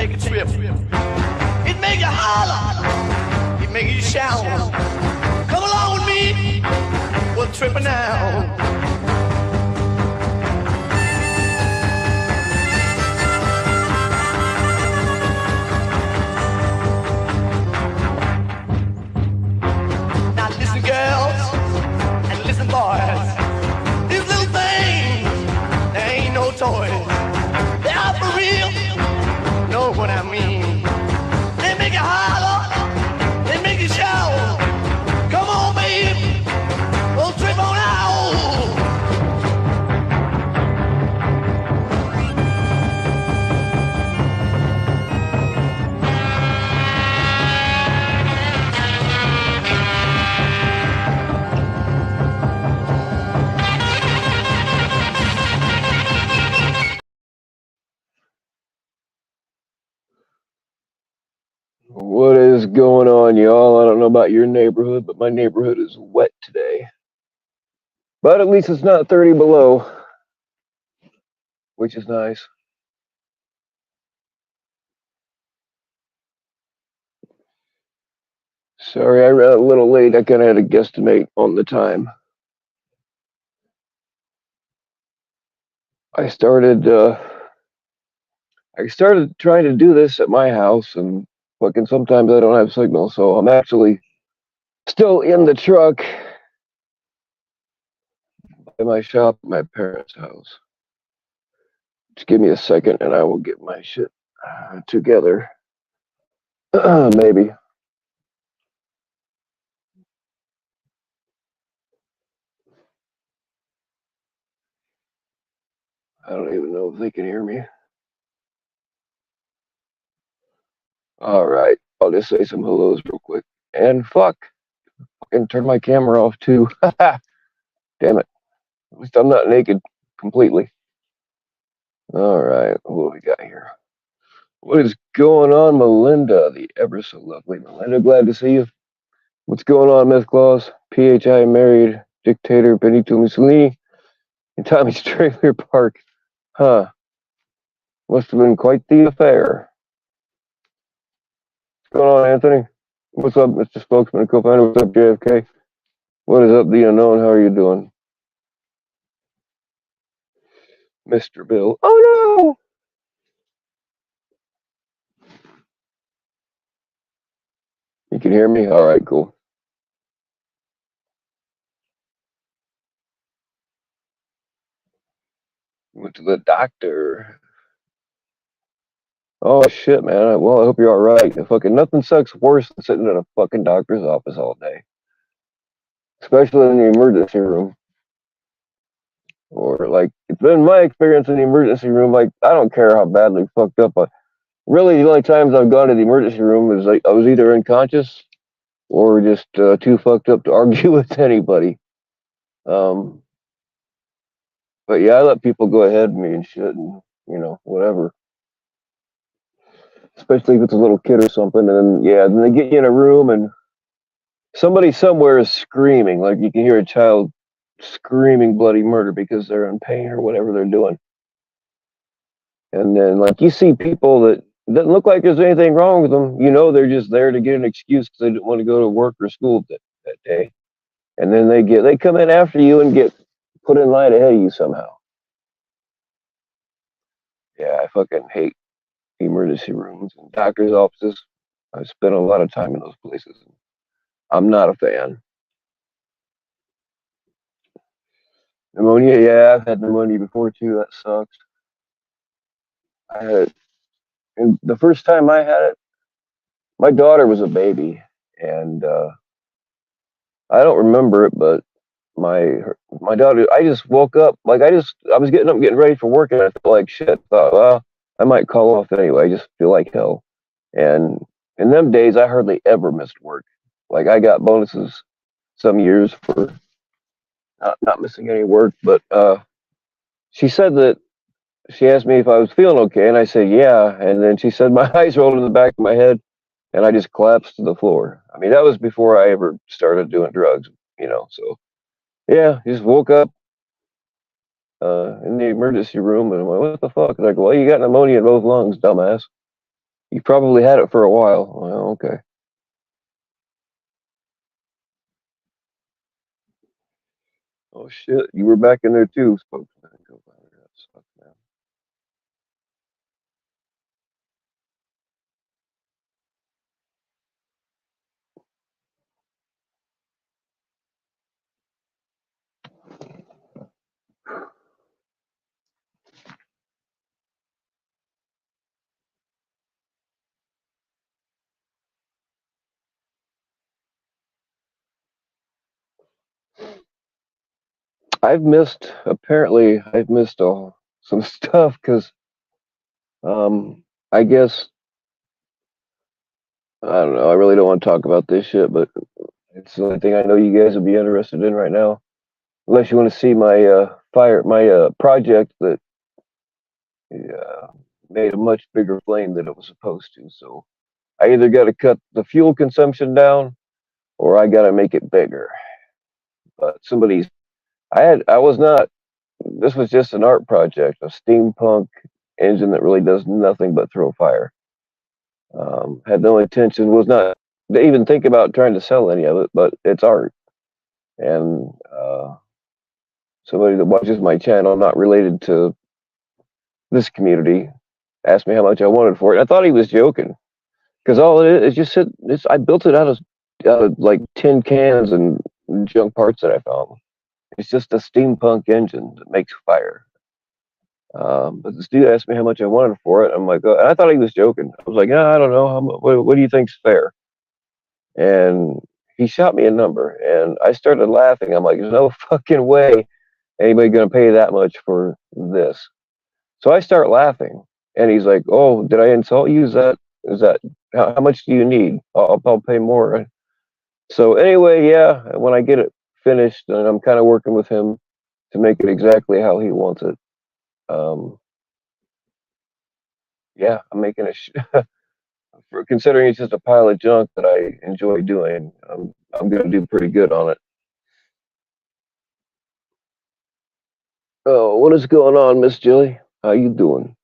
take a trip. It make you holler, it make you shout. Come along with me, we're tripping now. Now listen, girls, and listen, boys. These little things, they ain't no toys. They are for real, know what I mean. They make you holler, they make you shout. Come on, baby, we'll trip on out. What is going on, y'all? I don't know about your neighborhood, but my neighborhood is wet today. But at least it's not 30 below, which is nice. Sorry, I ran a little late. I kind of had a guesstimate on the time. I started trying to do this at my house, and fucking sometimes I don't have signal, so I'm actually still in the truck by my shop at my parents' house. Just give me a second and I will get my shit together. Maybe. I don't even know if they can hear me. All right. I'll just say some hellos real quick. And fuck. Fucking turn my camera off too. Damn it. At least I'm not naked completely. All right. What do we got here? What is going on, Melinda? The ever so lovely Melinda. Glad to see you. What's going on, Myth Claus? PHI married dictator Benito Mussolini in Tommy's trailer park. Huh. Must have been quite the affair. What's going on, Anthony? What's up, Mr. Spokesman and co-founder? What's up, JFK? What is up, the unknown? How are you doing? Mr. Bill. Oh, no! You can hear me? All right, cool. Went to the doctor. Oh, shit, man. Well, I hope you're all right. Fucking nothing sucks worse than sitting in a fucking doctor's office all day. Especially in the emergency room. Or, like, it's been my experience in the emergency room. Like, I don't care how badly fucked up really, the only times I've gone to the emergency room is like I was either unconscious or just too fucked up to argue with anybody. But yeah, I let people go ahead of me and shit, and whatever. Especially if it's a little kid or something, and then they get you in a room and somebody somewhere is screaming, like you can hear a child screaming bloody murder because they're in pain or whatever they're doing. And then, like, you see people that doesn't look like there's anything wrong with them. They're just there to get an excuse because they didn't want to go to work or school that day. And then they come in after you and get put in line ahead of you somehow. Yeah, I fucking hate emergency rooms and doctor's offices. I spent a lot of time in those places. I'm not a fan. Pneumonia, yeah, I've had pneumonia before too. That sucks. I had it, and the first time I had it, my daughter was a baby, and I don't remember it, but my daughter, I just woke up, like I was getting up, getting ready for work, and I felt like shit. Thought, well, I might call off anyway. I just feel like hell. And in them days, I hardly ever missed work. Like I got bonuses some years for not missing any work. But she said that she asked me if I was feeling okay, and I said yeah. And then she said my eyes rolled in the back of my head, and I just collapsed to the floor. I mean, that was before I ever started doing drugs, So yeah, just woke up in the emergency room, and I'm like, what the fuck? Like, well, you got pneumonia in both lungs, dumbass. You probably had it for a while. Well, okay. Oh shit, you were back in there too, spokesman. Go by there. That sucks, man. I've missed some stuff because I guess I don't know. I really don't want to talk about this shit, but it's the only thing I know you guys would be interested in right now. Unless you want to see my my project that uh, made a much bigger flame than it was supposed to. So I either got to cut the fuel consumption down or I got to make it bigger. But I was not. This was just an art project, a steampunk engine that really does nothing but throw fire. Had no intention, was not to even think about trying to sell any of it, but it's art. And somebody that watches my channel, not related to this community, asked me how much I wanted for it. I thought he was joking because all it is just I built it out of like tin cans and junk parts that I found. It's just a steampunk engine that makes fire. But this dude asked me how much I wanted for it. I'm like, and I thought he was joking. I was like, yeah, I don't know. What do you think's fair? And he shot me a number, and I started laughing. I'm like, there's no fucking way anybody gonna pay that much for this. So I start laughing, and he's like, "Oh, did I insult you? Is that how much do you need? I'll pay more." So anyway, yeah, when I get it finished, and I'm kind of working with him to make it exactly how he wants it. Um, yeah, I'm making for considering it's just a pile of junk that I enjoy doing. I'm gonna do pretty good on it. Oh, what is going on, Miss Jilly? How you doing?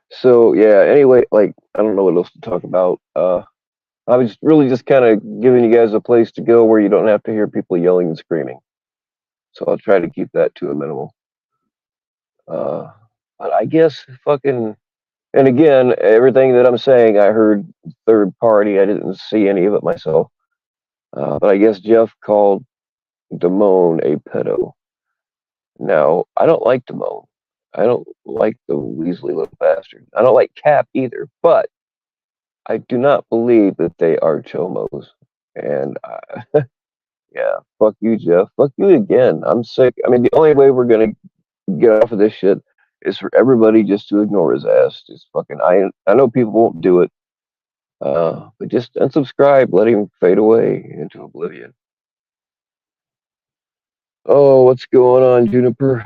So yeah, anyway, like I don't know what else to talk about. I was really just kind of giving you guys a place to go where you don't have to hear people yelling and screaming. So I'll try to keep that to a minimal. Uh, but I guess fucking, and again, everything that I'm saying, I heard third party. I didn't see any of it myself. But I guess Jeff called Damone a pedo. Now, I don't like Damone. I don't like the Weasley little bastard. I don't like Cap either. But I do not believe that they are chomos. And yeah, fuck you, Jeff. Fuck you again. I'm sick. I mean, the only way we're gonna get off of this shit is for everybody just to ignore his ass. Just fucking. I know people won't do it, but just unsubscribe. Let him fade away into oblivion. Oh, what's going on, Juniper?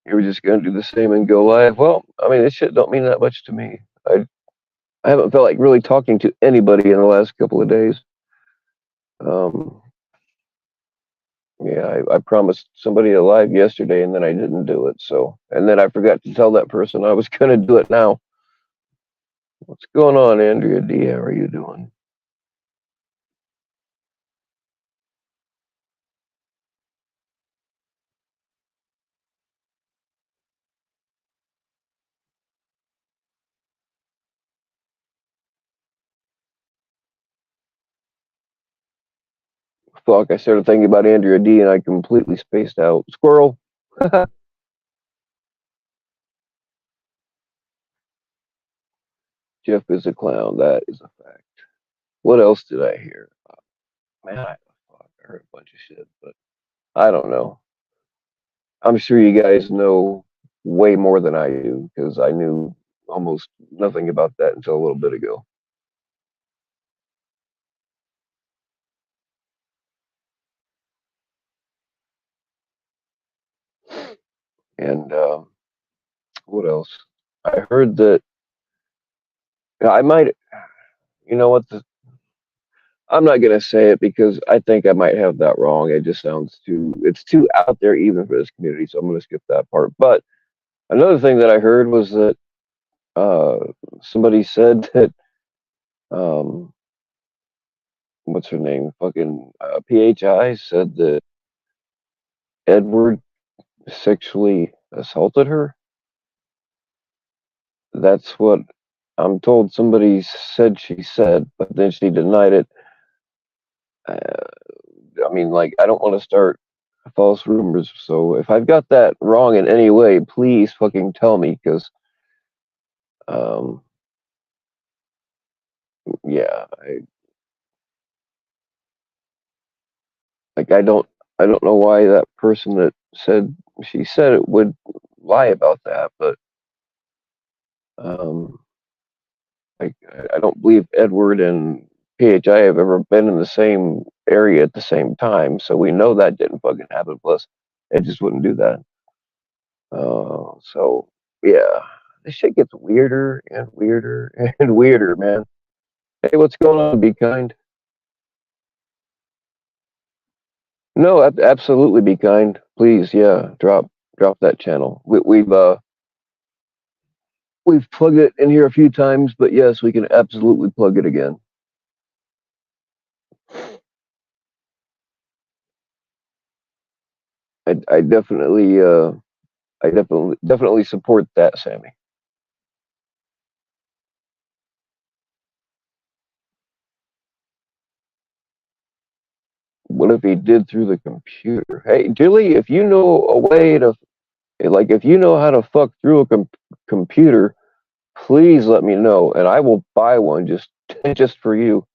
You were just gonna do the same and go live. Well, I mean, this shit don't mean that much to me. I haven't felt like really talking to anybody in the last couple of days. Um, Yeah, I promised somebody a live yesterday and then I didn't do it. So, and then I forgot to tell that person I was going to do it now. What's going on, Andrea D? How are you doing? Fuck, I started thinking about Andrea D and I completely spaced out. Squirrel. Jeff is a clown. That is a fact. What else did I hear? Man, fuck, I heard a bunch of shit, but I don't know. I'm sure you guys know way more than I do because I knew almost nothing about that until a little bit ago. And what else? I heard that I might, you know what? I'm not gonna say it because I think I might have that wrong. It just sounds it's too out there even for this community, so I'm gonna skip that part. But another thing that I heard was that uh, somebody said that um, what's her name? Fucking PHI said that Edward sexually assaulted her. That's what I'm told. Somebody said she said, but then she denied it. Uh, I mean, like, I don't want to start false rumors. So if I've got that wrong in any way, please fucking tell me, because um, yeah, I don't know why that person that said she said it would lie about that, but um, like I don't believe Edward and PHI have ever been in the same area at the same time, so we know that didn't fucking happen. Plus, Ed just wouldn't do that. So yeah, this shit gets weirder and weirder and weirder, man. Hey, what's going on? Be kind. No, absolutely be kind. Please, yeah, drop that channel. We've plugged it in here a few times, but yes, we can absolutely plug it again. I definitely definitely support that, Sammy. What if he did through the computer? Hey, Julie, if you know a way to like, if you know how to fuck through a computer, please let me know, and I will buy one just just for you.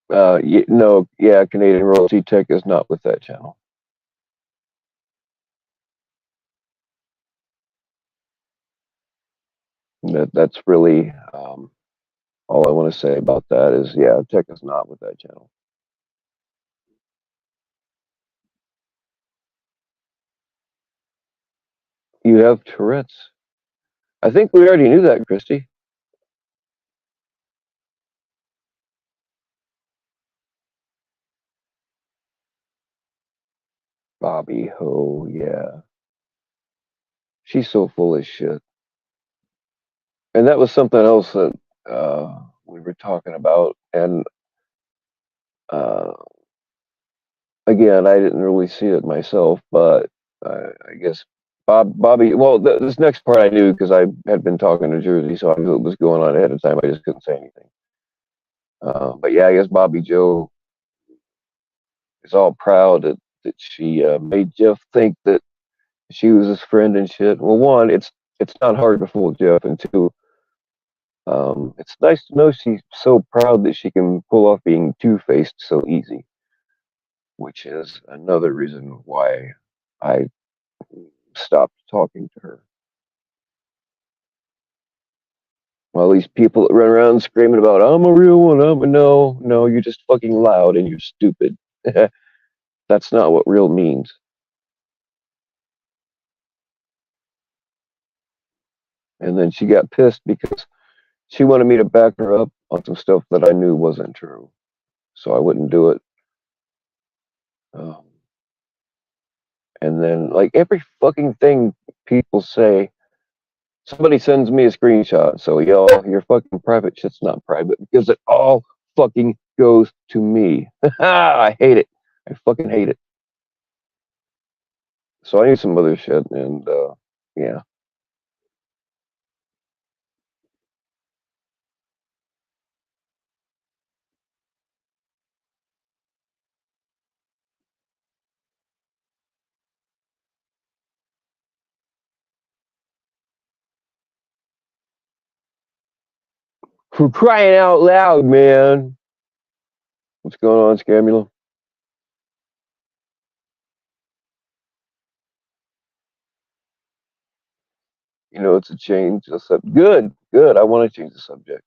No, yeah, Canadian Royalty Tech is not with that channel. That's really all I want to say about that is, yeah, Tech is not with that channel. You have Tourette's. I think we already knew that, Christy. Bobby Ho, yeah. She's so full of shit. And that was something else that we were talking about. And uh, again, I didn't really see it myself, but I guess Bobby. Well, this next part I knew because I had been talking to Jersey, so I knew what was going on ahead of time. I just couldn't say anything. But yeah, I guess Bobby Joe is all proud that she made Jeff think that she was his friend and shit. Well, one, it's not hard to fool Jeff, and two, it's nice to know she's so proud that she can pull off being two-faced so easy, which is another reason why I stopped talking to her. All these people that run around screaming about "I'm a real one," no, you're just fucking loud and you're stupid. That's not what real means. And then she got pissed because she wanted me to back her up on some stuff that I knew wasn't true, so I wouldn't do it. Um, and then, like every fucking thing people say, somebody sends me a screenshot. So, y'all, your fucking private shit's not private because it all fucking goes to me. I hate it. I fucking hate it. So I need some other shit, and yeah. For crying out loud, man. What's going on, Scamula? You know, it's a change. Good, good. I want to change the subject.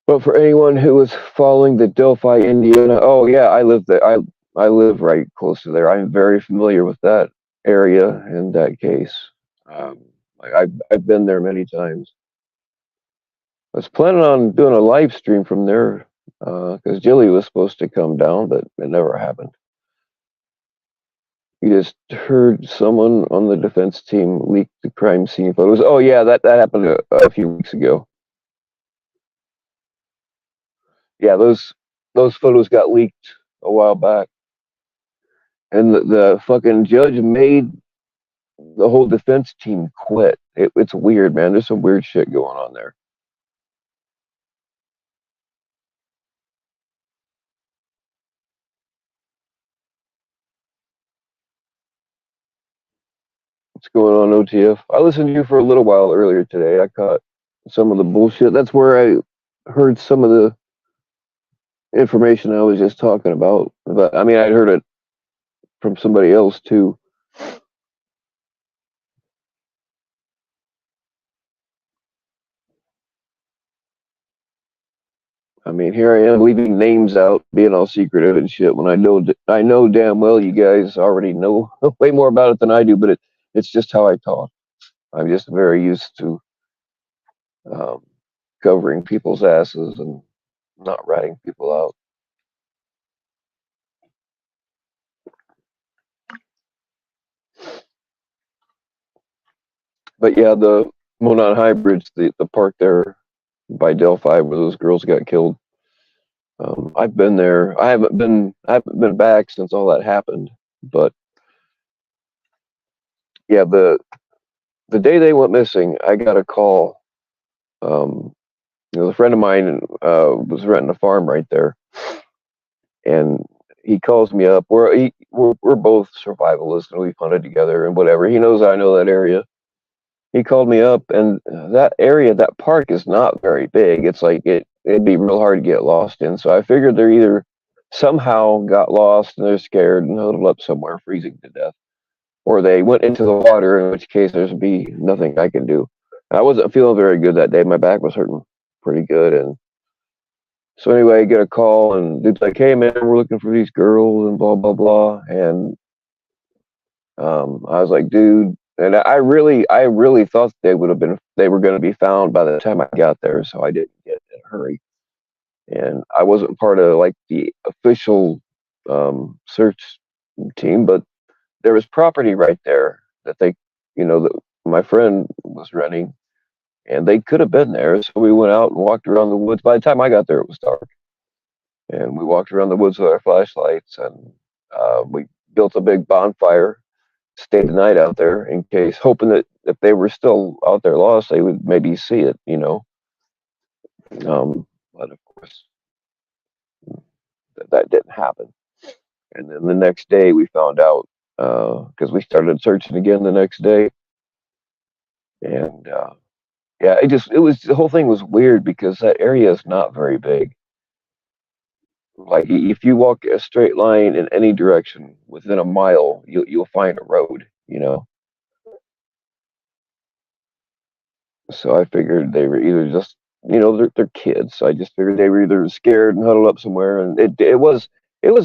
But for anyone who was following the Delphi, Indiana, oh yeah, I live there. I live right close to there. I'm very familiar with that area in that case. Um, I've been there many times. I was planning on doing a live stream from there because Jilly was supposed to come down, but it never happened. You just heard someone on the defense team leak the crime scene photos. Oh yeah, that happened a few weeks ago. Yeah, those photos got leaked a while back, and the fucking judge made the whole defense team quit. It's weird, man. There's some weird shit going on there. What's going on, OTF? I listened to you for a little while earlier today. I caught some of the bullshit. That's where I heard some of the information I was just talking about. But I mean, I'd heard it from somebody else too. I mean, here I am leaving names out, being all secretive and shit. When I know damn well you guys already know way more about it than I do. But it's just how I talk. I'm just very used to um, covering people's asses and not ratting people out. But yeah, the Monon Hybrids, the park there by Delphi where those girls got killed. I've been there. I haven't been back since all that happened. But yeah, the day they went missing, I got a call. Um, a friend of mine was renting a farm right there, and he calls me up. We're both survivalists, and we've hunted together and whatever. He knows I know that area. He called me up, and that area, that park is not very big. It's like it'd be real hard to get lost in. So I figured they're either somehow got lost and they're scared and huddled up somewhere, freezing to death, or they went into the water, in which case there's be nothing I can do. I wasn't feeling very good that day. My back was hurting pretty good, and so anyway, I get a call, and dude's like, "Hey man, we're looking for these girls," and blah blah blah, and I was like, dude, and I really thought they were going to be found by the time I got there, so I didn't get in a hurry. And I wasn't part of like the official search team, but there was property right there that that my friend was renting, and they could have been there. So we went out and walked around the woods. By the time I got there, it was dark, and we walked around the woods with our flashlights, and we built a big bonfire, stay the night out there in case, hoping that if they were still out there lost, they would maybe see it. But of course, that didn't happen. And then the next day, we found out because we started searching again the next day, and yeah, it was the whole thing was weird because that area is not very big. Like if you walk a straight line in any direction within a mile, you'll find a road. So I figured they were either just, they're kids. So I just figured they were either scared and huddled up somewhere. And it was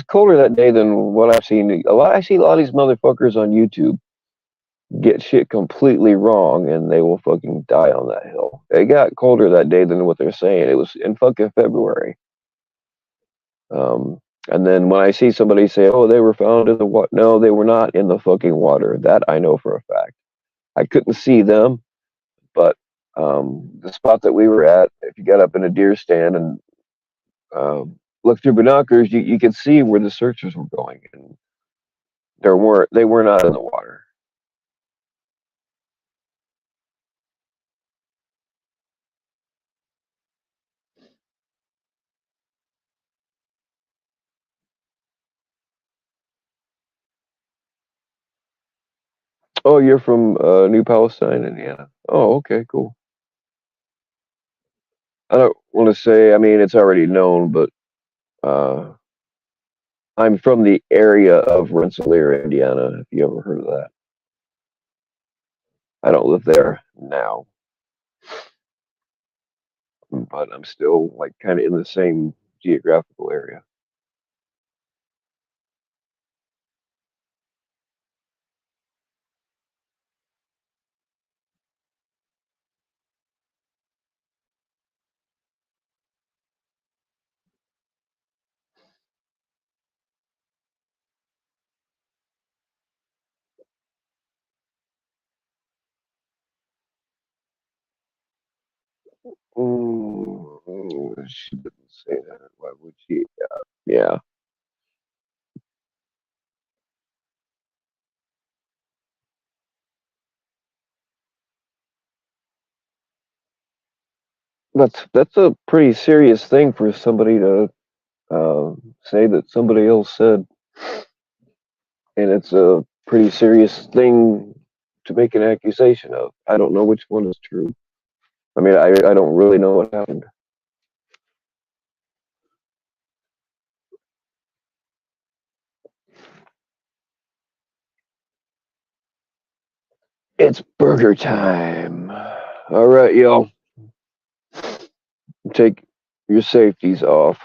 colder that day than what I've seen. I see a lot of these motherfuckers on YouTube get shit completely wrong, and they will fucking die on that hill. It got colder that day than what they're saying. It was in fucking February. Um, and then when I see somebody say, "Oh, they were found in the water," no, they were not in the fucking water. That I know for a fact. I couldn't see them, but the spot that we were at, if you got up in a deer stand and looked through binoculars, you could see where the searchers were going, and they were not in the water. Oh, you're from New Palestine, Indiana. Oh, okay, cool. I don't want to say. I mean, it's already known, but uh, I'm from the area of Rensselaer, Indiana. If you ever heard of that, I don't live there now, but I'm still like kind of in the same geographical area. She didn't say that. Why would she? Yeah, that's a pretty serious thing for somebody to say that somebody else said, and it's a pretty serious thing to make an accusation of. I don't know which one is true. I mean, I don't really know what happened. It's burger time. All right, y'all. Take your safeties off.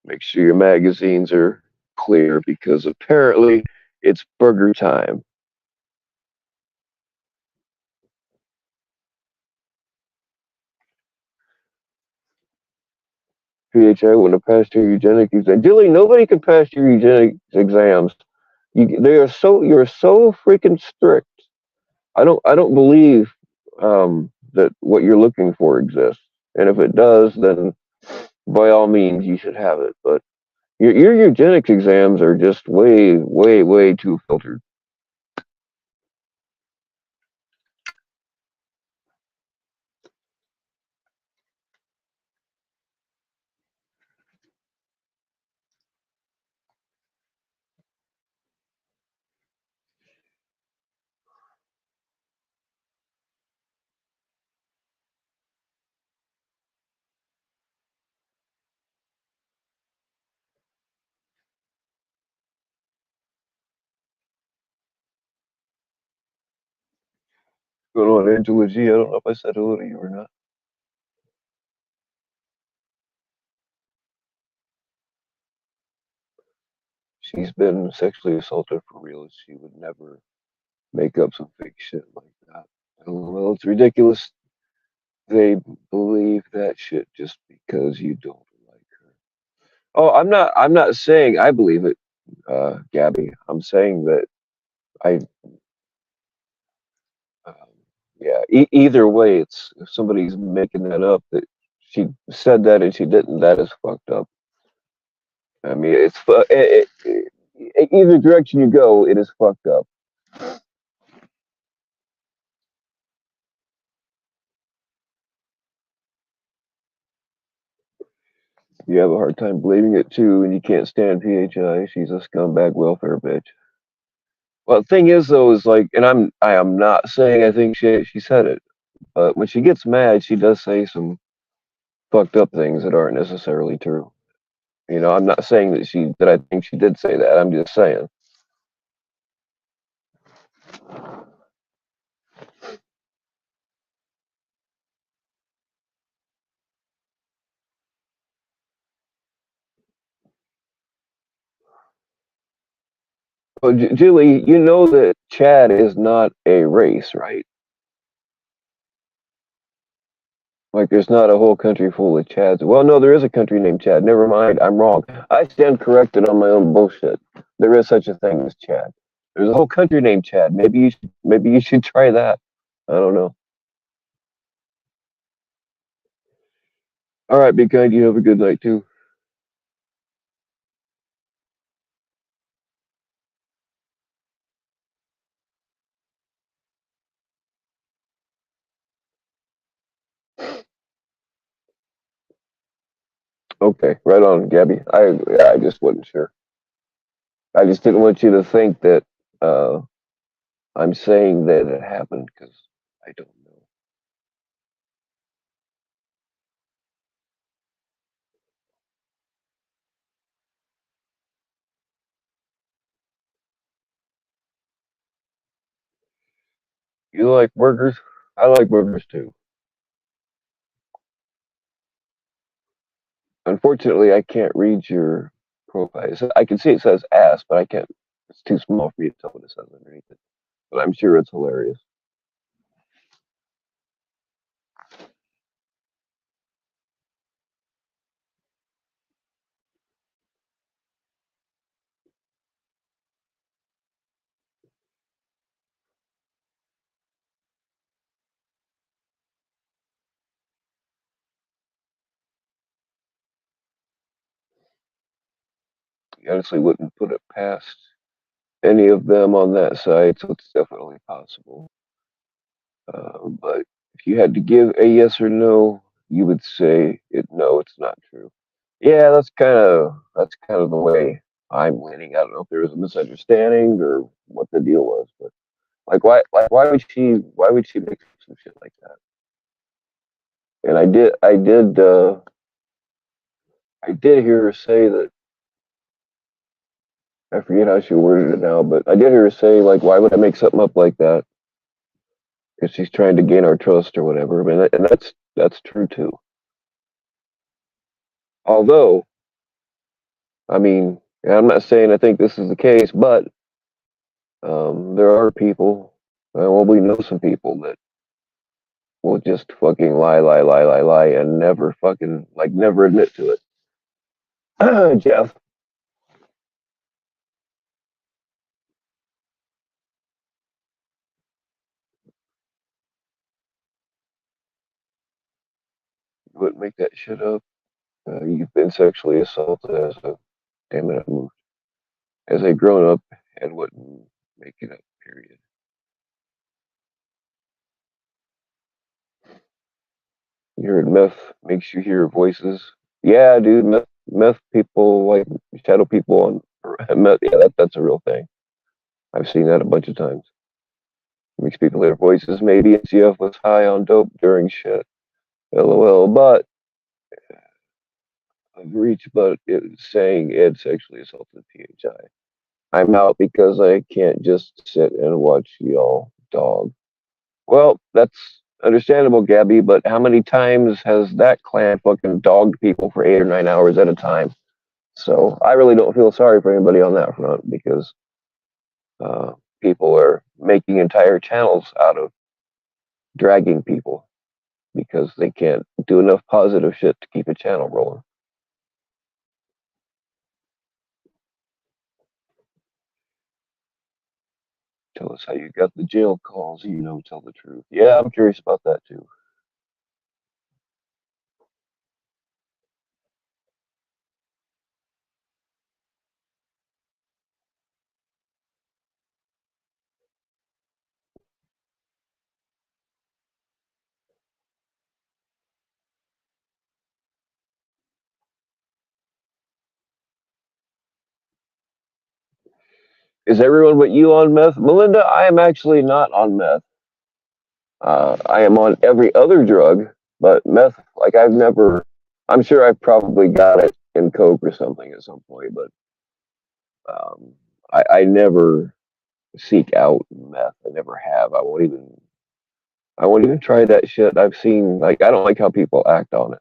Make sure your magazines are clear because apparently it's burger time. PHI wouldn't have passed your eugenics exam. Dilly, nobody can pass your eugenics exams. You're so freaking strict. I don't believe that what you're looking for exists. And if it does, then by all means you should have it. But your eugenics exams are just way too filtered. Going on, Angela G. I don't know if I said hello to you or not. She's been sexually assaulted for real. She would never make up some fake shit like that. Well, it's ridiculous. They believe that shit just because you don't like her. Oh, I'm not saying I believe it, Gabby. I'm saying that I. Um, yeah. Either way, it's if somebody's making that up that she said that and she didn't. That is fucked up. I mean, either direction you go, it is fucked up. You have a hard time believing it too, and you can't stand PHI. She's a scumbag welfare bitch. Well, the thing is though, is like, and I am not saying I think she said it, but when she gets mad, she does say some fucked up things that aren't necessarily true. I'm not saying that I think she did say that. I'm just saying. Well, Julie, you know that Chad is not a race, right? Like, there's not a whole country full of Chads. Well, no, there is a country named Chad. Never mind, I'm wrong. I stand corrected on my own bullshit. There is such a thing as Chad. There's a whole country named Chad. Maybe you should try that. I don't know. All right, be kind. You have a good night too. Okay, right on, Gabby. I just wasn't sure. I just didn't want you to think that uh, I'm saying that it happened because I don't know. You like burgers? I like burgers too. Unfortunately, I can't read your profile. I can see it says ass, but I can't. It's too small for me to tell what it says underneath it. But I'm sure it's hilarious. you honestly wouldn't put it past any of them on that side, so it's definitely possible. But if you had to give a yes or no, you would say no, it's not true. Yeah, that's kind of the way I'm leaning. I don't know if there was a misunderstanding or what the deal was, but why would she make some shit like that? And I did hear her say that. I forget how she worded it now, but I did hear her say like, why would I make something up like that? Because she's trying to gain our trust or whatever. I mean, and that's true too. Although, I mean, and I'm not saying I think this is the case, but there are people. Well, we know some people that will just fucking lie, lie, lie, lie, lie, and never fucking like never admit to it. Jeff, you wouldn't make that shit up. You've been sexually assaulted as a damn it, I moved as a grown up and wouldn't make it up. Period. You heard meth makes you hear voices. Yeah, dude, meth people like shadow people on meth. Yeah, that's a real thing. I've seen that a bunch of times. Makes people hear voices. Maybe CF was high on dope during shit. LOL. But I've reached, but it's saying Ed sexually assaulted PHI. I'm out because I can't just sit and watch y'all dog. Well, that's understandable, Gabby, but how many times has that clan fucking dogged people for 8 or 9 hours at a time? So I really don't feel sorry for anybody on that front because uh, people are making entire channels out of dragging people because they can't do enough positive shit to keep a channel rolling. Tell us how you got the jail calls. Tell the truth. Yeah, I'm curious about that too. Is everyone but you on meth? Melinda, I am actually not on meth. I am on every other drug, but meth, like I've never, I'm sure I've probably got it in Coke or something at some point, but um, I never seek out meth. I never have. I won't even try that shit. I've seen, like, I don't like how people act on it.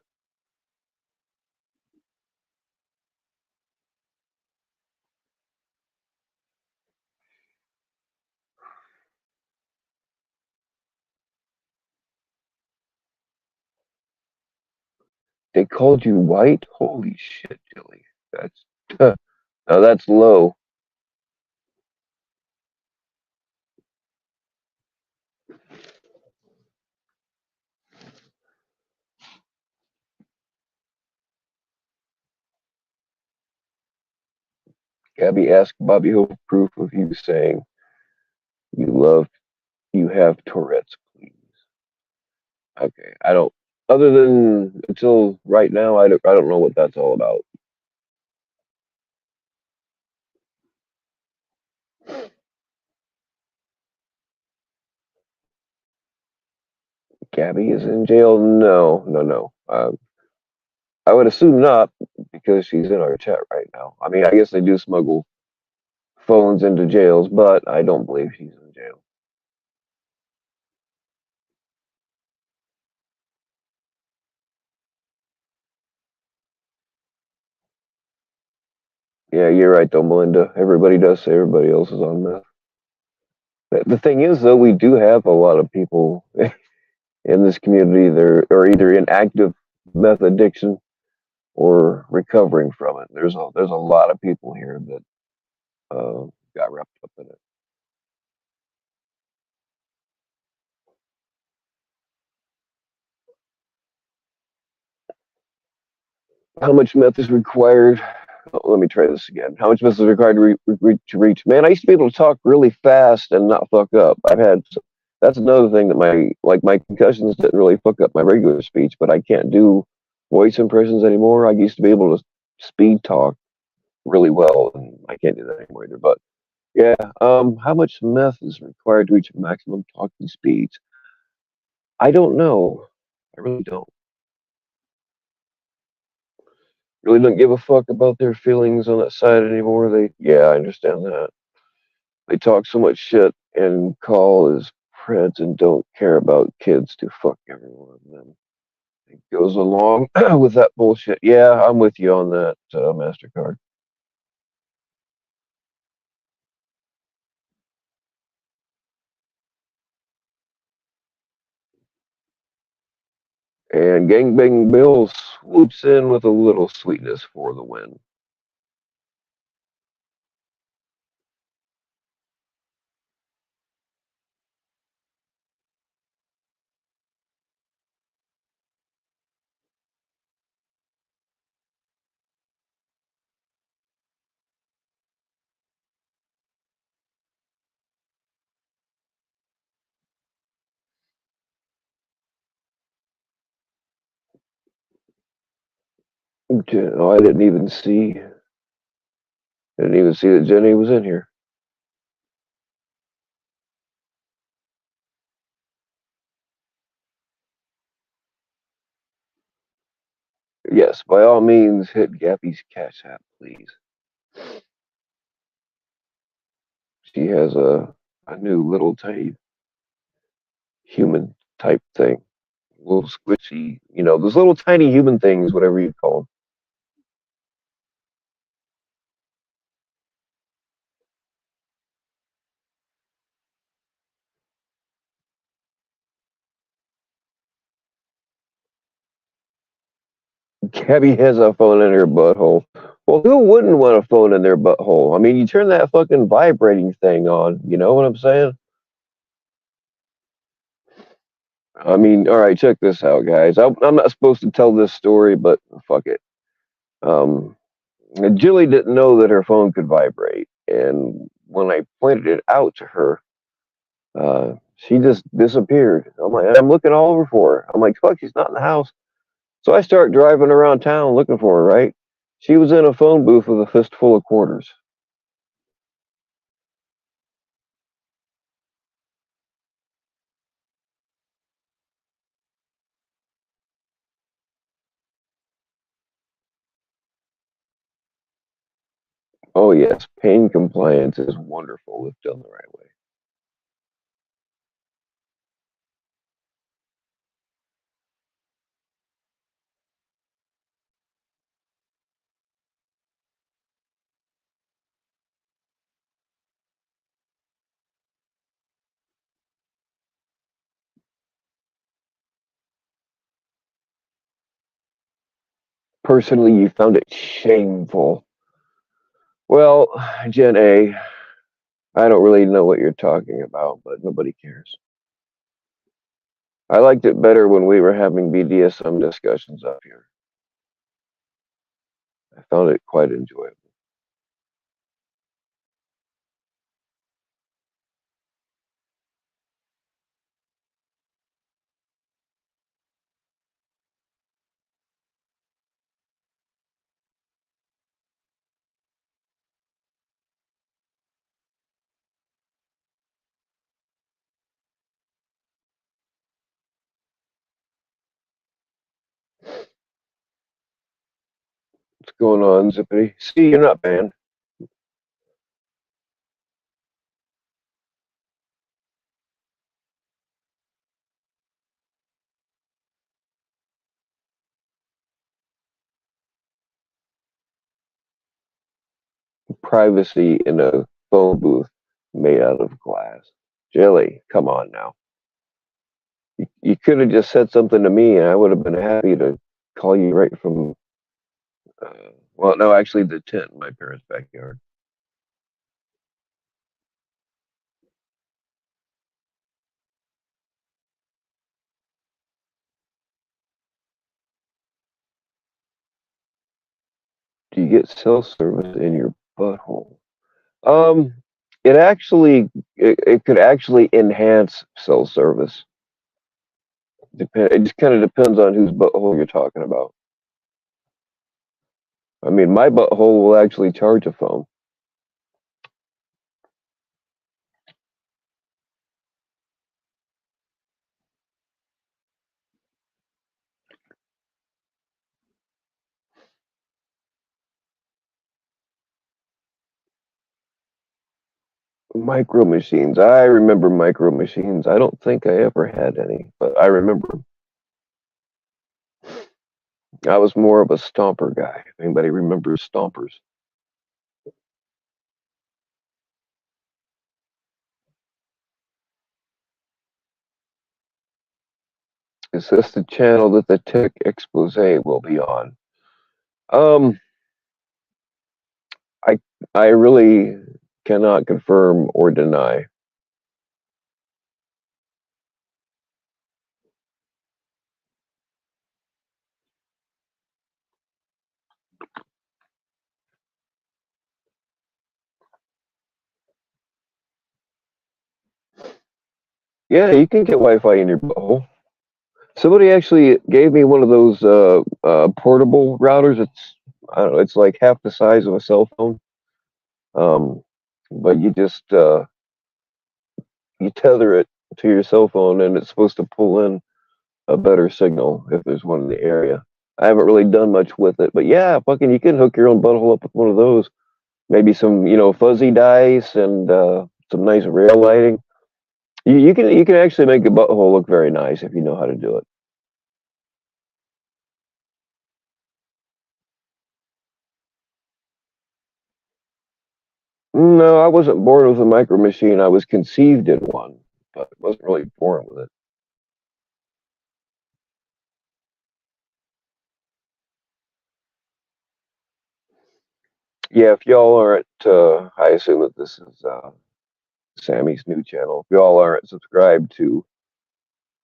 They called you white? Holy shit, Jilly. That's, now that's low. Gabby asked Bobby Hope proof of you saying you love, you have Tourette's, please. Okay, I don't. Other than until right now, I don't know what that's all about. Gabby is in jail? No, no, no. I would assume not because she's in our chat right now. I mean, I guess they do smuggle phones into jails, but I don't believe she's in jail. Yeah, you're right though, Melinda. Everybody does say everybody else is on meth. The thing is, though, we do have a lot of people in this community that are either in active meth addiction or recovering from it. There's a lot of people here that got wrapped up in it. How much meth is required? let me try this again. How much muscle is required to reach? Man, I used to be able to talk really fast and not fuck up. That's another thing that my concussions didn't really fuck up my regular speech, but I can't do voice impressions anymore. I used to be able to speed talk really well, and I can't do that anymore either. But yeah, how much meth is required to reach maximum talking speeds? I don't know. I really don't. Really don't give a fuck about their feelings on that side anymore. Yeah, I understand that. They talk so much shit and call as preds and don't care about kids to fuck everyone. And then it goes along with that bullshit. Yeah, I'm with you on that, MasterCard. And Gangbang Bill swoops in with a little sweetness for the win. Oh, I didn't even see that Jenny was in here. Yes, by all means, hit Gappy's Cash App, please. She has a new little tiny human type thing, little squishy, those little tiny human things, whatever you call them. Gabby has a phone in her butthole. Well, who wouldn't want a phone in their butthole? I mean, you turn that fucking vibrating thing on. You know what I'm saying? I mean, all right, check this out, guys. I'm not supposed to tell this story, but fuck it. Um, Julie didn't know that her phone could vibrate, and when I pointed it out to her, she just disappeared. I'm looking all over for her. I'm like, fuck, she's not in the house. So I start driving around town looking for her. Right? She was in a phone booth with a fistful of quarters. Oh yes, pain compliance is wonderful if done the right way. Personally, you found it shameful. Well, Jen A, I don't really know what you're talking about, but nobody cares. I liked it better when we were having BDSM discussions up here. I found it quite enjoyable. What's going on, Zippity? See, you're not banned. Privacy in a phone booth made out of glass. Jelly, come on now. You could have just said something to me, and I would have been happy to call you right from. Well, no, actually, the tent in my parents' backyard. Do you get cell service in your butthole? Um, it could actually enhance cell service. It just kind of depends on whose butthole you're talking about. I mean, my butthole will actually charge a phone. Micro machines. I remember micro machines. I don't think I ever had any, but I remember 'em. I was more of a stomper guy. If anybody remembers stompers? Is this the channel that the tech expose will be on? Um, I I really cannot confirm or deny. Yeah, you can get Wi-Fi in your butthole. Somebody actually gave me one of those portable routers. I don't know. It's like half the size of a cell phone. Um, but you tether it to your cell phone, and it's supposed to pull in a better signal if there's one in the area. I haven't really done much with it, but yeah, fucking, you can hook your own butthole up with one of those. Maybe some, fuzzy dice and some nice rail lighting. You can actually make a butthole look very nice if you know how to do it. No, I wasn't born with a micro machine. I was conceived in one, but wasn't really born with it. Yeah, if y'all aren't, I assume that this is Sammy's new channel. If y'all aren't subscribed to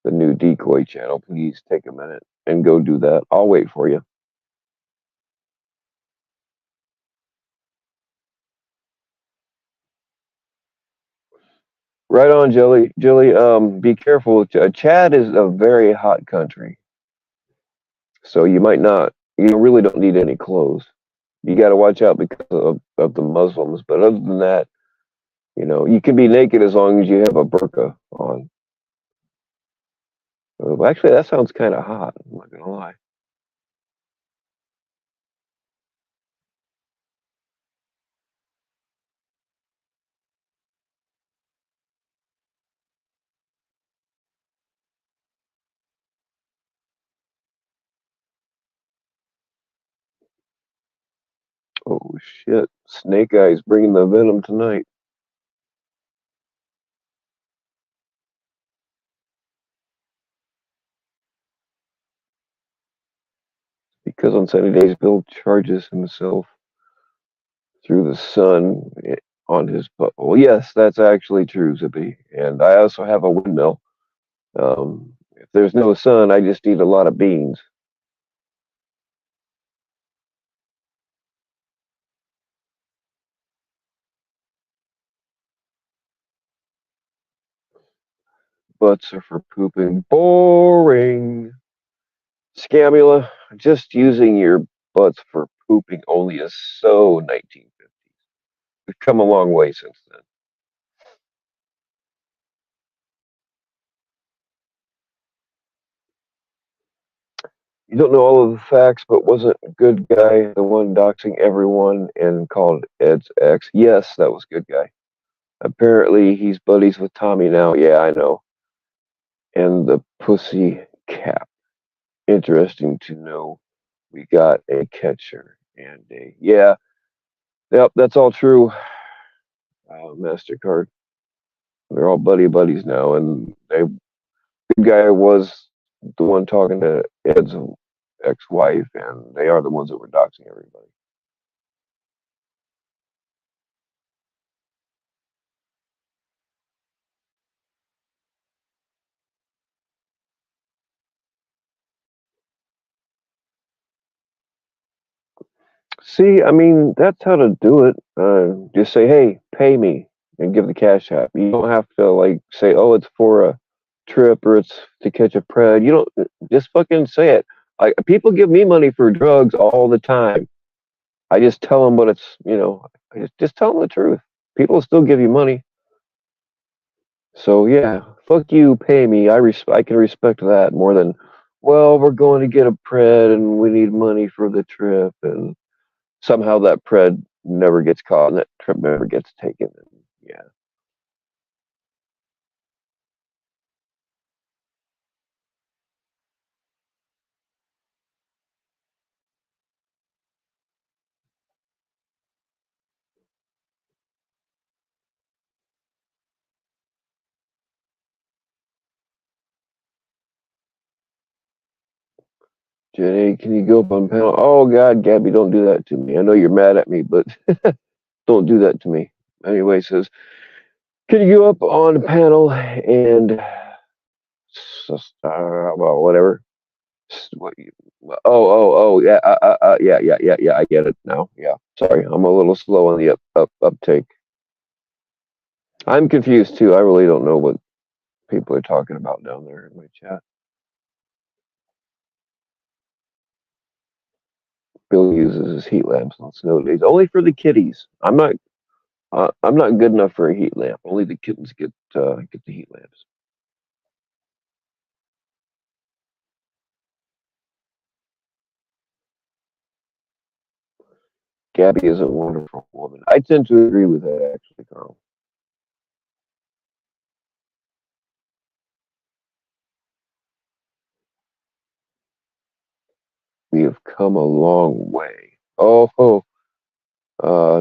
the new Decoy channel, please take a minute and go do that. I'll wait for you. Right on, Jelly. Jelly, be careful. Chad is a very hot country, so you really don't need any clothes. You got to watch out because of the Muslims. But other than that, you can be naked as long as you have a burqa on. Actually, that sounds kind of hot. I'm not gonna lie. Oh shit! Snake Eyes bringing the venom tonight. Because on sunny days, Bill charges himself through the sun on his butt. Well, yes, that's actually true, Zippy. And I also have a windmill. If there's no sun, I just eat a lot of beans. Butts are for pooping. Boring. Scamula, just using your butts for pooping only is so 1950s. We've come a long way since then. You don't know all of the facts, but wasn't Good Guy the one doxing everyone and called Ed's ex? Yes, that was Good Guy. Apparently, he's buddies with Tommy now. Yeah, I know. And the pussy cap. Interesting to know we got a catcher and a. Yeah, yep, that's all true. MasterCard. They're all buddies now, and Good Guy was the one talking to Ed's ex-wife, and they are the ones that were doxing everybody. See, I mean, that's how to do it. Just say, "Hey, pay me," and give the cash app. You don't have to like say, "Oh, it's for a trip or it's to catch a pred." You don't just fucking say it. Like people give me money for drugs all the time. I just tell them what it's. I just tell them the truth. People still give you money. So yeah, fuck you, pay me. I can respect that more than, well, we're going to get a pred and we need money for the trip and somehow that pred never gets caught and that trip never gets taken. And yeah, Jenny, can you go up on panel? Oh God, Gabby, don't do that to me. I know you're mad at me, but don't do that to me. Anyway, says, can you go up on the panel and well, whatever. What yeah, yeah. I get it now. Yeah, sorry, I'm a little slow on the uptake. I'm confused too. I really don't know what people are talking about down there in my chat. Bill uses his heat lamps on snow days only for the kitties. I'm not good enough for a heat lamp. Only the kittens get the heat lamps. Gabby is a wonderful woman. I tend to agree with that actually, Carl. We have come a long way.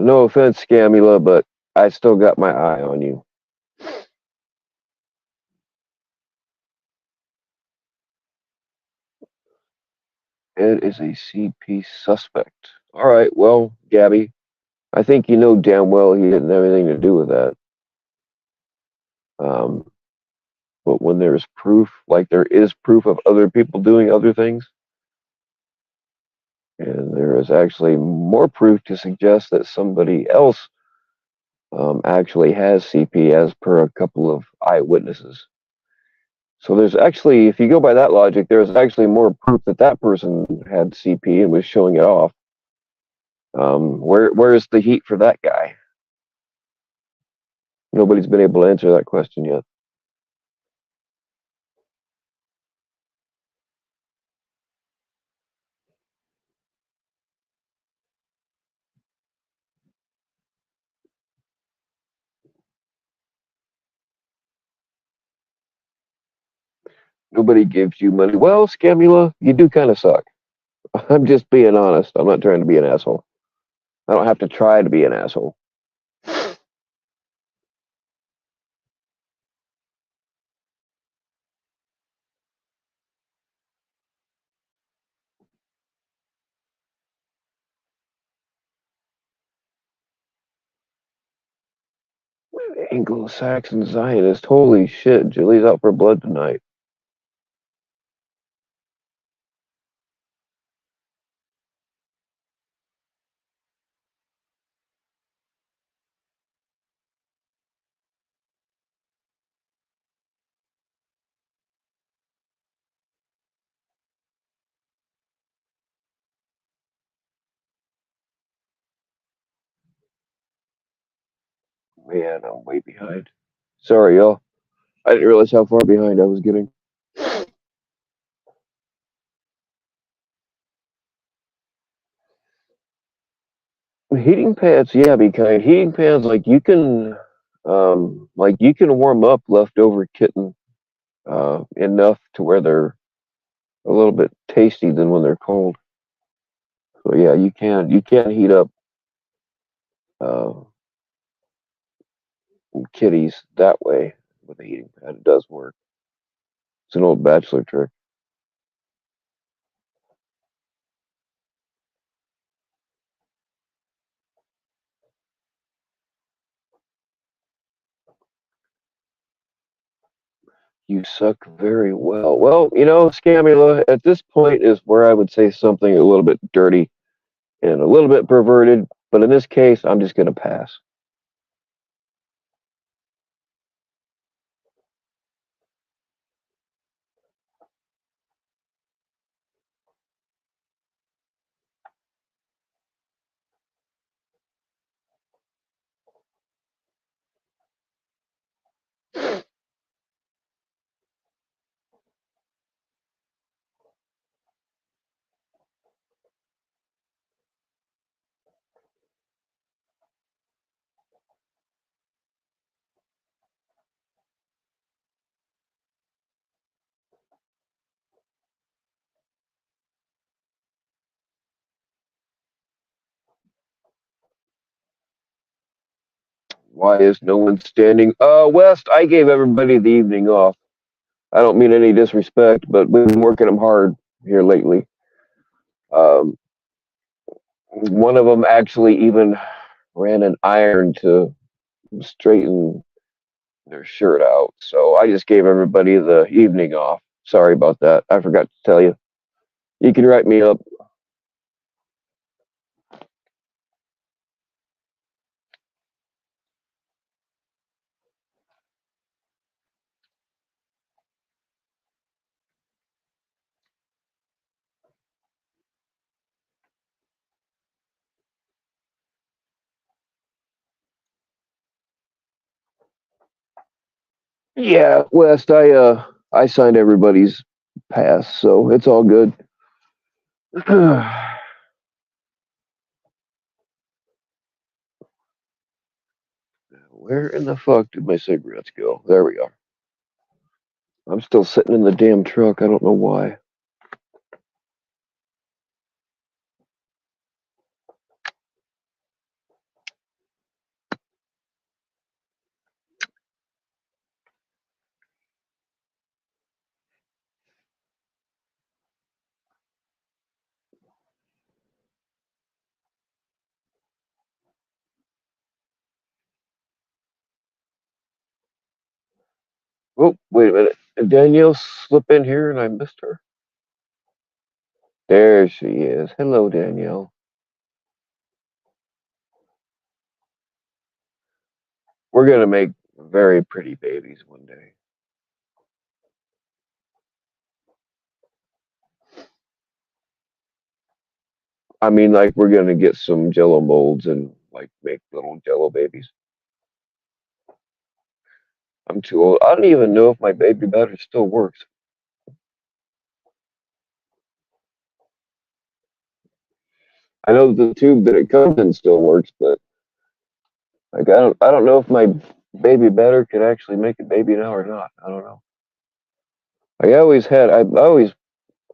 No offense, Scamula, but I still got my eye on you. Ed is a CP suspect. All right, well, Gabby, I think you know damn well he didn't have anything to do with that. Um, but when there's proof, like there is proof of other people doing other things, and there is actually more proof to suggest that somebody else actually has CP as per a couple of eyewitnesses. So there's actually, if you go by that logic, there's actually more proof that that person had CP and was showing it off. Where's the heat for that guy? Nobody's been able to answer that question yet. Nobody gives you money. Well, Scamula, you do kind of suck. I'm just being honest. I'm not trying to be an asshole. I don't have to try to be an asshole. Anglo-Saxon Zionist. Holy shit, Julie's out for blood tonight. Man, I'm way behind. Sorry, y'all. I didn't realize how far behind I was getting. Heating pads, yeah, be kind. Heating pads, like you can warm up leftover kitten enough to where they're a little bit tasty than when they're cold. So yeah, you can heat up uh, kitties that way with a heating pad. It does work. It's an old bachelor trick. You suck very well. Well, Scamula, at this point is where I would say something a little bit dirty and a little bit perverted, but in this case, I'm just going to pass. Why is no one standing? West, I gave everybody the evening off. I don't mean any disrespect, but we've been working them hard here lately. Um, One of them actually even ran an iron to straighten their shirt out. So I just gave everybody the evening off. Sorry about that. I forgot to tell you. You can write me up. Yeah, West, I signed everybody's pass, so it's all good. Where in the fuck did my cigarettes go? There we are. I'm still sitting in the damn truck. I don't know why. Oh, wait a minute. Did Danielle slip in here and I missed her? There she is. Hello, Danielle. We're gonna make very pretty babies one day. I mean, like we're gonna get some Jello molds and like make little Jello babies. I'm too old. I don't even know if my baby battery still works. I know the tube that it comes in still works, but like I don't know if my baby better could actually make a baby now or not. I don't know. I always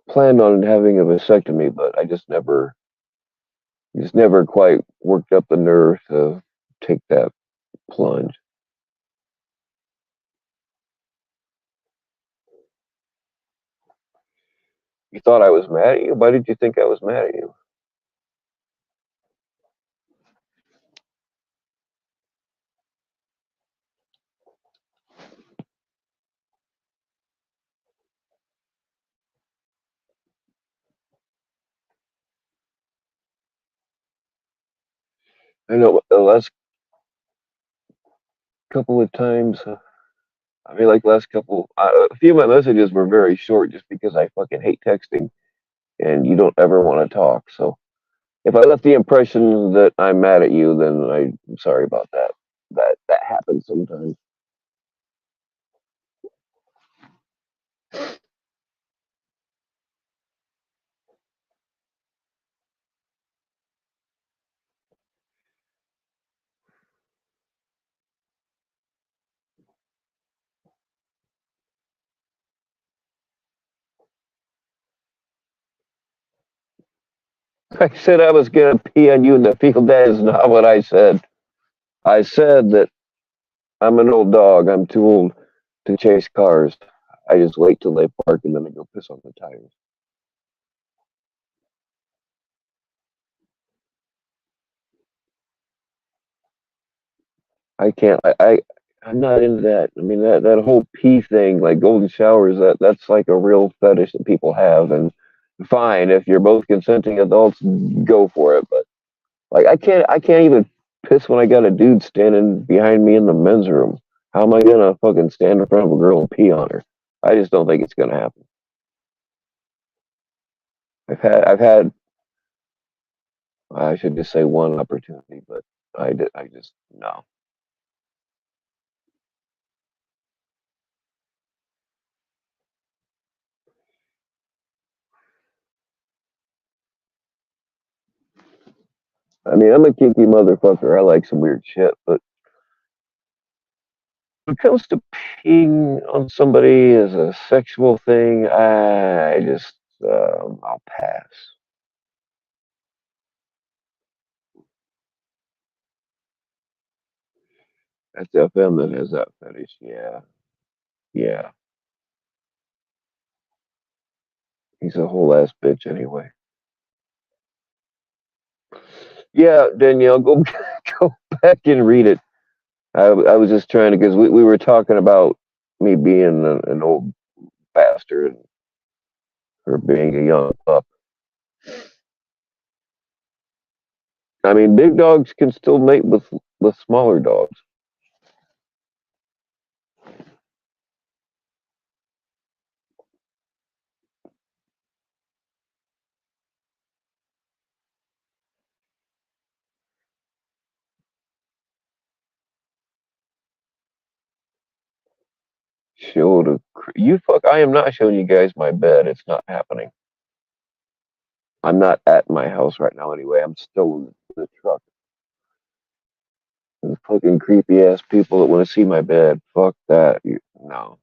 planned on having a vasectomy, but I just never quite worked up the nerve to take that plunge. You thought I was mad at you? Why did you think I was mad at you? I know the last couple of times, I mean, like last couple, a few of my messages were very short just because I fucking hate texting and you don't ever want to talk. So if I left the impression that I'm mad at you, then I'm sorry about that. That happens sometimes. I said I was gonna pee on you in the field. That is not what I said. I said that I'm an old dog. I'm too old to chase cars. I just wait till they park and then I go piss on the tires. I can't. I'm not into that. I mean that whole pee thing, like golden showers. That's like a real fetish that people have, and fine. If you're both consenting adults, go for it. But like, I can't even piss when I got a dude standing behind me in the men's room. How am I gonna fucking stand in front of a girl and pee on her? I just don't think it's gonna happen. I've had I should just say one opportunity, but I just no. I mean, I'm a kinky motherfucker. I like some weird shit, but when it comes to peeing on somebody as a sexual thing, I just I'll pass. That's FM that has that fetish. Yeah, yeah. He's a whole ass bitch anyway. Yeah, Danielle, go go back and read it. I was just trying to because we were talking about me being an old bastard and her being a young pup. I mean, big dogs can still mate with smaller dogs. Show to you fuck. I am not showing you guys my bed. It's not happening. I'm not at my house right now anyway. I'm still in the truck. The fucking creepy ass people that want to see my bed. Fuck that. No.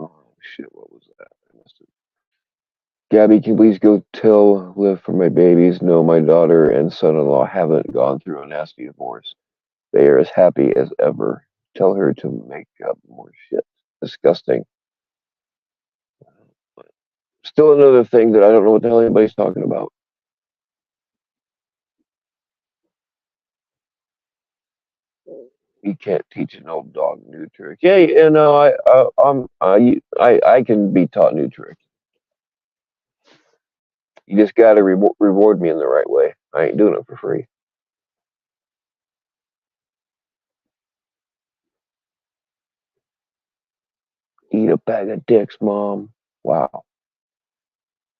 Oh shit. What was that? Gabby, can you please go tell Liv for my babies? No, my daughter and son-in-law haven't gone through a nasty divorce. They are as happy as ever. Tell her to make up more shit. Disgusting. Still another thing that I don't know what the hell anybody's talking about. You can't teach an old dog new tricks. Yeah, you know, I can be taught new tricks. You just got to reward me in the right way. I ain't doing it for free. Eat a bag of dicks, mom. Wow.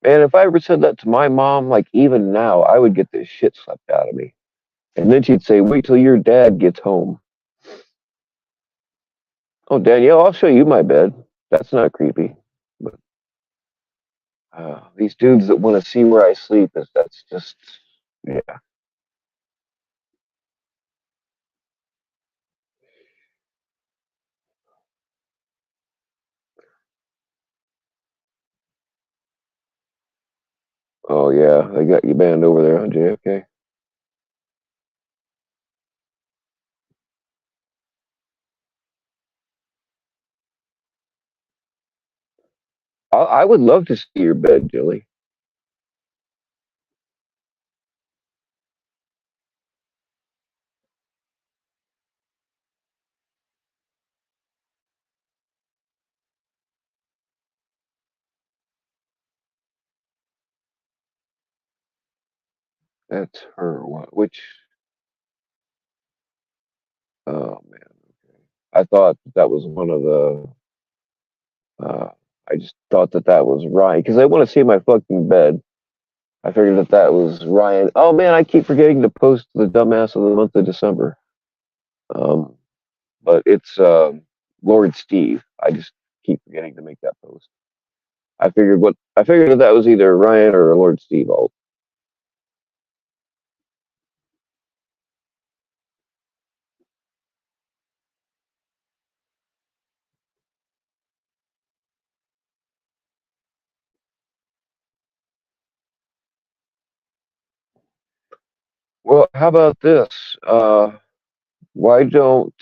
And if I ever said that to my mom, like even now, I would get this shit slapped out of me. And then she'd say, "Wait till your dad gets home." Oh, Danielle, I'll show you my bed. That's not creepy. But these dudes that want to see where I sleep is that's just yeah. Oh yeah, they got you banned over there on JFK. I would love to see your bed, Jilly. That's her one. Which oh man, I thought that was one of the. Uh, I just thought that was Ryan because I want to see my fucking bed. I figured that was Ryan. Oh man, I keep forgetting to post the dumbass of the month of December. Um, but it's Lord Steve. I just keep forgetting to make that post. I figured that was either Ryan or Lord Steve. Alt. Well, how about this? Why don't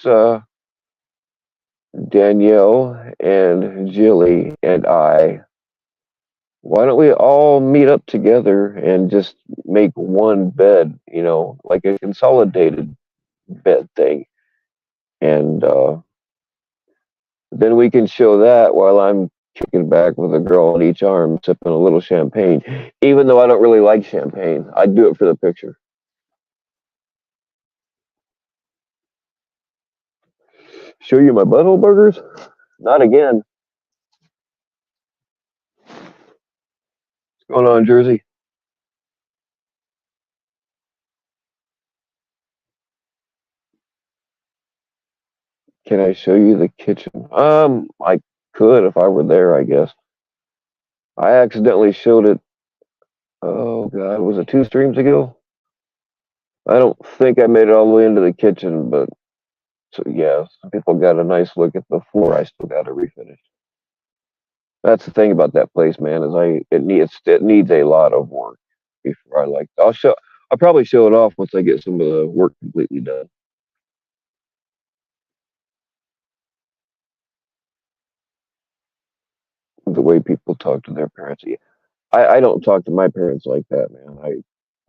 Danielle and Jilly and I, why don't we all meet up together and just make one bed, like a consolidated bed thing? And then we can show that while I'm kicking back with a girl on each arm, sipping a little champagne. Even though I don't really like champagne, I'd do it for the picture. Show you my butthole burgers? Not again. What's going on, Jersey? Can I show you the kitchen? I could if I were there, I guess. I accidentally showed it. Oh God, was it two streams ago? I don't think I made it all the way into the kitchen, but so yeah, some people got a nice look at the floor. I still got to refinish. That's the thing about that place, man. Is it needs a lot of work before I like. I'll probably show it off once I get some of the work completely done. The way people talk to their parents. Yeah, I don't talk to my parents like that, man.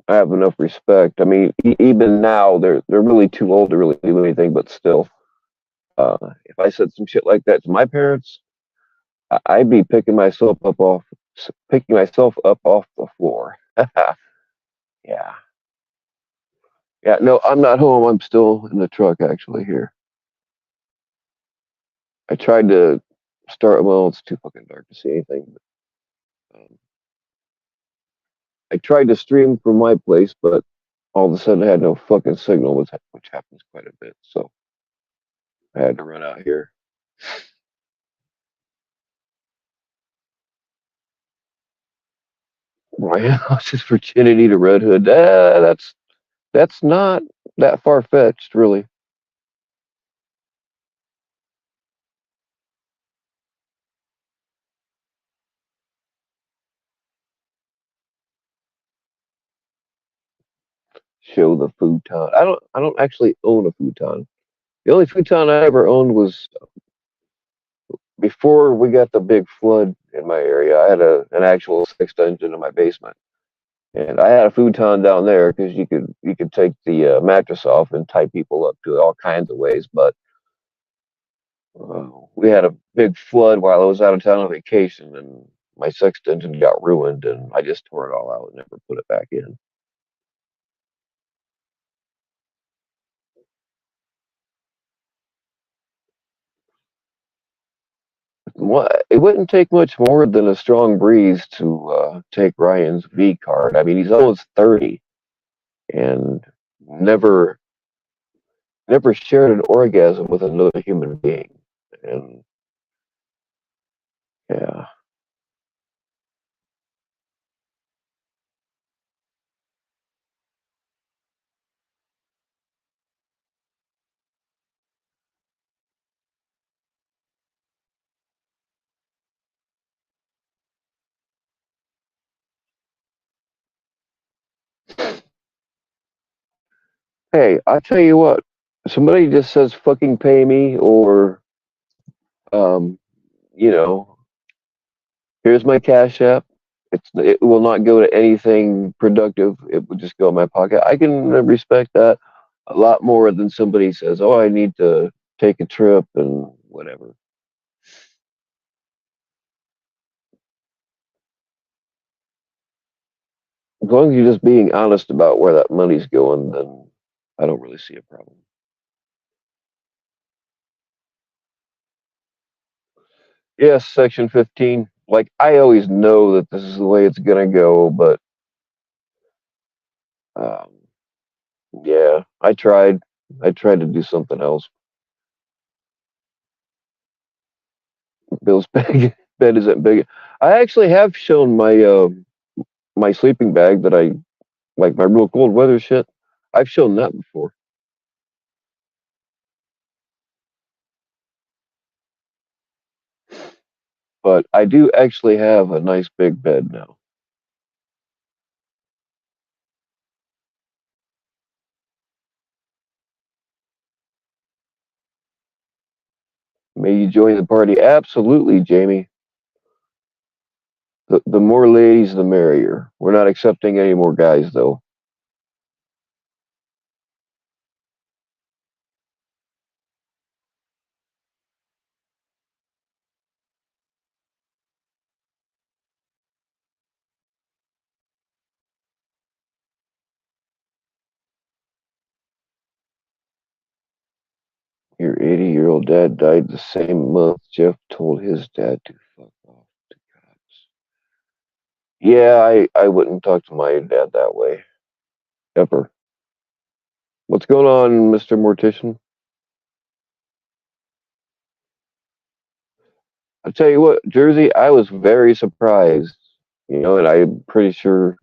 I have enough respect. I mean, even now they're really too old to really do anything, but still, if I said some shit like that to my parents, I'd be picking myself up off the floor. Yeah, yeah. No, I'm not home. I'm still in the truck actually here. I tried to start. Well, it's too fucking dark to see anything. But, I tried to stream from my place, but all of a sudden I had no fucking signal, which happens quite a bit. So I had to run out here. My house's virginity to Red Hood. That's not that far fetched, really. Show the futon. I don't actually own a futon. The only futon I ever owned was before we got the big flood in my area. I had an actual sex dungeon in my basement, and I had a futon down there because you could take the mattress off and tie people up to it all kinds of ways. But we had a big flood while I was out of town on vacation, and my sex dungeon got ruined, and I just tore it all out and never put it back in. It wouldn't take much more than a strong breeze to take Ryan's V card. I mean, he's almost 30 and never never shared an orgasm with another human being. And yeah, hey, I tell you what, somebody just says fucking pay me or um, you know, here's my cash app. It will not go to anything productive. It will just go in my pocket. I can respect that a lot more than somebody says, "Oh, I need to take a trip and whatever." As long as you're just being honest about where that money's going, then I don't really see a problem. Yes, Section 15. Like I always know that this is the way it's gonna go, but um, yeah, I tried. I tried to do something else. Bill's bed bed isn't big. I actually have shown my sleeping bag that I like my real cold weather shit. I've shown that before, but I do actually have a nice big bed now. May you join the party? Absolutely, Jamie. The more ladies, the merrier. We're not accepting any more guys, though. Your 80-year-old dad died the same month Jeff told his dad to fuck off to cops. Yeah, I wouldn't talk to my dad that way. Ever. What's going on, Mr. Mortician? I'll tell you what, Jersey, I was very surprised. And I'm pretty sure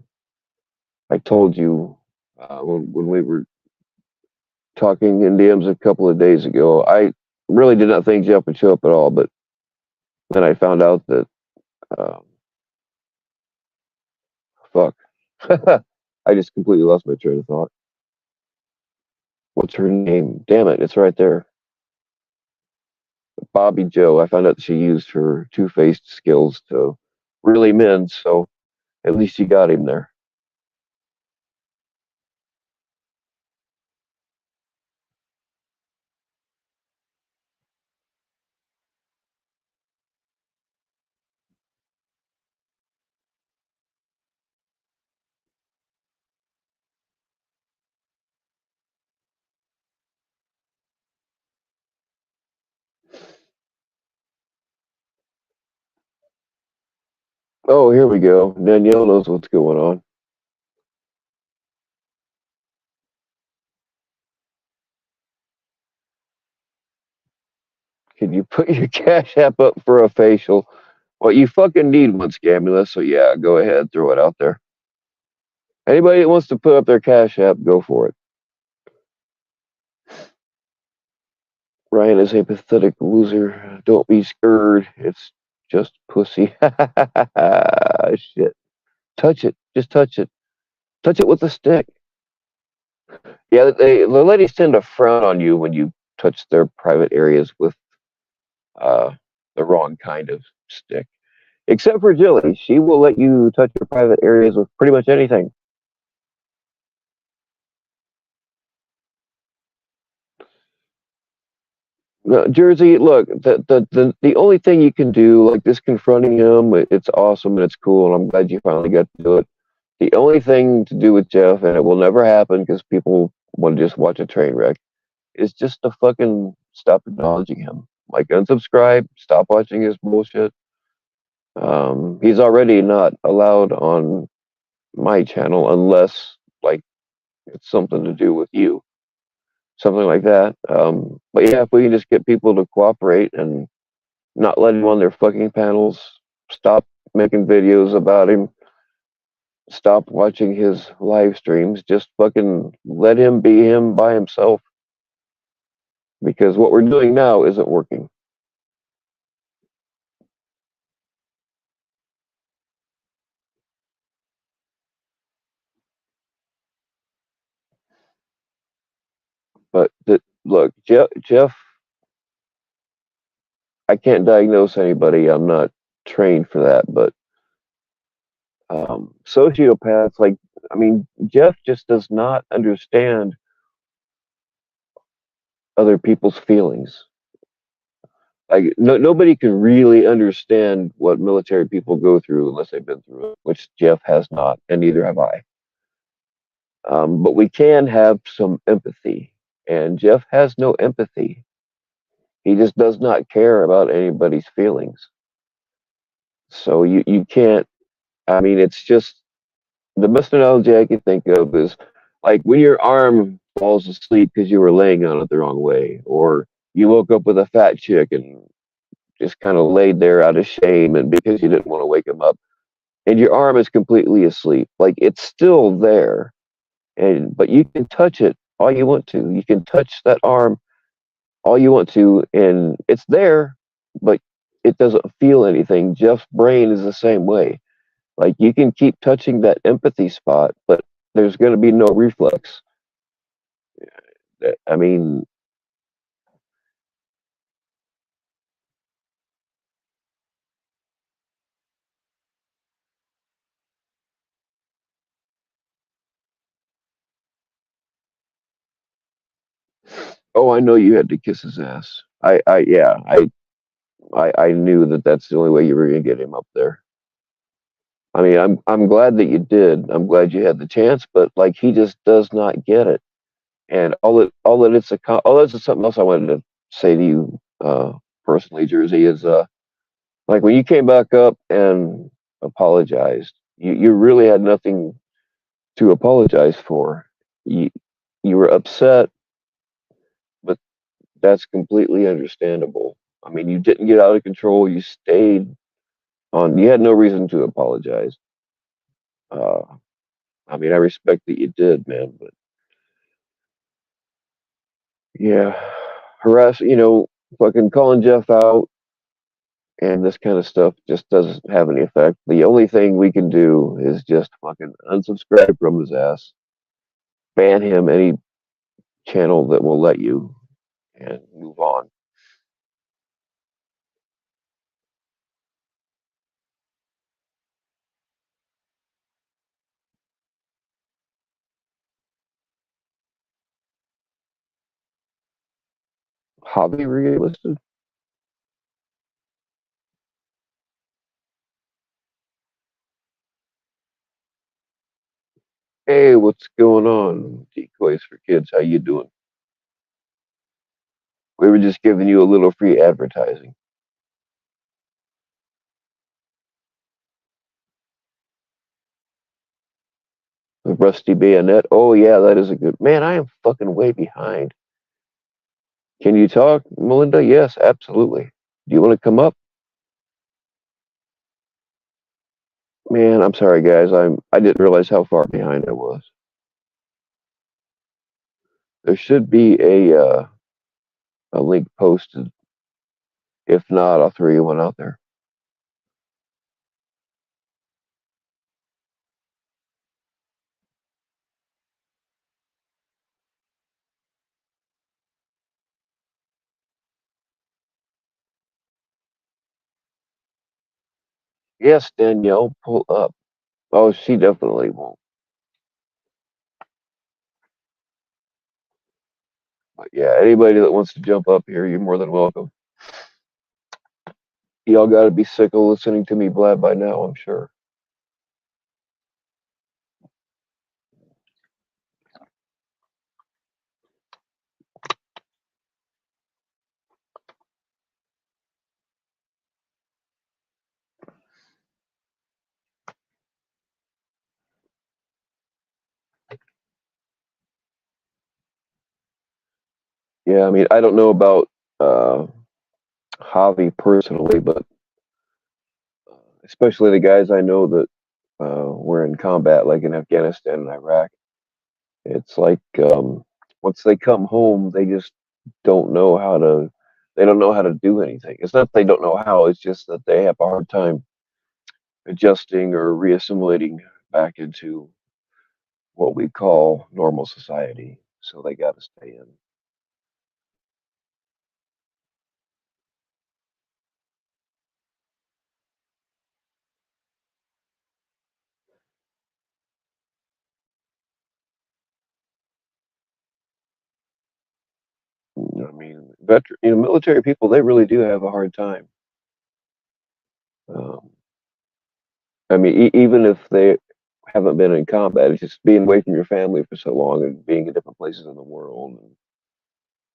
I told you when we were talking in DMs a couple of days ago. I really did not think Jeff would show up at all, but then I found out that, um, fuck. I just completely lost my train of thought. What's her name? Damn it, it's right there. Bobby Joe. I found out she used her two-faced skills to reel him in, so at least she got him there. Oh, here we go. Danielle knows what's going on. Can you put your Cash App up for a facial? Well, you fucking need one, Scamulus, so yeah, go ahead, throw it out there. Anybody that wants to put up their Cash App, go for it. Ryan is a pathetic loser. Don't be scared. It's just pussy. Shit. Touch it. Just touch it. Touch it with a stick. Yeah, the ladies tend to frown on you when you touch their private areas with uh, the wrong kind of stick. Except for Jilly. She will let you touch your private areas with pretty much anything. No, Jersey, look, the only thing you can do, like this confronting him, it's awesome and it's cool, and I'm glad you finally got to do it. The only thing to do with Jeff, and it will never happen because people want to just watch a train wreck, is just to fucking stop acknowledging him. Like, unsubscribe, stop watching his bullshit. He's already not allowed on my channel unless, like, it's something to do with you, something like that. But yeah, if we can just get people to cooperate and not let him on their fucking panels, stop making videos about him, stop watching his live streams, just fucking let him be him by himself. Because what we're doing now isn't working. But look, Jeff, I can't diagnose anybody. I'm not trained for that. But sociopaths, like, I mean, Jeff just does not understand other people's feelings. Like, nobody can really understand what military people go through unless they've been through it, which Jeff has not, and neither have I. But we can have some empathy, and Jeff has no empathy. He just does not care about anybody's feelings. So you can't. I mean, it's just the best analogy I can think of is like when your arm falls asleep because you were laying on it the wrong way, or you woke up with a fat chick and just kind of laid there out of shame and because you didn't want to wake him up, and your arm is completely asleep. Like, it's still there, and but you can touch it all you want to. You can touch that arm all you want to, and it's there, but it doesn't feel anything. Jeff's brain is the same way. Like, you can keep touching that empathy spot, but there's going to be no reflex. I mean, Oh, I know you had to kiss his ass. Yeah, I knew that that's the only way you were gonna get him up there. I mean, I'm glad that you did. I'm glad you had the chance, but like he just does not get it. And all that it's a oh, that's something else I wanted to say to you personally, Jersey, is like when you came back up and apologized, you really had nothing to apologize for. You you were upset, but that's completely understandable. I mean, you didn't get out of control. You stayed on. You had no reason to apologize. Uh, I mean, I respect that you did, man. But yeah, fucking calling Jeff out and this kind of stuff just doesn't have any effect. The only thing we can do is just fucking unsubscribe from his ass, ban him any channel that will let you, and move on. Hobby relisted. Hey, what's going on? Decoys for kids. How you doing? We were just giving you a little free advertising. The Rusty Bayonet. Oh yeah, that is a good man. I am fucking way behind. Can you talk, Melinda? Yes, absolutely. Do you want to come up? Man, I'm sorry, guys. I didn't realize how far behind I was. There should be a link posted. If not, I'll throw you one out there. Yes, Danielle, pull up. Oh, she definitely won't. But yeah, anybody that wants to jump up here, you're more than welcome. Y'all got to be sick of listening to me blab by now, I'm sure. Yeah, I mean, I don't know about uh, Javi personally, but especially the guys I know that were in combat, like in Afghanistan and Iraq, it's like once they come home, they just don't know how to. They don't know how to do anything. It's not that they don't know how. It's just that they have a hard time adjusting or reassimilating back into what we call normal society. So they got to stay in. I mean, military people, they really do have a hard time. Um, I mean, even if they haven't been in combat, it's just being away from your family for so long and being in different places in the world. And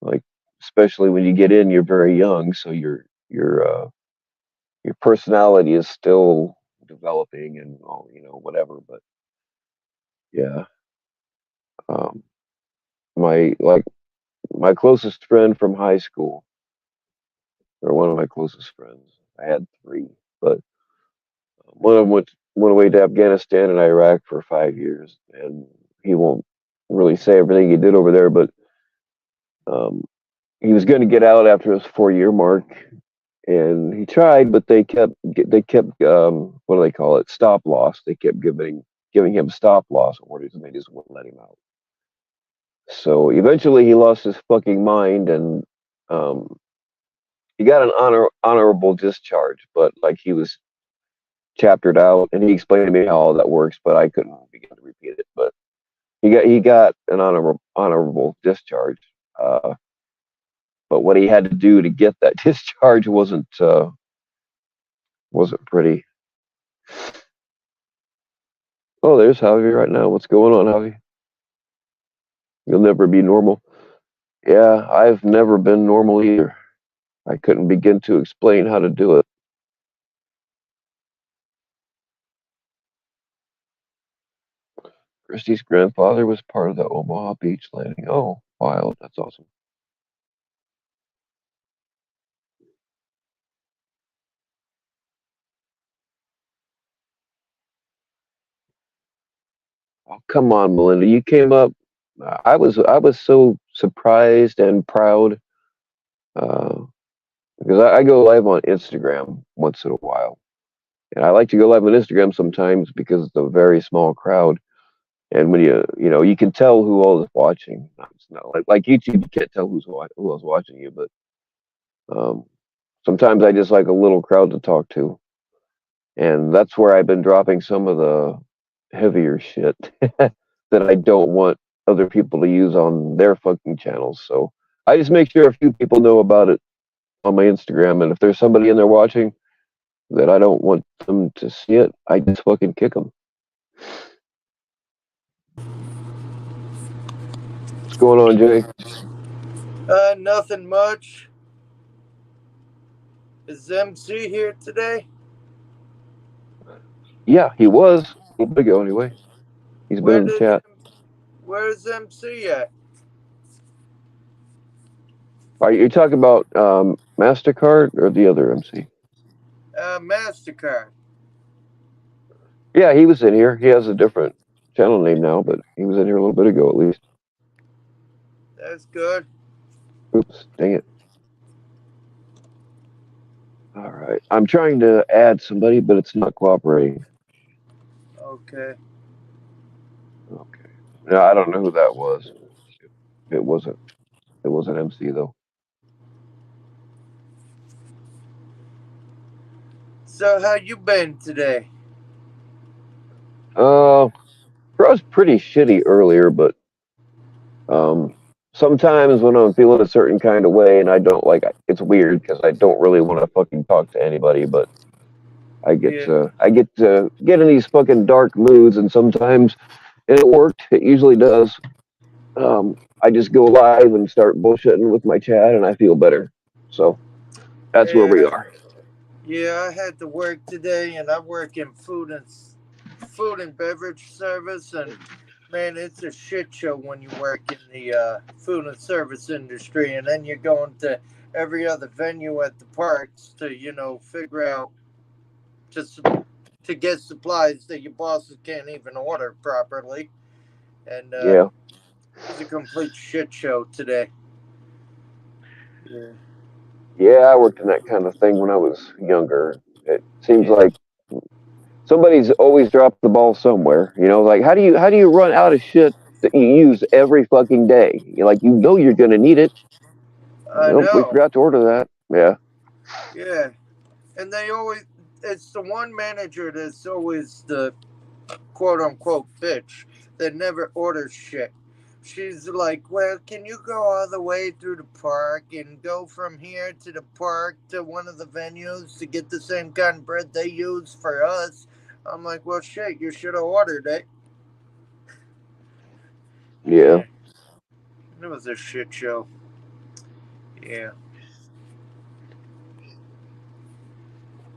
like, especially when you get in, you're very young, so your personality is still developing and all, whatever. But yeah, um, like my closest friend from high school, or one of my closest friends, I had three, but one of them went away to Afghanistan and Iraq for 5 years, and he won't really say everything he did over there, but um, he was going to get out after his 4 year mark, and he tried, but they kept what do they call it, stop loss. They kept giving him stop loss orders, and they just wouldn't let him out. So eventually, he lost his fucking mind, and um, he got an honorable discharge, but like he was chaptered out, and he explained to me how all that works, but I couldn't begin to repeat it. But he got an honorable discharge. but what he had to do to get that discharge wasn't pretty. Oh, there's Javi right now. What's going on, Javi? You'll never be normal. Yeah, I've never been normal either. I couldn't begin to explain how to do it. Christy's grandfather was part of the Omaha Beach landing. Oh, wild. That's awesome. Oh, come on, Melinda. You came up. I was so surprised and proud uh, because I go live on Instagram once in a while, and I like to go live on Instagram sometimes because it's a very small crowd. And when you can tell who all is watching. It's not like YouTube, you can't tell who else watching you, but um, sometimes I just like a little crowd to talk to, and that's where I've been dropping some of the heavier shit that I don't want other people to use on their fucking channels. So I just make sure a few people know about it on my Instagram, and if there's somebody in there watching that I don't want them to see it, I just fucking kick them. What's going on, Jay? Nothing much. Is MC here today? Yeah, he was a little bit ago anyway. He's been Where in the did chat. Where's MC at? Are you talking about Mastercard or the other MC? Mastercard. Yeah, he was in here. He has a different channel name now, but he was in here a little bit ago at least. That's good. Oops, dang it. All right. I'm trying to add somebody, but it's not cooperating. Okay. Okay. No, I don't know who that was. It wasn't. It wasn't MC though. So how you been today? I was pretty shitty earlier, but sometimes when I'm feeling a certain kind of way and I don't like, it's weird because I don't really want to fucking talk to anybody, but Yeah. I get to get in these fucking dark moods, and sometimes and it worked. It usually does. I just go live and start bullshitting with my chat, and I feel better. So that's where we Yeah. are. Yeah. I had to work today, and I work in food and beverage service, and man, it's a shit show when you work in the food and service industry, and then you're going to every other venue at the parks to figure out to to get supplies that your bosses can't even order properly, and Yeah, it was a complete shit show today. Yeah. yeah. I worked in that kind of thing when I was younger. It seems Yeah. like somebody's always dropped the ball somewhere. Like how do you run out of shit that you use every fucking day? You're gonna need it. I Nope, we know. forgot to order that. Yeah, Yeah. And they always, it's the one manager that's always the quote unquote bitch that never orders shit. She's like, well, can you go all the way through the park and go from here to the park to one of the venues to get the same kind of bread they use for us? I'm like, well, shit, you should have ordered it. yeah, Yeah, it was a shit show. Yeah,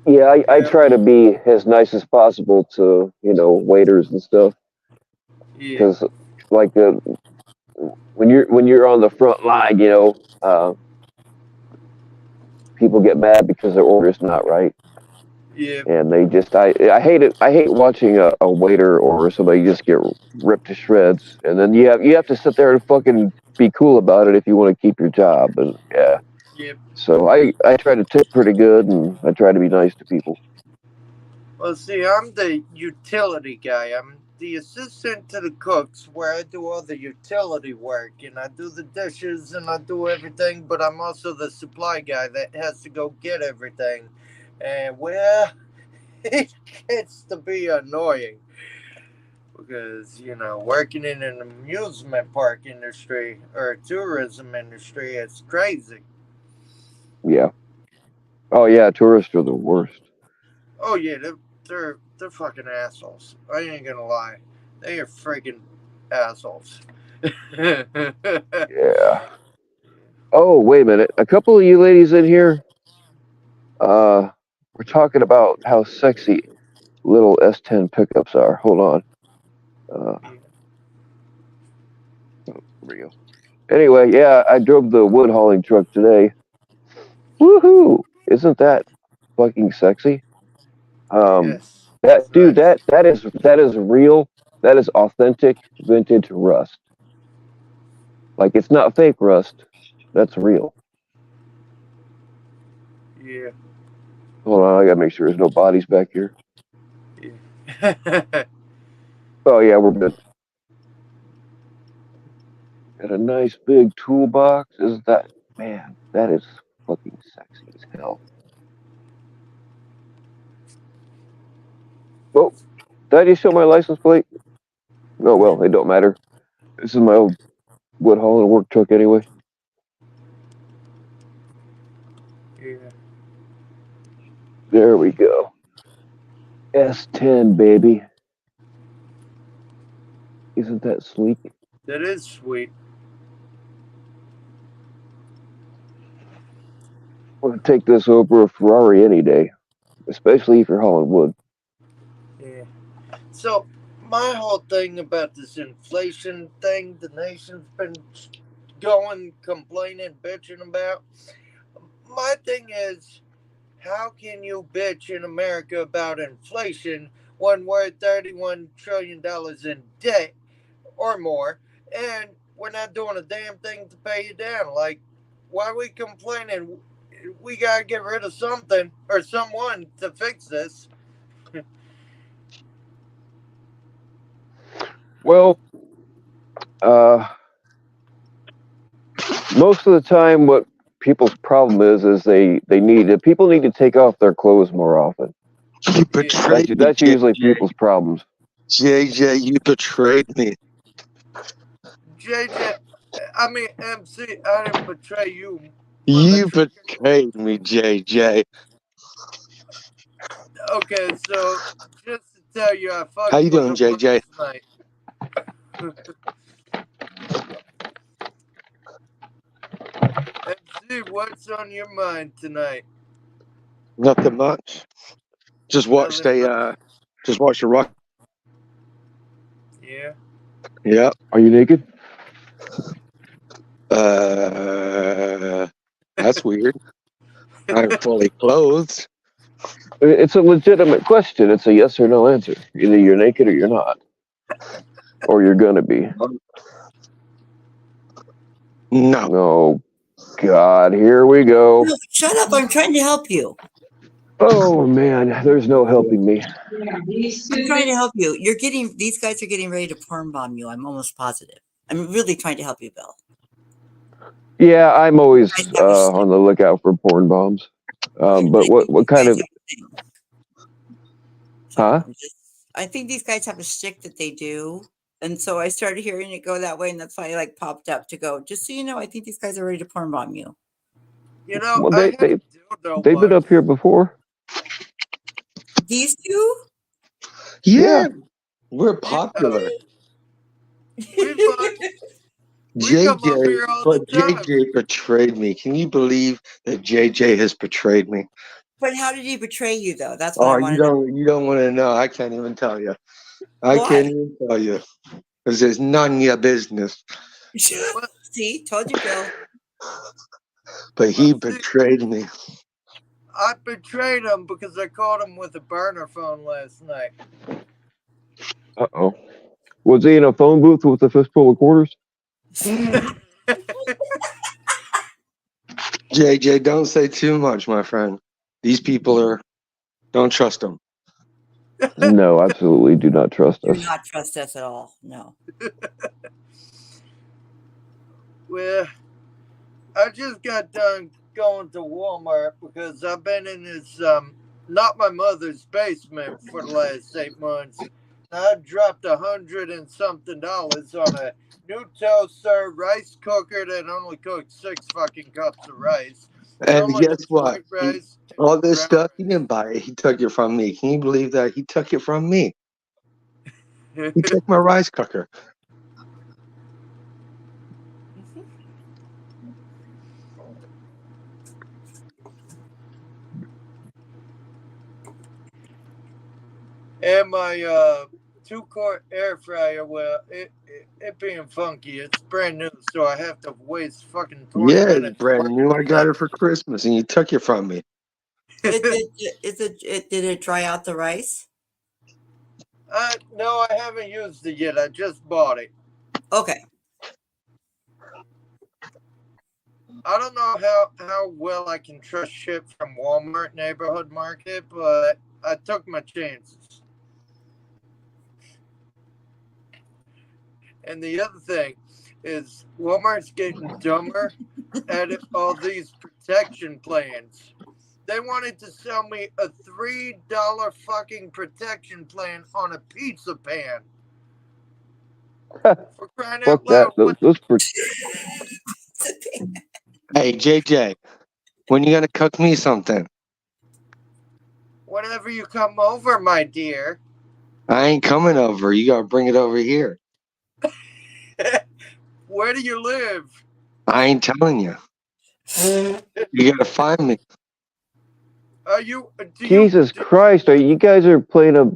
yeah. I yeah, try to be as nice as possible to waiters and stuff yeah, because like when you're on the front line, people get mad because their order's not right, yeah, and they just I hate it. I hate watching a waiter or somebody just get ripped to shreds, and then you have to sit there and fucking be cool about it if you want to keep your job. And yeah, yeah. so I try to tip pretty good, and I try to be nice to people. Well, see, I'm the utility guy. I'm the assistant to the cooks where I do all the utility work and I do the dishes and I do everything, but I'm also the supply guy that has to go get everything. And well, it gets to be annoying because, working in an amusement park industry or a tourism industry, it's crazy. Yeah. Oh yeah, tourists are the worst. Oh yeah, they're fucking assholes. I ain't gonna lie, they are freaking assholes. Yeah. Oh, wait a minute. A couple of you ladies in here, uh, we're talking about how sexy little S10 pickups are. Hold on. Yeah. There we go. Anyway, yeah, I drove the wood hauling truck today. Woohoo! Isn't that fucking sexy? Yes, That dude, facts. that is real. That is authentic vintage rust. Like it's not fake rust. That's real. Yeah, Hold on, I gotta make sure there's no bodies back here. yeah. Oh yeah, we're good. Got a nice big toolbox. Isn't that man? That is fucking sexy as hell. Oh, did I just show my license plate? Oh well, it don't matter. This is my old wood hauling work truck anyway. Yeah. There we go. S10 baby. Isn't that sleek? That is sweet. I want to take this over a Ferrari any day, especially if you're hauling wood. Yeah. So my whole thing about this inflation thing, the nation's been going, complaining, bitching about. My thing is, how can you bitch in America about inflation when we're at $31 trillion in debt or more, and we're not doing a damn thing to pay you down? Like, why are we complaining? We gotta get rid of something or someone to fix this. Well, uh, most of the time, what people's problem is they need people need to take off their clothes more often. You Yeah. betrayed me, That's usually JJ. people's problems. JJ, you betrayed me. JJ, I mean MC, I didn't betray you, mother You trucker. betrayed me, JJ. Okay, so just to tell you, I How fucked you with doing, a JJ? last night. MC, what's on your mind tonight? Nothing much. Just watched Nothing much. just watched a rock. Yeah. Yeah. Are you naked? That's weird. I'm fully clothed. It's a legitimate question. It's a yes or no answer. Either you're naked or you're not, or you're gonna be. No. Oh God, here we go. No, shut up. I'm trying to help you. Oh man, there's no helping me. I'm trying to help you. These guys are getting ready to porn bomb you. I'm almost positive. I'm really trying to help you, Bill. Yeah, I'm always Guys have a stick. on the lookout for porn bombs. I But think what these kind guys of have a thing. So huh? I think these guys have a stick that they do. And so I started hearing it go that way, and that's why I like popped up to go. Just so you know, I think these guys are ready to porn bomb you. You know, Well, I had a dildo they've been once. up here before. These two? Yeah, Yeah. we're Yeah, popular. we fuck. We come up JJ, here all the but time. JJ betrayed me. Can you believe that JJ has betrayed me? But how did he betray you, though? That's what Oh, I want to know. you don't want to know. I can't even tell you. I Why? can't even tell you because it's none of your business. But, See, told you, Bill. But he see, betrayed me. I betrayed him because I caught him with a burner phone last night. Uh-oh. Was he in a phone booth with a fistful of quarters? JJ, don't say too much, my friend. These people don't trust them. No, absolutely do not trust Do us. not trust us at all. No. Well, I just got done going to Walmart because I've been in this not my mother's basement for the last 8 months. I dropped $100 and something on a new toaster, rice cooker that only cooks 6 fucking cups of rice, How And much guess is what? white rice? All this Brown stuff, he didn't buy it. He took it from me. Can you believe that? He took it from me. rice? He took my rice cooker. And my 2-quart air fryer, well, it being funky, it's brand new, so I have to waste fucking 20 Yeah, it's minutes. brand working new. I on got that. it for Christmas, and you took it from me. Did it dry out the rice? No, I haven't used it yet. I just bought it. Okay. I don't know how well I can trust shit from Walmart neighborhood market, but I took my chances. And the other thing is Walmart's getting dumber at all these protection plans. They wanted to sell me a $3 fucking protection plan on a pizza pan. For crying Fuck out that. loud, Hey, JJ, when you gonna cook me something? whenever you come over, my dear. I ain't coming over. You gotta bring it over here. Where do you live? I ain't telling you. You gotta find me. Are you? Jesus Christ, you guys are playing a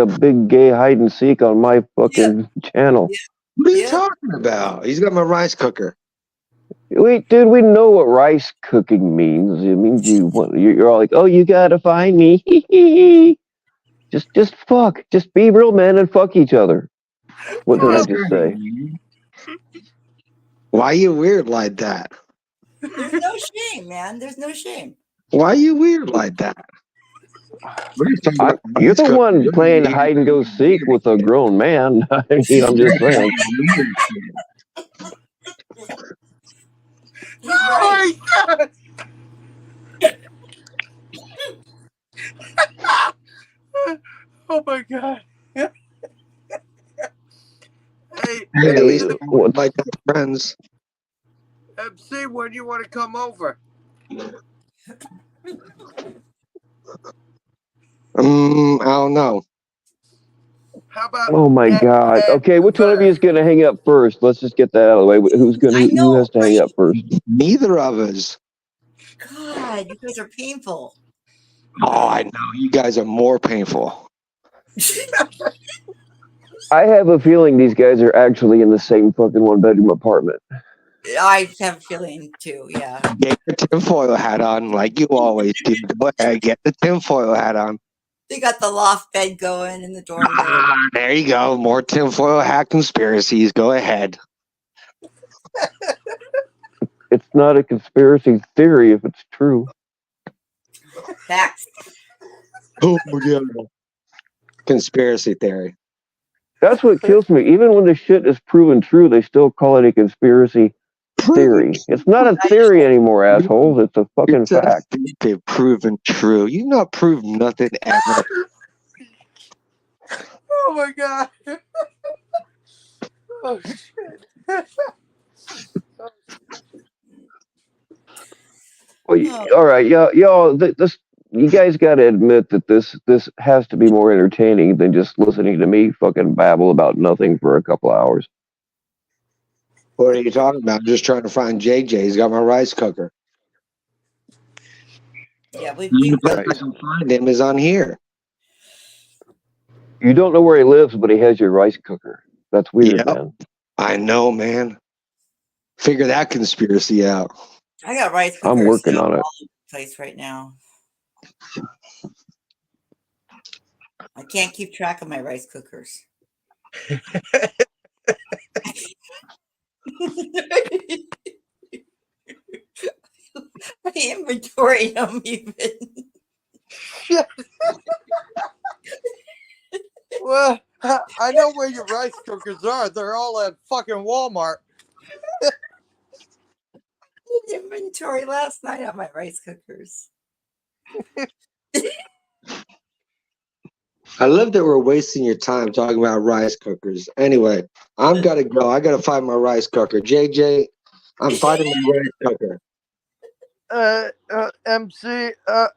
big gay hide and seek on my fucking channel. What are you Yeah. talking about? He's got my rice cooker. Wait, dude, we know what rice cooking means. It means you're all like, oh, you gotta find me. just fuck. Just be real men and fuck each other. What did I just say? Why you weird like that? There's no shame, man. There's no shame. Why you weird like that? You're the one playing hide and go seek with a grown man. I mean, I'm just saying. Oh my god! Oh my god! Hey, Hey, at least What? like friends. MC, when do you want to come over? I don't know. How about? Oh my god. Okay, which one of you is gonna hang up first? Let's just get that out of the way. Who has to hang up first? Neither of us. God, you guys are painful. Oh, I know. You guys are more painful. I have a feeling these guys are actually in the same fucking one-bedroom apartment. I have a feeling too, yeah. Get your tinfoil hat on like you always do. Go ahead, get the tinfoil hat on. They got the loft bed going in the dorm room. There you go. More tinfoil hat conspiracies. Go ahead. It's not a conspiracy theory if it's true. Facts. Oh, yeah. Conspiracy theory. That's what kills me. Even when the shit is proven true, they still call it a conspiracy theory. It's not a theory anymore, assholes. It's a fucking fact. They've proven true. You not prove nothing ever. Oh my god! Oh shit! Well, all right, y'all. This you guys got to admit that this has to be more entertaining than just listening to me fucking babble about nothing for a couple hours. What are you talking about? I'm just trying to find JJ. He's got my rice cooker. Yeah, we The best I can find him is on here. You don't know where he lives, but he has your rice cooker. That's weird, man. I know, man. Figure that conspiracy out. I got rice cookers. I'm working on it. All over the place right now. I can't keep track of my rice cookers. I inventory them even. Well, I know where your rice cookers are. They're all at fucking Walmart. Inventory last night on my rice cookers. I love that we're wasting your time talking about rice cookers. Anyway, I'm gotta go. I gotta find my rice cooker. JJ, I'm finding my rice cooker. MC,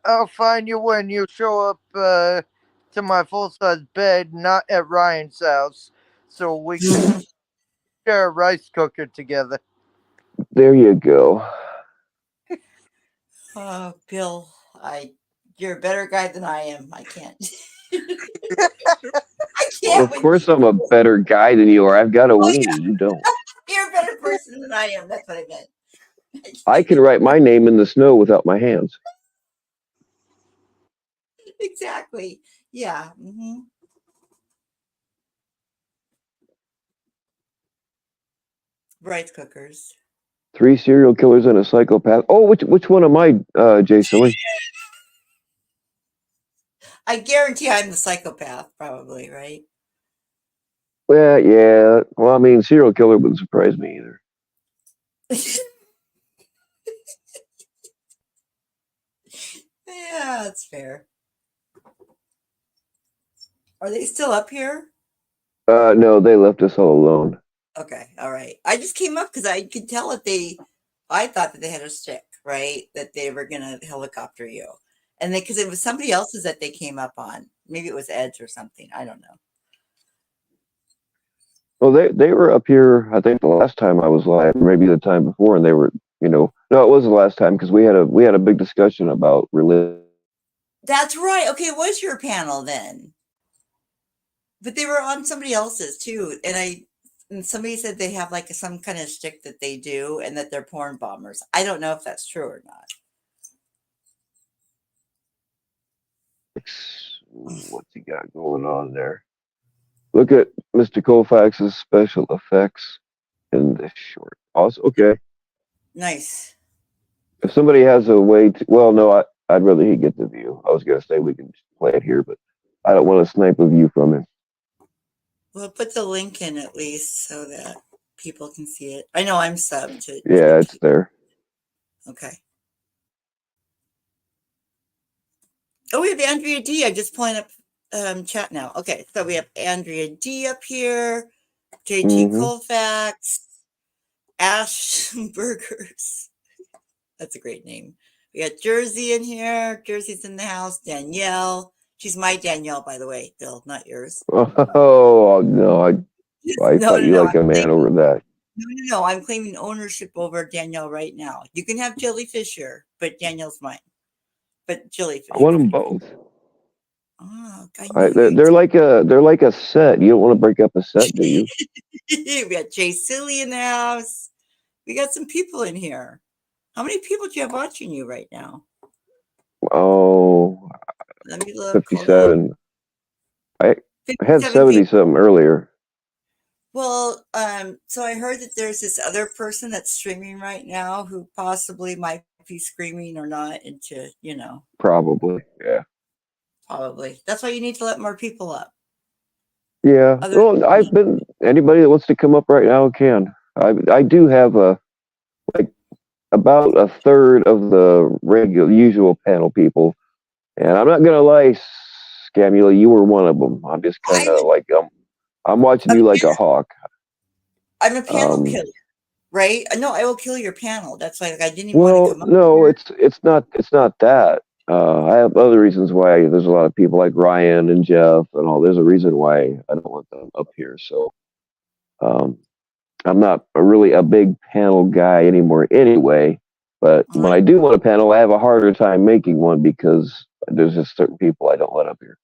I'll find you when you show up to my full size bed, not at Ryan's house, so we can share a rice cooker together. There you go. Oh, Bill, you're a better guy than I am. I can't. I Well, can't of with course, you. I'm a better guy than you are. I've got a Oh, weenie. You don't. you're a better person than I am. That's what I meant. I can write my name in the snow without my hands. Exactly. Yeah. Rice cookers. 3 serial killers and a psychopath. Oh, which one am I, Jay Silly? I guarantee I'm the psychopath, probably, right? Well, yeah. Well, I mean, serial killer wouldn't surprise me either. Yeah, that's fair. Are they still up here? No, they left us all alone. Okay, all right. I just came up because I could tell that I thought that they had a stick, right? That they were gonna helicopter you, and because it was somebody else's that they came up on. Maybe it was Ed's or something. I don't know. Well, they were up here. I think the last time I was live, maybe the time before, and they were, no, it was the last time because we had a big discussion about religion. That's right. Okay, it was your panel then, but they were on somebody else's too, and somebody said they have like some kind of stick that they do, and that they're porn bombers. I don't know if that's true or not. What's he got going on there? Look at Mr. Koufax's special effects in this short. Also, okay. Nice. If somebody has a way to, well, no, I'd rather he get the view. I was gonna say we can play it here, but I don't want to snipe a view from him. We'll put the link in at least so that people can see it. I know I'm subbed to Yeah, Twitch. it's there. Okay. Oh, we have Andrea D. I'm just pulling up chat now. Okay, so we have Andrea D up here, JT Colfax, Ash Burgers. That's a great name. We got Jersey in here. Jersey's in the house. Danielle. She's my Danielle, by the way, Bill, not yours. Oh no, I thought you like a man over that. No. I'm claiming ownership over Danielle right now. You can have Jellyfish here, but Danielle's mine. But Jellyfish. I want them both. Oh, They're like a set. You don't want to break up a set, do you? We got Jay Silly in the house. We got some people in here. How many people do you have watching you right now? Oh, let me look. 57. I had 70 something earlier. Well, so I heard that there's this other person that's streaming right now who possibly might be screaming or not into, Probably, yeah. Probably. That's why you need to let more people up. Yeah. Well, anybody that wants to come up right now can. I do have about a third of the usual panel people, and I'm not gonna lie, Scamula, you were one of them. I'm just kind of like I'm watching you like a hawk. I'm a panel killer, right? No, I will kill your panel. That's why I didn't even want to come up. No, it's not that. I have other reasons why there's a lot of people like Ryan and Jeff and all. There's a reason why I don't want them up here. So, I'm not really a big panel guy anymore anyway. But when I do want a panel, I have a harder time making one because there's just certain people I don't let up here.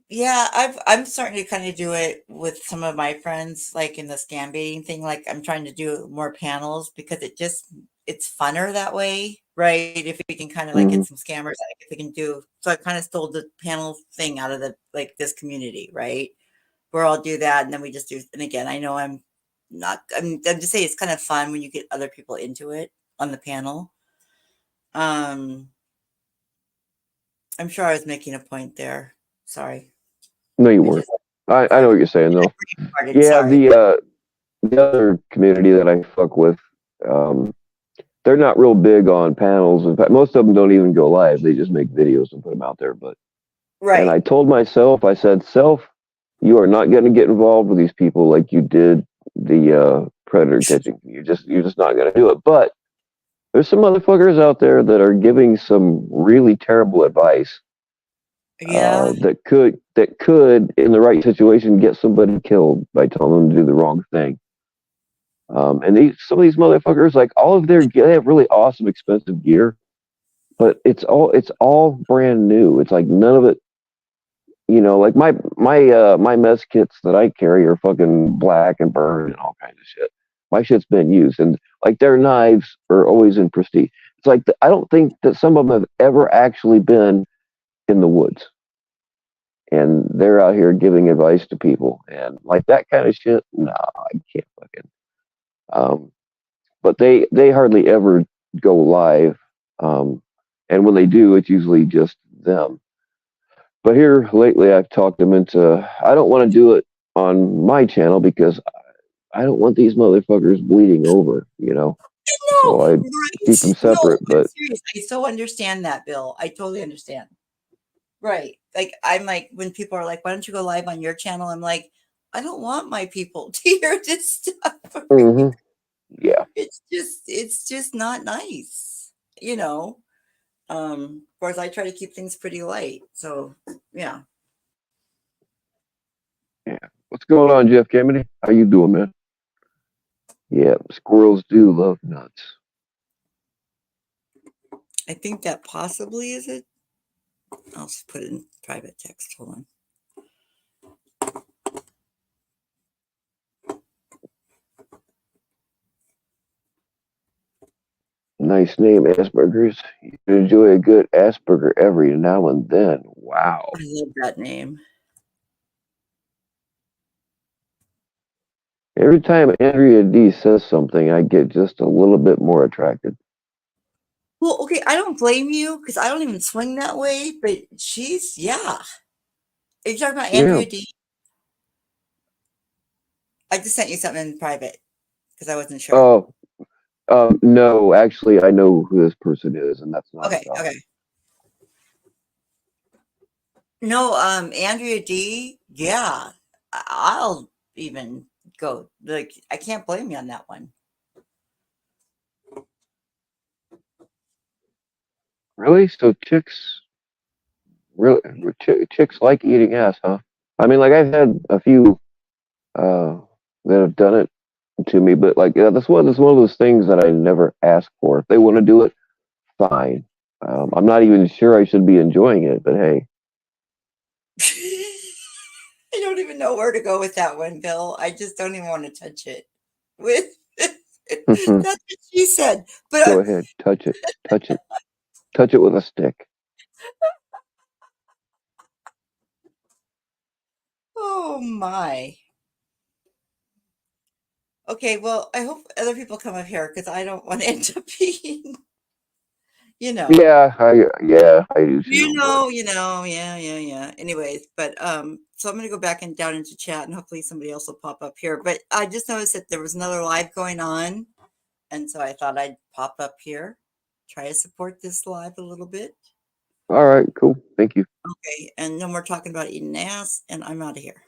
Yeah, I'm starting to kind of do it with some of my friends, like in the scam baiting thing. Like I'm trying to do more panels because it's funner that way, right? If we can kind of like get some scammers, if we can do. So I kind of stole the panel thing out of this community, right? Where I'll do that, and then we just do. And again, I know I'm just saying it's kind of fun when you get other people into it on the panel. I'm sure I was making a point there. Sorry. No, you weren't. I know what you're saying though. Yeah, the other community that I fuck with, they're not real big on panels. In fact, most of them don't even go live. They just make videos and put them out there. But and I told myself, I said, you are not going to get involved with these people like you did the predator catching. You're just not going to do it. But There's some motherfuckers out there that are giving some really terrible advice Yeah. that could in the right situation get somebody killed by telling them to do the wrong thing. And some of these motherfuckers, like all of they have really awesome, expensive gear, but it's all brand new. It's like none of it, like my mess kits that I carry are fucking black and burned and all kinds of shit. My shit's been used, and like their knives are always in prestige. It's like I don't think that some of them have ever actually been in the woods, and they're out here giving advice to people, and like that kind of shit. Nah, I can't fucking. Um, but they hardly ever go live, and when they do, it's usually just them. But here lately, I've talked them into. I don't want to do it on my channel because I don't want these motherfuckers bleeding over, No, So I keep them right? No, separate. I'm But serious. I so understand that, Bill. I totally understand. Right. Like I'm like when people are like, "Why don't you go live on your channel?" I'm like, I don't want my people to hear this stuff. hmm yeah, It's just not nice, you know. Of course, I try to keep things pretty light. So yeah. yeah. What's going on, Jeff Kennedy? How you doing, man? Yeah, squirrels do love nuts. I think that possibly is it. I'll just put it in private text. Hold on. Nice name, Asperger's. You can enjoy a good Asperger every now and then. Wow. I love that name. Every time Andrea D says something, I get just a little bit more attracted. Well, okay, I don't blame you because I don't even swing that way, but she's yeah. Are you talking about Yeah. Andrea D? I just sent you something in private because I wasn't sure. Oh, no, actually, I know who this person is, and that's not Okay, okay. No, Andrea D, yeah. I'll even go. Like, I can't blame you on that one. really. So really, chicks like eating ass, huh? I mean, like I've had a few uh, that have done it to me, but like yeah, that's one of those things that I never ask for. If they want to do it, fine. I'm not even sure I should be enjoying it, but hey. I don't even know where to go with that one, Bill. I just don't even want to touch it. With that's what she said. But Go ahead, touch it, touch it with a stick. oh my. Okay, well, I hope other people come up here because I don't want to end up being, you know. Yeah, I do too. But Yeah. Anyways, but so I'm gonna go back and down into chat and hopefully somebody else will pop up here. But I just noticed that there was another live going on, and so I thought I'd pop up here, try to support this live a little bit. all right, cool. Thank you. Okay, and then we're talking about eating ass, and I'm out of here.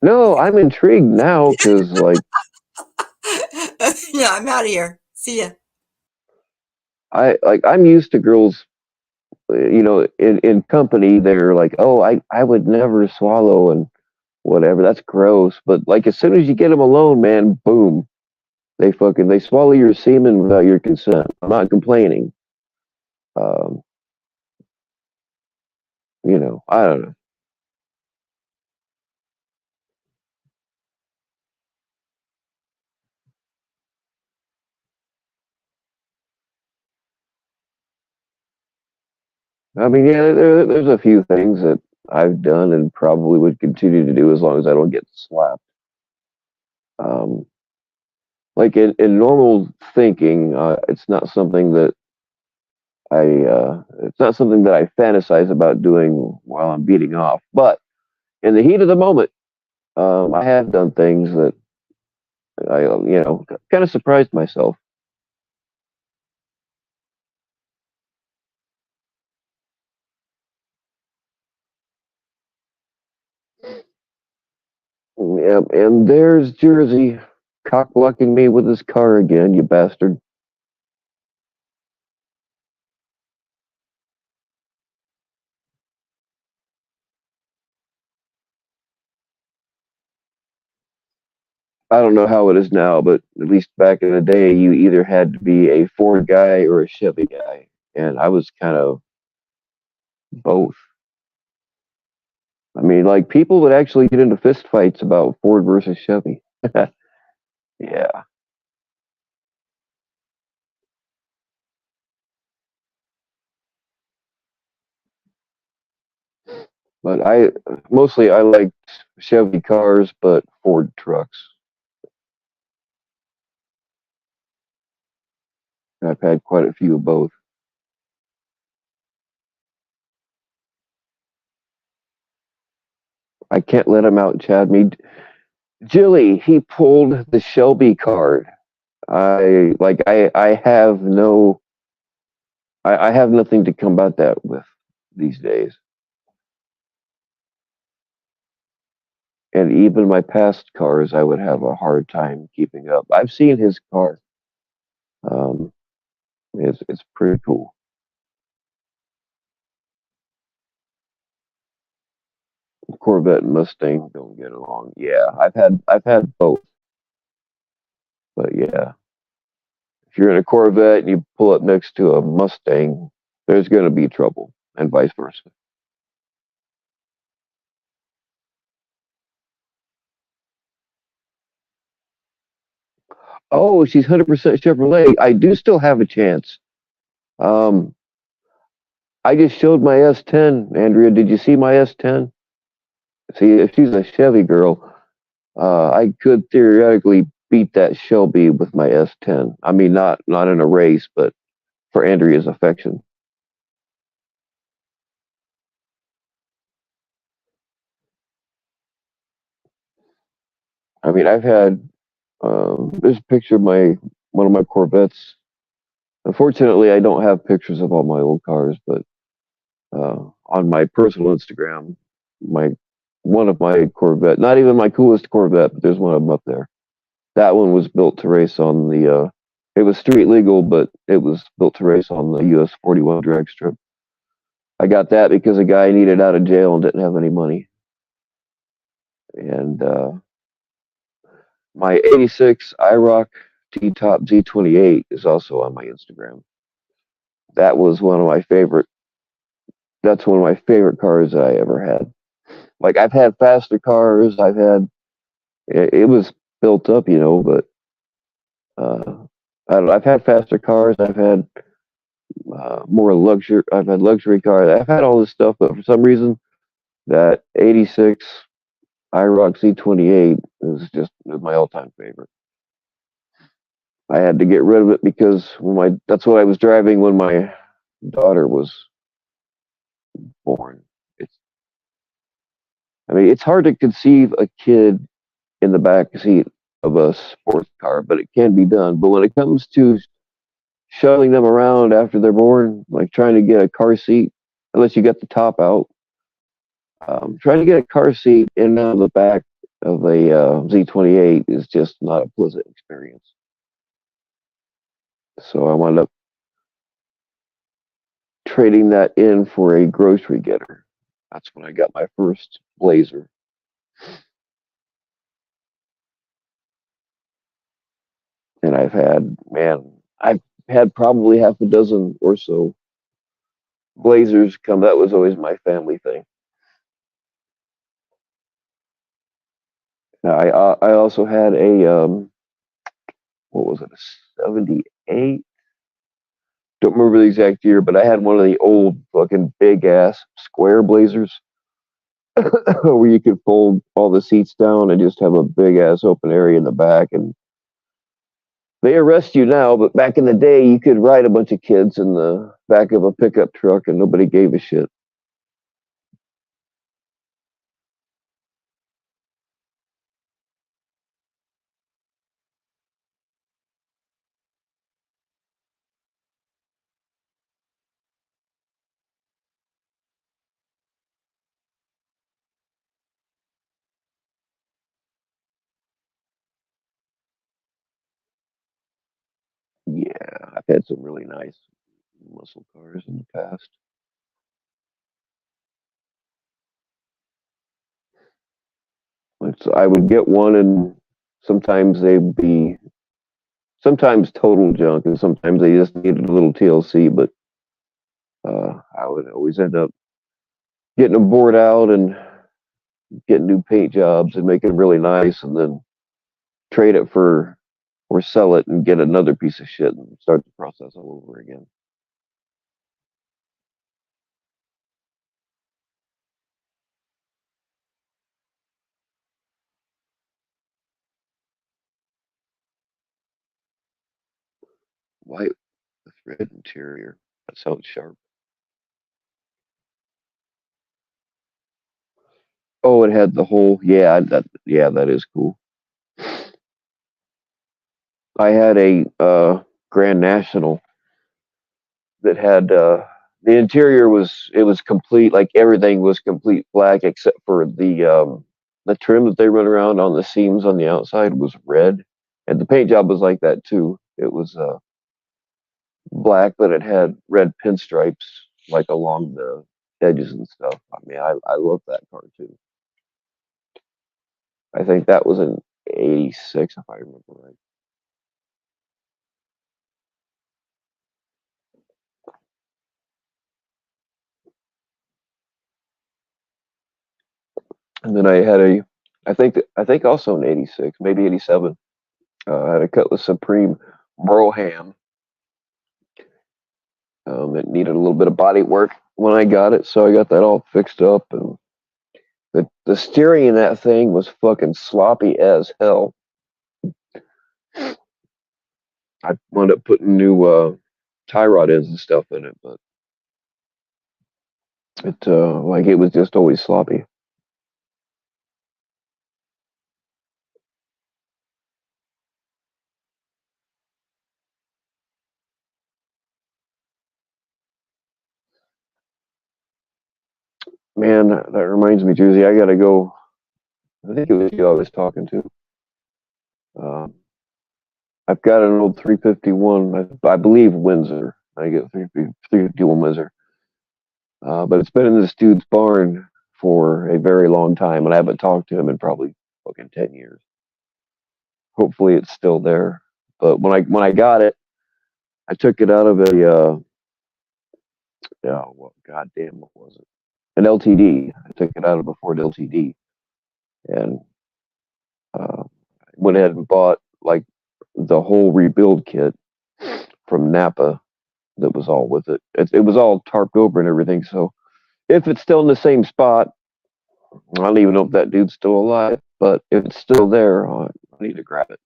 No, Okay. I'm intrigued now because like yeah, I'm out of here. See ya. I'm used to girls, in company. They're like, oh, I would never swallow and whatever. That's gross. But like as soon as you get them alone, man, boom, they swallow your semen without your consent. I'm not complaining. Um, I don't know. I mean, yeah, there's a few things that I've done and probably would continue to do as long as I don't get slapped. Um, like in normal thinking, it's not something that I fantasize about doing while I'm beating off. But in the heat of the moment, I have done things that I kind of surprised myself. Yeah, and there's Jersey cock blocking me with his car again, you bastard. I don't know how it is now, but at least back in the day, you either had to be a Ford guy or a Chevy guy, and I was kind of both. I mean, like people would actually get into fist fights about Ford versus Chevy. Yeah, but I liked Chevy cars, but Ford trucks. I've had quite a few of both. I can't let him out, Chad. Me, Jilly, he pulled the Shelby card. I have no, I have nothing to combat that with these days. And even my past cars, I would have a hard time keeping up. I've seen his car. Um, it's pretty cool. Corvette and Mustang don't get along. Yeah, I've had both, but yeah, if you're in a Corvette and you pull up next to a Mustang, there's going to be trouble, and vice versa. Oh, she's 100% Chevrolet. I do still have a chance. Um, I just showed my S10, Andrea. Did you see my S10? See, if she's a Chevy girl, I could theoretically beat that Shelby with my S10. I mean, not in a race, but for Andrea's affection. I mean, I've had there's a picture of my one of my Corvettes. Unfortunately, I don't have pictures of all my old cars, but on my personal Instagram, my one of my Corvette, not even my coolest Corvette, but there's one of them up there. That one was built to race on the. It was street legal, but it was built to race on the US 41 drag strip. I got that because a guy needed out of jail and didn't have any money. And my '86 IROC T Top Z28 is also on my Instagram. That was one of my favorite. That's one of my favorite cars I ever had. Like I've had faster cars. It was built up, but uh, I don't know, I've had faster cars. I've had more luxury. I've had luxury cars. I've had all this stuff, but for some reason, that '86 IROC Z28 is my all-time favorite. I had to get rid of it because that's what I was driving when my daughter was born. It's I mean it's hard to conceive a kid in the back seat of a sports car, but it can be done. But when it comes to shuttling them around after they're born, like trying to get a car seat, unless you got the top out, trying to get a car seat in and out of the back of a Z28 is just not a pleasant experience. So I wound up trading that in for a grocery getter. That's when I got my first Blazer. And I've had probably half a dozen or so Blazers come. That was always my family thing. Now, I also had what was it, a 78? Don't remember the exact year, but I had one of the old fucking big ass square Blazers where you could fold all the seats down and just have a big ass open area in the back. And they arrest you now, but back in the day, you could ride a bunch of kids in the back of a pickup truck and nobody gave a shit. Yeah, I've had some really nice muscle cars in the past. I would get one, and Sometimes they'd be sometimes total junk, and sometimes they just needed a little TLC. But I would always end up getting them bored out and getting new paint jobs and making them really nice, and then trade it for or sell it and get another piece of shit and start the process all over again. White with red interior. That sounds sharp. Oh, it had the whole. Yeah, that is cool. I had a Grand National that had the interior was complete, like everything was complete black except for the trim that they run around on the seams on the outside was red, and the paint job was like that too. It was black, but it had red pinstripes like along the edges and stuff. I mean, I love that car too. I think that was an '86 if I remember right. And then I had I think also in '86, maybe '87. I had a Cutlass Supreme Broham. It needed a little bit of body work when I got it, so I got that all fixed up. And the steering in that thing was fucking sloppy as hell. I wound up putting new tie rod ends and stuff in it, but it was just always sloppy. Man, that reminds me, Juicy, I gotta go. I think it was you I was talking to. Um, I've got an old 351, I believe Windsor. I get 351 Windsor. But it's been in this dude's barn for a very long time, and I haven't talked to him in probably fucking 10 years. Hopefully, it's still there. But when I got it, I took it out of a oh, what goddamn what was it? An LTD. I took it out of a Ford LTD and went ahead and bought like the whole rebuild kit from Napa that was all with it. It was all tarped over and everything. So if it's still in the same spot, I don't even know if that dude's still alive. But if it's still there, I need to grab it.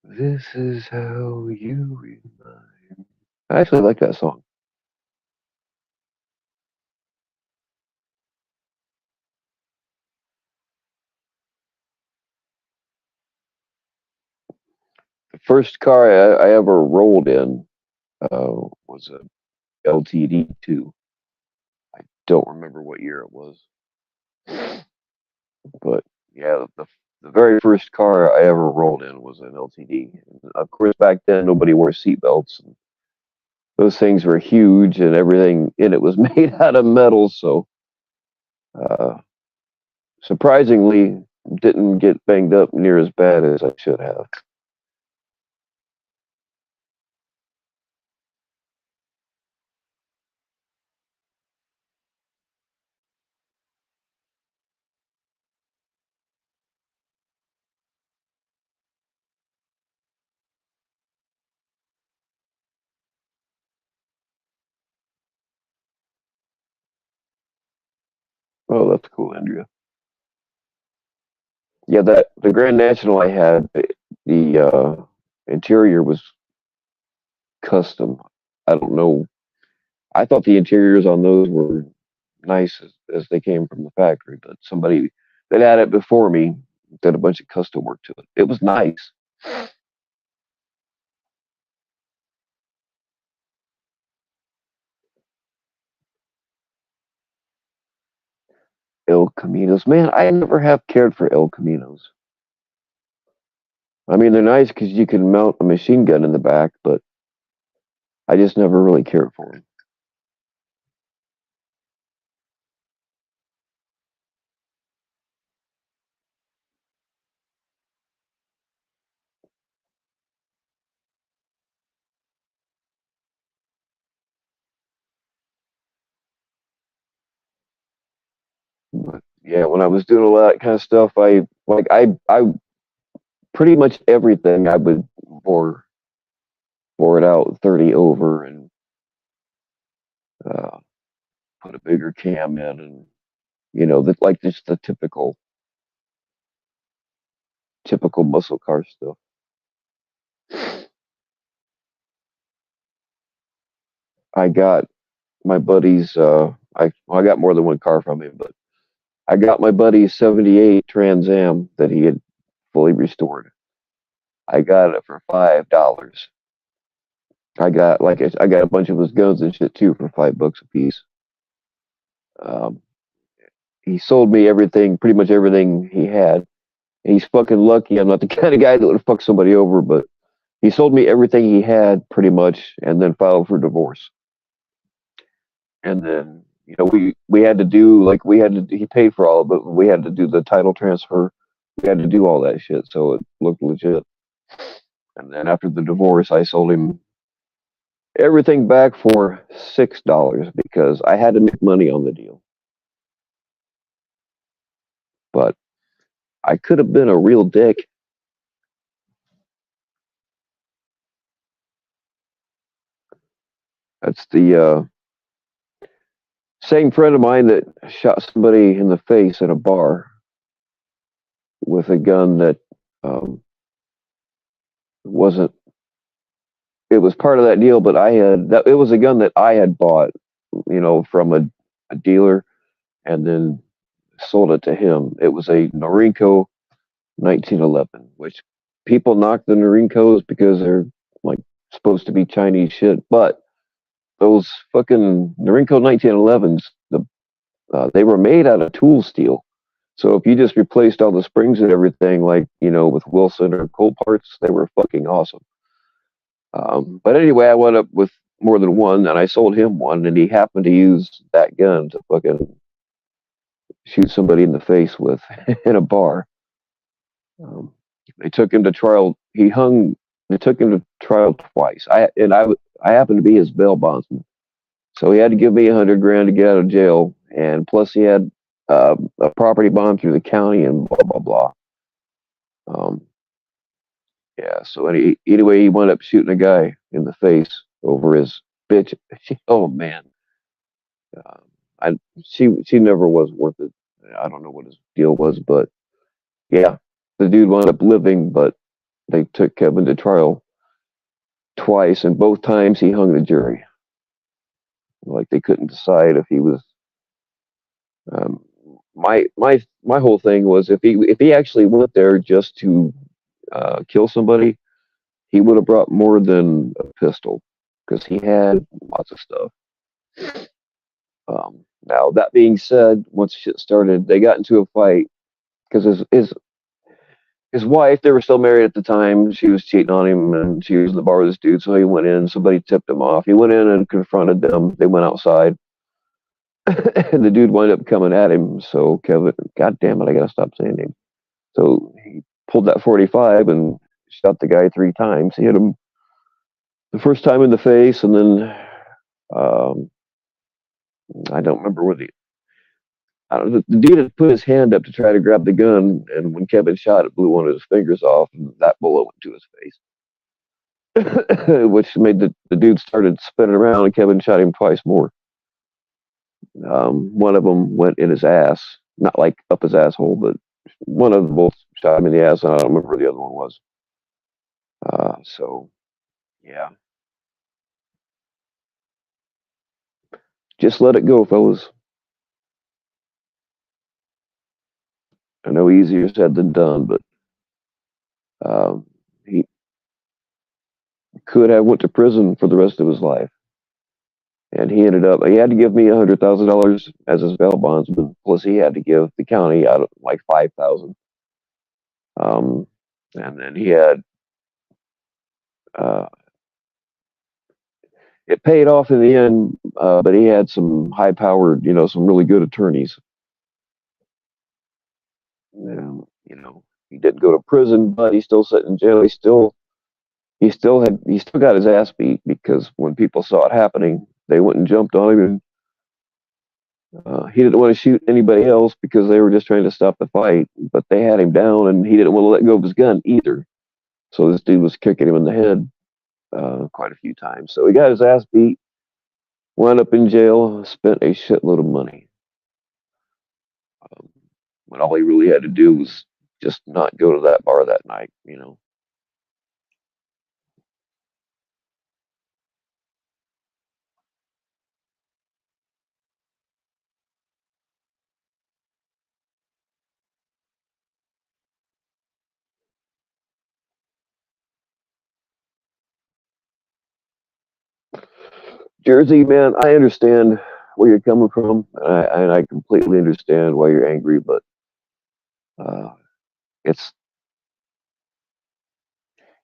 This is how you remind. I actually like that song. The first car I ever rolled in was a LTD two. I don't remember what year it was, but yeah, the very first car I ever rolled in was an LTD. And of course, back then nobody wore seatbelts. Those things were huge, and everything in it was made out of metal. So uh, surprisingly, didn't get banged up near as bad as I should have. Oh, that's cool, Andrea. Yeah, that the Grand National I had, the interior was custom. I don't know. I thought the interiors on those were nice as they came from the factory, but somebody that had it before me did a bunch of custom work to it. It was nice. El Caminos, man, I never have cared for El Caminos. I mean, they're nice because you can mount a machine gun in the back, but I just never really cared for them. But yeah, when I was doing all that kind of stuff, I pretty much everything I would bore it out 30 over and uh, put a bigger cam in, and like just the typical muscle car stuff. I got my buddy's. I got more than one car from him, but I got my buddy's '78 Trans Am that he had fully restored. I got it for $5. I got a bunch of his guns and shit too for $5 a piece. Um, he sold me everything, pretty much everything he had. And he's fucking lucky. I'm not the kind of guy that would fuck somebody over, but he sold me everything he had pretty much, and then filed for divorce. And then we had to do like we had to. He paid for all of it. We had to do the title transfer. We had to do all that shit, so it looked legit. And then after the divorce, I sold him everything back for $6 because I had to make money on the deal. But I could have been a real dick. That's the same friend of mine that shot somebody in the face at a bar with a gun that um, wasn't. It was part of that deal, but it was a gun that I had bought, from a dealer, and then sold it to him. It was a Norinco 1911, which people knock the Norincos because they're like supposed to be Chinese shit, but those fucking Norinco 1911s, they were made out of tool steel. So if you just replaced all the springs and everything, like with Wilson or Cold parts, they were fucking awesome. But anyway, I went up with more than one, and I sold him one, and he happened to use that gun to fucking shoot somebody in the face with in a bar. Um, they took him to trial. He hung. They took him to trial twice. I happened to be his bail bondsman, so he had to give me 100 grand to get out of jail, and plus he had a property bond through the county and blah blah blah. Um, yeah. So anyway, he wound up shooting a guy in the face over his bitch. Oh man, uh, she never was worth it. I don't know what his deal was, but yeah, the dude wound up living, but they took Kevin to trial twice, and both times he hung the jury. Like they couldn't decide if he was. Um, my whole thing was if he actually went there just to kill somebody, he would have brought more than a pistol because he had lots of stuff. Now that being said, once shit started, they got into a fight because his wife, they were still married at the time. She was cheating on him, and she was in the bar with this dude. So he went in. Somebody tipped him off. He went in and confronted them. They went outside, and the dude wound up coming at him. So Kevin, God damn it, I gotta stop saying him. So he pulled that 45 and shot the guy 3 times. He hit him the first time in the face, and then um, I don't remember where the dude had put his hand up to try to grab the gun, and when Kevin shot, it blew one of his fingers off, and that bullet went to his face, which made the dude started spinning around, and Kevin shot him twice more. One of them went in his ass, not like up his asshole, but one of them both shot him in the ass, and I don't remember where the other one was. So, yeah. Just let it go, fellas. I know easier said than done, but he could have went to prison for the rest of his life. And he had to give me $100,000 as his bail bondsman. Plus, he had to give the county out of like 5,000. and then he had uh, it paid off in the end, but he had some high powered, some really good attorneys. And, he didn't go to prison, but he's still sitting in jail. He still got his ass beat because when people saw it happening, they went and jumped on him, and he didn't want to shoot anybody else because they were just trying to stop the fight. But they had him down, and he didn't want to let go of his gun either. So this dude was kicking him in the head quite a few times. So he got his ass beat, wound up in jail, spent a shitload of money. Um, when all he really had to do was just not go to that bar that night. Jersey, man, I understand where you're coming from, and I completely understand why you're angry, but uh, it's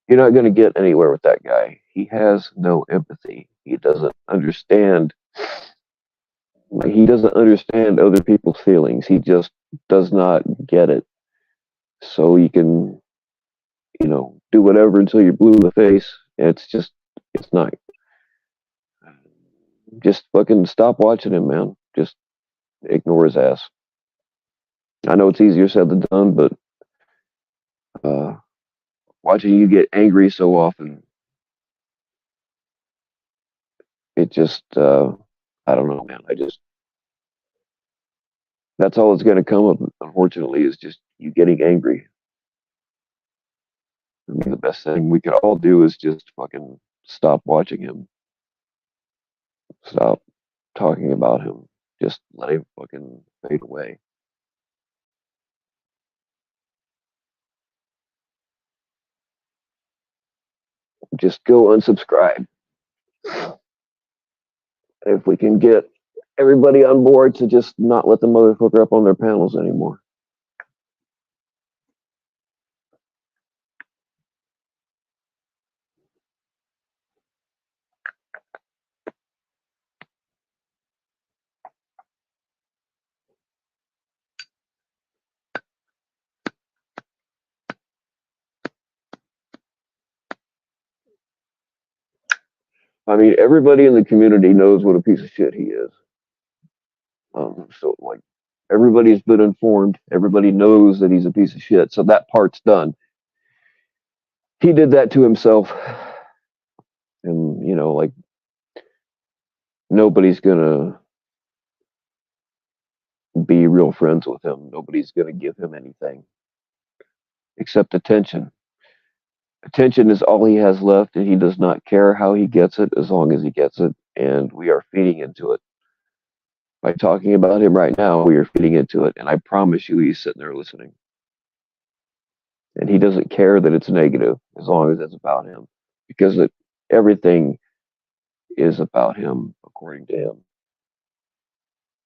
you're not going to get anywhere with that guy. He has no empathy. He doesn't understand other people's feelings. He just does not get it. So you can, do whatever until you're blue in the face. It's not. Just fucking stop watching him, man. Just ignore his ass. I know it's easier said than done, but uh, watching you get angry so often, it just, I don't know, man. That's all it's going to come of, unfortunately, is just you getting angry. I mean, the best thing we could all do is just fucking stop watching him, stop talking about him, just let him fucking fade away. Just go unsubscribe. If we can get everybody on board to just not let the motherfucker up on their panels anymore. I mean, everybody in the community knows what a piece of shit he is. So like, everybody's been informed. Everybody knows that he's a piece of shit. So that part's done. He did that to himself, and like, nobody's gonna be real friends with him. Nobody's gonna give him anything except attention. Attention is all he has left, and he does not care how he gets it as long as he gets it. And we are feeding into it. By talking about him right now, we are feeding into it. And I promise you, he's sitting there listening. And he doesn't care that it's negative as long as it's about him, because everything is about him, according to him.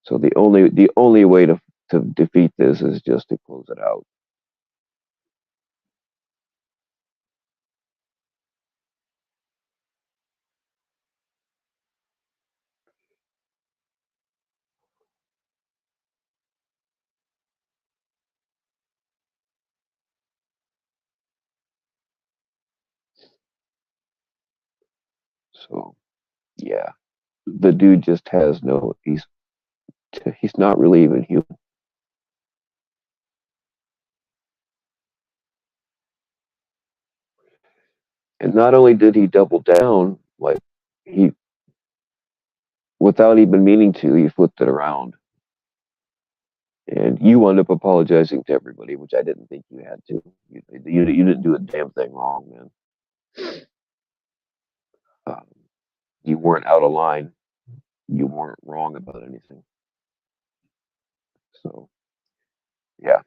So the only way to defeat this is just to close it out. So yeah, the dude just has no. He's not really even human. And not only did he double down, like, he, without even meaning to, he flipped it around. And you wound up apologizing to everybody, which I didn't think you had to. You didn't do a damn thing wrong, man. Um, you weren't out of line. You weren't wrong about anything. So, yeah,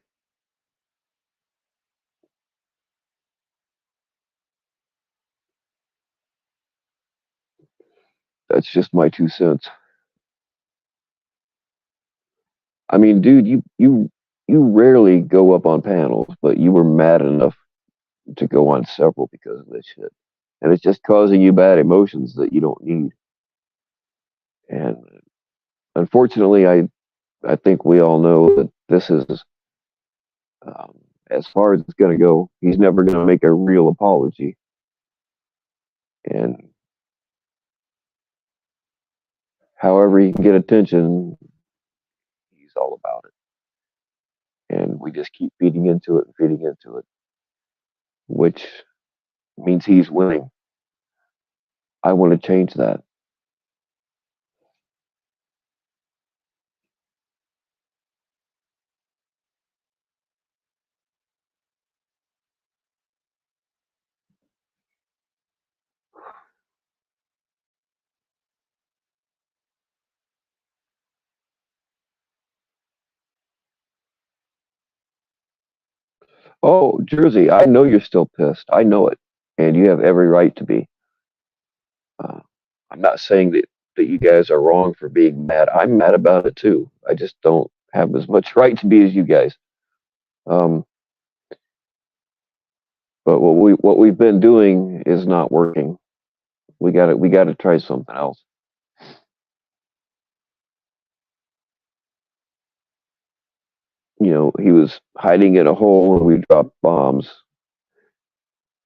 that's just my 2 cents. I mean, dude, you rarely go up on panels, but you were mad enough to go on several because of this shit. And it's just causing you bad emotions that you don't need. And unfortunately, I think we all know that this is um, as far as it's going to go. He's never going to make a real apology. And however he can get attention, he's all about it. And we just keep feeding into it and feeding into it, which means he's winning. I want to change that. Oh, Jersey, I know you're still pissed. I know it. And you have every right to be. Uh, I'm not saying that you guys are wrong for being mad. I'm mad about it too. I just don't have as much right to be as you guys. Um, but what we've been doing is not working. We got to try something else. You know, he was hiding in a hole and we dropped bombs.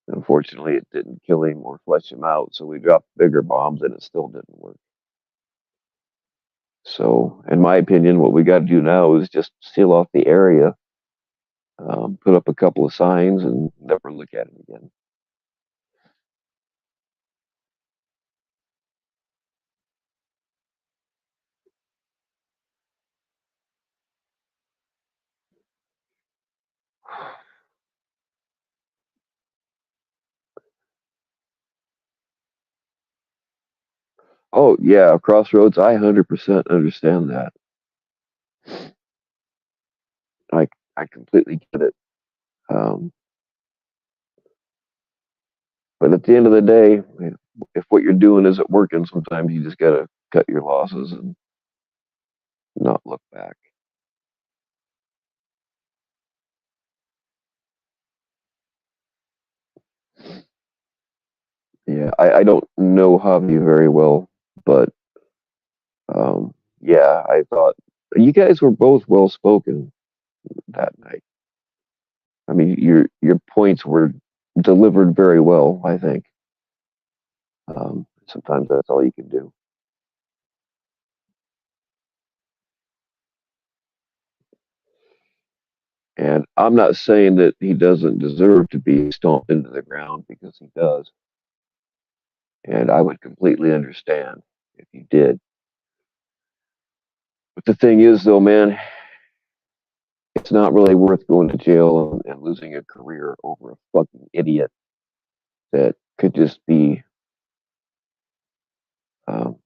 Unfortunately, it didn't kill him or flesh him out, so we dropped bigger bombs and it still didn't work. So, in my opinion, what we got to do now is just seal off the area, put up a couple of signs, and never look at it again. Oh yeah, Crossroads. I 100% understand that. I I completely get it. Um, but at the end of the day, if what you're doing isn't working, sometimes you just gotta cut your losses and not look back. Yeah, I don't know Javi very well, but yeah, I thought you guys were both well spoken that night. I mean, your points were delivered very well. I think sometimes that's all you can do. And I'm not saying that he doesn't deserve to be stomped into the ground because he does. And I would completely understand if he did. But the thing is, though, man, it's not really worth going to jail and losing a career over a fucking idiot that could just be um,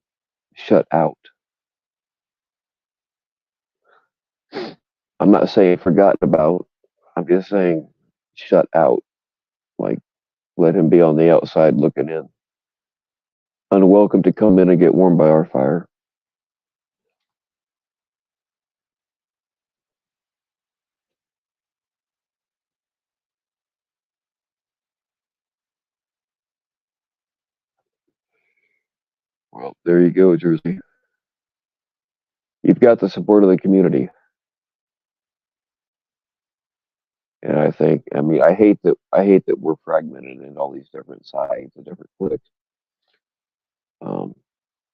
shut out. I'm not saying forgotten about. I'm just saying shut out. Like, let him be on the outside looking in. Unwelcome to come in and get warmed by our fire. Well, there you go, Jersey. You've got the support of the community. And I think, I mean, I hate that we're fragmented in all these different sides and different cliques. Um,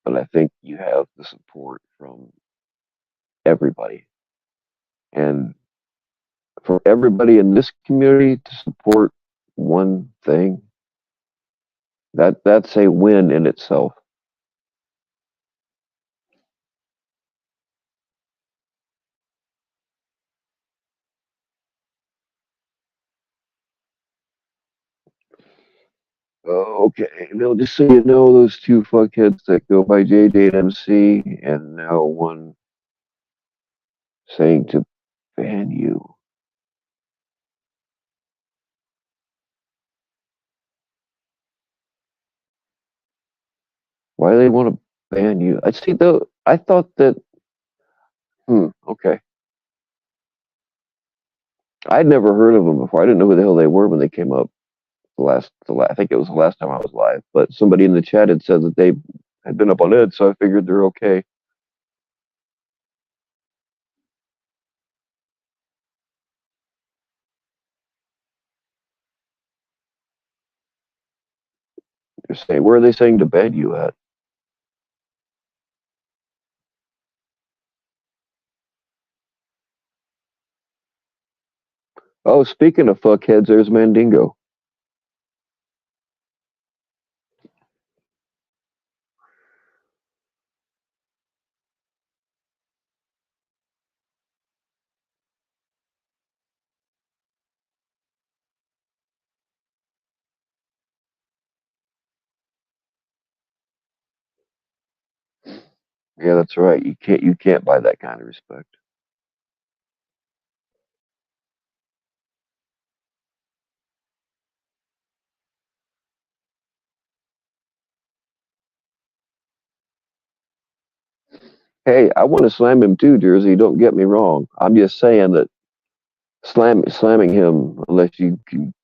but I think you have the support from everybody, and for everybody in this community to support one thing, that's a win in itself. Okay, now just so you know, those two fuckheads that go by JJ and MC, and now one saying to ban you. Why do they want to ban you? I see though. I thought that. Okay. I'd never heard of them before. I didn't know who the hell they were when they came up. I think it was the last time I was live. But somebody in the chat had said that they had been up on Ed, so I figured they're okay. They're saying, where are they saying to bed you at? Oh, speaking of fuckheads, there's Mandingo. Yeah, that's right. You can't buy that kind of respect. Hey, I want to slam him too, Jersey. Don't get me wrong. I'm just saying that slamming him unless you can,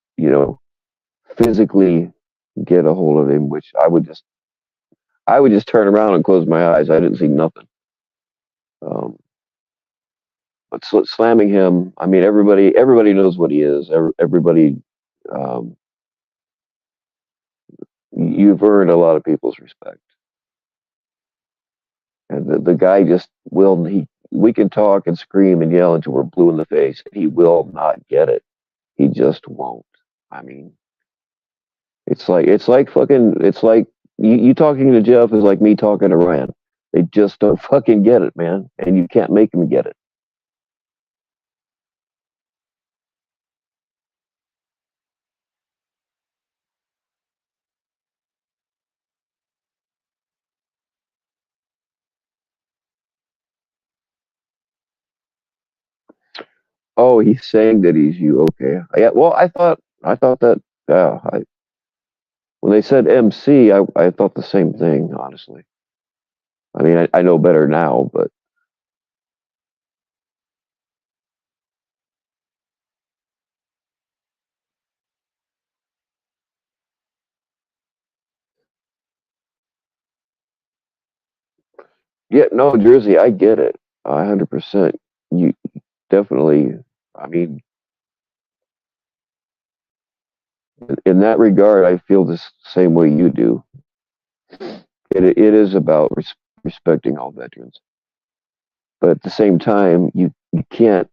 physically get a hold of him, which I would just turn around and close my eyes. I didn't see nothing. Um, but slamming him, I mean, everybody knows what he is. Everybody, um, you've earned a lot of people's respect, and the guy just will. We can talk and scream and yell until we're blue in the face. He will not get it. He just won't. I mean, it's like you talking to Jeff is like me talking to Ryan. They just don't fucking get it, man, and you can't make them get it. Oh, he's saying that he's you. Okay. Yeah. Well, I thought that. Yeah. When they said MC, I thought the same thing. Honestly. I mean, I know better now, but yeah. No, Jersey. I get it. 100%. You definitely. I mean, in that regard, I feel the same way you do. It is about respecting all veterans, but at the same time, you can't.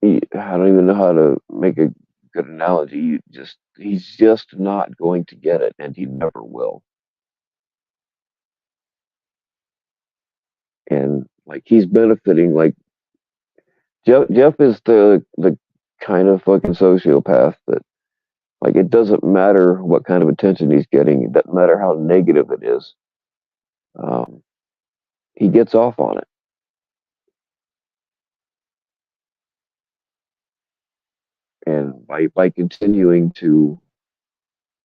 I don't even know how to make a good analogy. He's just not going to get it, and he never will. And like he's benefiting. Like Jeff is the kind of fucking sociopath that like it doesn't matter what kind of attention he's getting. It doesn't matter how negative it is. Um, he gets off on it, and by continuing to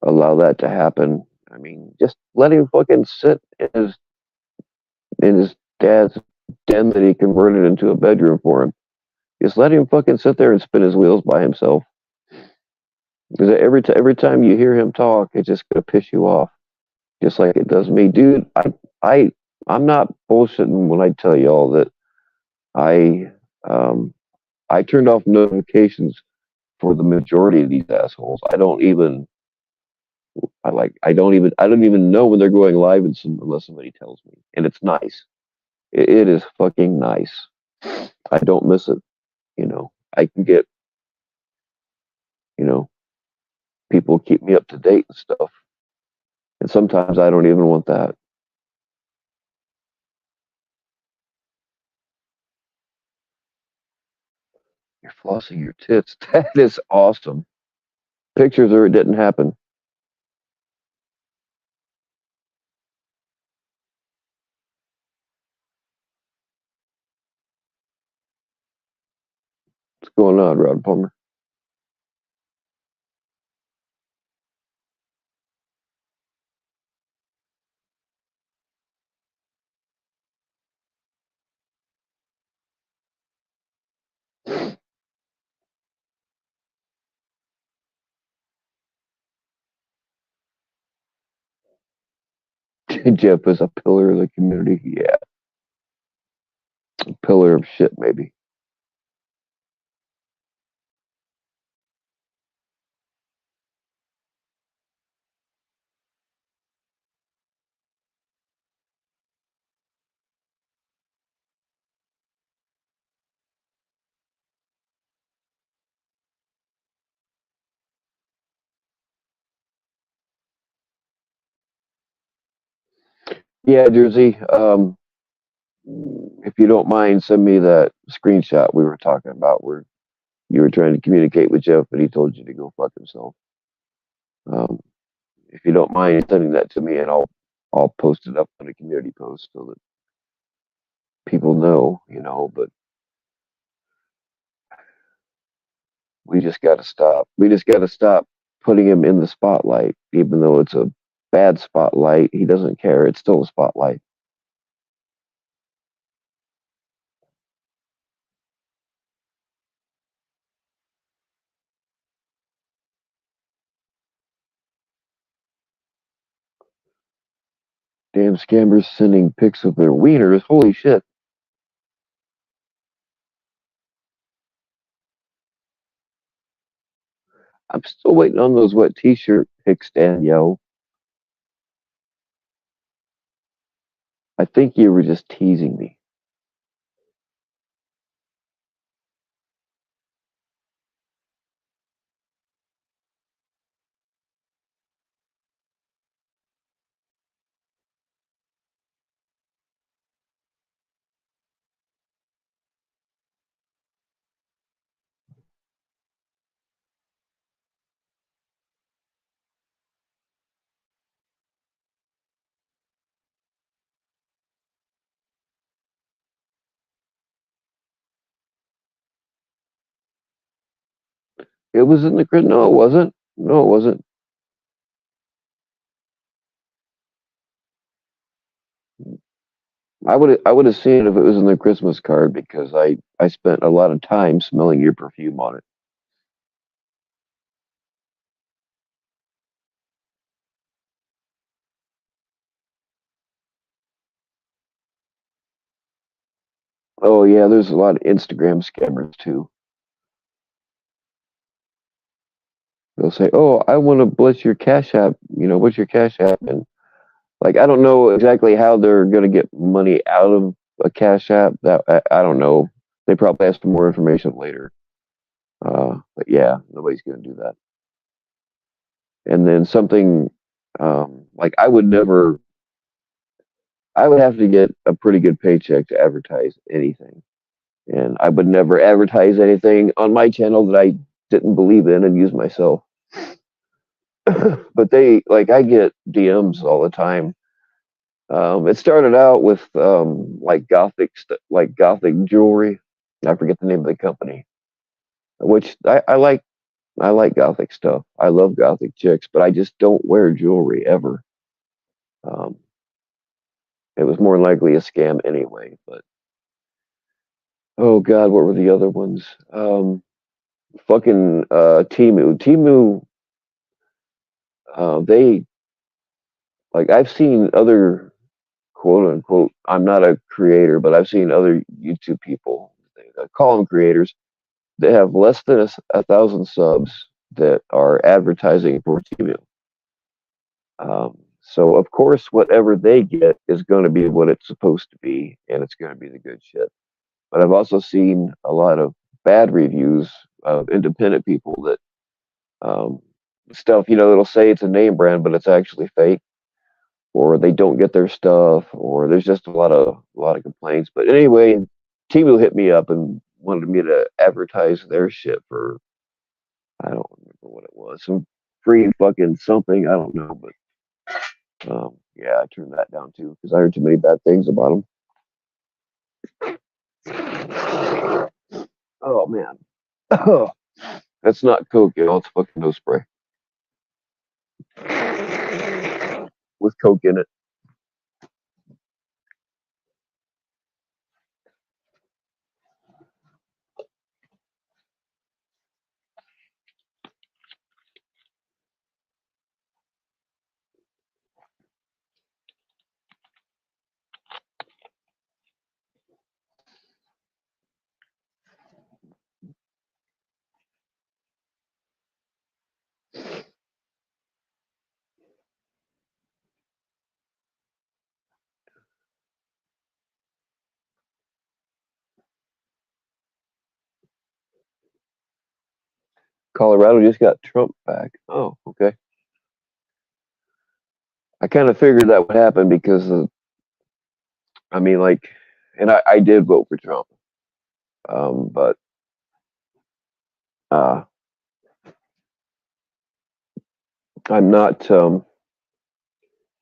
allow that to happen, I mean, just let him fucking sit in his dad's den that he converted into a bedroom for him. Just let him fucking sit there and spin his wheels by himself. Because every time you hear him talk, it's just gonna piss you off, just like it does me, dude. I I'm not bullshitting when I tell y'all that I um I turned off notifications for the majority of these assholes. I don't even know when they're going live unless somebody tells me, and it's nice. It is fucking nice. I don't miss it. I can get you know people keep me up to date and stuff, and sometimes I don't even want that. You're flossing your tits. That is awesome. Pictures or it didn't happen. What's going on, Rod Palmer? Jeff is a pillar of the community. Yeah, a pillar of shit, maybe. Yeah, Jersey. If you don't mind, send me that screenshot we were talking about where you were trying to communicate with Jeff, but he told you to go fuck himself. Um, if you don't mind sending that to me, and I'll post it up on a community post so that people know, you know. But we just got to stop. We just got to stop putting him in the spotlight, even though it's a bad spotlight. He doesn't care. It's still a spotlight. Damn scammers sending pics of their wieners. Holy shit. I'm still waiting on those wet t-shirt pics, Danielle. I think you were just teasing me. It was in the grid. No, it wasn't. No, it wasn't. I would have seen it if it was in the Christmas card because I spent a lot of time smelling your perfume on it. Oh yeah, there's a lot of Instagram scammers too. They'll say, "Oh, I want to bless your Cash App. You know, what's your Cash App?" And like, I don't know exactly how they're gonna get money out of a Cash App. That I don't know. They probably ask for more information later. But yeah, nobody's gonna do that. And then something like I would never. I would have to get a pretty good paycheck to advertise anything, and I would never advertise anything on my channel that I didn't believe in and use myself. But they like I get DMs all the time. It started out with like like gothic jewelry. I forget the name of the company, which I like. I like gothic stuff. I love gothic chicks, but I just don't wear jewelry ever. Um, it was more likely a scam anyway. But oh god, what were the other ones? Fucking Timu. Timu. They like I've seen other quote unquote. I'm not a creator, but I've seen other YouTube people. They call them creators. They have less than a thousand subs that are advertising for Timu. So of course, whatever they get is going to be what it's supposed to be, and it's going to be the good shit. But I've also seen a lot of bad reviews of independent people that um, stuff, it'll say it's a name brand, but it's actually fake, or they don't get their stuff, or there's just a lot of complaints. But anyway, Timu hit me up and wanted me to advertise their shit for I don't remember what it was, some free fucking something, I don't know, but yeah, I turned that down too because I heard too many bad things about them. Oh man, that's not Coke, it's fucking nose spray with Coke in it. Colorado just got Trump back. Oh, okay. I kind of figured that would happen because, I mean, like, and I did vote for Trump, but uh, I'm not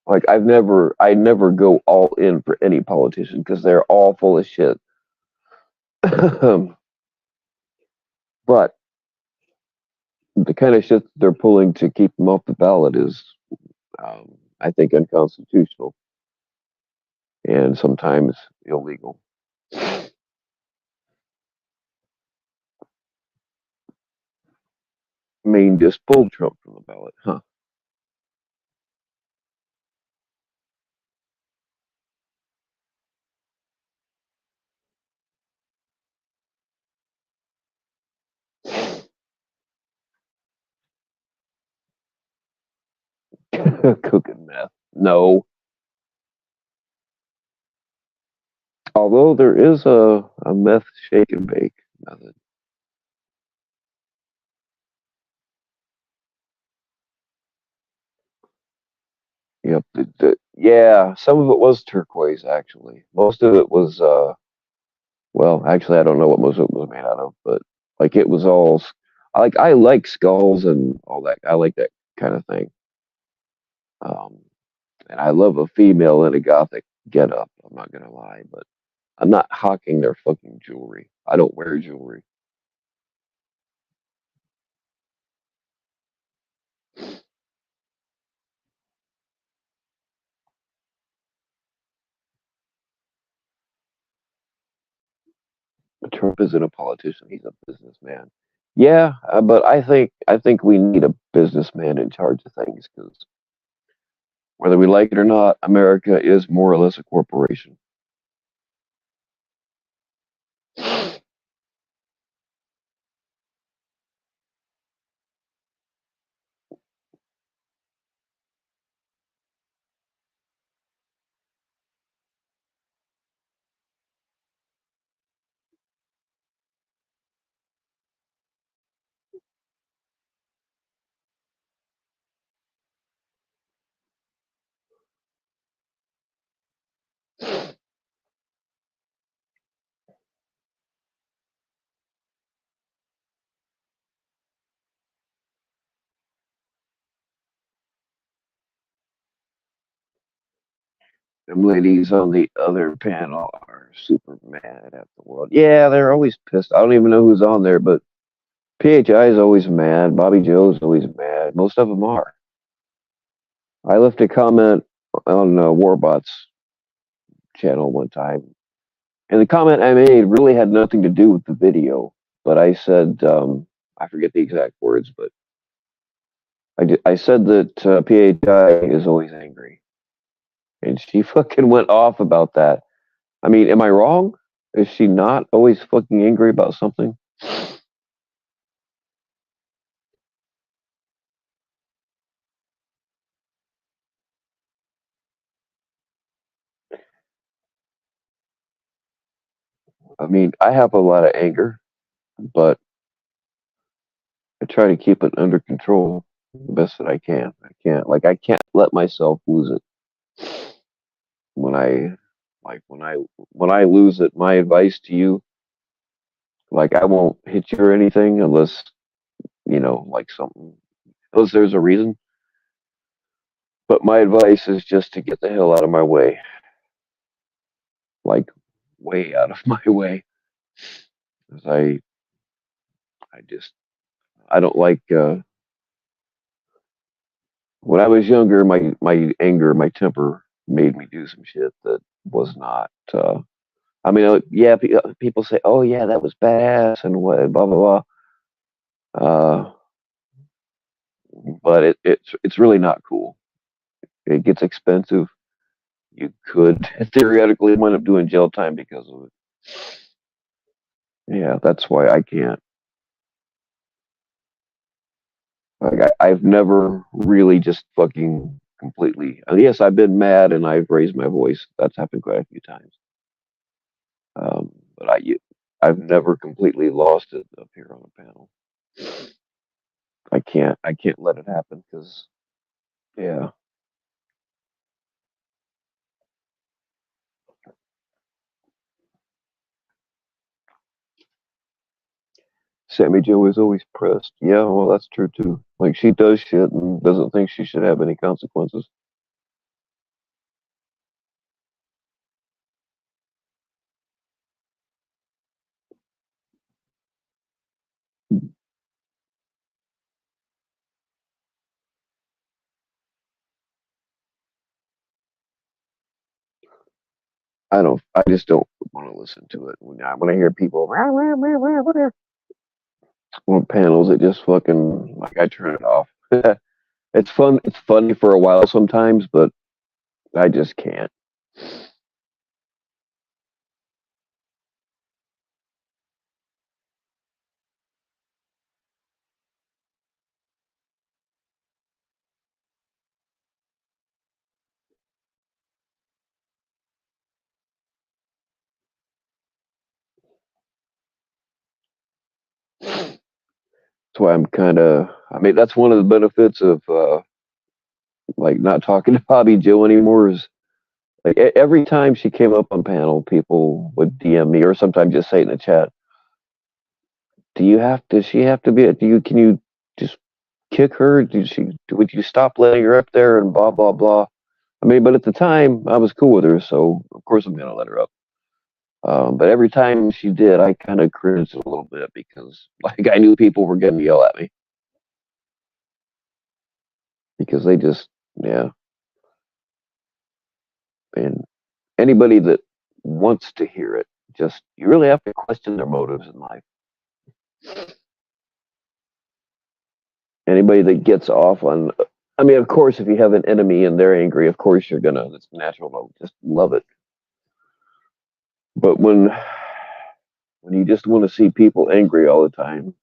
like I never go all in for any politician because they're all full of shit. But the kind of shit they're pulling to keep them off the ballot is, I think, unconstitutional and sometimes illegal. I mean, just pull Trump from the ballot, huh? Cooking meth. No. Although there is a meth shake and bake method. Yep. Yeah, some of it was turquoise, actually. Most of it was, well, actually, I don't know what most of it was made out of, but like it was all, I like skulls and all that. I like that kind of thing. Um, and I love a female in a gothic getup. I'm not gonna lie, but I'm not hawking their fucking jewelry. I don't wear jewelry. Trump isn't a politician; he's a businessman. Yeah, but I think we need a businessman in charge of things because whether we like it or not, America is more or less a corporation. Them ladies on the other panel are super mad at the world. Yeah, they're always pissed. I don't even know who's on there, but PHI is always mad. Bobby Joe's always mad. Most of them are. I left a comment on Warbot's channel one time, and the comment I made really had nothing to do with the video. But I said, I forget the exact words, but I said that PHI is always angry, and she fucking went off about that. I mean, am I wrong? Is she not always fucking angry about something? I mean, I have a lot of anger, but I try to keep it under control the best that I can. I can't let myself lose it. When I, like, when I lose it, my advice to you, like, I won't hit you or anything unless, like something, unless there's a reason. But my advice is just to get the hell out of my way, like, way out of my way. 'Cause I just, I don't like, when I was younger, my anger, my temper made me do some shit that was not. I mean, yeah, people say, "Oh yeah, that was badass," and what, blah blah blah. But it's really not cool. It gets expensive. You could theoretically wind up doing jail time because of it. Yeah, that's why I can't. Like, I've never really just fucking completely. Yes, I've been mad and I've raised my voice. That's happened quite a few times. But I've never completely lost it up here on the panel. I can't let it happen because yeah. Sammy Joe is always pressed. Yeah, well, that's true too. Like she does shit and doesn't think she should have any consequences. I just don't want to listen to it. When I hear people on panels, it just fucking like I turn it off. It's fun. It's funny for a while sometimes, but I just can't. That's why I'm kind of. I mean, that's one of the benefits of like not talking to Bobby Joe anymore. Is like every time she came up on panel, people would DM me or sometimes just say it in the chat. Do you have? Does she have to be? Do you? Can you just kick her? Did she? Would you stop letting her up there and blah blah blah? I mean, but at the time I was cool with her, so of course I'm gonna let her up. But every time she did, I kind of cringed a little bit because, like, I knew people were going to yell at me because they just, yeah. And anybody that wants to hear it, just you really have to question their motives in life. Anybody that gets off on, I mean, of course, if you have an enemy and they're angry, of course you're gonna. It's natural to just love it. But when you just want to see people angry all the time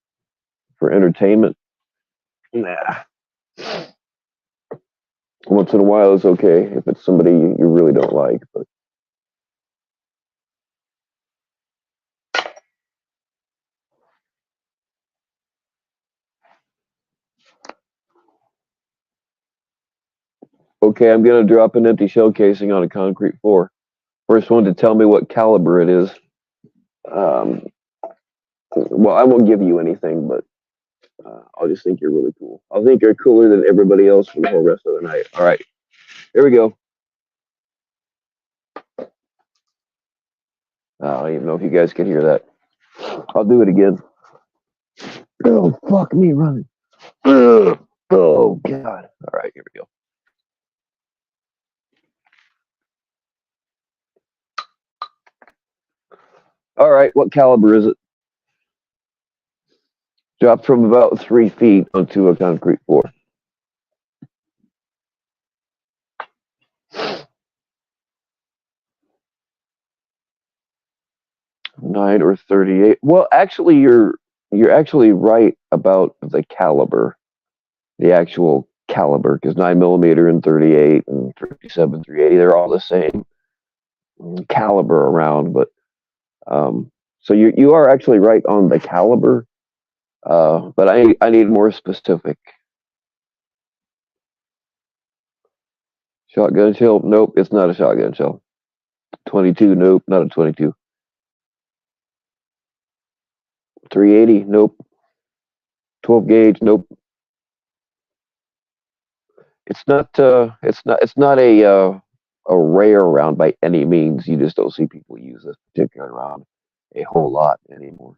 for entertainment, nah. Once in a while is okay if it's somebody you really don't like, but okay, I'm gonna drop an empty shell casing on a concrete floor. First one to tell me what caliber it is. Um, well, I won't give you anything, but I'll just think you're really cool. I'll think you're cooler than everybody else for the whole rest of the night. All right, here we go. I don't even know if you guys can hear that. I'll do it again. Oh, fuck me running. Ugh. Oh, God. All right, here we go. All right, what caliber is it? Dropped from about 3 feet onto a concrete floor. 9 or 38. Well, actually, you're actually right about the caliber, the actual caliber, because 9 millimeter and 38 and 37, 380, they're all the same caliber around. But so you are actually right on the caliber, but I need more specific. Shotgun shell? Nope, it's not a shotgun shell. 22? Nope, not a 22. 380? Nope. 12 gauge? Nope. It's not a rare round by any means. You just don't see people use this particular round a whole lot anymore.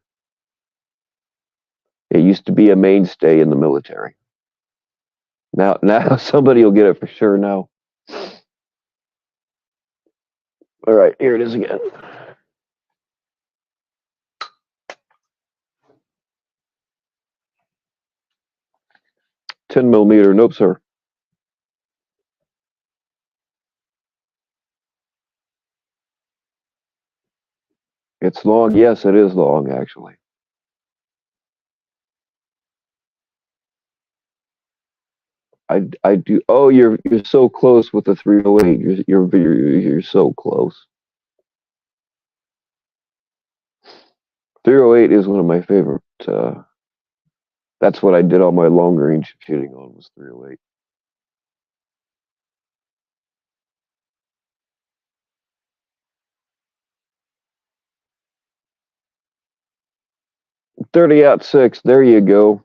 It used to be a mainstay in the military. Now somebody will get it for sure now. All right, here it is again. $10 millimeter. Nope, sir. It's long. Yes, it is long, actually. I do. Oh, you're so close with the 308. You're so close. 308 is one of my favorite That's what I did all my long range shooting on, was 308. .30-06. There you go.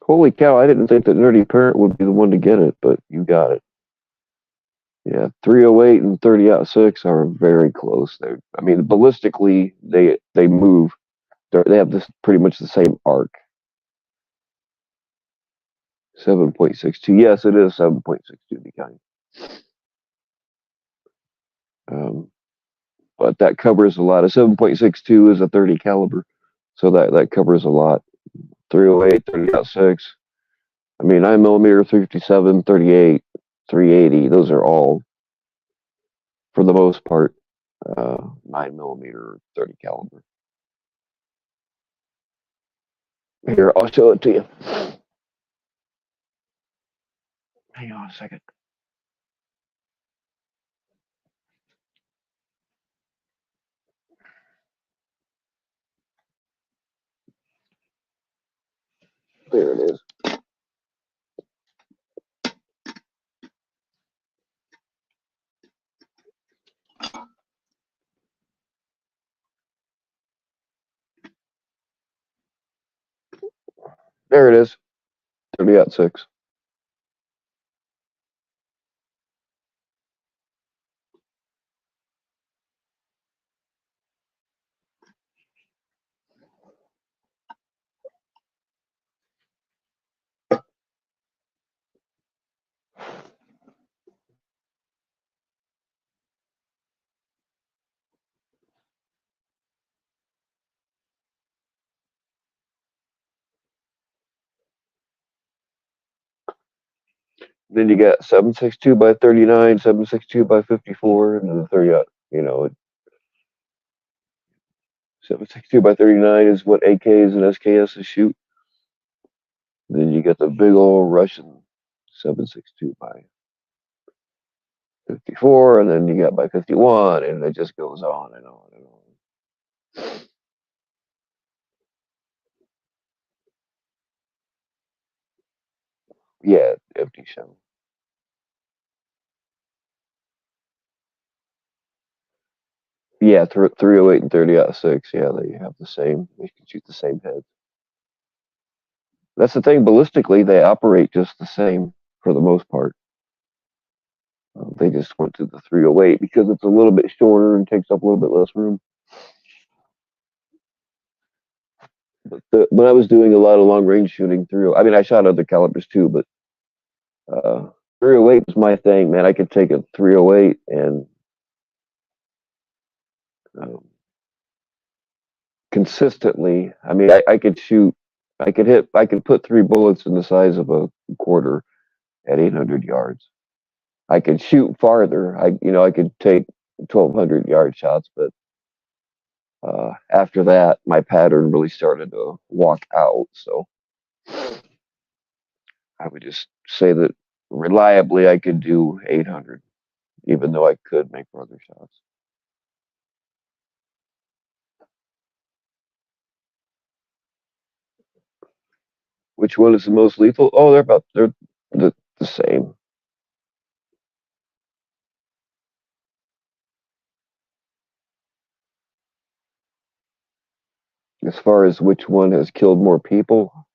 Holy cow! I didn't think that Nerdy Parent would be the one to get it, but you got it. Yeah, 308 and .30-06 are very close. I mean, ballistically, they move. They have this pretty much the same arc. 7.62. Yes, it is 7.62 to be kind. But that covers a lot. A 7.62 is a 30 caliber, so that covers a lot. 308, .30-06. I mean, 9mm, 357, 38, 380. Those are all, for the most part, 9mm, 30 caliber. Here, I'll show it to you. Hang on a second. There it is. There it is. .30-06. Then you got 7.62 by 39, 7.62 by 54, and then the 30, 7.62 by 39 is what AKs and SKSs shoot. Then you got the big old Russian 7.62 by 54, and then you got by 51, and it just goes on and on and on. Yeah, empty shell. Yeah, 308 and .30-06. Yeah, they have the same. They can shoot the same heads. That's the thing. Ballistically, they operate just the same for the most part. They just went to the 308 because it's a little bit shorter and takes up a little bit less room. But when I was doing a lot of long range shooting through, I mean, I shot other calibers too, but 308 was my thing, man. I could take a 308 and um, consistently. I mean, I could shoot, I could put 3 bullets in the size of a quarter at 800 yards. I could shoot farther. I could take 1,200 yard shots, but after that, my pattern really started to walk out. So I would just say that reliably I could do 800, even though I could make further shots. Which one is the most lethal? Oh, they're the same. As far as which one has killed more people,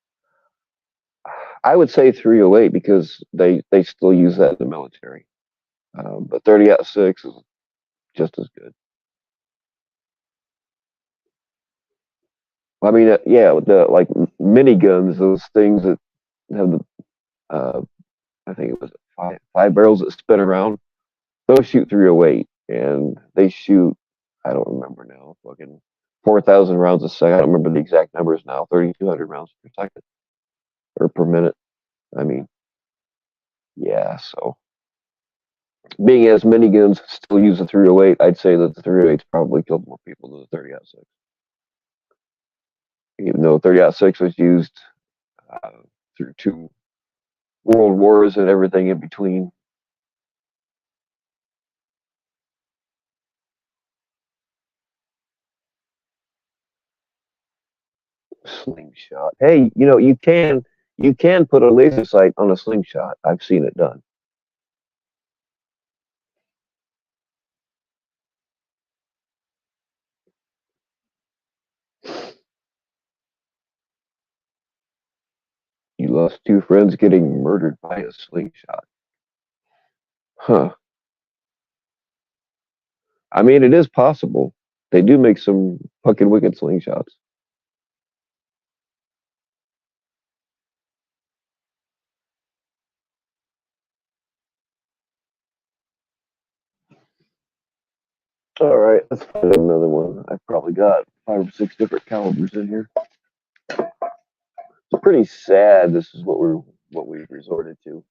I would say 308 because they still use that in the military. But .30-06 is just as good. I mean, yeah, with the like miniguns, those things that have the, I think it was five barrels that spin around. Those shoot 308, and they shoot. I don't remember now. Fucking 4,000 rounds a second. I don't remember the exact numbers now. 3,200 rounds per second or per minute. I mean, yeah. So, being as miniguns still use the 308, I'd say that the 308's probably killed more people than the .30-06. Even though .30-06 was used uh, through 2 world wars and everything in between. Slingshot. Hey, you can put a laser sight on a slingshot. I've seen it done. You lost two friends getting murdered by a slingshot. Huh. I mean, it is possible. They do make some fucking wicked slingshots. All right, let's find another one. I've probably got 5 or 6 different calibers in here. It's pretty sad. This is what we've resorted to,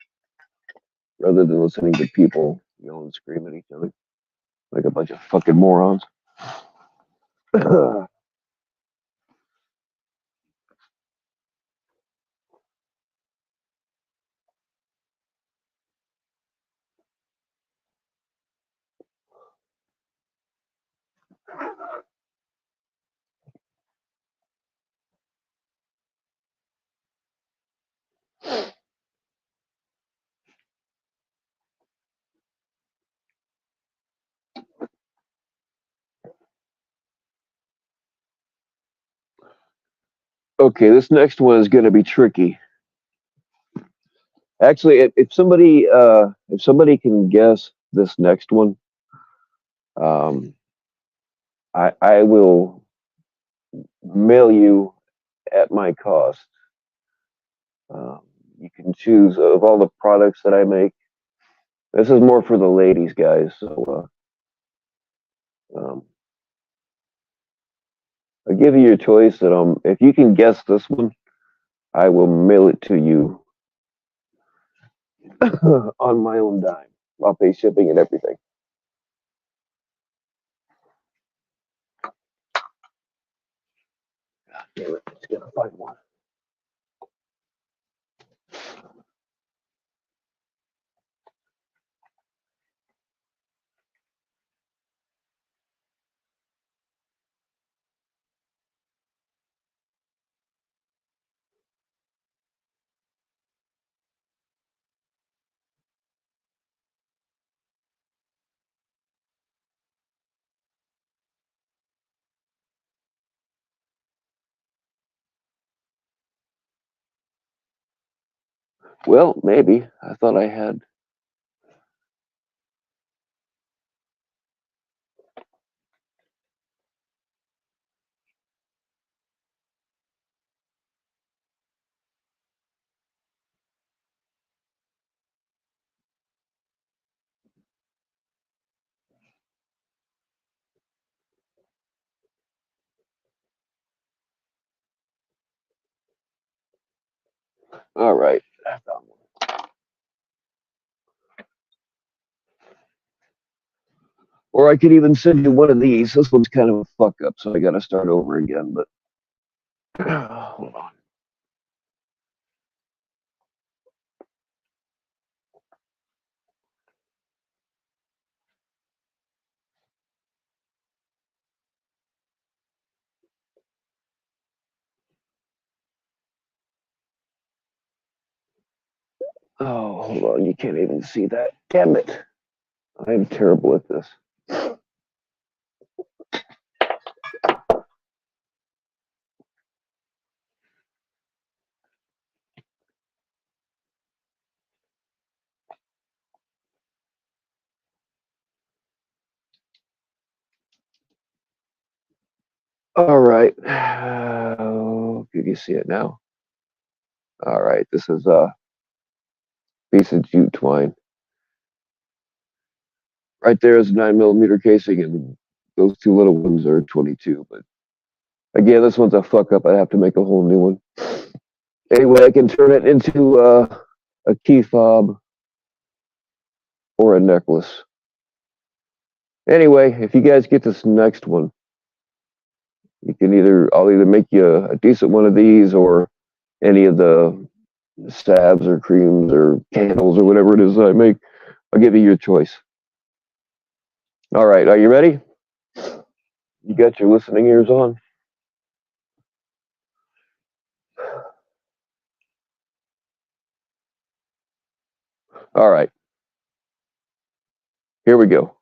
rather than listening to people yell and scream at each other like a bunch of fucking morons. Okay, this next one is going to be tricky. Actually, if somebody can guess this next one, um, I will mail you at my cost. Um, you can choose of all the products that I make. This is more for the ladies, guys. So I'll give you your choice, and if you can guess this one, I will mail it to you on my own dime. I'll pay shipping and everything. Damn it, it's gonna find one. Well, maybe. I thought I had. All right, I found one. Or I could even send you one of these. This one's kind of a fuck up, so I got to start over again. But hold on. Oh, hold on. You can't even see that. Damn it. I'm terrible at this. All right. Can you see it now? All right. This is a piece of jute twine. Right there is a 9mm casing, and those two little ones are 22. But again, this one's a fuck up. I'd have to make a whole new one. Anyway, I can turn it into a key fob or a necklace. Anyway, if you guys get this next one, I'll either make you a decent one of these or any of the salves or creams or candles or whatever it is that I make. I'll give you your choice. All right, are you ready? You got your listening ears on? All right. Here we go.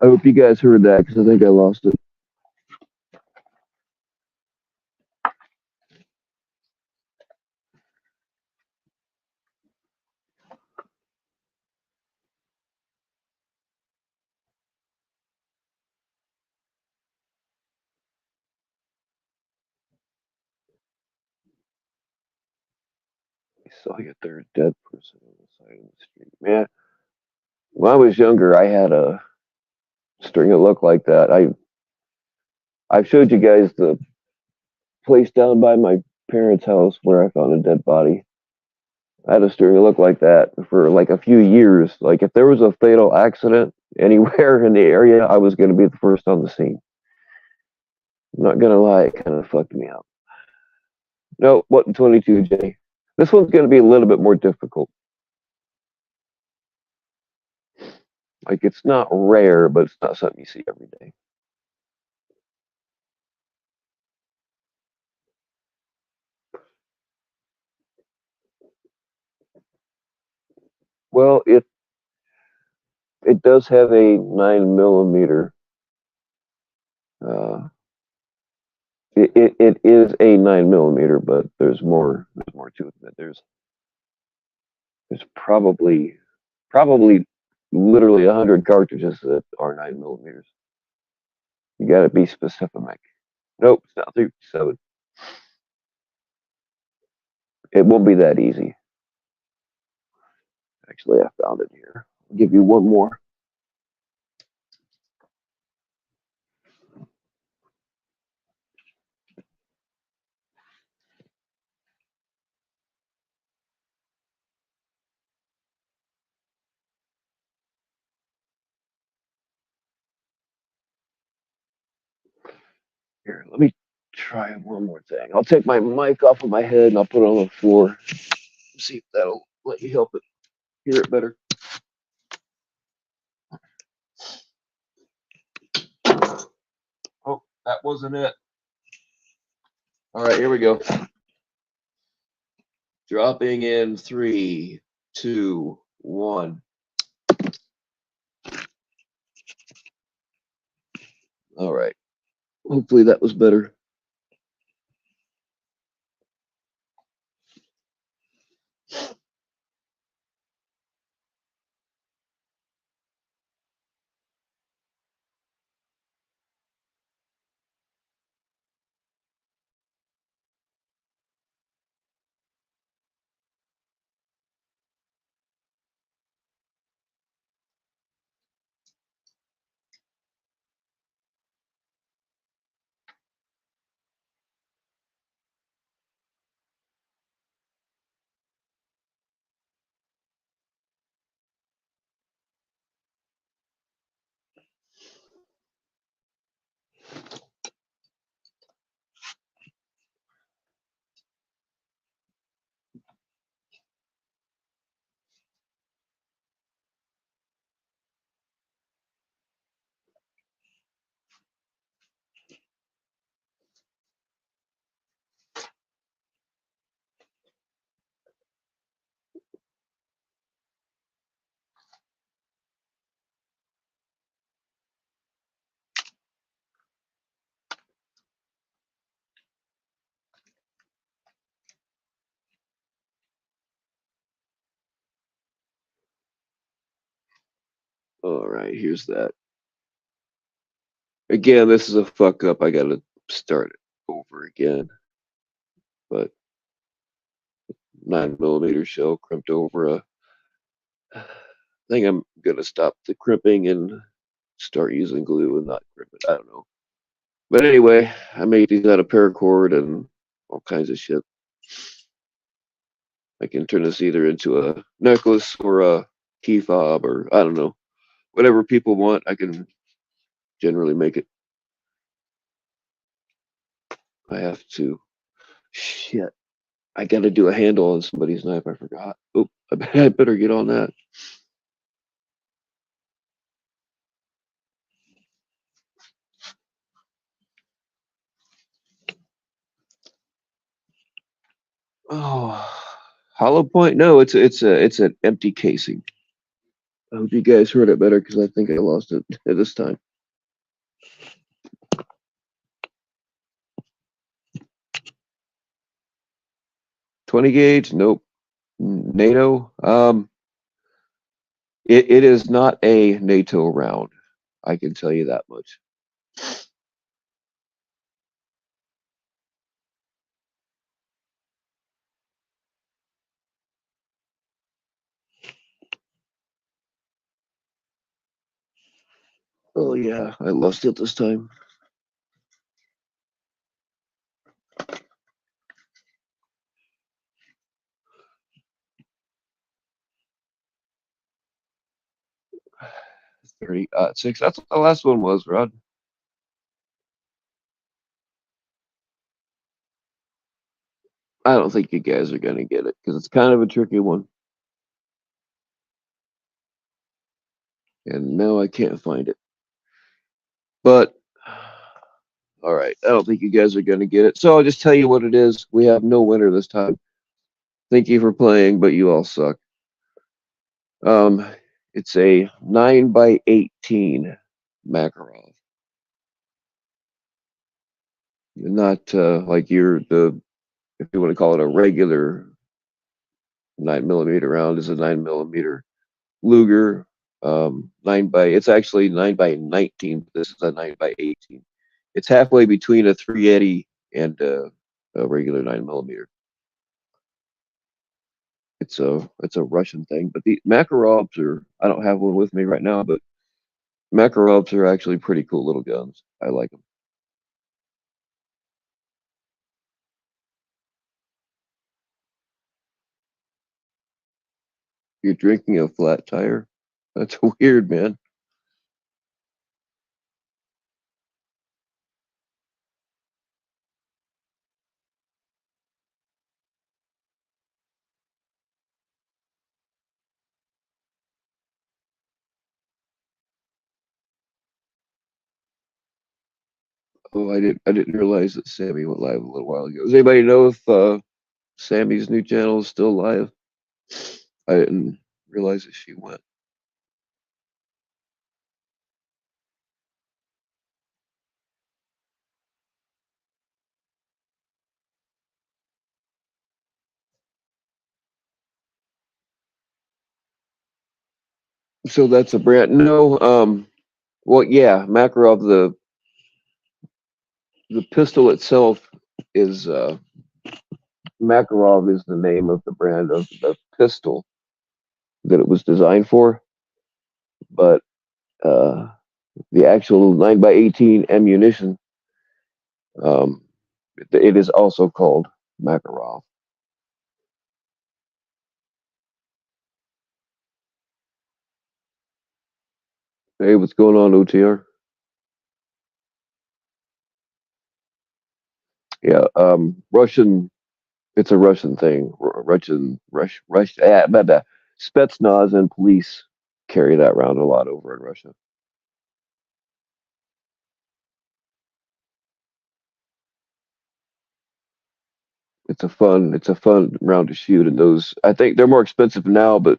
I hope you guys heard that because I think I lost it. I saw you there, a dead person on the side of the street. Man, when I was younger, I had a string that looked like that. I showed you guys the place down by my parents' house where I found a dead body. I had a string that looked like that for like a few years. Like if there was a fatal accident anywhere in the area, I was going to be the first on the scene. I'm not gonna lie, it kind of fucked me up. No, what in 22, Jenny? This one's going to be a little bit more difficult. Like it's not rare, but it's not something you see every day. Well, it does have a 9 millimeter. Uh, it is a 9 millimeter, but there's more to it. There's probably literally 100 cartridges that are 9 millimeters. You got to be specific. Nope, it's not 357. It won't be that easy. Actually, I found it here. I'll give you one more. Here, let me try one more thing. I'll take my mic off of my head and I'll put it on the floor. See if that'll let you help it hear it better. Oh, that wasn't it. All right, here we go. Dropping in 3, 2, 1. All right. Hopefully that was better. All right, here's that. Again, this is a fuck up. I gotta start it over again. But 9 millimeter shell crimped over a. I think I'm gonna stop the crimping and start using glue and not crimp it. I don't know. But anyway, I made these out of paracord and all kinds of shit. I can turn this either into a necklace or a key fob or I don't know. Whatever people want, I can generally make it. I have to. Shit. I got to do a handle on somebody's knife. I forgot. Oh, I better get on that. Hollow point? No, it's an empty casing. I hope you guys heard it better because I think I lost it this time. .20 gauge? Nope. NATO? It is not a NATO round. I can tell you that much. Oh yeah, I lost it this time. .30-06. That's what the last one was, Rod. I don't think you guys are gonna get it because it's kind of a tricky one. And now I can't find it. But all right, I don't think you guys are gonna get it. So I'll just tell you what it is. We have no winner this time. Thank you for playing, but you all suck. Um, it's a 9x18 Makarov. Not like if you want to call it a regular 9mm round, is a 9mm Luger. It's actually 9x19. But this is a 9x18. It's halfway between a 380 and a regular 9mm. It's a Russian thing, but the Makarovs are. I don't have one with me right now, but Makarovs are actually pretty cool little guns. I like them. You're drinking a flat tire? That's weird, man. Oh, I didn't realize that Sammy went live a little while ago. Does anybody know if Sammy's new channel is still live? I didn't realize that she went. So that's a brand. No, well, yeah, Makarov. The pistol itself is Makarov is the name of the brand of the pistol that it was designed for, but uh, the actual 9x18 ammunition, um, it is also called Makarov. Hey, what's going on, OTR? Yeah, Russian. It's a Russian thing. But Spetsnaz and police carry that around a lot over in Russia. It's a fun round to shoot, and those I think they're more expensive now, but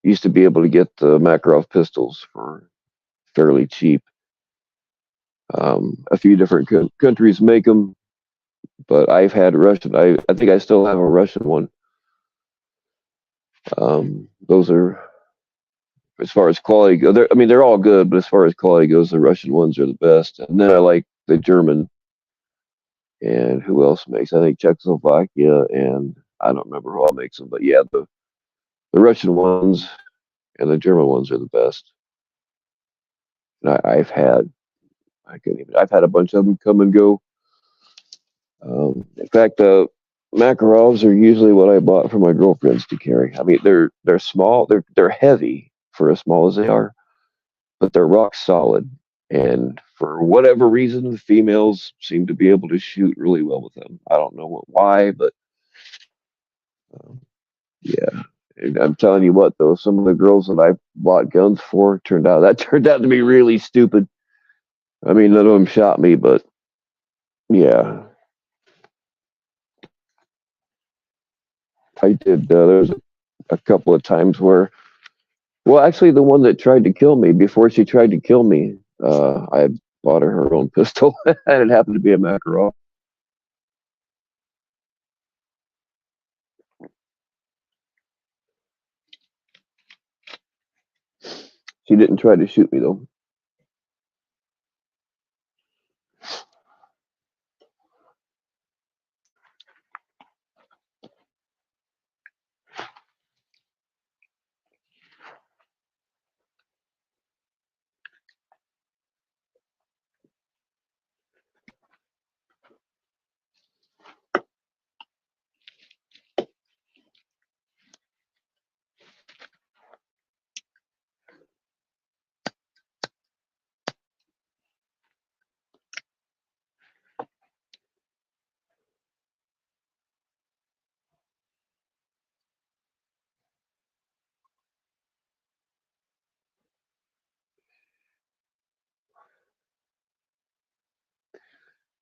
used to be able to get the Makarov pistols for fairly cheap. A few different countries make them, but I've had Russian. I think I still have a Russian one. Those are as far as quality go. I mean, they're all good, but as far as quality goes, the Russian ones are the best. And then I like the German. And who else makes? I think Czechoslovakia, and I don't remember who all makes them, but yeah, the Russian ones and the German ones are the best. And I've had a bunch of them come and go. In fact, the Makarovs are usually what I bought for my girlfriends to carry. I mean, they're small, they're heavy for as small as they are, but they're rock solid. And for whatever reason, the females seem to be able to shoot really well with them. I don't know why, but yeah. And I'm telling you what, though, some of the girls that I bought guns for turned out to be really stupid. I mean, none of them shot me, but yeah. I did. There was a couple of times where, well, actually, the one that tried to kill me before she tried to kill me, I had bought her own pistol, and it happened to be a Makarov. She didn't try to shoot me though.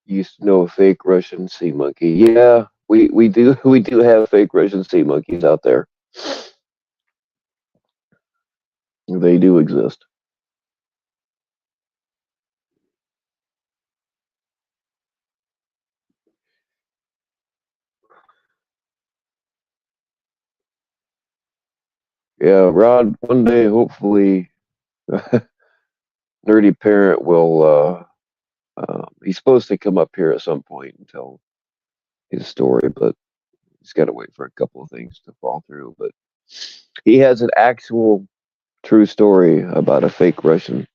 You used to know a fake Russian sea monkey. Yeah, we do we do have fake Russian sea monkeys out there. They do exist. Yeah, Rod. One day, hopefully, nerdy parent will. He's supposed to come up here at some point and tell his story, but he's got to wait for a couple of things to fall through. But he has an actual true story about a fake Russian.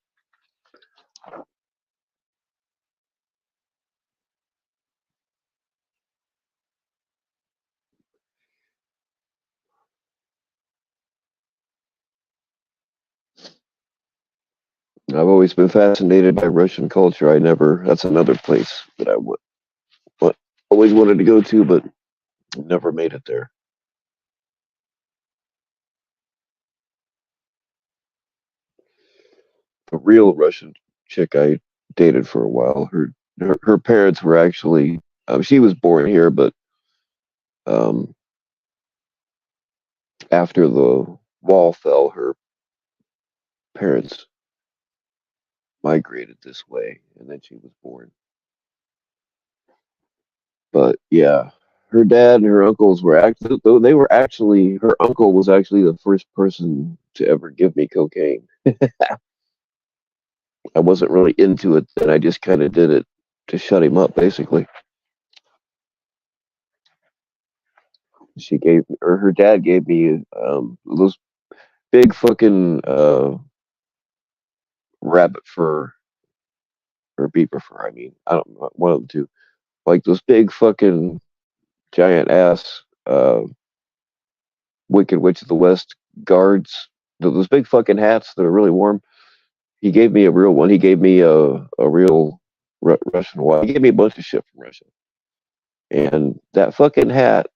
I've always been fascinated by Russian culture. I never. That's another place that I would always wanted to go to, but never made it there. A real Russian chick I dated for a while. Her parents were actually. She was born here, but um, after the wall fell, her parents migrated this way, and then she was born. But yeah, her dad and her uncles were actually. They were actually. Her uncle was actually the first person to ever give me cocaine. I wasn't really into it, and I just kind of did it to shut him up, basically. She gave, or her dad gave me those big fucking rabbit fur or beaver fur. I mean, I don't know, one of the two. Like those big fucking giant ass Wicked Witch of the West guards. Those big fucking hats that are really warm. He gave me a real one. He gave me a real Russian one. He gave me a bunch of shit from Russia. And that fucking hat,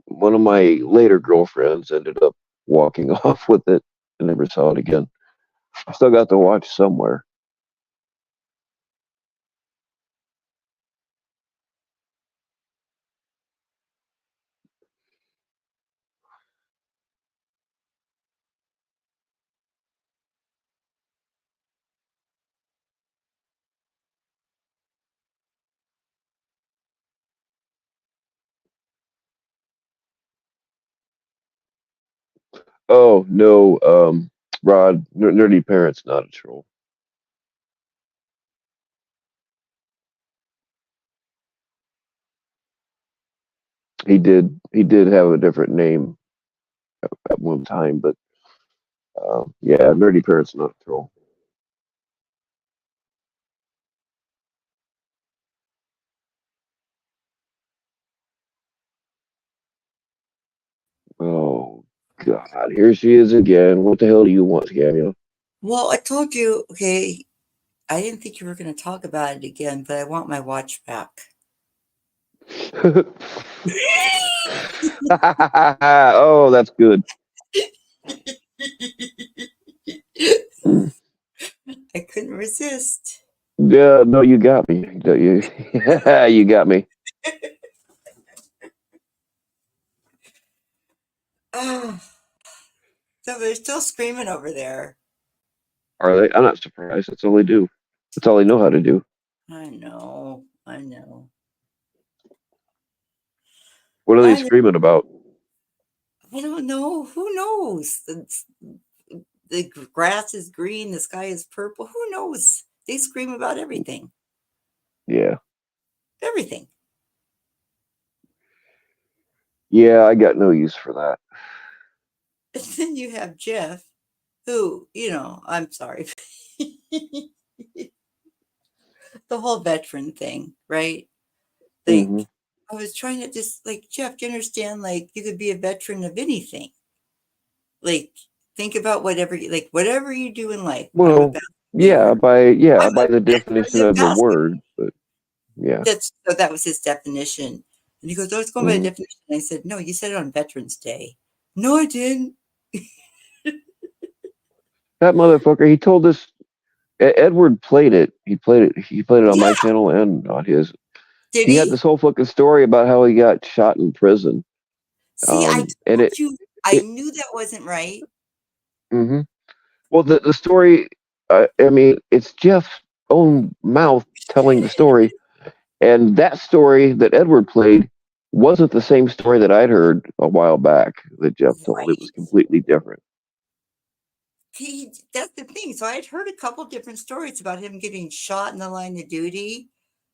one of my later girlfriends ended up walking off with it and never saw it again. I still got the watch somewhere. Oh no, Rod, nerdy parent's not a troll. He did have a different name at one time, but yeah, nerdy parent's not a troll. Oh God, here she is again. What the hell do you want, Cameo? Well, I told you, okay, I didn't think you were going to talk about it again, but I want my watch back. Oh, that's good. I couldn't resist. Yeah, no, you got me. You got me. Oh, so they're still screaming over there. Are they? I'm not surprised. That's all they do. That's all they know how to do. I know. I know. What are they I know. screaming about? I don't know. Who knows? The grass is green, the sky is purple. Who knows? They scream about everything. Yeah. Everything. Yeah, I got no use for that. And then you have Jeff, who, I'm sorry. The whole veteran thing, right? Hmm. Like, I was trying to just, like, Jeff, do you understand? Like, you could be a veteran of anything. Like, think about whatever you do in life. I'm a Well, basketball player. yeah, I'm by a the veteran definition of of the basketball. word, but yeah. So that was his definition. And he goes, "Oh, it's going by the Hmm. definition." I said, "No, you said it on Veterans Day." No, I didn't. That motherfucker. He told us. Edward played it. He played it. He played it on my Yeah, channel and on his. did He had he? this whole fucking story about how he got shot in prison. See, I And told you, I it. knew that wasn't right. Hmm. Well, the story. I mean, it's Jeff's own mouth telling the story, and that story that Edward played wasn't the same story that I'd heard a while back that Jeff told. It was Right. completely different. That's the thing. So I'd heard a couple different stories about him getting shot in the line of duty.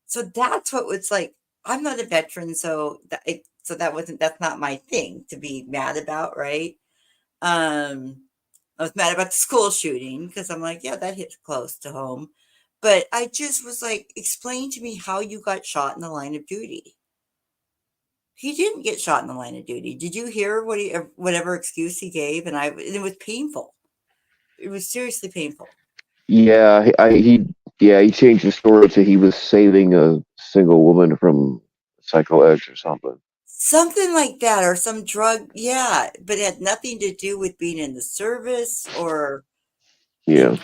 So that's what was like. I'm not a veteran, so that's not my thing to be mad about, right? Um, I was mad about the school shooting because I'm like, yeah, that hits close to home. But I just was like, explain to me how you got shot in the line of duty. He didn't get shot in the line of duty. Did you hear whatever excuse he gave? And it was painful. It was seriously painful. Yeah, he changed the story to he was saving a single woman from psycho edge or something. Something like that, or some drug. Yeah, but it had nothing to do with being in the service or Yeah,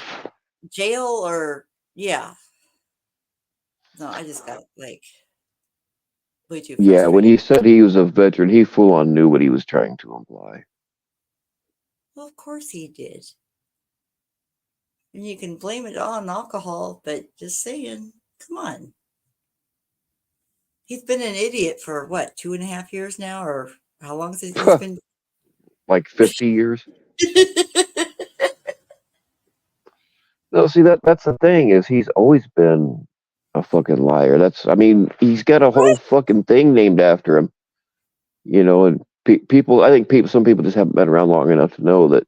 in jail or, yeah. No, I just got like way too yeah. When frustrated. he said he was a veteran, he full on knew what he was trying to imply. Well, of course he did. And you can blame it on alcohol, but just saying, come on. He's been an idiot for what, 2.5 years now? Or how long has he's been? Like 50 years. No, see that's the thing is he's always been a fucking liar. I mean, he's got a whole Right. fucking thing named after him. And people, I think some people just haven't been around long enough to know that,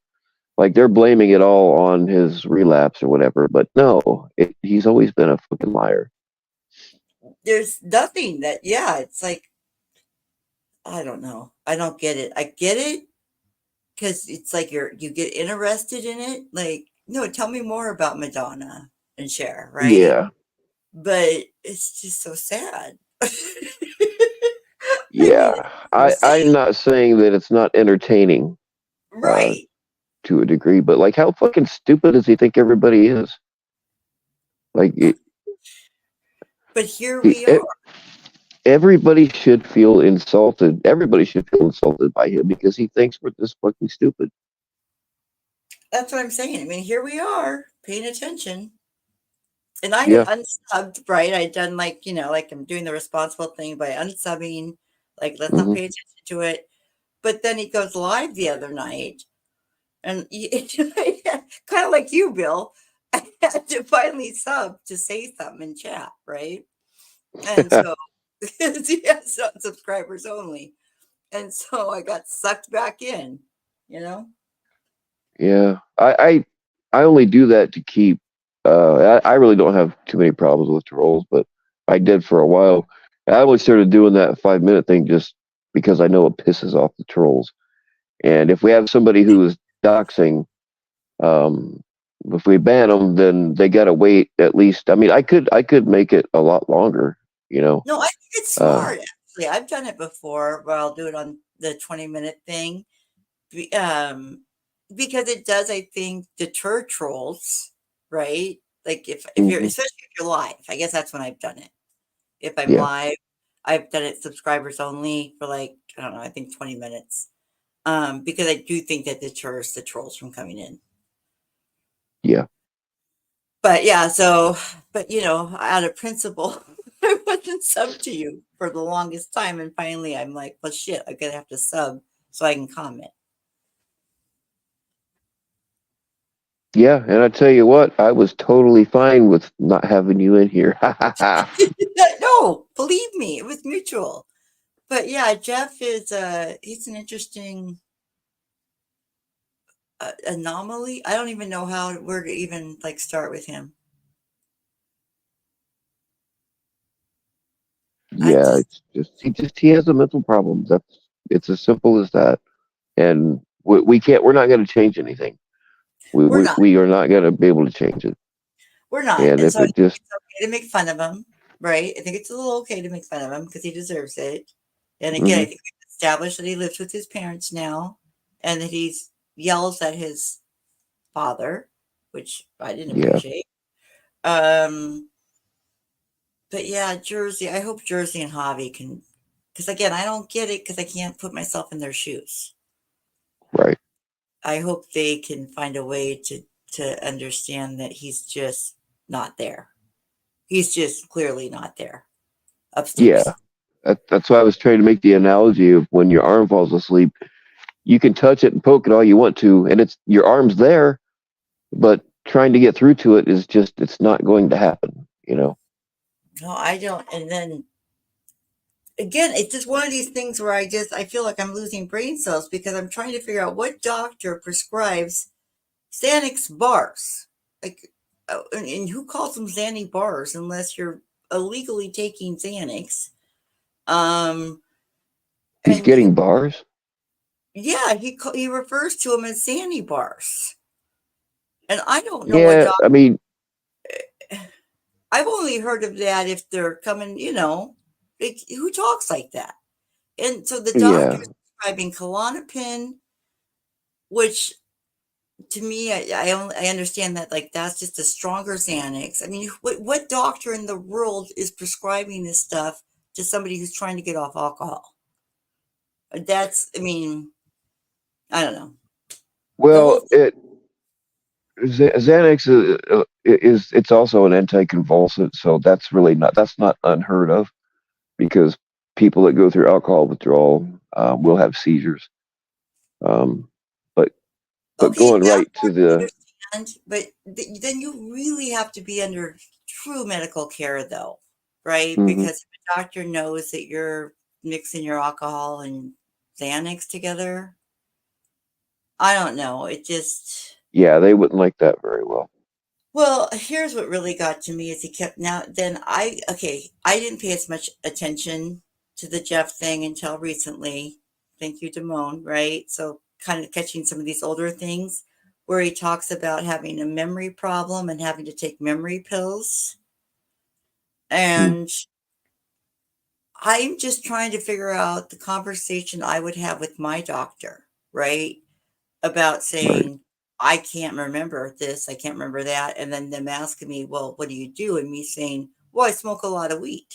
like, they're blaming it all on his relapse or whatever. But no, he's always been a fucking liar. There's nothing that, yeah, it's like, I don't know. I don't get it. I get it because it's like you get interested in it. Like, no, tell me more about Madonna and Cher, right? Yeah, But it's just so sad. I mean, yeah. it's I'm insane. not saying that it's not entertaining, uh, Right. to a degree, but like, how fucking stupid does he think everybody is? Like, But here he, we are. everybody should feel insulted. Everybody should feel insulted by him because he thinks we're this fucking stupid. That's what I'm saying. I mean, here we are paying attention. And I had Yeah. unsubbed, right? I'd done like, like I'm doing the responsible thing by unsubbing, like, let's not Hmm. pay attention to it. But then he goes live the other night, and kind of like you, Bill, I had to finally sub to say something in chat, right? And so, yes, subscribers only. And so I got sucked back in, you know? Yeah. I only do that to keep. I really don't have too many problems with trolls, but I did for a while. I only started doing that 5 minute thing just because I know it pisses off the trolls. And if we have somebody who is doxing, um, if we ban them, then they gotta wait at least. I mean, I could make it a lot longer. You know. No, I think it's Uh, smart, actually. I've done it before where I'll do it on the 20-minute thing. Be because it does, I think, deter trolls, right? Like, if you're mhm. especially if you're live, I guess that's when I've done it. If I'm Yeah. live, I've done it subscribers only for, like, I don't know, I think 20 minutes. because I do think that deters the trolls from coming in. Yeah. But yeah, so, but out of principle, I wasn't sub to you for the longest time. And finally, I'm like, well, shit, I'm going to have to sub so I can comment. Yeah, and I tell you what, I was totally fine with not having you in here. No, believe me, it was mutual. But yeah, Jeff is, he's an interesting anomaly. I don't even know where to even like start with him. I Yeah, just, it's he has a mental problem. It's as simple as that. And we can't. We're not going to change anything. We, we're we not. we are not going to be able to change it. We're not. And And if so I it think just it's okay to make fun of him, right? I think it's a little okay to make fun of him because he deserves it. And again, I mhm, think we've established that he lives with his parents now and that he yells at his father, which I didn't yeah, appreciate. Um, but yeah, Jersey, I hope Jersey and Javi can, because again, I don't get it because I can't put myself in their shoes. right, I hope they can find a way to understand that he's just not there. He's just clearly not there yeah. upstairs. That's why I was trying to make the analogy of when your arm falls asleep. You can touch it and poke it all you want to, and it's your arm's there, but trying to get through to it is just it's not going to happen. No, I don't. And then again, it's just one of these things where I feel like I'm losing brain cells because I'm trying to figure out what doctor prescribes Xanax bars. Like, and who calls them Xanny bars unless you're illegally taking Xanax? Um, He's and getting bars. yeah, he refers to them as Xanny bars. And I don't know what Yeah, doc. I mean, I've only heard of that if they're coming. Like, who talks like that? And so the doctor yeah, is prescribing Klonopin, which to me, I understand that like that's just a stronger Xanax. I mean, what doctor in the world is prescribing this stuff to somebody who's trying to get off alcohol? I mean, I don't know. The whole well, Xanax is it's also an anticonvulsant, so that's not unheard of because people that go through alcohol withdrawal will have seizures. Um, but Okay, going that right to part I the understand, but then you really have to be under true medical care, though, right? mhm, Because if a doctor knows that you're mixing your alcohol and Xanax together, I don't know. It just yeah, they wouldn't like that very well. well, here's what really got to me is he kept now then I didn't pay as much attention to the Jeff thing until recently. Thank you, Damone, right? So kind of catching some of these older things where he talks about having a memory problem and having to take memory pills. Mm, And I'm just trying to figure out the conversation I would have with my doctor, right? About right, saying, I can't remember this, I can't remember that. And then them asking me, well, what do you do? And me saying, well, I smoke a lot of weed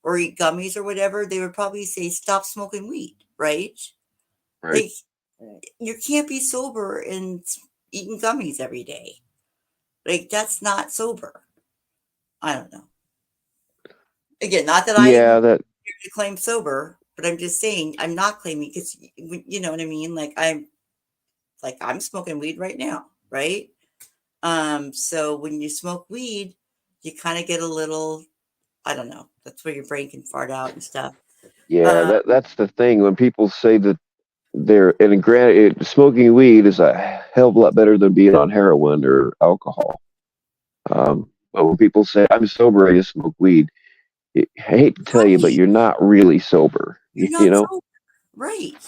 or eat gummies or whatever. They would probably say, stop smoking weed, right? right. Like, you can't be sober and eating gummies every day. Like, that's not sober. I don't know. Again, not that I'm Yeah, that here to claim sober, but I'm just saying I'm not claiming because you know what I mean? I'm smoking weed right now, right? So when you smoke weed, you kind of get a little, I don't know, that's where your brain can fart out and stuff. yeah, Uh, that's the thing when people say that and granted, smoking weed is a hell of a lot better than being on heroin or alcohol. But when people say I'm sober, I just smoke weed. I hate to tell you, but right. you're not really sober. You're You not know? sober. Right.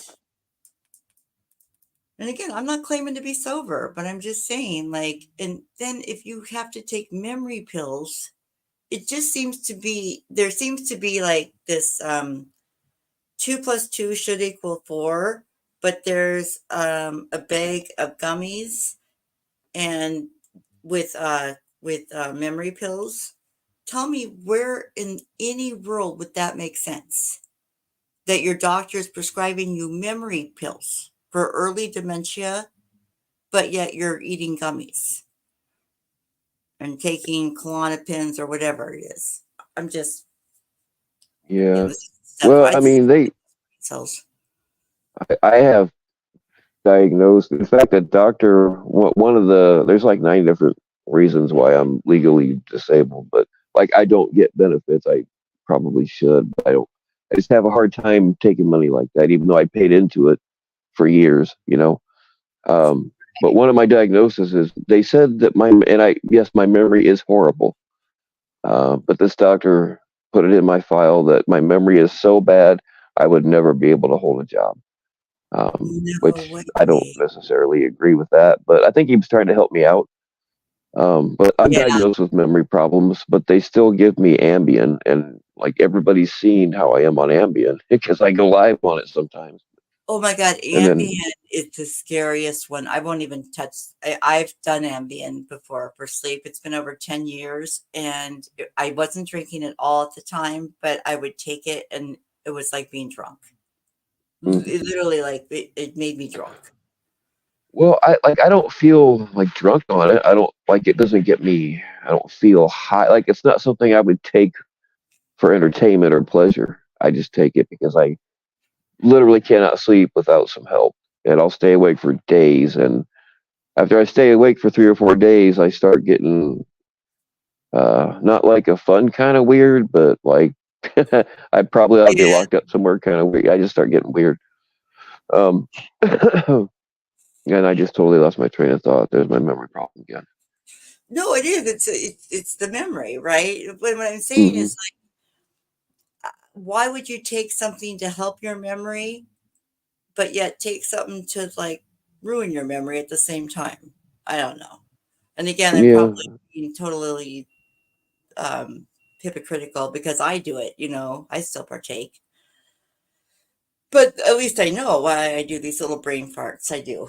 And again, I'm not claiming to be sober, but I'm just saying, like, and then if you have to take memory pills, it just seems to be, there seems to be like this 2 plus 2 should equal 4, but there's a bag of gummies and with memory pills. Tell me where in any world would that make sense? That your doctor is prescribing you memory pills for early dementia, but yet you're eating gummies and taking Klonopins or whatever it is. I'm just, Yeah. this stuff. Well, I I just mean, cells. I have diagnosed. In fact, a doctor, one of there's like 9 different reasons why I'm legally disabled, but like I don't get benefits. I probably should, but I don't. I just have a hard time taking money like that, even though I paid into it for years. But one of my diagnoses is they said that yes, my memory is horrible. But this doctor put it in my file that my memory is so bad I would never be able to hold a job. No Which I don't way. necessarily agree with that, but I think he was trying to help me out. But I'm Yeah. diagnosed with memory problems, but they still give me Ambien, and like everybody's seen how I am on Ambien because I go live on it sometimes. Oh my God, And then, Ambien is the scariest one. I won't even touch. I've done Ambien before for sleep. It's been over 10 years, and I wasn't drinking it all at the time, but I would take it, and it was like being drunk. mhm. It literally, like it made me drunk. Well, I don't feel like drunk on it. I don't like it. Doesn't get me. I don't feel high. Like it's not something I would take for entertainment or pleasure. I just take it because I literally cannot sleep without some help, and I'll stay awake for days. And after I stay awake for 3 or 4 days, I start getting not like a fun kind of weird, but like I probably ought to be Yeah. locked up somewhere kind of weird. I just start getting weird. Um, and I just totally lost my train of thought. There's my memory problem again. No, it is. It's the memory, right? But what I'm saying Hmm. is, like, why would you take something to help your memory, but yet take something to like ruin your memory at the same time? I don't know. And again, I'm Yeah, probably being totally um, hypocritical because I do it. I still partake, but at least I know why I do these little brain farts. I do.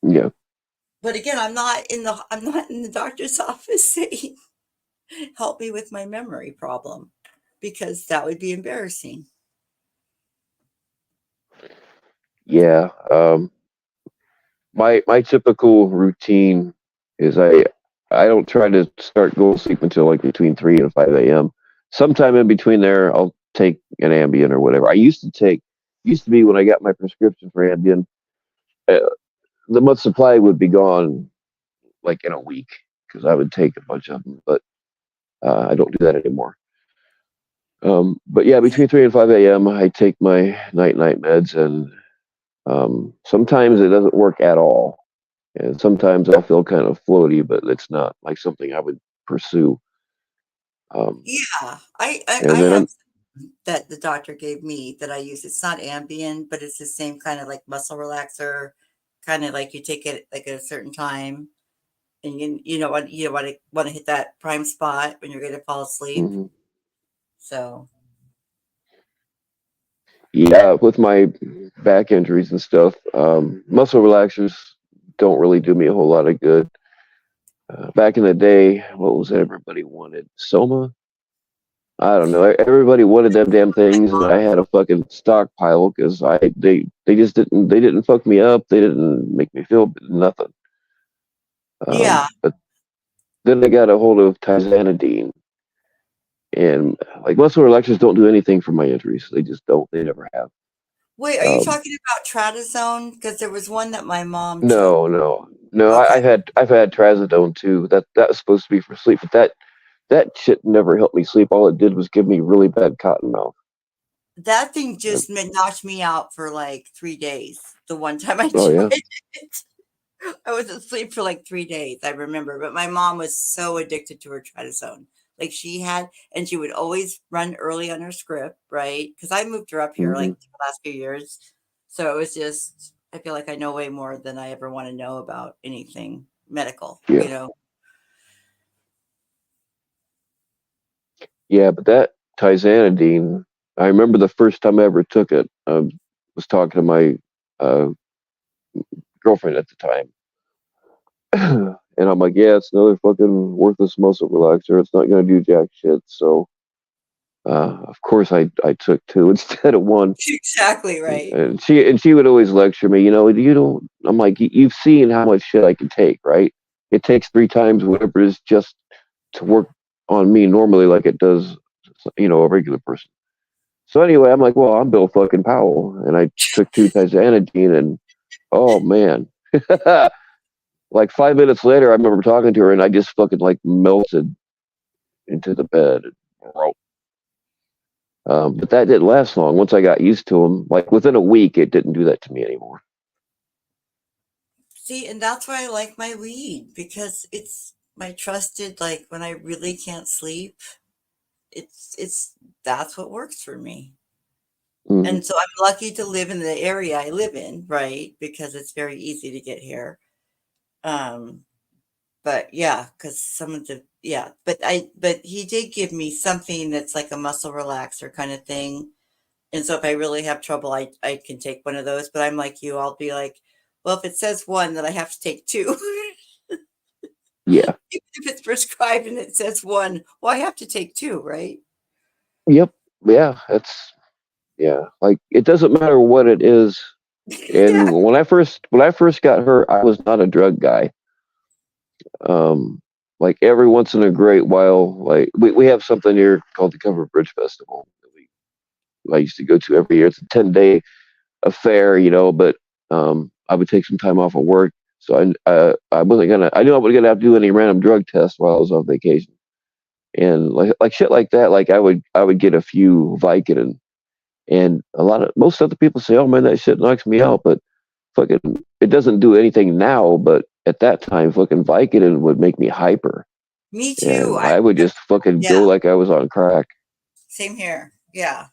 yeah, But again, I'm not in the doctor's office saying help me with my memory problem because that would be embarrassing. yeah. My typical routine is I don't try to start going to sleep until like between 3 and 5 a.m. Sometime in between there, I'll take an Ambien or whatever. Used to be when I got my prescription for Ambien, uh, the month supply would be gone like in a week because I would take a bunch of them, but I don't do that anymore. But yeah, between 3 and 5 a.m., I take my night meds, and sometimes it doesn't work at all, and sometimes I'll feel kind of floaty, but it's not like something I would pursue. Um, Yeah, I and then have I'm, some that the doctor gave me that I use. It's not Ambien, but it's the same kind of like muscle relaxer, kind of like you take it like at a certain time, and you want to hit that prime spot when you're going to fall asleep. mhm. So Yeah, with my back injuries and stuff, muscle relaxers don't really do me a whole lot of good. Back in the day, what was it everybody wanted? Soma? I don't know. Everybody wanted them damn things, and I had a fucking stockpile because they just didn't fuck me up. They didn't make me feel nothing. yeah. But then I got a hold of tizanidine, and like muscle relaxers don't do anything for my injuries. They just don't. They never have. Wait, are you Um, talking about trazodone? Because there was one that my mom took. no. Okay. I've had trazodone too. That was supposed to be for sleep, but that shit never helped me sleep. All it did was give me really bad cotton mouth. That thing Uh, just knocked me out for like 3 days. The one time I oh yeah. tried it, I was asleep for like 3 days. I remember, but my mom was so addicted to her trazodone. Like and she would always run early on her script, right? Because I moved her up here Hmm. like the last few years, so it was just. I feel like I know way more than I ever want to know about anything medical. Yeah. Yeah, but that tizanidine, I remember the first time I ever took it. I was talking to my uh, girlfriend at the time, and I'm like, "Yeah, it's another fucking worthless muscle relaxer. It's not gonna do jack shit." So Of course, I took two instead of one. Exactly right. And she would always lecture me. You don't. I'm like, you've seen how much shit I can take, right? It takes three times whatever it is just to work on me normally, like it does, a regular person. So anyway, I'm like, well, I'm Bill fucking Powell, and I took two times Anadine, and oh man, like 5 minutes later, I remember talking to her, and I just fucking like melted into the bed. But that didn't last long. Once I got used to them, like within a week, it didn't do that to me anymore. See, and that's why I like my weed because it's my trusted, like when I really can't sleep, it's that's what works for me. Hmm. And so I'm lucky to live in the area I live in, right? Because it's very easy to get here. Um, but yeah, because some of the yeah, but he did give me something that's like a muscle relaxer kind of thing. And so if I really have trouble, I can take one of those. But I'm like you, I'll be like, well, if it says one, then I have to take two. Yeah. Even if it's prescribed and it says one, well, I have to take two, right? Yep. Yeah. Yeah. Like it doesn't matter what it is. Yeah. And when I first got hurt, I was not a drug guy. Um, like every once in a great while, like we have something here called the Covered Bridge Festival that I used to go to every year. It's a 10-day affair, but I would take some time off of work. So I wasn't gonna. I knew I wasn't gonna have to do any random drug tests while I was on vacation, and like shit like that. Like I would get a few Vicodin, and most other people say, "Oh man, that shit knocks me out," but fucking, it doesn't do anything now. But at that time, fucking Vicodin would make me hyper, Me too. and I would just fucking go Yeah, like I was on crack. same here. Yeah.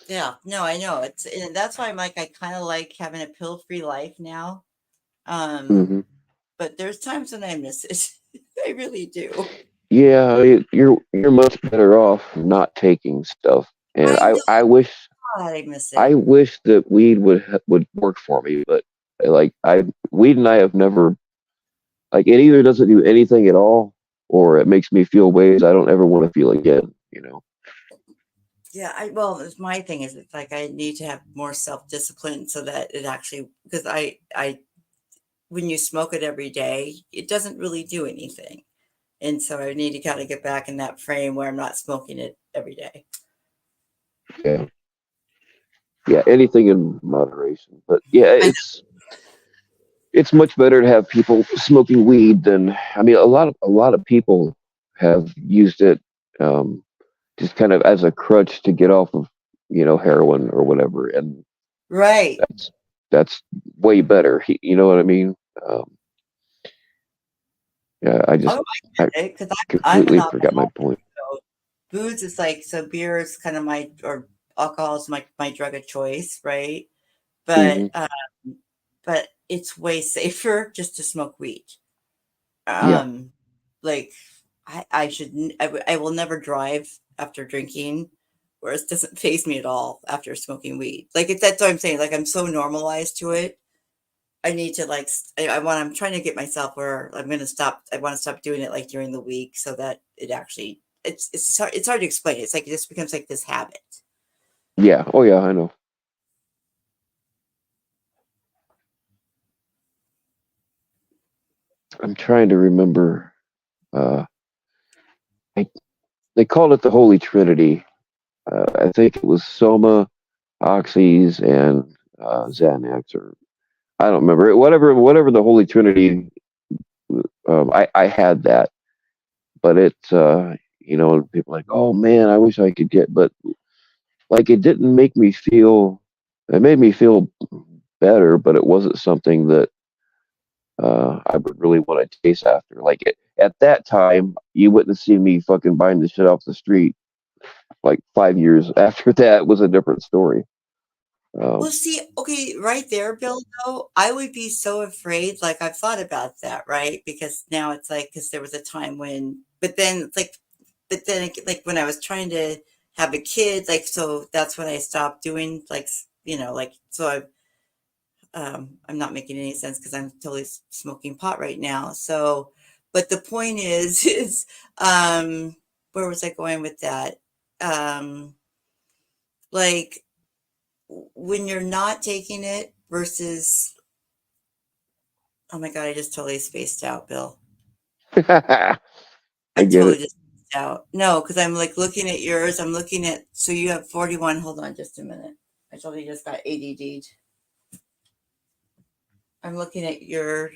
Yeah. No, I know. And that's why I'm like, I kind of like having a pill-free life now. Um, Hmm. but there's times when I miss it. I really do. Yeah, you're much better off not taking stuff. And I I know I wish God, I miss I it. wish that weed would work for me, but like I weed and I have never, like, it either doesn't do anything at all, or it makes me feel ways I don't ever want to feel again. Yeah, well, it's my thing is it's like I need to have more self-discipline so that it actually because I when you smoke it every day, it doesn't really do anything. And so I need to kind of get back in that frame where I'm not smoking it every day. Yeah, yeah, anything in moderation. But yeah, I it's much better to have people smoking weed than, I mean, a lot of people have used it, um, just kind of as a crutch to get off of heroin or whatever, and right. that's way better. You know what I mean? Um, yeah, Oh, I I get it because I'm an completely forgot my alcoholic. point. So booze is like so beer is kind of my or alcohol is my drug of choice, right? But Hmm. but it's way safer just to smoke weed. Yeah, Um, like I should I will never drive after drinking, whereas it doesn't phase me at all after smoking weed. Like that's what I'm saying. Like I'm so normalized to it. I need to like I'm trying to get myself where I'm gonna stop. I want to stop doing it like during the week so that it actually it's hard to explain. It's like it just becomes like this habit. yeah, oh yeah, I know. I'm trying to remember. Uh, I, they called it the Holy Trinity. I think it was Soma, Oxys, and Xanax, or I don't remember. Whatever the Holy Trinity. I had that, but people are like, oh man, I wish I could get, but like it didn't make me feel. It made me feel better, but it wasn't something that I would really want to chase after. Like at that time, you wouldn't see me fucking buying the shit off the street. Like 5 years after that was a different story. Well, Um, see, okay, right there, Bill, though, I would be so afraid. Like, I've thought about that, right? Because now it's like, because there was a time when, but then it's like, but then like when I was trying to have a kid, like, so that's when I stopped doing like, like, so I'm not making any sense because I'm totally smoking pot right now. So, But the point is, um, where was I going with that? Um, like when you're not taking it versus, oh my God, I just totally spaced out, Bill. I I get totally it. just spaced out. No, because I'm like looking at yours. I'm looking at, so you have 41. Hold on just a minute. I totally just got ADD. I'm looking at your,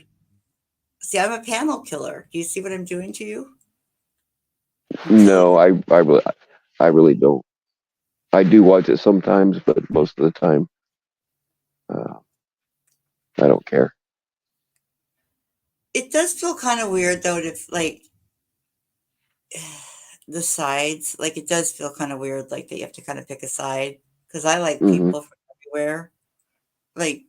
see, I'm a panel killer. Do you see what I'm doing to you? I'm killing No, your, I really don't. I do watch it sometimes, but most of the time, uh, I don't care. it does feel kind of weird though to like the sides. Like it does feel kind of weird, like that you have to kind of pick a side because I like Hmm. people from everywhere. Like,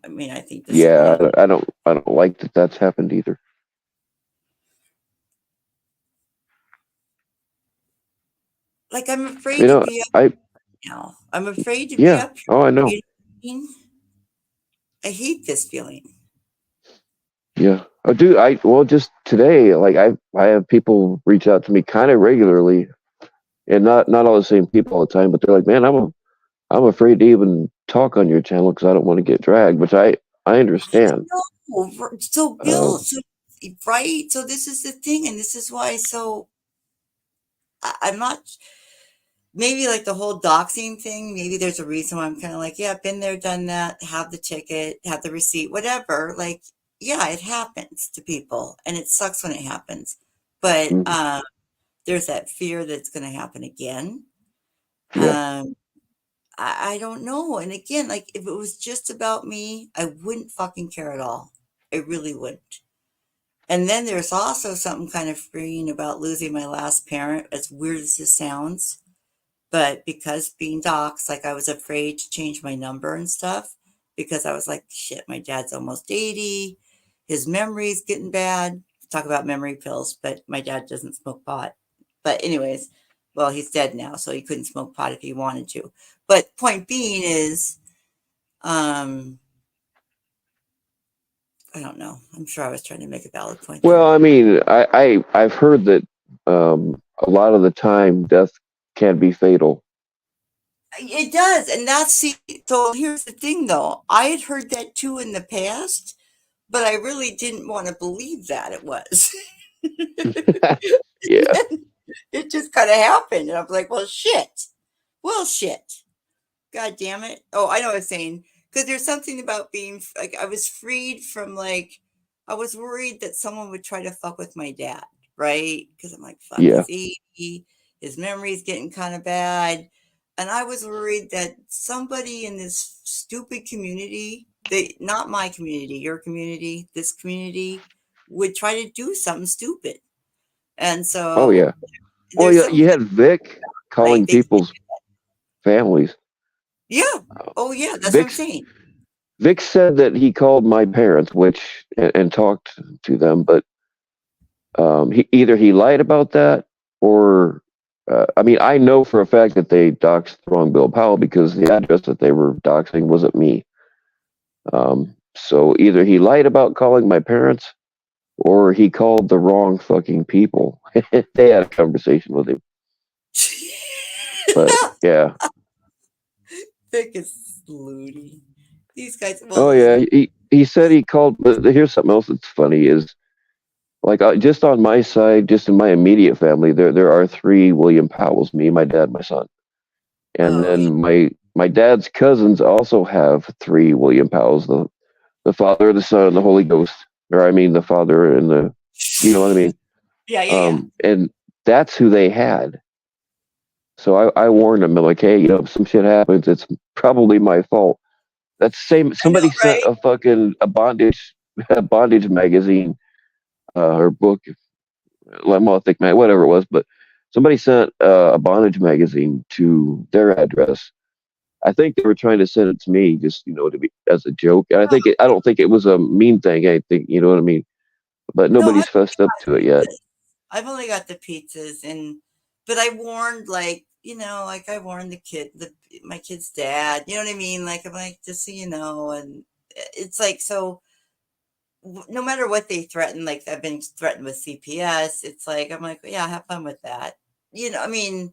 I mean, I think this is one Yeah, of, I don't like that that's happened either. like, I'm afraid You to know, be up I now. I'm afraid to be yeah. up here. Oh, I You know. know what I mean? I hate this feeling. Yeah. Oh, dude, just today, like I have people reach out to me kind of regularly, and not all the same people all the time, but they're like, man, I'm afraid to even talk on your channel because I don't want to get dragged, which I understand. No, so Uh, Bill, so right, so this is the thing, and this is why. So I'm not. Maybe like the whole doxing thing. Maybe there's a reason why I'm kind of like, yeah, I've been there, done that. Have the ticket, have the receipt, whatever. Like, yeah, it happens to people, and it sucks when it happens. But mhm. there's that fear that it's going to happen again. Yeah. Um, I don't know. And again, like if it was just about me, I wouldn't fucking care at all. I really wouldn't. And then there's also something kind of freeing about losing my last parent, as weird as this sounds. But because being doxxed, like I was afraid to change my number and stuff because I was like, shit, my dad's almost 80. His memory's getting bad. Talk about memory pills, but my dad doesn't smoke pot. But, anyways, well, he's dead now, so he couldn't smoke pot if he wanted to. But point being is, um, I don't know. I'm sure I was trying to make a valid point Well, there. I mean, I've heard that a lot of the time death can be fatal. It does. And so here's the thing though. I had heard that too in the past, but I really didn't want to believe that it was. Yeah. It just kind of happened. And I'm like, well, shit. Well, shit. God damn it. Oh, I know what I'm saying. Because there's something about being like, I was freed from like, I was worried that someone would try to fuck with my dad, right? Because I'm like, fuck, Yeah. he's 80. His memory's getting kind of bad. And I was worried that somebody in this stupid community, not my community, your community, this community, would try to do something stupid. And Oh so yeah. Well, there's yeah, some you had Vic like calling they people's families. yeah. Oh yeah, that's what I'm Vic saying. Vic said that he called my parents, which and talked to them, but he lied about that or I mean, I know for a fact that they doxed the wrong Bill Powell because the address that they were doxing wasn't me. So either he lied about calling my parents or he called the wrong fucking people. They had a conversation with him, but yeah. Thick is Ludi. These guys, Oh well, yeah, he said he called. But here's something else that's funny is like just on my side, just in my immediate family, there are three William Powells: me, my dad, my son, and oh yeah, then my dad's cousins also have three William Powells: the Father, the Son, and the Holy Ghost. Or I mean, the Father and the, you know what I mean. yeah, yeah, yeah. And that's who they had. So I warned them, like, hey, if some shit happens, it's probably my fault. That's same. I know, Somebody sent right? a bondage a bondage magazine or book, Lemothic man, whatever it was, but somebody sent a bondage magazine to their address. I think they were trying to send it to me, just to be as a joke. And I don't think it was a mean thing. I think you know what I mean. But No, nobody's fessed up to it yet. I've only got the pizzas, but I warned, like, like I warned my kid's dad. You know what I mean? Like I'm like, just so you know, and it's like so. no matter what they threaten, like I've been threatened with CPS, it's like, I'm like, yeah, have fun with that. I mean,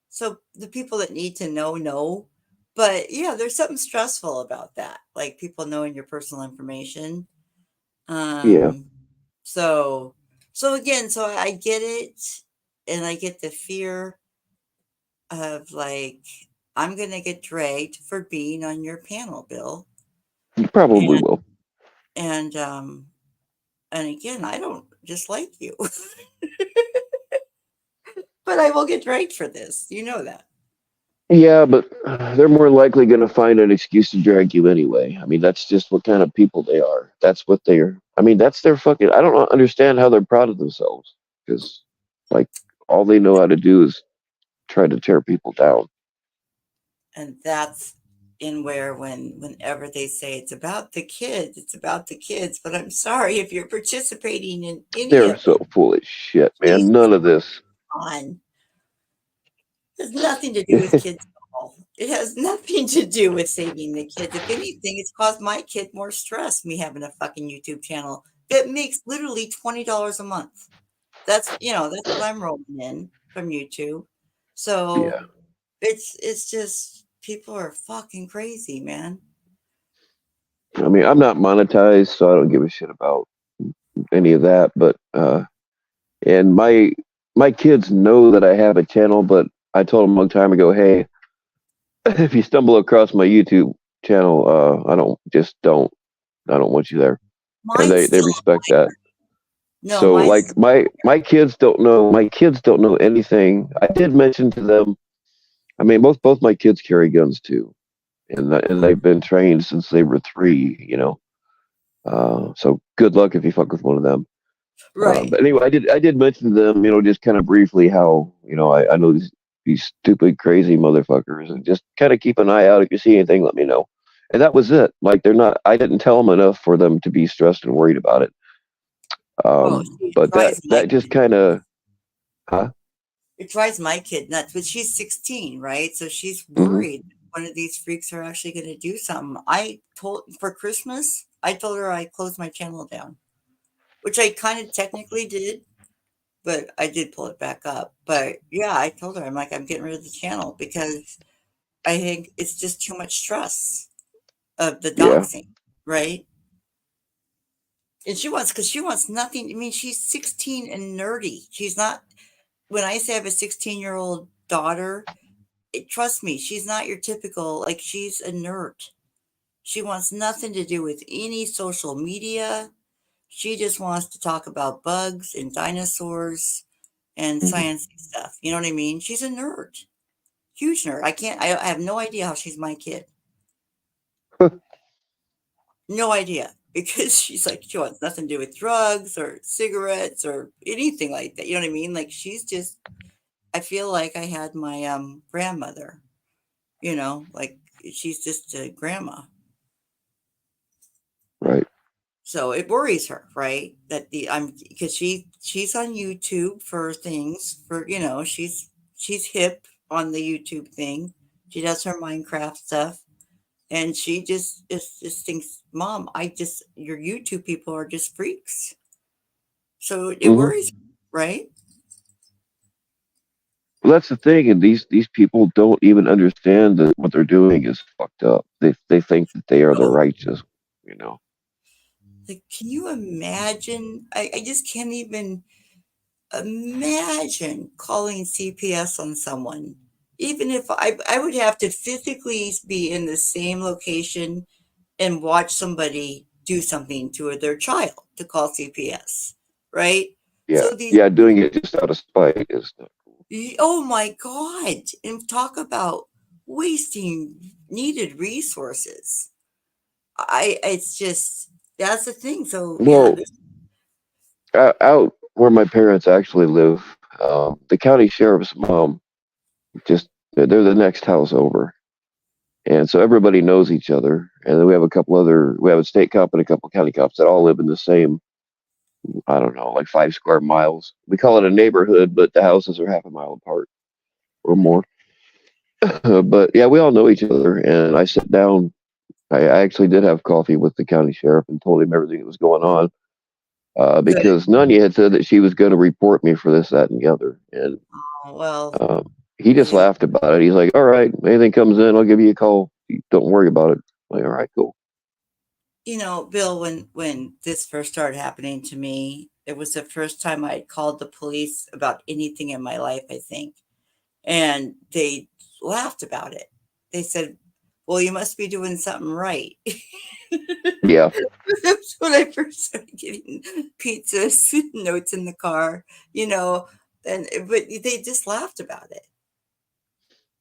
so the people that need to know. But yeah, there's something stressful about that, like people knowing your personal information. Yeah, Um, so again, so I get it, and I get the fear of like I'm gonna get dragged for being on your panel, Bill. you probably And will. and and again, I don't dislike you, but I will get dragged for this. You know that. Yeah, but they're more likely going to find an excuse to drag you anyway. I mean, that's just what kind of people they are. That's what they're. I mean, that's their fucking. I don't understand how they're proud of themselves because, like, all they know how to do is try to tear people down. And that's in where whenever they say it's about the kids, it's about the kids. But I'm sorry if you're participating in any They're of it, so full of shit, please man. None of this. come on. It has nothing to do with kids at all. It has nothing to do with saving the kids. If anything, it's caused my kid more stress, me having a fucking YouTube channel that makes literally $20 a month. That's what I'm rolling in from YouTube. So Yeah, it's just people are fucking crazy, man. I mean, I'm not monetized, so I don't give a shit about any of that. But and my kids know that I have a channel, but I told them a long time ago, hey, if you stumble across my YouTube channel, I don't want you there, and Mine's they still respect that. no, So mine's like my kids don't know anything. I did mention to them. I mean, both my kids carry guns too, and they've been trained since they were 3. So good luck if you fuck with one of them. right. But anyway, I did mention to them, just kind of briefly how I know these stupid crazy motherfuckers, and just kind of keep an eye out. If you see anything, let me know. And that was it. Like they're not. I didn't tell them enough for them to be stressed and worried about it. Oh, see, it But that drives my that just kind of, huh? it drives my kid nuts. But she's 16, right? So she's Hmm. worried one of these freaks are actually going to do something. I told for Christmas, I told her I closed my channel down, which I kind of technically did, but I did pull it back up. But yeah, I told her I'm like I'm getting rid of the channel because I think it's just too much stress of the Yeah. doxing, right? And because she wants nothing. I mean, she's 16 and nerdy. She's not, when I say I have a 16-year-old daughter, trust me, she's not your typical, like, she's a nerd. She wants nothing to do with any social media. She just wants to talk about bugs and dinosaurs and Hmm. science stuff. You know what I mean? She's a nerd, huge nerd. I have no idea how she's my kid. No idea because she's like she wants nothing to do with drugs or cigarettes or anything like that. You know what I mean? Like she's just I feel like I had my grandmother, like she's just a grandma. Right. So it worries her, right? That the I'm because she's on YouTube for things for she's hip on the YouTube thing. She does her Minecraft stuff. And she just thinks, Mom, your YouTube people are just freaks. So it Hmm. worries me, right? Well, that's the thing, and these people don't even understand that what they're doing is fucked up. They think that they are the Oh, righteous, you know. like, can you imagine? I just can't even imagine calling CPS on someone. Even if I would have to physically be in the same location and watch somebody do something to their child to call CPS, right? Yeah, So these yeah, doing it just out of spite is not cool. Oh my god, and talk about wasting needed resources. It's just that's the thing. So, yeah, Well, out where my parents actually live, the county sheriff's mom just they're the next house over, and so everybody knows each other. And then we have a state cop and a couple county cops that all live in the same, I don't know, like 5 square miles. We call it a neighborhood, but the houses are half a mile apart or more. But yeah, we all know each other, and I sat down. I actually did have coffee with the county sheriff and told him everything that was going on. Good. because Nunya had said that she was going to report me for this, that, and the other, and Oh, well, uh, he just you laughed about it. He's like, "All right, anything comes in, I'll give you a call. Don't worry about it." I'm like, all right, cool. Bill, when this first started happening to me, it was the first time I had called the police about anything in my life, I think. And they laughed about it. They said, "Well, you must be doing something right." Yeah, That's when I first started getting pizzas, notes in the car, you know, and but they just laughed about it.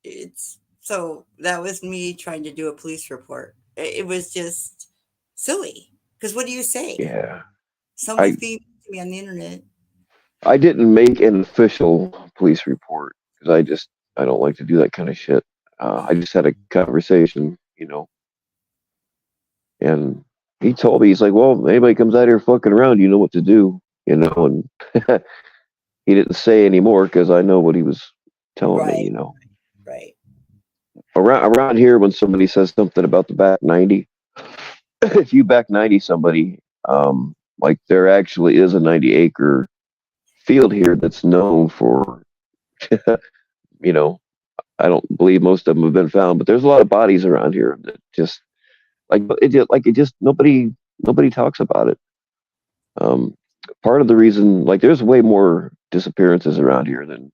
It's so that was me trying to do a police report. It was just silly. Because what do you say? yeah. Someone's I being mean to me on the internet. I didn't make an official police report because I don't like to do that kind of shit. I just had a conversation, and he told me, he's like, "Well, if anybody comes out here fucking around, you know what to do," and he didn't say anymore because I know what he was telling me. Right, right. Around here, when somebody says something about the back 90, if you back 90 somebody, like there actually is a 90-acre field here that's known for, you know, I don't believe most of them have been found, but there's a lot of bodies around here that just it just nobody talks about it. Um, Part of the reason, like, there's way more disappearances around here than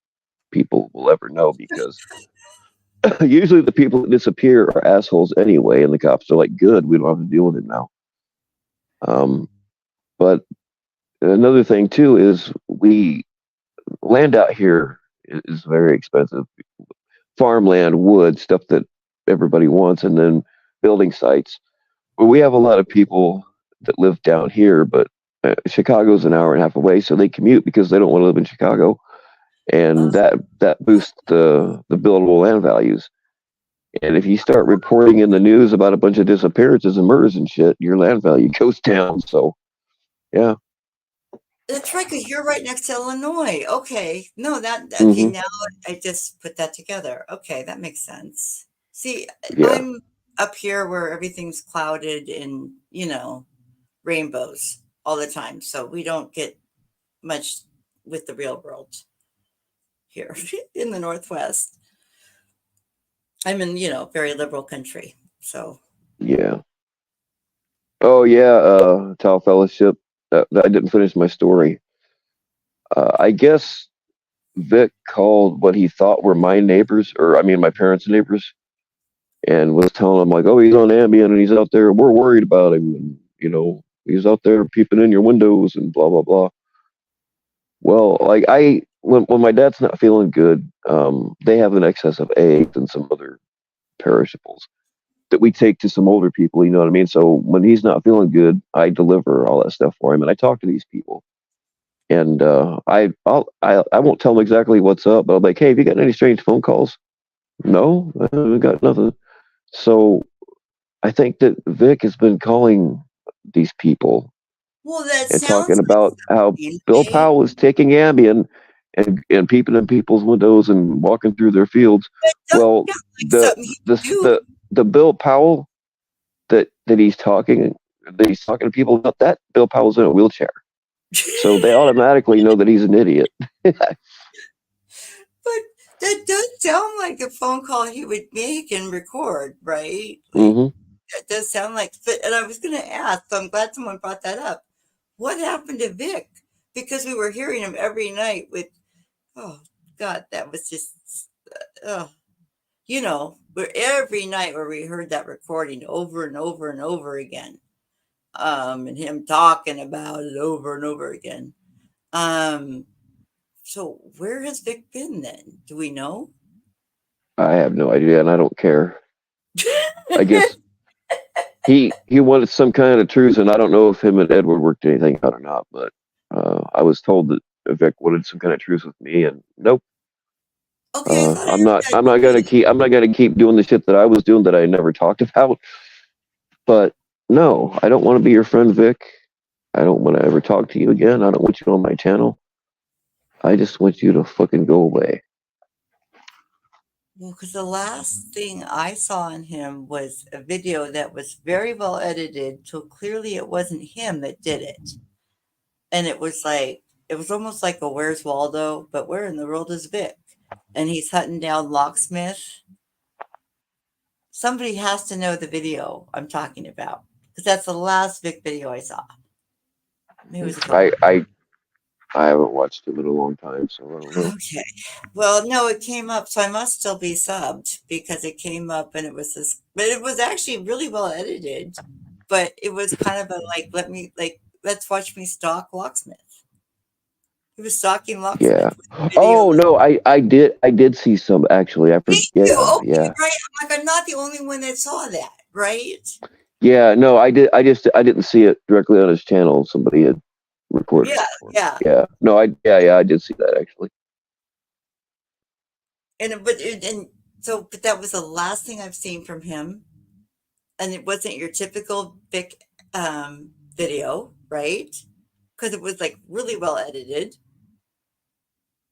people will ever know because usually the people that disappear are assholes anyway, and the cops are like, "Good, we don't have to deal with it now." Um, but another thing too is we land out here is very expensive. Farmland, wood, stuff that everybody wants, and then building sites. Well, we have a lot of people that live down here, but Chicago's an hour and a half away, so they commute because they don't want to live in Chicago, and Oh, that boosts the buildable land values. And if you start reporting in the news about a bunch of disappearances and murders and shit, your land value goes down. So yeah, that's right, because you're right next to Illinois. Okay. No, okay, hmm now I just put that together. Okay, that makes sense. See, yeah, I'm up here where everything's clouded and, rainbows all the time. So we don't get much with the real world here in the Northwest. I'm in, very liberal country. So, yeah. Oh yeah, Tau Fellowship. I didn't finish my story. I guess Vic called what he thought were my neighbors, or I mean my parents' neighbors, and was telling them like, "Oh, he's on Ambien and he's out there. We're worried about him, and he's out there peeping in your windows and blah blah blah." Well, like when my dad's not feeling good, they have an excess of eggs and some other perishables that we take to some older people. You know what I mean? So when he's not feeling good, I deliver all that stuff for him, and I talk to these people. And I won't tell them exactly what's up, but I'm like, "Hey, have you got any strange phone calls?" No, I haven't got nothing. So I think that Vic has been calling these people well, that and sounds talking like about how something, Bill okay? Powell is taking Ambien and peeping in people's windows and walking through their fields. That does Well, sound like the something he the would do. the Bill Powell that he's talking to people about, that Bill Powell's in a wheelchair, so they automatically know that he's an idiot. But that does sound like a phone call he would make and record, right? Like, hmm that does sound like, and I was going to ask, so I'm glad someone brought that up. What happened to Vic? Because we were hearing him every night with, oh, God, that was just, oh, where every night where we heard that recording over and over and over again, and him talking about it over and over again. Um, so where has Vic been then? Do we know? I have no idea, and I don't care. I guess he wanted some kind of truce, and I don't know if him and Edward worked anything out or not. But I was told that Vic wanted some kind of truce with me, and nope. Okay, I thought I I'm heard not. that I'm not gonna too. keep. I'm not gonna keep doing the shit that I was doing that I never talked about. But no, I don't want to be your friend, Vic. I don't want to ever talk to you again. I don't want you on my channel. I just want you to fucking go away. Well, because the last thing I saw on him was a video that was very well edited, so clearly it wasn't him that did it. and it was almost like a Where's Waldo, but where in the world is Vic? And he's hunting down Locksmith. Somebody has to know the video I'm talking about because that's the last Vic video I saw. Maybe it was a couple. I haven't watched him in a long time, so I don't know. Okay. Well, no, it came up, so I must still be subbed because it came up and it was this, but it was actually really well edited. But it was kind of a let's watch me stalk Locksmith. He was stalking Yeah. Locksmith with the video. Oh no, I did see some actually. I Thank forget. you. Yeah, Okay, yeah, right. I'm like, I'm not the only one that saw that, right? yeah. No, I didn't see it directly on his channel. Somebody had recorded Yeah, it for me. yeah. Yeah. No, I did see that actually. But that was the last thing I've seen from him, and it wasn't your typical Vic video, right? Because it was like really well edited.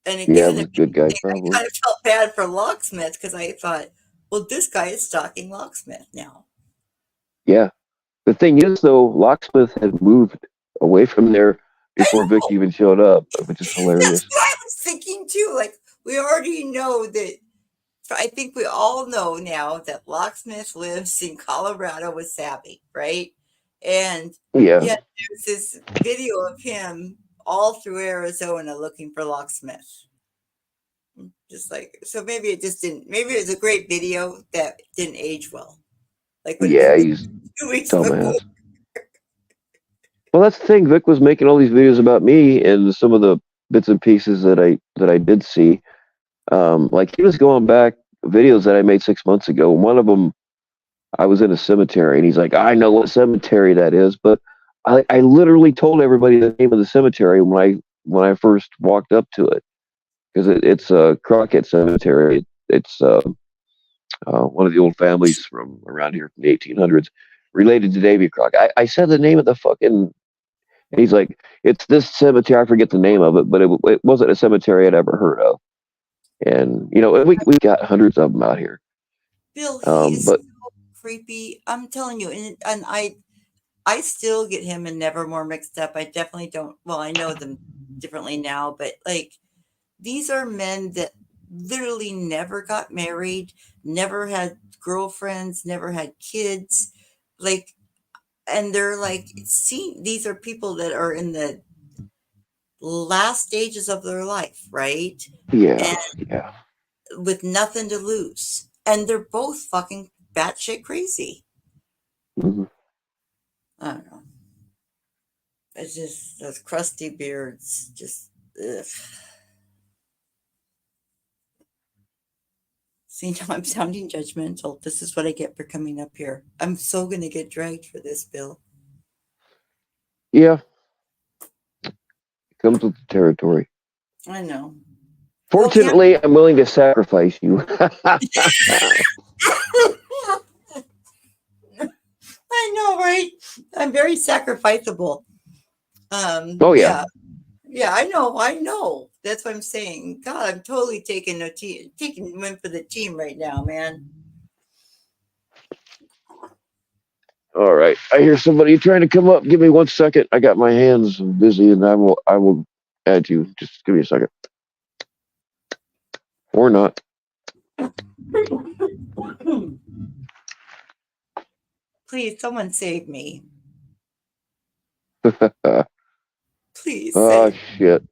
And Yeah, it again, was if a good guy anything, I probably. kind of felt bad for Locksmith because I thought, well, this guy is stalking Locksmith now. Yeah. The thing is though, Locksmith had moved away from there I before Vic know. even showed up, which is That's hilarious. what I was thinking too. Like, we already know that. I think we all know now that Locksmith lives in Colorado with Savvy, right? And Yeah. yet there's this video of him all through Arizona looking for Locksmith. Just like, so maybe it just didn't, maybe it was a great video that didn't age well. Like when Yeah, he's 2 weeks before. dumbass. Well, that's the thing. Vic was making all these videos about me, and some of the bits and pieces that I did see, like he was going back videos that I made 6 months ago. One of them, I was in a cemetery, and he's like, "I know what cemetery that is," but I literally told everybody the name of the cemetery when I first walked up to it because it's a Crockett Cemetery. It's one of the old families from around here from the 1800s, related to Davy Crockett. I said the name of the fucking. And he's like, it's this cemetery. I forget the name of it, but it wasn't a cemetery I'd ever heard of. And we got hundreds of them out here. Bill, he is But so creepy. I'm telling you, and I still get him and Nevermore mixed up. I definitely don't. Well, I know them differently now, but like these are men that literally never got married, never had girlfriends, never had kids. Like, and they're like, see, these are people that are in the last stages of their life, right? yeah, And yeah. with nothing to lose. And they're both fucking batshit crazy. Mhm. I don't know. It's just those crusty beards, just ugh. See, now I'm sounding judgmental. This is what I get for coming up here. I'm so gonna get dragged for this, Bill. Yeah, it comes with the territory. I know. Well, can't Fortunately, I'm willing to sacrifice you. I know, right? I'm very sacrificable. Oh, yeah. Yeah. Yeah, I know. That's what I'm saying. God, I'm totally taking one for the team right now, man. All right. I hear somebody trying to come up. Give me 1 second. I got my hands busy, and I will add you. Just give me a second. Or not. Please, someone save me. Please Oh, save me. shit.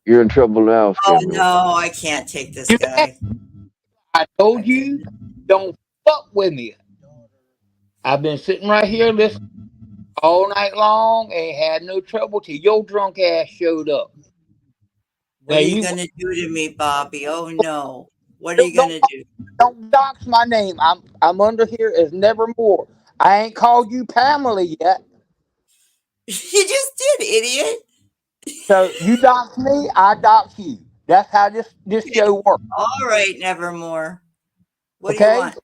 You're in trouble now, Oh Scanner. no, I can't take this guy. I I told can't. you, don't fuck with me. I've been sitting right here listening all night long, ain't had no trouble till your drunk ass showed up. What Now are you you gonna do to me, Bobby? Oh no. What are you don't gonna do? don't dox my name. I'm under here as Nevermore. I ain't called you Pamela yet. You just did, idiot. So you dox me, I dox you. That's how this show works. All right, Nevermore. What do you Okay? want?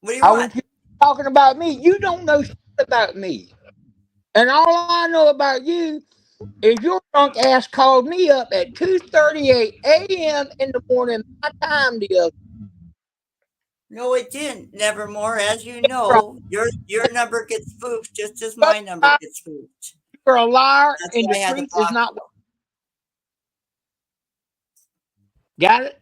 What do you I want? want you talking about me. You don't know shit about me. And all I know about you is your drunk ass called me up at 2:38 a.m. in the morning, my time the other. No, it didn't. Nevermore, as you know, your number gets spoofed just as my number gets spoofed. You're a liar, That's and why the I had to truth is block not. you. Got it?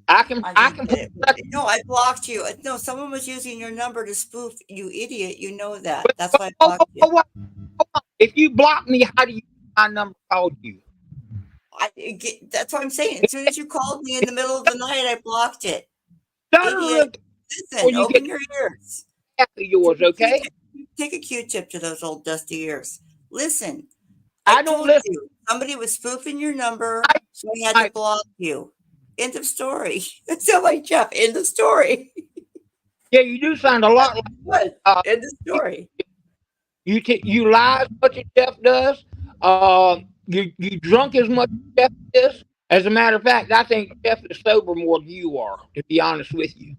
I can I didn't put get it. No, I blocked you. No, someone was using your number to spoof. You idiot. You know that. That's why I blocked you. Hold on. If you block me, how do you my number called you? That's what I'm saying. As soon as you called me in the middle of the night, I blocked it. Son of Idiot. a- Listen, you open get your ears. half of yours, okay? Take a Q-tip to those old dusty ears. Listen, I I don't told listen. you somebody was spoofing your number, so I had to block you. End of story. That's how like Jeff. End of story. Yeah, you do sound a lot like What? End of story. you lie as much as Jeff does. You drunk as much as Jeff is. As a matter of fact, I think Jeff is sober more than you are, to be honest with you.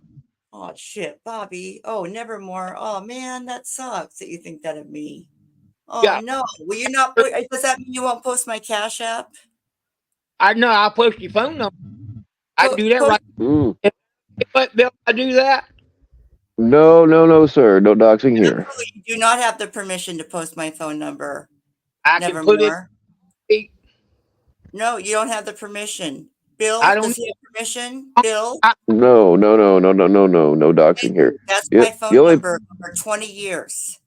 Oh shit, Bobby. Oh, nevermore. Oh man, that sucks that you think that of me. Oh Yeah. no. Will you not does that mean you won't post my Cash App? I know I'll post your phone number. I do that right. But Bill, I do that. No, sir. No doxing here. You do not have the permission to post my phone number. I can put it. No, you don't have the permission. Bill, I don't does he have permission? Bill? No doxing here. That's my phone number over 20 years.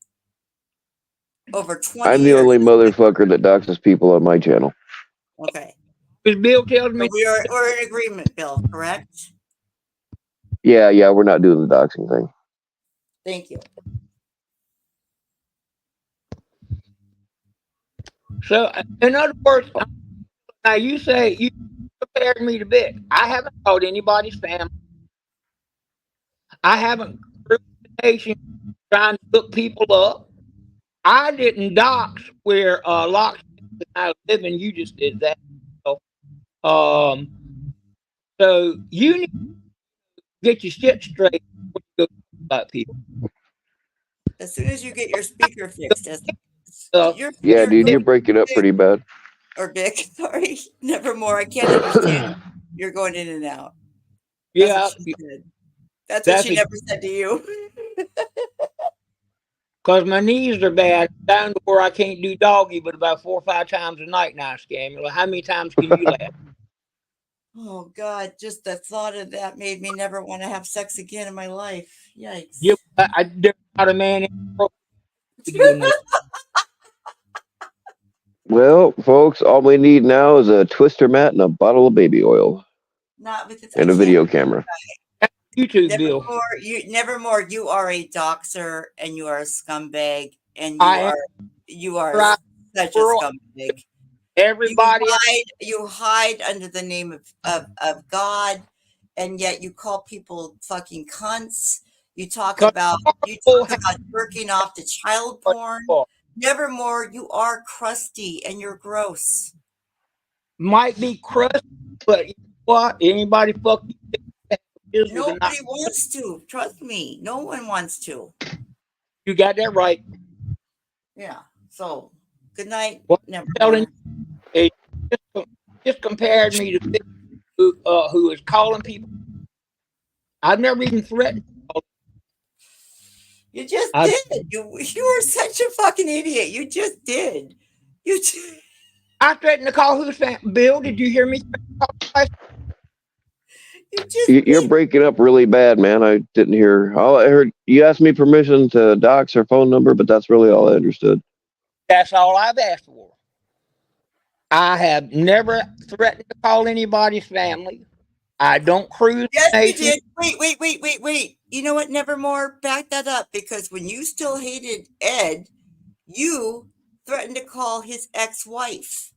Over 20 I'm the years. only motherfucker that doxes people on my channel. Okay. Because Bill tells me we're in agreement, Bill, correct? Yeah, we're not doing the doxing thing. Thank you. So, in other words, now you say you compared me to Vic. I haven't called anybody's family. I haven't nation trying to look people up. I didn't dox where Locksmith is now living. You just did that. So you need to get your shit straight when you go about people. As soon as you get your speaker fixed, yeah, dude, you're breaking up pretty bad. Or Vic, sorry, nevermore. I can't understand. You're going in and out. Yeah, that's what she never said to you. Because my knees are bad, down to where I can't do doggy, but about 4 or 5 times a night now, Scamula. How many times can you laugh? Oh God! Just the thought of that made me never want to have sex again in my life. Yikes! Yeah, there's not a man in the world. Well, folks, all we need now is a twister mat and a bottle of baby oil. Not with and a video camera. YouTube Bill. Nevermore. You are a doxer and you are a scumbag and you are such a scumbag. Everybody, you hide under the name of God, and yet you call people fucking cunts. You talk about jerking off to child porn. Nevermore, you are crusty and you're gross. Might be crusty, but you know what? Anybody fuck you? Nobody wants to. Trust me. No one wants to. You got that right. Yeah. So, good night. Nevermore. It just compared me to who is calling people. I've never even threatened. You just did. You were such a fucking idiot. You just did. I threatened to call who's Bill? Did you hear me? You're breaking up really bad, man. I didn't hear. All I heard, you asked me permission to dox her phone number, but that's really all I understood. That's all I've asked for. I have never threatened to call anybody's family. I don't cruise. Yes, you did. Wait. You know what? Nevermore. Back that up, because when you still hated Ed, you threatened to call his ex-wife.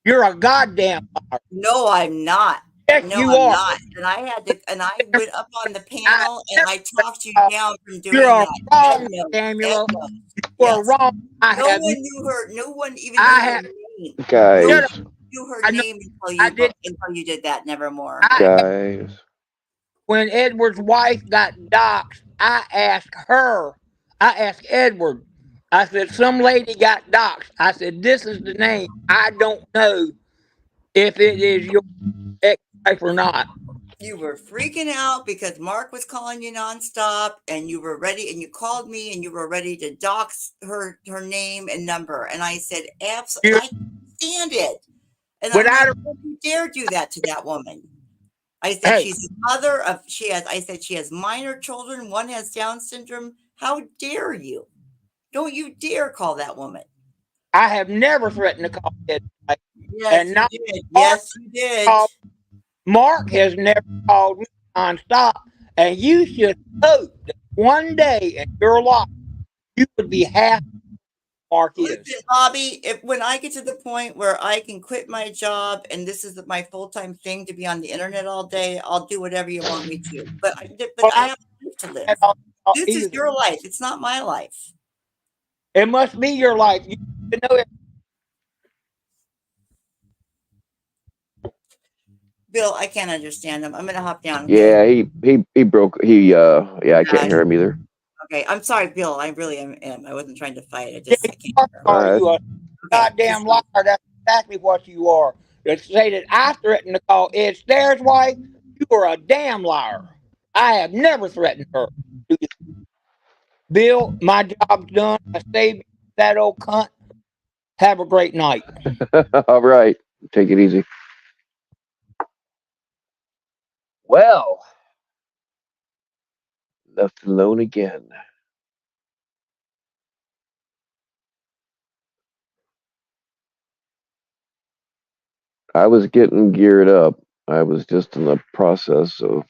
You're a goddamn liar. No, I'm not. Yes, no, you I'm are. not. And I had to, and I went up on the panel and I talked you down from doing You're that. Wrong, Samuel. You are wrong. No one knew her. No one even knew her name. Guys. No one knew her name until you did that. Nevermore. Guys. When Edward's wife got doxxed, I asked Edward, I said, some lady got doxxed. I said, this is the name. I don't know if it is your ex-wife or not. You were freaking out because Mark was calling you nonstop, and you were ready, and you called me, and you were ready to dox her name and number. And I said, absolutely, You, I can't stand it. And I'm like, without a, don't you dare do that to that woman. I said hey, she's a mother of I said she has minor children, one has Down syndrome. How dare you? Don't you dare call that woman. I have never threatened to call Ed, Yes, and you not did. Mark. Yes, you did. Mark has never called me nonstop, and you should hope that one day in your life you would be happy. Mark is. Listen, Bobby, if when I get to the point where I can quit my job and this is my full-time thing to be on the internet all day, I'll do whatever you want me to. But Well, I I'm have a life to live. not all This is either. your life. It's not my life. It must be your life. You need to know it. Bill, I can't understand him. I'm gonna hop down, Yeah, okay? he broke. Yeah, I can't Gosh. hear him either. Okay. I'm sorry, Bill. I really am. I wasn't trying to fight. Yeah, I can't you hear him. All are. right. You a Okay. goddamn liar. That's exactly what you are. To say that I threatened to call Ed Stairs' wife, you are a damn liar. I have never threatened her. Bill, my job's done. I saved that old cunt. Have a great night. All right, take it easy. Well, left alone again. I was getting geared up. I was just in the process of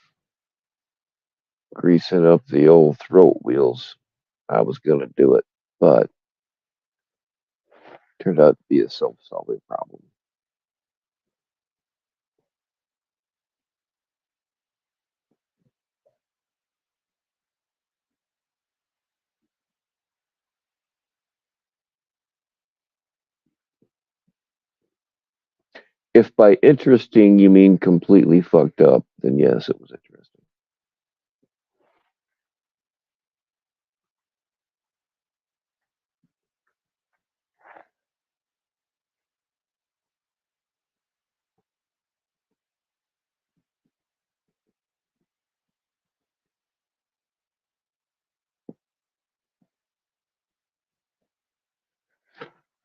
greasing up the old throat wheels. I was going to do it, but turned out to be a self-solving problem. If by interesting you mean completely fucked up, then yes, it was interesting.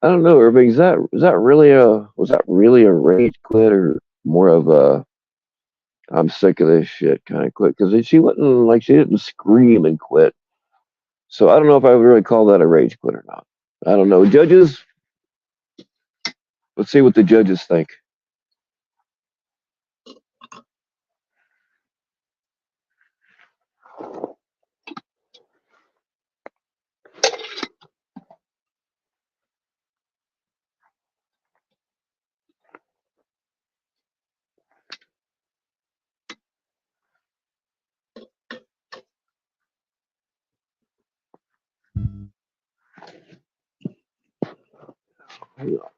I don't know, Irving. Was that really a rage quit or more of a I'm sick of this shit kind of quit? Because she wouldn't like she didn't scream and quit. So I don't know if I would really call that a rage quit or not. I don't know. Judges, let's see what the judges think.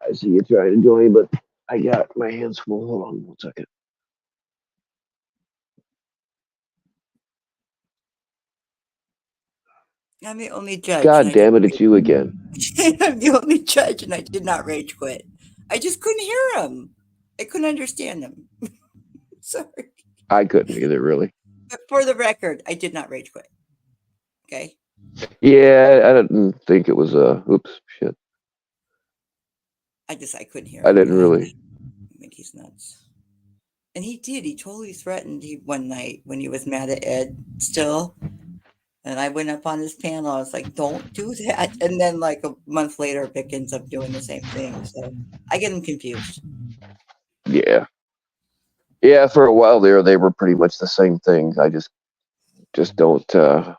I see you trying to join, but I got my hands full. Hold on 1 second. I'm the only judge, and God I did damn it, it's you again. I'm the only judge, and I did not rage quit. I just couldn't hear him. I couldn't understand him. Sorry. I couldn't either, really. But for the record, I did not rage quit. Okay. Yeah, I didn't think it was a. Oops, shit. I couldn't hear I him. didn't really. I think he's nuts. And he did. He totally threatened one night when he was mad at Ed still. And I went up on his panel. I was like, don't do that. And then, like a month later, Vic ends up doing the same thing. So I get him confused. Yeah. Yeah, for a while there, they were pretty much the same thing. I just don't. I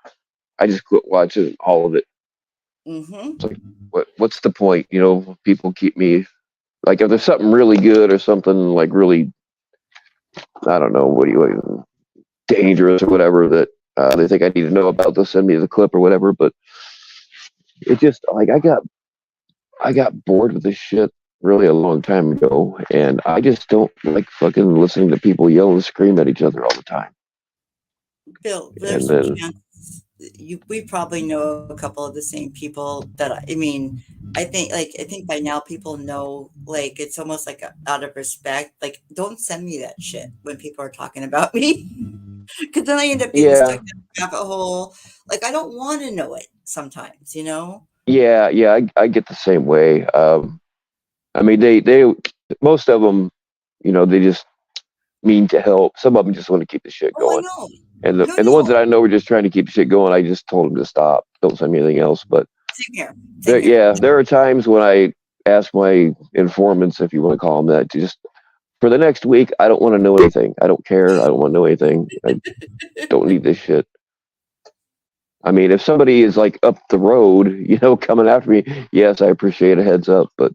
just quit watching all of it. Mm-hmm. It's like, what's the point? You know, people keep me like if there's something really good or something like really, I don't know, dangerous or whatever that they think I need to know about. They'll send me the clip or whatever. But it just like I got bored with this shit really a long time ago, and I just don't like fucking listening to people yell and scream at each other all the time. Bill, And there's a then chance. we probably know a couple of the same people that I mean, I think by now people know, like, it's almost like out of respect, like, don't send me that shit when people are talking about me, because then I end up getting Yeah, stuck in a rabbit hole. Like, I don't want to know it sometimes, you know? yeah. I get the same way. I mean, most of them, they just mean to help. Some of them just want to keep the shit Oh, I going. know. No, And the ones no. that I know were just trying to keep the shit going, I just told them to stop. Don't send me anything else. But Same here. Same there, here. yeah, there are times when I ask my informants, if you want to call them that, to just for the next week, I don't want to know anything. I don't care. I don't want to know anything. I don't need this shit. I mean, if somebody is like up the road, coming after me, yes, I appreciate a heads up. But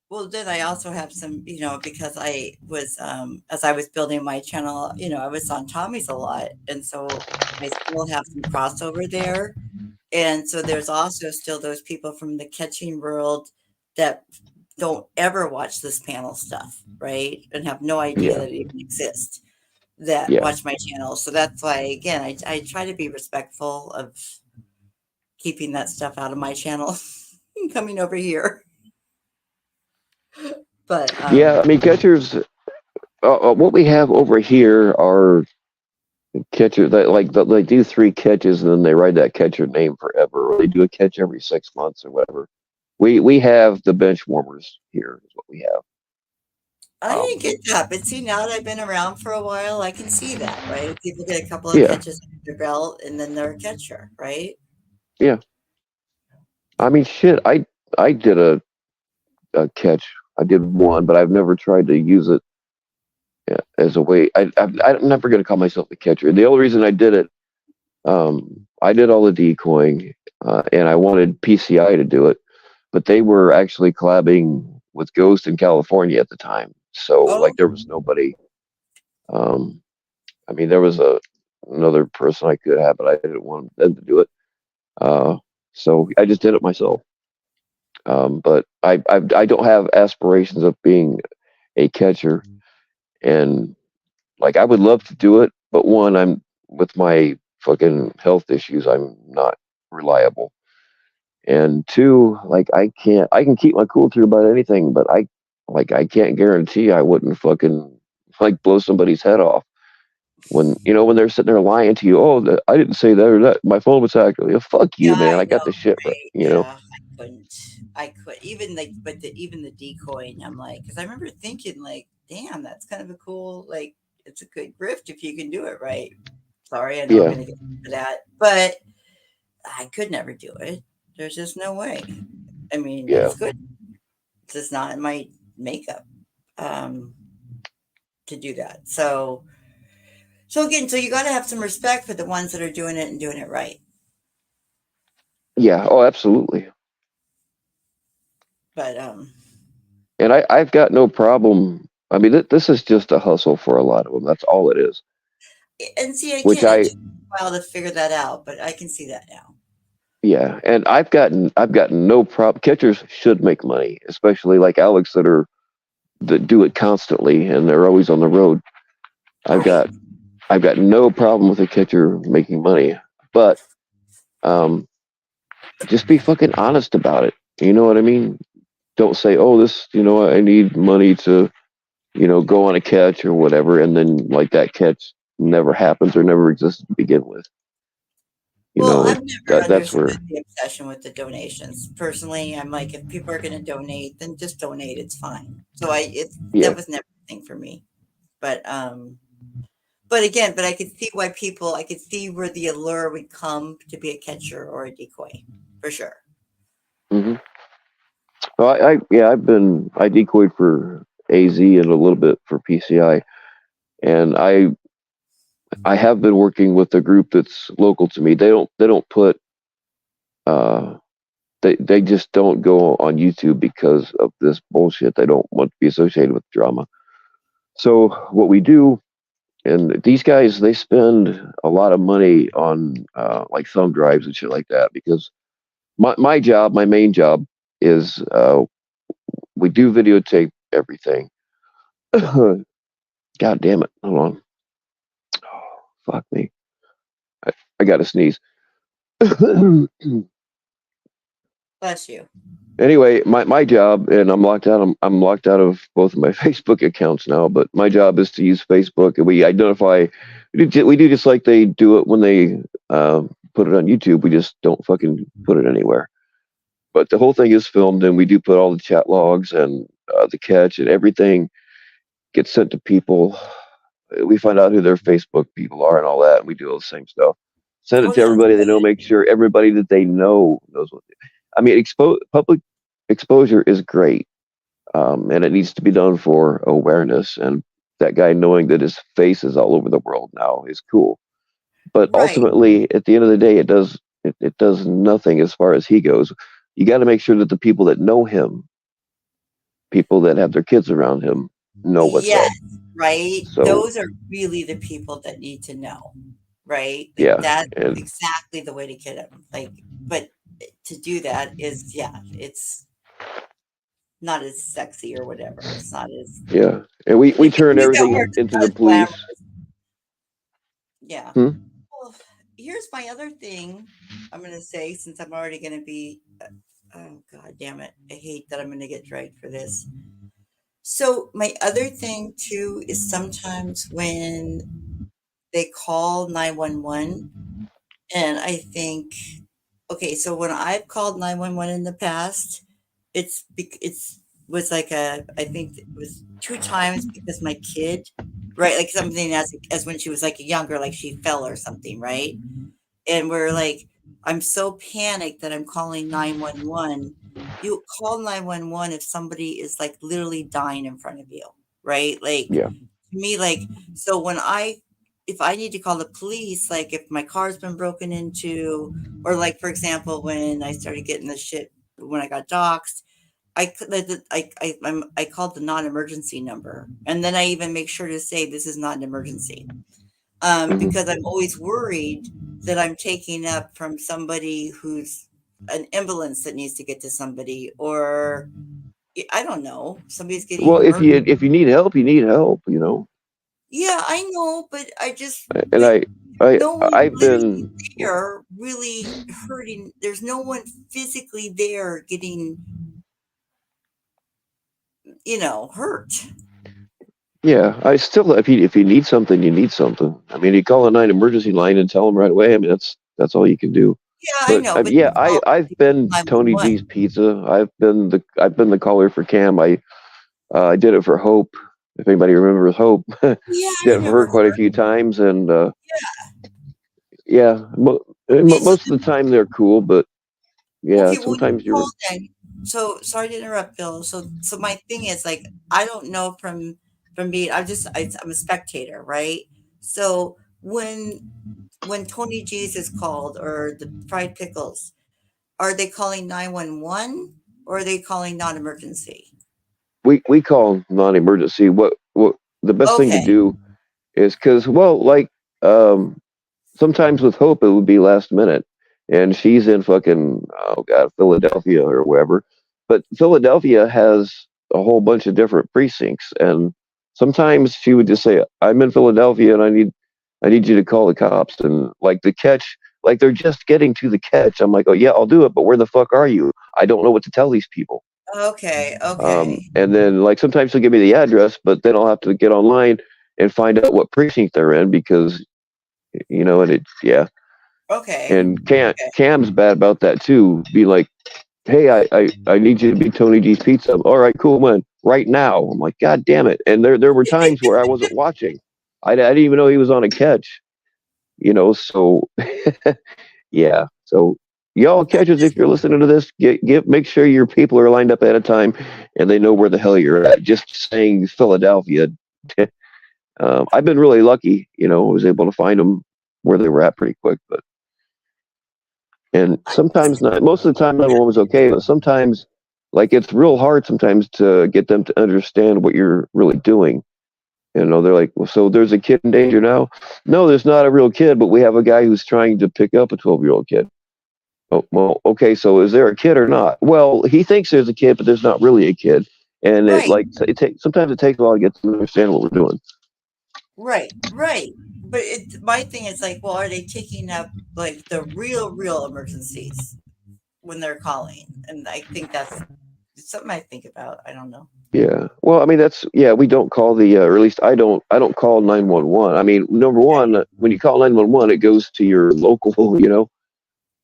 Well, then I also have some, because as I was building my channel, I was on Tommy's a lot. And so I still have some crossover there. And so there's also still those people from the catching world that don't ever watch this panel stuff, right? And have no idea yeah, that it even exists that yeah, watch my channel. So that's why, again, I try to be respectful of keeping that stuff out of my channel coming over here. But, yeah. I mean, catchers. What we have over here are catchers that they do three catches and then they write that catcher name forever, or they do a catch every 6 months or whatever. We have the bench warmers here is what we have. I didn't Um, get that, but see, now that I've been around for a while, I can see that, right? People get a couple of yeah, catches under their belt, and then they're a catcher, right? yeah. I mean, shit. I did a catch. I did one, but I've never tried to use it as a way. I'm never going to call myself a catcher. The only reason I did it, I did all the decoying, and I wanted PCI to do it, but they were actually collabing with Ghost in California at the time. So Oh, like there was nobody. Um, I mean, there was another person I could have, but I didn't want them to do it. Uh, so I just did it myself. But I don't have aspirations of being a catcher, and like I would love to do it, but one, I'm with my fucking health issues, I'm not reliable. And two, like I can keep my cool through about anything, but I can't guarantee I wouldn't fucking like blow somebody's head off when they're sitting there lying to you. Oh, I didn't say that or that. My phone was hacked. Yeah, fuck yeah, you, man. I I got know, the shit right. right? Yeah, I couldn't. I could even like, but even the decoying, I'm like, because I remember thinking like, damn, that's kind of a cool, like, it's a good grift if you can do it right. Sorry, I know I'm Yeah, going to get into that, but I could never do it. There's just no way. I mean, yeah, it's good. It's just not in my makeup um, to do that. So again, so you got to have some respect for the ones that are doing it and doing it right. yeah. Oh, absolutely. But And I've got no problem. I mean, this is just a hustle for a lot of them. That's all it is. and see Which again, it took me a while to figure that out, but I can see that now. yeah, and I've gotten no problem. Catchers should make money, especially like Alex that do it constantly and they're always on the road. I've Right. got I've got no problem with a catcher making money, but um, just be fucking honest about it. You know what I mean? Don't say, "Oh, I need money to, go on a catch or whatever," and then like that catch never happens or never existed to begin with. You Well, know I've never that's understood where, the obsession with the donations. Personally, I'm like, if people are going to donate, then just donate. It's fine. So that yeah, was never a thing for me. But but again, but I could see where the allure would come to be a catcher or a decoy, for sure. hmm well, I decoyed for AZ and a little bit for PCI, and I have been working with a group that's local to me. They don't put uh they just don't go on YouTube because of this bullshit. They don't want to be associated with drama. So what we do, and these guys, they spend a lot of money on like thumb drives and shit like that because my main job is we do videotape everything. God damn it! Hold on. Oh, fuck me. I got to sneeze. Bless you. Anyway, my job, and I'm locked out. I'm locked out of both of my Facebook accounts now. But my job is to use Facebook, and we identify. We do just like they do it when they put it on YouTube. We just don't fucking put it anywhere. But the whole thing is filmed, and we do put all the chat logs and the catch and everything gets sent to people. We find out who their Facebook people are and all that, and we do all the same stuff. Send it Oh, to yeah. everybody they know. Make sure everybody that they know knows what. I mean, public exposure is great, and it needs to be done for awareness. And that guy knowing that his face is all over the world now is cool. But Right. ultimately, at the end of the day, it does nothing as far as he goes. You got to make sure that the people that know him, people that have their kids around him, know what's Yes, up. right. So Those are really the people that need to know, right? Like yeah, that's and exactly the way to get them. Like, but to do that is, yeah, it's not as sexy or whatever. It's not as yeah, and we it can turn use that everything word into as the glamorous. police. Yeah. Hmm? Well, here's my other thing I'm going to say since I'm already going to be, oh, God damn it. I hate that I'm going to get dragged for this. So, my other thing too is sometimes when they call 911, and I think, okay, so when I've called 911 in the past, it's was like I think it was 2 times because my kid, right, like something as when she was like younger, like she fell or something, right? And we're like, I'm so panicked that I'm calling 911. You call 911 if somebody is like literally dying in front of you, right? Like Yeah. to me, like, so if I need to call the police, like if my car's been broken into, or like, for example, when I started getting the shit, when I got doxxed, I called the non-emergency number. And then I even make sure to say, this is not an emergency. Hmm. Because I'm always worried that I'm taking up from somebody who's an ambulance that needs to get to somebody, or I don't know, somebody's Well, getting murdered. if you need help, you need help. You know, Yeah, I know, but I just, and but I no one I've literally been there really hurting. There's no one physically there getting, hurt. yeah. I still if you need something, you need something. I mean, you call a 9 emergency line and tell them right away. I mean, that's all you can do. Yeah, I But know, but yeah, you call I've been Tony G's 911. Pizza. I've been the caller for Cam. I did it for Hope. If anybody remembers Hope, did Yeah, I it for her remember quite a her. few times, and Yeah. yeah, Okay, so most of the time they're cool, but yeah, Okay, well, you sometimes call you're. then. So sorry to interrupt, Bill. So my thing is like I don't know from me. I'm a spectator, right? So when Tony G's is called or the fried pickles, are they calling 911 or are they calling non-emergency? We call non-emergency. What the best thing to Okay, do is because well, like um, sometimes with Hope it would be last minute, and she's in fucking oh god Philadelphia or wherever. But Philadelphia has a whole bunch of different precincts, and sometimes she would just say, "I'm in Philadelphia, and I need you to call the cops." And like the catch, like they're just getting to the catch. I'm like, "Oh yeah, I'll do it," but where the fuck are you? I don't know what to tell these people. okay, okay, And then like sometimes they'll give me the address, but then I'll have to get online and find out what precinct they're in because and it's yeah. okay, And okay. Cam's bad about that too. Be like, hey, I need you to be Tony G's Pizza. All right, cool, man. Right now. I'm like, God damn it. And there were times where I wasn't watching. I didn't even know he was on a catch. So yeah. So y'all I'm catches, if just you're listening to this, make sure your people are lined up ahead of time and they know where the hell you're at. Just saying Philadelphia. I've been really lucky. I was able to find them where they were at pretty quick, but. And I'm sometimes just not. Most of the time, 911 was okay, but sometimes, like it's real hard sometimes to get them to understand what you're really doing. They're like, well, so there's a kid in danger now. No, there's not a real kid, but we have a guy who's trying to pick up a 12-year-old kid. Oh, well, okay, so is there a kid or not? Well, he thinks there's a kid, but there's not really a kid. And right. it takes sometimes it takes a while to get them to understand what we're doing. Right, right, But my thing is like, well, are they taking up like the real emergencies when they're calling? And I think that's something I think about. I don't know. Yeah. Well, I mean, we don't call or at least I don't call 911. I mean, number Okay. one, when you call 911, it goes to your local,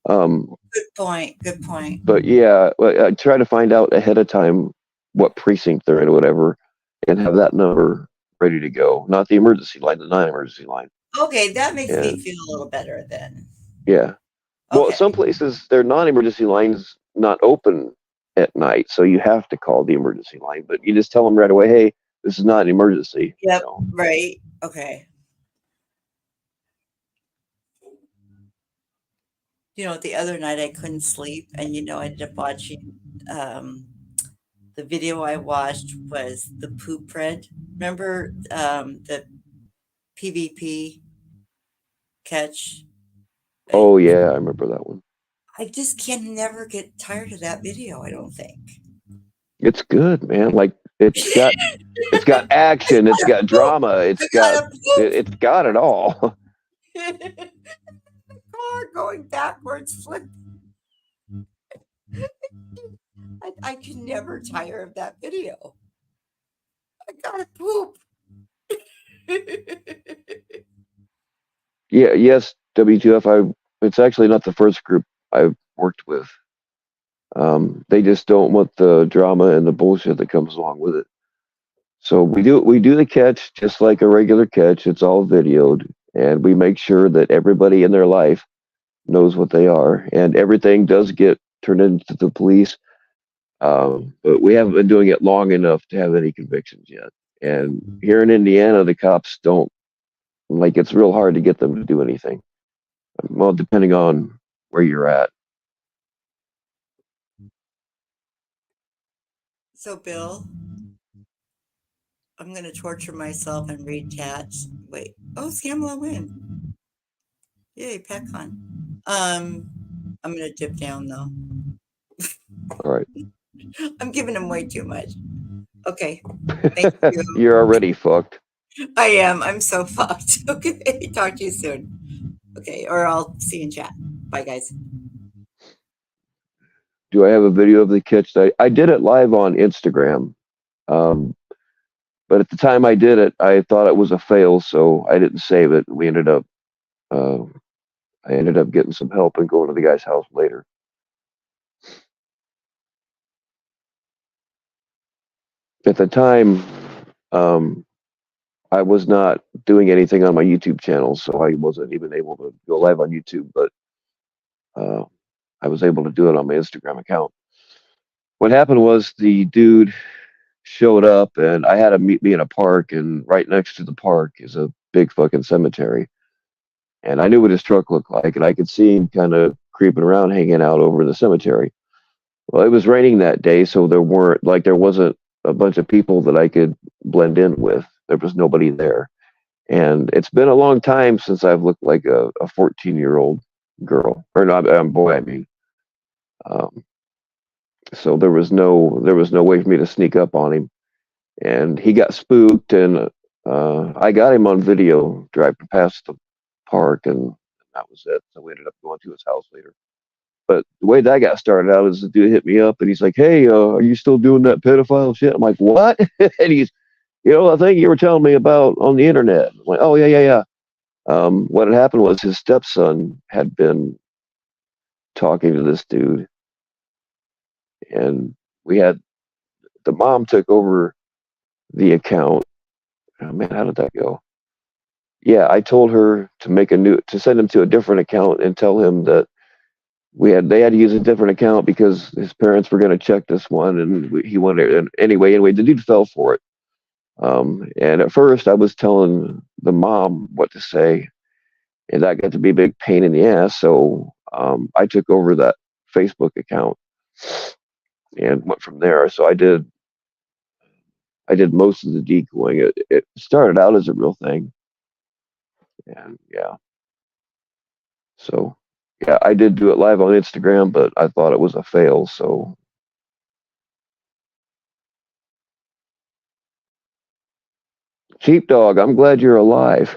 Um, Good point. Good point. but yeah, I try to find out ahead of time what precinct they're in or whatever, and have that number ready to go. Not the emergency line, the non-emergency line. Okay, that makes me And feel a little better then. yeah, well, Okay. some places their non-emergency lines not open at night, so you have to call the emergency line. But you just tell them right away, hey, this is not an emergency. Yep. Right. Okay. The other night I couldn't sleep, and I ended up watching. The video I watched was the poop red. Remember the PvP catch? I Oh yeah, I remember that one. I just can never get tired of that video. I don't think. It's good, man. Like it's got action, it's got drama, I gotta it's got it all. poop. Car going backwards, flip. I can never tire of that video. I gotta poop. Yeah, yes, W2F. It's actually not the first group I've worked with. They just don't want the drama and the bullshit that comes along with it. So we do the catch just like a regular catch. It's all videoed, and we make sure that everybody in their life knows what they are, and everything does get turned into the police. But we haven't been doing it long enough to have any convictions yet. And here in Indiana, the cops don't like. It's real hard to get them to do anything. Well, depending on where you're at. So, Bill, I'm gonna torture myself and read chats. Wait. Oh, Scamla win. Yay, PetCon. I'm gonna dip down though. All right. I'm giving him way too much. Okay. Thank you. You're already fucked. I am. I'm so fucked. Okay. Talk to you soon. Okay. Or I'll see you in chat. Bye, guys. Do I have a video of the catch? I did it live on Instagram. Um, but at the time I did it, I thought it was a fail, so I didn't save it. Uh, I ended up getting some help and going to the guy's house later. At the time, um, I was not doing anything on my YouTube channel, so I wasn't even able to go live on YouTube, but uh, I was able to do it on my Instagram account. What happened was the dude showed up, and I had him meet me in a park, and right next to the park is a big fucking cemetery. And I knew what his truck looked like, and I could see him kind of creeping around, hanging out over in the cemetery. Well, it was raining that day, so there wasn't a bunch of people that I could blend in with. There was nobody there. And it's been a long time since I've looked like a 14-year-old girl, or not, boy, I mean. Um, so there was no way for me to sneak up on him, and he got spooked, and I got him on video driving past the park, and that was it. So we ended up going to his house later. But the way that got started out is the dude hit me up, and he's like, "Hey, are you still doing that pedophile shit?" I'm like, "What?" And he's, "I think you were telling me about on the internet." I'm like, "Oh, yeah, yeah, yeah." What had happened was his stepson had been talking to this dude, and we had the mom took over the account. Oh man, how did that go? Yeah, I told her to send him to a different account and tell him that they had to use a different account because his parents were going to check this one, and he wanted. And anyway, the dude fell for it. And at first, I was telling the mom what to say, and that got to be a big pain in the ass. So I took over that Facebook account and went from there. So I did most of the decoying. It started out as a real thing, and yeah. So yeah, I did do it live on Instagram, but I thought it was a fail. So Sheepdog, I'm glad you're alive.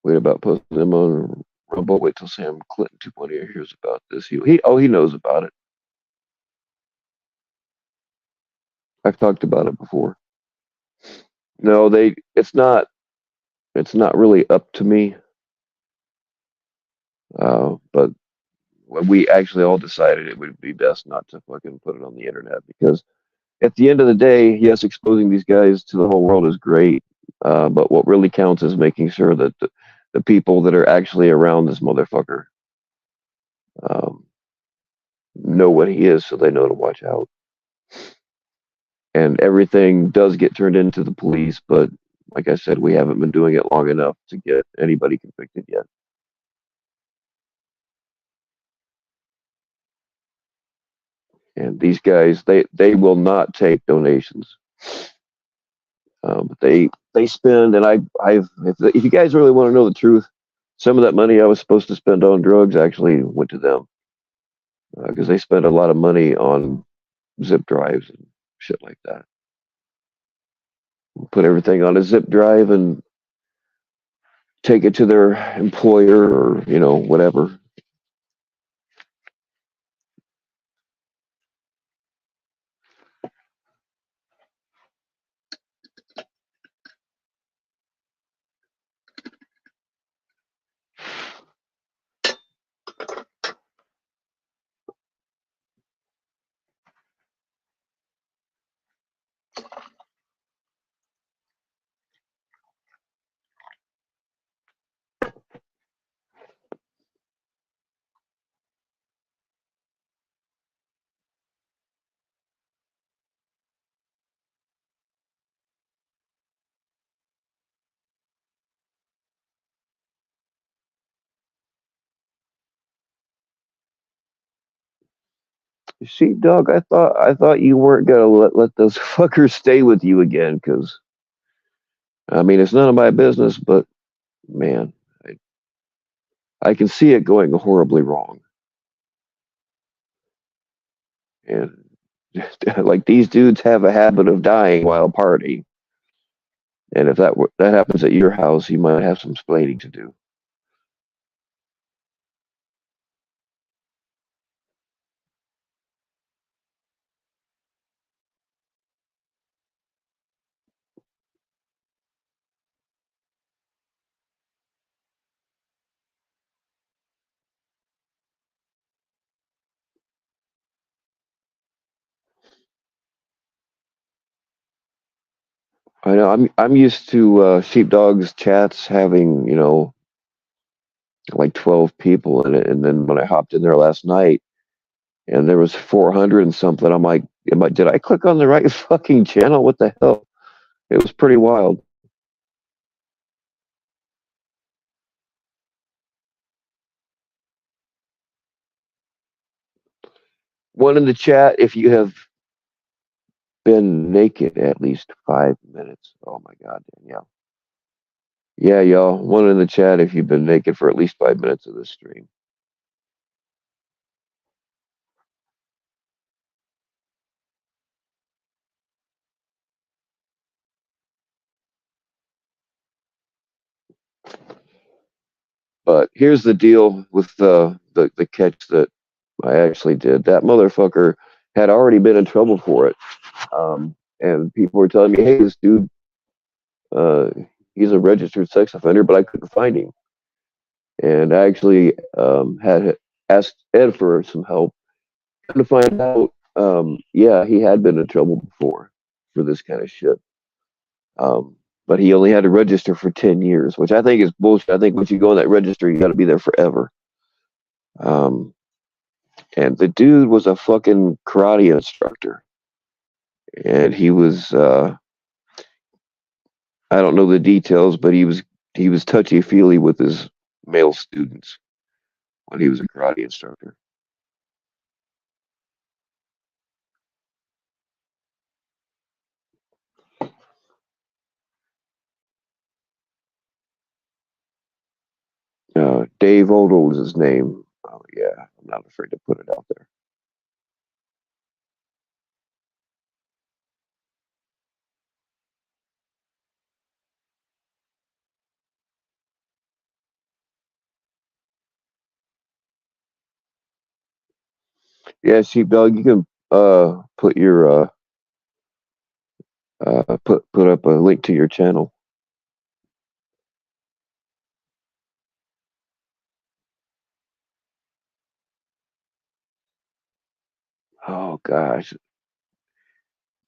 Wait about posting them on Rumble. Wait till Sam Clinton 2.0 hears about this. He knows about it. I've talked about it before. No, it's not really up to me. But we actually all decided it would be best not to fucking put it on the internet because at the end of the day, yes, exposing these guys to the whole world is great. But what really counts is making sure that the people that are actually around this motherfucker um, know what he is so they know to watch out. And everything does get turned into the police, but like I said, we haven't been doing it long enough to get anybody convicted yet. And these guys, they will not take donations. But they spend, and I've if you guys really want to know the truth, some of that money I was supposed to spend on drugs actually went to them because they spend a lot of money on zip drives and shit like that. Put everything on a zip drive and take it to their employer or whatever. Sheepdog, I thought you weren't gonna let those fuckers stay with you again, because I mean it's none of my business, but man, I can see it going horribly wrong. And like these dudes have a habit of dying while partying, and if that happens at your house, you might have some explaining to do. I know I'm used to Sheepdog's chats having like 12 people in it, and then when I hopped in there last night and there was 400 and something, I'm like, did I click on the right fucking channel? What the hell? It was pretty wild. One in the chat, if you have been naked at least 5 minutes. Oh my god, Danielle. Yeah, y'all. One in the chat if you've been naked for at least 5 minutes of this stream. But here's the deal with the catch that I actually did. That motherfucker had already been in trouble for it. And people were telling me, hey, this dude, uh, he's a registered sex offender, but I couldn't find him. And I actually had asked Ed for some help to find out. Yeah, he had been in trouble before for this kind of shit. But he only had to register for 10 years, which I think is bullshit. I think once you go on that register, you got to be there forever. Um, and the dude was a fucking karate instructor. And he was, I don't know the details, but he was touchy feely with his male students when he was a karate instructor. Dave Odell is his name. Oh yeah, I'm not afraid to put it out there. Yeah, sheepdog, you can put your put up a link to your channel. Oh gosh,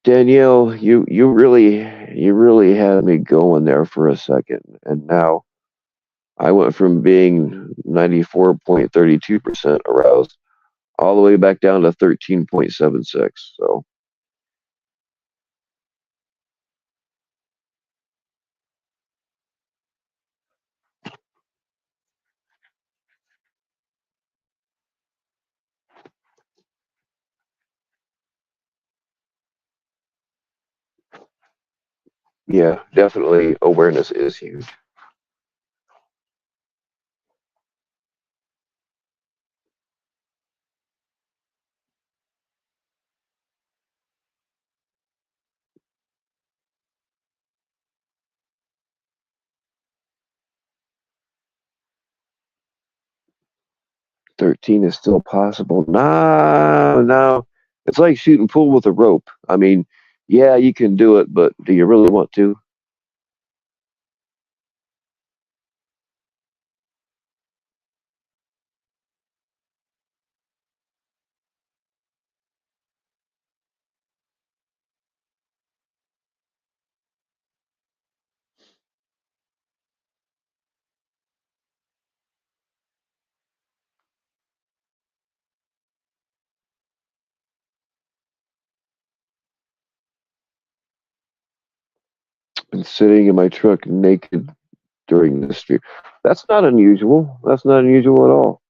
Danielle, you really had me going there for a second, and now I went from being 94.32% aroused all the way back down to 13.76. So yeah, definitely awareness is huge. 13 is still possible. No, no. It's like shooting pool with a rope. I mean, yeah, you can do it, but do you really want to? Been sitting in my truck naked during this stream. That's not unusual. That's not unusual at all.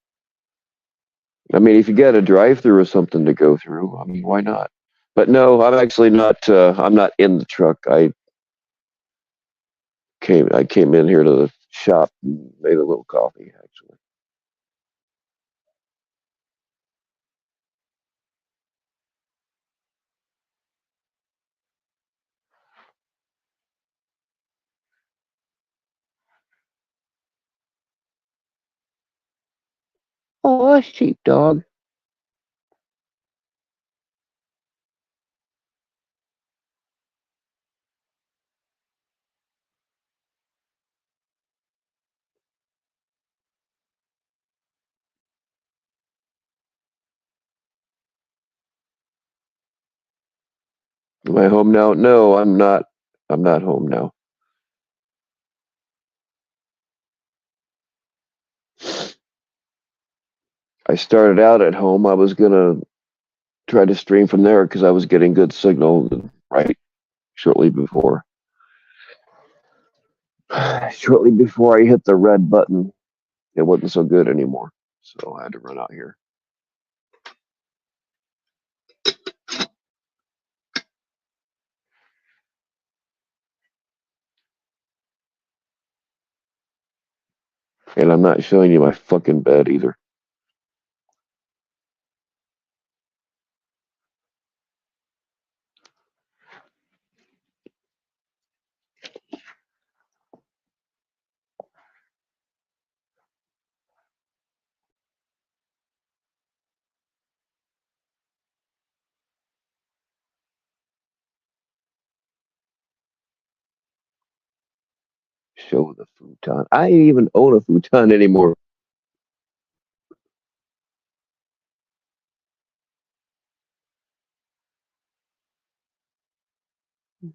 I mean, if you got a drive-through or something to go through, I mean, why not? But no, I'm actually not. I'm not in the truck. I came in here to the shop and made a little coffee. Actually, oh, sheepdog. Am I home now? No, I'm not. I'm not home now. I started out at home. I was gonna try to stream from there because I was getting good signal right shortly before. Shortly before I hit the red button, it wasn't so good anymore. So I had to run out here. And I'm not showing you my fucking bed either. Show the futon. I ain't even own a futon anymore.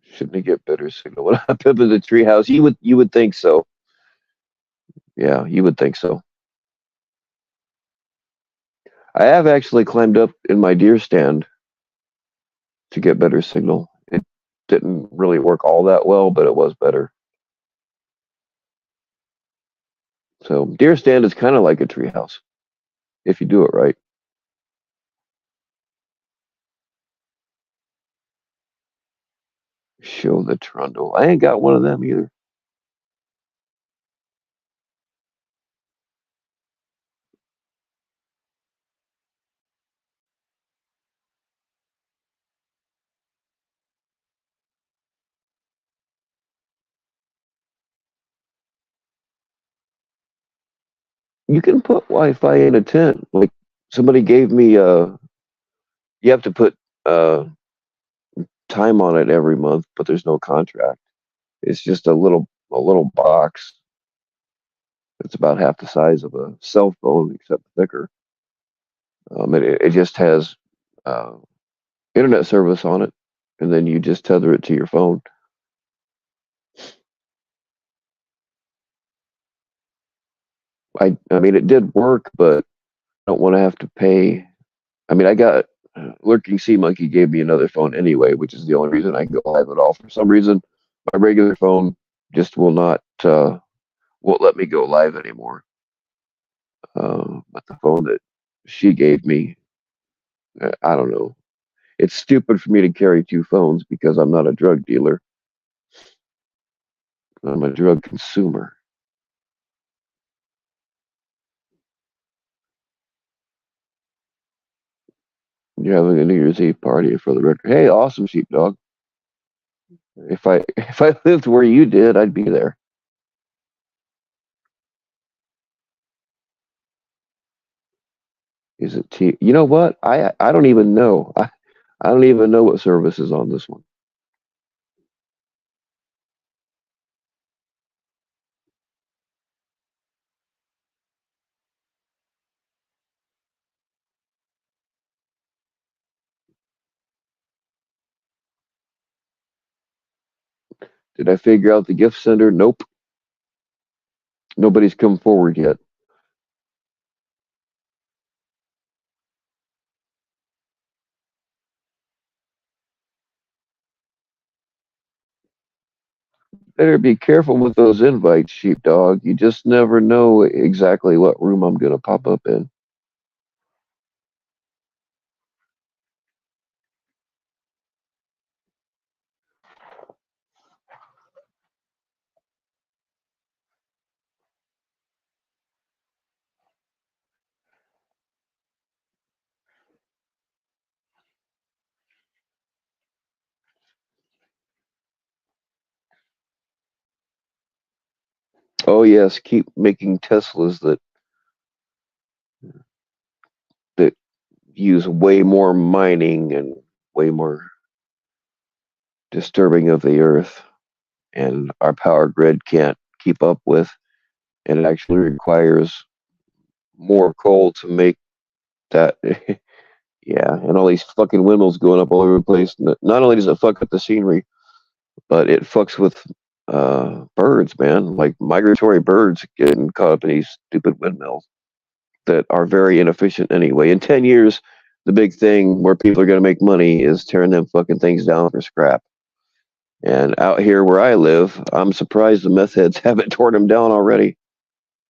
Shouldn't it get better signal when I'm up in the treehouse? You would think so. Yeah, you would think so. I have actually climbed up in my deer stand to get better signal. It didn't really work all that well, but it was better. So deer stand is kind of like a treehouse if you do it right. Show the trundle. I ain't got one of them either. You can put Wi-Fi in a tent. Like somebody gave me You have to put uh, time on it every month, but there's no contract. It's just a little box. It's about half the size of a cell phone, except thicker. It just has uh, internet service on it, and then you just tether it to your phone. I mean, it did work, but I don't want to have to pay. I mean, I got Lurking Sea Monkey gave me another phone anyway, which is the only reason I can go live at all. For some reason, my regular phone just won't let me go live anymore. But the phone that she gave me, I don't know. It's stupid for me to carry two phones because I'm not a drug dealer. I'm a drug consumer. You're having a New Year's Eve party for the record. Hey, awesome sheepdog. If I lived where you did, I'd be there. Is it T? You know what? I don't even know. I don't even know what service is on this one. Did I figure out the gift sender? Nope. Nobody's come forward yet. Better be careful with those invites, sheepdog. You just never know exactly what room I'm going to pop up in. Oh yes, keep making Teslas that use way more mining and way more disturbing of the earth, and our power grid can't keep up with, and it actually requires more coal to make that. Yeah, and all these fucking windmills going up all over the place. Not only does it fuck up the scenery, but it fucks with birds, man. Like migratory birds getting caught up in these stupid windmills that are very inefficient anyway. In 10 years, the big thing where people are going to make money is tearing them fucking things down for scrap. And out here where I live, I'm surprised the meth heads haven't torn them down already.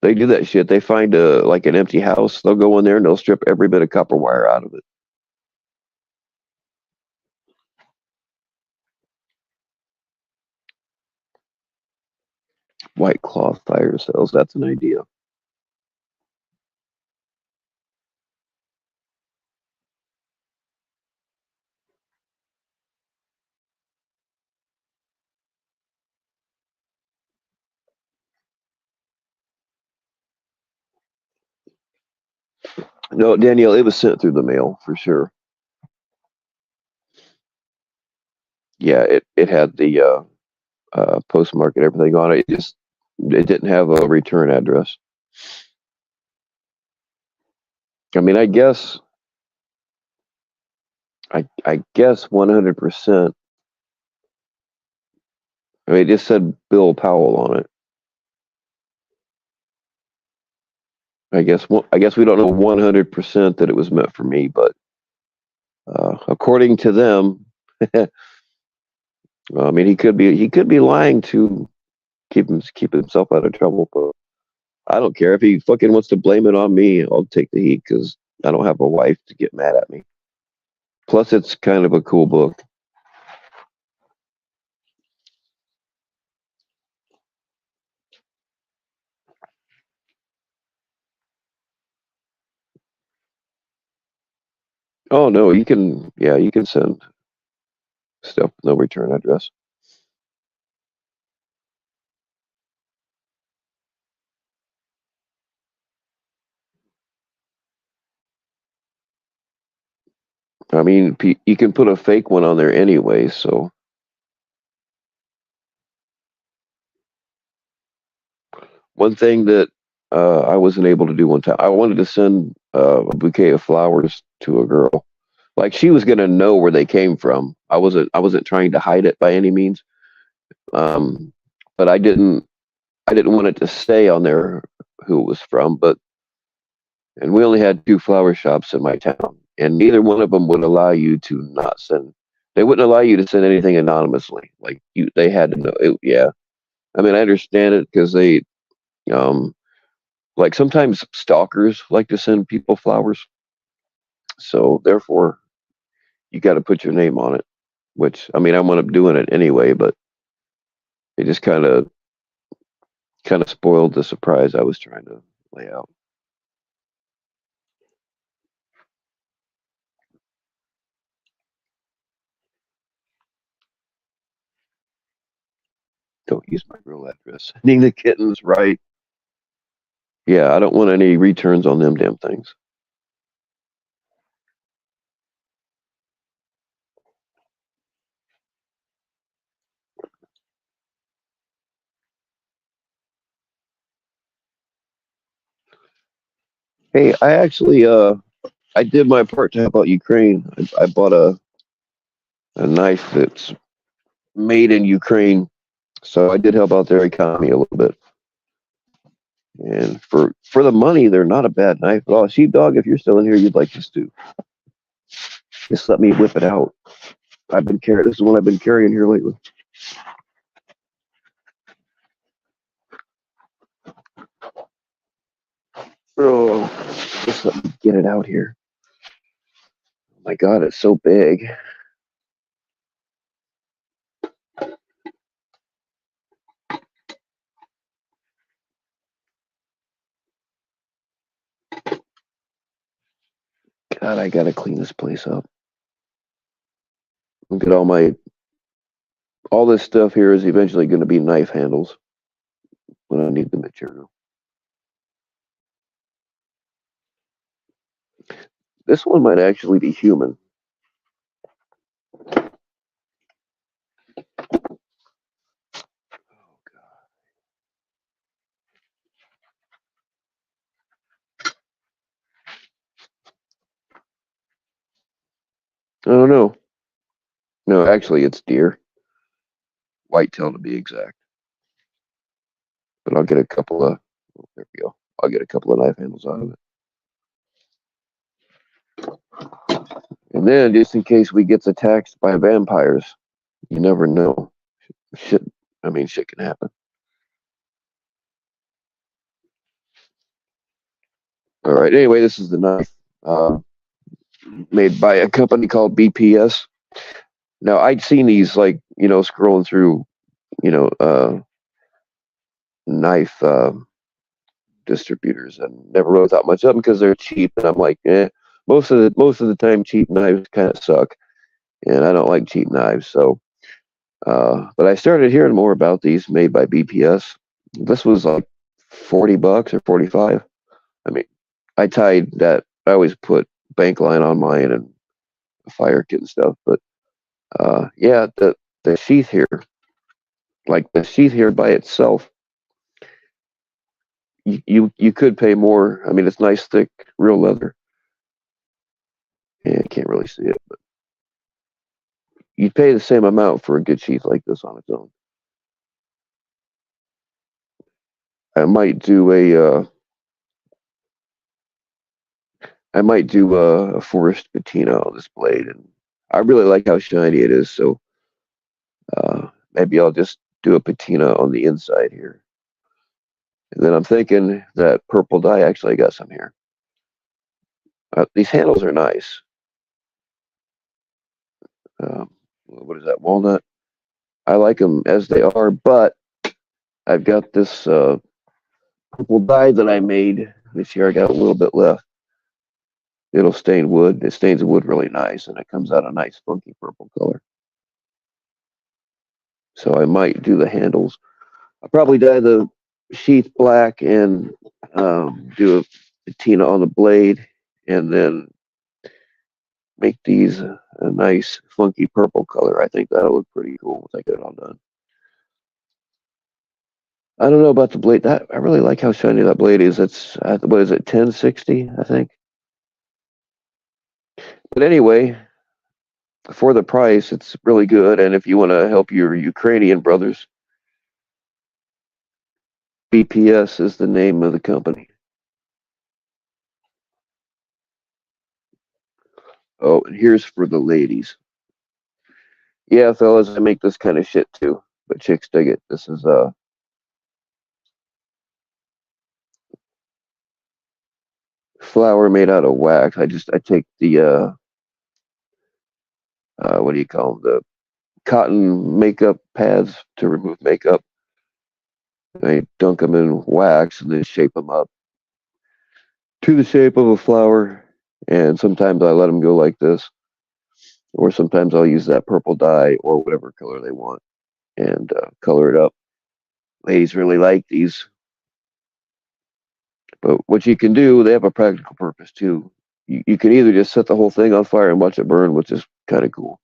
They do that shit. They find like an empty house. They'll go in there and they'll strip every bit of copper wire out of it. White cloth fire cells. That's an idea. No, Danielle, it was sent through the mail for sure. Yeah, it had the postmark and everything on it. It didn't have a return address. I mean, I guess 100%. I mean, it just said Bill Powell on it. I guess we don't know 100% that it was meant for me, but according to them, I mean, he could be lying to keep himself out of trouble. But I don't care if he fucking wants to blame it on me. I'll take the heat because I don't have a wife to get mad at me. Plus, it's kind of a cool book. Oh no, you can send stuff with no return address. I mean, you can put a fake one on there anyway, so. One thing that I wasn't able to do one time, I wanted to send a bouquet of flowers to a girl. Like she was gonna know where they came from. I wasn't trying to hide it by any means. Um, but I didn't want it to say on there who it was from. But and we only had two flower shops in my town, and neither one of them would allow you to not send. They wouldn't allow you to send anything anonymously. Like they had to know. Yeah, I mean, I understand it because they um like sometimes stalkers like to send people flowers, so therefore you got to put your name on it. Which I mean, I wound up doing it anyway, but it just kind of spoiled the surprise I was trying to lay out. Don't use my real address. Sending the kittens, right? Yeah, I don't want any returns on them damn things. Hey, I actually I did my part to help out Ukraine. I bought a knife that's made in Ukraine, so I did help out their economy a little bit. And for the money, they're not a bad knife at all. Sheepdog, if you're still in here, you'd like this too. Just let me whip it out. I've been carrying. This is one I've been carrying here lately. Oh, just let me get it out here. Oh my God, it's so big. God, I gotta clean this place up. Look at all this stuff here is eventually going to be knife handles when I need the material. This one might actually be human. I don't know. No, actually, it's deer. Whitetail to be exact. But I'll get a couple of. There we go. I'll get a couple of knife handles out of it. And then, just in case we gets attacked by vampires, you never know. Shit. I mean, shit can happen. All right. Anyway, this is the knife made by a company called BPS. Now, I'd seen these scrolling through, you know, knife distributors and never really thought much of them because they're cheap. And I'm like, most of the time, cheap knives kind of suck, and I don't like cheap knives. So, but I started hearing more about these made by BPS. This was like $40 or 45. I mean, I tied that. I always put bank line on mine and a fire kit and stuff. But yeah, the sheath here, like the sheath here by itself, you could pay more. I mean, it's nice, thick, real leather. Yeah, I can't really see it, but you'd pay the same amount for a good sheath like this on its own. I might do a forest patina on this blade, and I really like how shiny it is. So maybe I'll just do a patina on the inside here. And then I'm thinking that purple dye. Actually, I got some here. These handles are nice. What is that? Walnut. I like them as they are, but I've got this purple dye that I made this year. I got a little bit left. It'll stain wood. It stains the wood really nice, and it comes out a nice funky purple color. So I might do the handles. I'll probably dye the sheath black and do a patina on the blade, and then make these a nice funky purple color. I think that'll look pretty cool once I get it all done. I don't know about the blade. That I really like how shiny that blade is. It's what is it, 1060, I think. But anyway, for the price, it's really good. And if you want to help your Ukrainian brothers, BPS is the name of the company. Oh, and here's for the ladies. Yeah, fellas, I make this kind of shit too, but chicks dig it. This is flour made out of wax. I take the what do you call them? The cotton makeup pads to remove makeup. I dunk them in wax and then shape them up to the shape of a flower. And sometimes I let them go like this, or sometimes I'll use that purple dye or whatever color they want and color it up. Ladies really like these. But what you can do, they have a practical purpose too. You can either just set the whole thing on fire and watch it burn, which is kind of cool,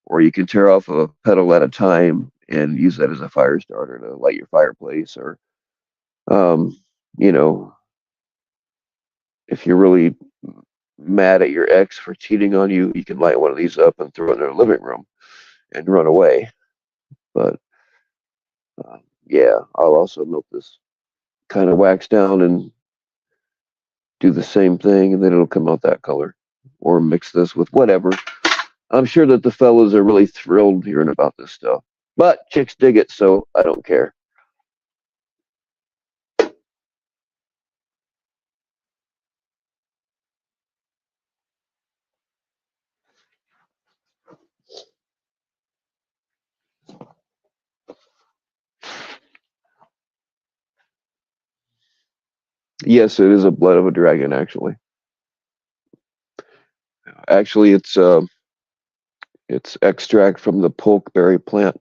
or you can tear off a petal at a time and use that as a fire starter to light your fireplace, or um, you know, if you're really mad at your ex for cheating on you, you can light one of these up and throw it in their living room and run away. But yeah, I'll also melt this kind of wax down and do the same thing, and then it'll come out that color. Or mix this with whatever. I'm sure that the fellas are really thrilled hearing about this stuff. But chicks dig it, so I don't care. Yes, it is a blood of a dragon, actually. Actually, it's extract from the pokeberry plant.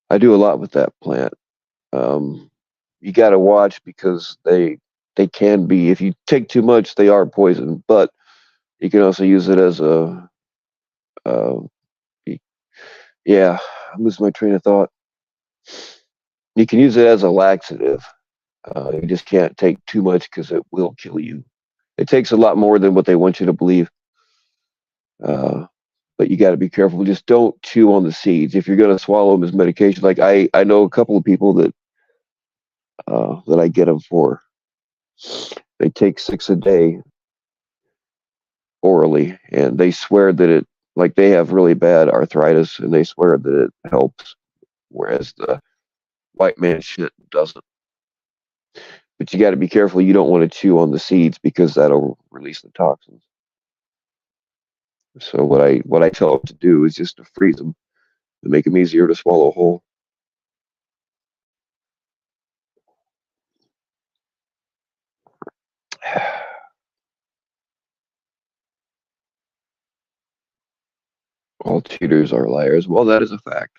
I do a lot with that plant. Um, you got to watch because they can be, if you take too much, they are poison. But you can also use it as a uh, yeah. I'm losing my train of thought. You can use it as a laxative. You just can't take too much because it will kill you. It takes a lot more than what they want you to believe. But you got to be careful. Just don't chew on the seeds. If you're going to swallow them as medication, like I know a couple of people that I get them for. They take 6 a day orally, and they swear that it, like they have really bad arthritis, and they swear that it helps, whereas the white man shit doesn't. But you got to be careful. You don't want to chew on the seeds because that'll release the toxins. So what I tell them to do is just to freeze them to make them easier to swallow whole. All cheaters are liars. Well, that is a fact.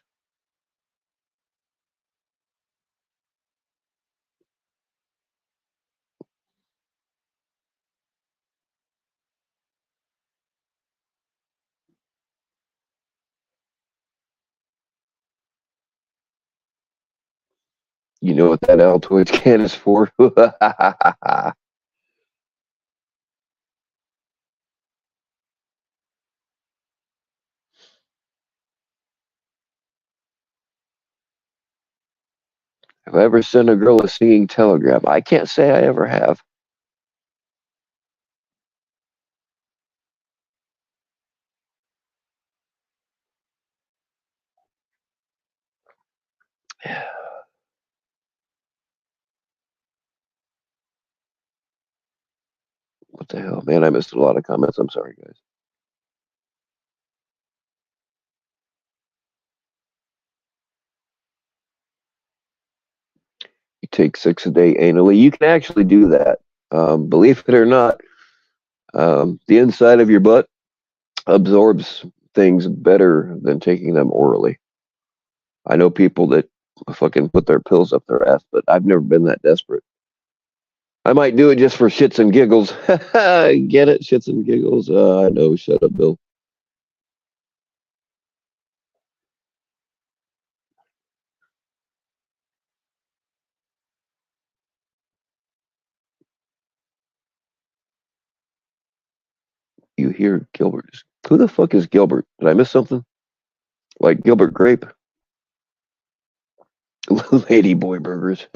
You know what that Altoids can is for? Have I ever sent a girl a singing telegram? I can't say I ever have. What the hell, man? I missed a lot of comments. I'm sorry, guys. You take 6 a day anally. You can actually do that. Believe it or not, the inside of your butt absorbs things better than taking them orally. I know people that fucking put their pills up their ass, but I've never been that desperate. I might do it just for shits and giggles. Get it? Shits and giggles. I know. Shut up, Bill. You hear Gilbert? Who the fuck is Gilbert? Did I miss something? Like Gilbert Grape? Lady Boy Burgers.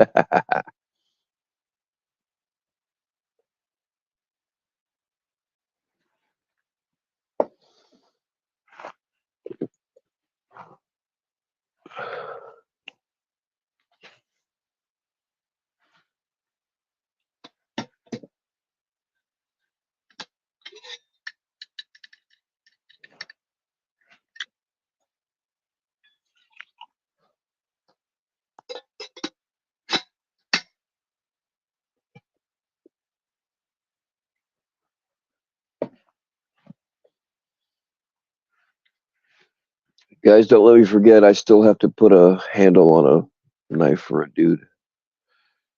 Guys, don't let me forget. I still have to put a handle on a knife for a dude.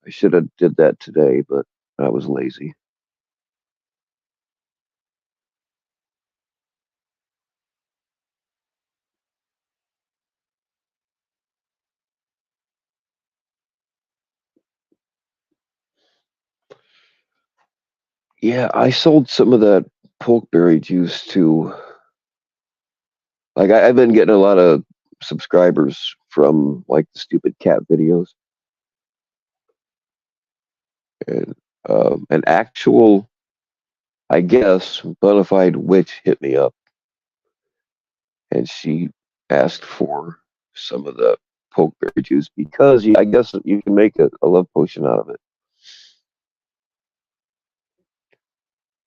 I should have did that today, but I was lazy. Yeah, I sold some of that pokeberry juice to. Like, I've been getting a lot of subscribers from like the stupid cat videos, and an actual, I guess, bona fide witch hit me up, and she asked for some of the pokeberry juice because I guess you can make a love potion out of it.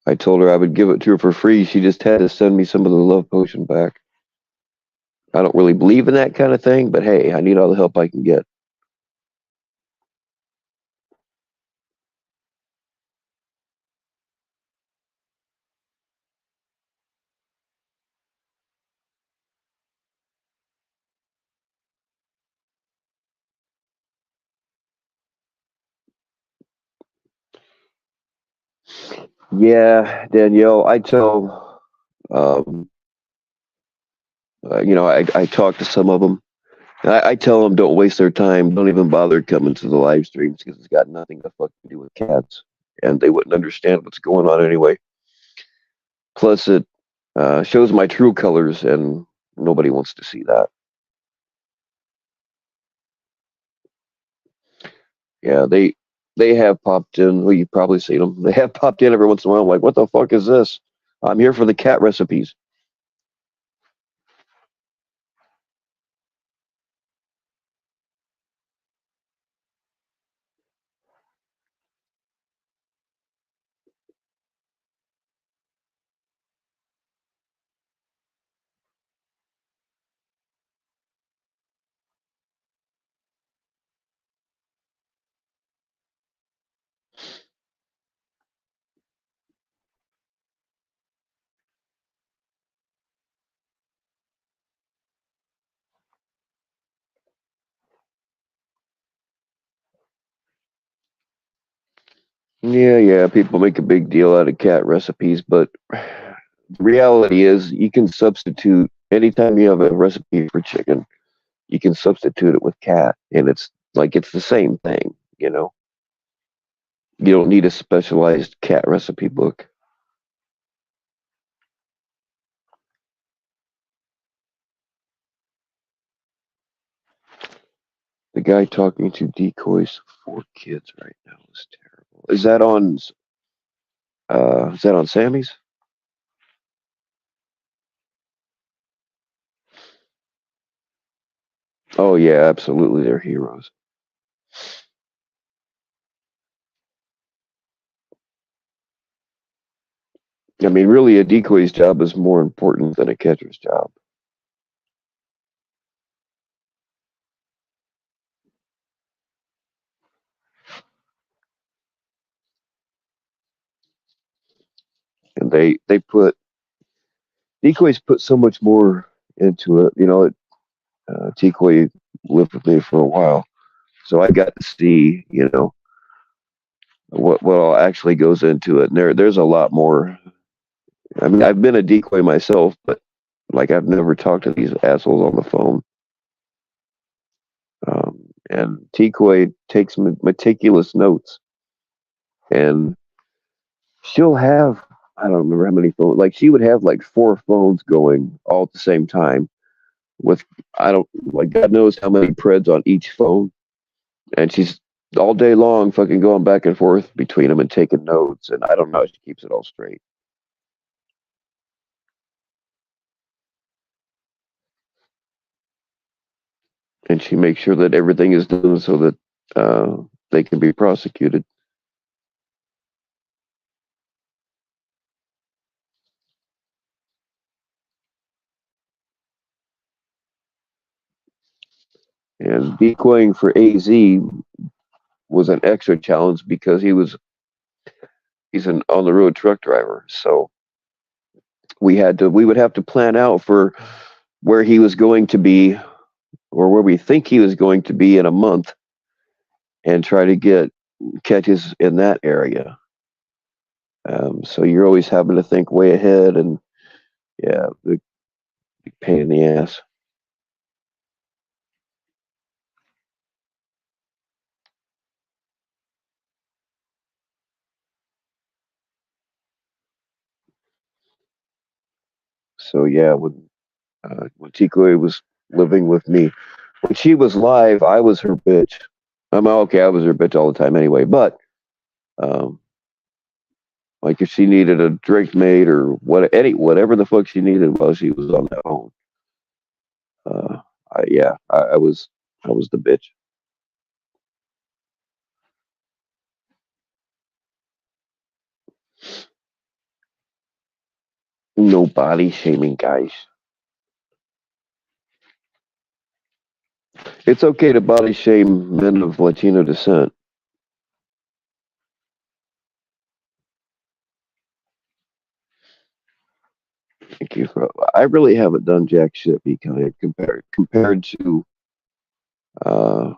I told her I would give it to her for free. She just had to send me some of the love potion back. I don't really believe in that kind of thing, but hey, I need all the help I can get. Yeah, Danielle, I tell, I talk to some of them. I tell them don't waste their time. Don't even bother coming to the live streams because it's got nothing to fucking do with cats, and they wouldn't understand what's going on anyway. Plus, it shows my true colors, and nobody wants to see that. Yeah, they have popped in. Well, you've probably seen them. They have popped in every once in a while. I'm like, what the fuck is this? I'm here for the cat recipes. Yeah, yeah. People make a big deal out of cat recipes, but the reality is you can substitute anytime you have a recipe for chicken, you can substitute it with cat, and it's the same thing. You don't need a specialized cat recipe book. The guy talking to decoys for kids right now is terrible. Is that on Sammy's? Oh yeah, absolutely, they're heroes. I mean, really, a decoy's job is more important than a catcher's job. And they put decoys put so much more into it. Decoy lived with me for a while, so I got to see, what all actually goes into it. And there's a lot more. I mean, I've been a decoy myself, but like I've never talked to these assholes on the phone. And decoy takes meticulous notes, and she'll have, I don't remember how many phones. Like she would have like four phones going all at the same time with, I don't, like God knows how many preds on each phone, and she's all day long fucking going back and forth between them and taking notes, and I don't know how she keeps it all straight. And she makes sure that everything is done so that they can be prosecuted. And decoying for AZ was an extra challenge because he's an on the road truck driver, so we would have to plan out for where he was going to be, or where we think he was going to be in a month, and try to get catches in that area. So you're always having to think way ahead, and yeah, the pain in the ass. So yeah, when Tikoi was living with me, when she was live, I was her bitch. I'm okay. I was her bitch all the time anyway. But um, like if she needed a drink made or whatever the fuck she needed while she was on that phone, yeah, I was the bitch. No body shaming, guys. It's okay to body shame men of Latino descent. Thank you for. I really haven't done jack shit because compared to uh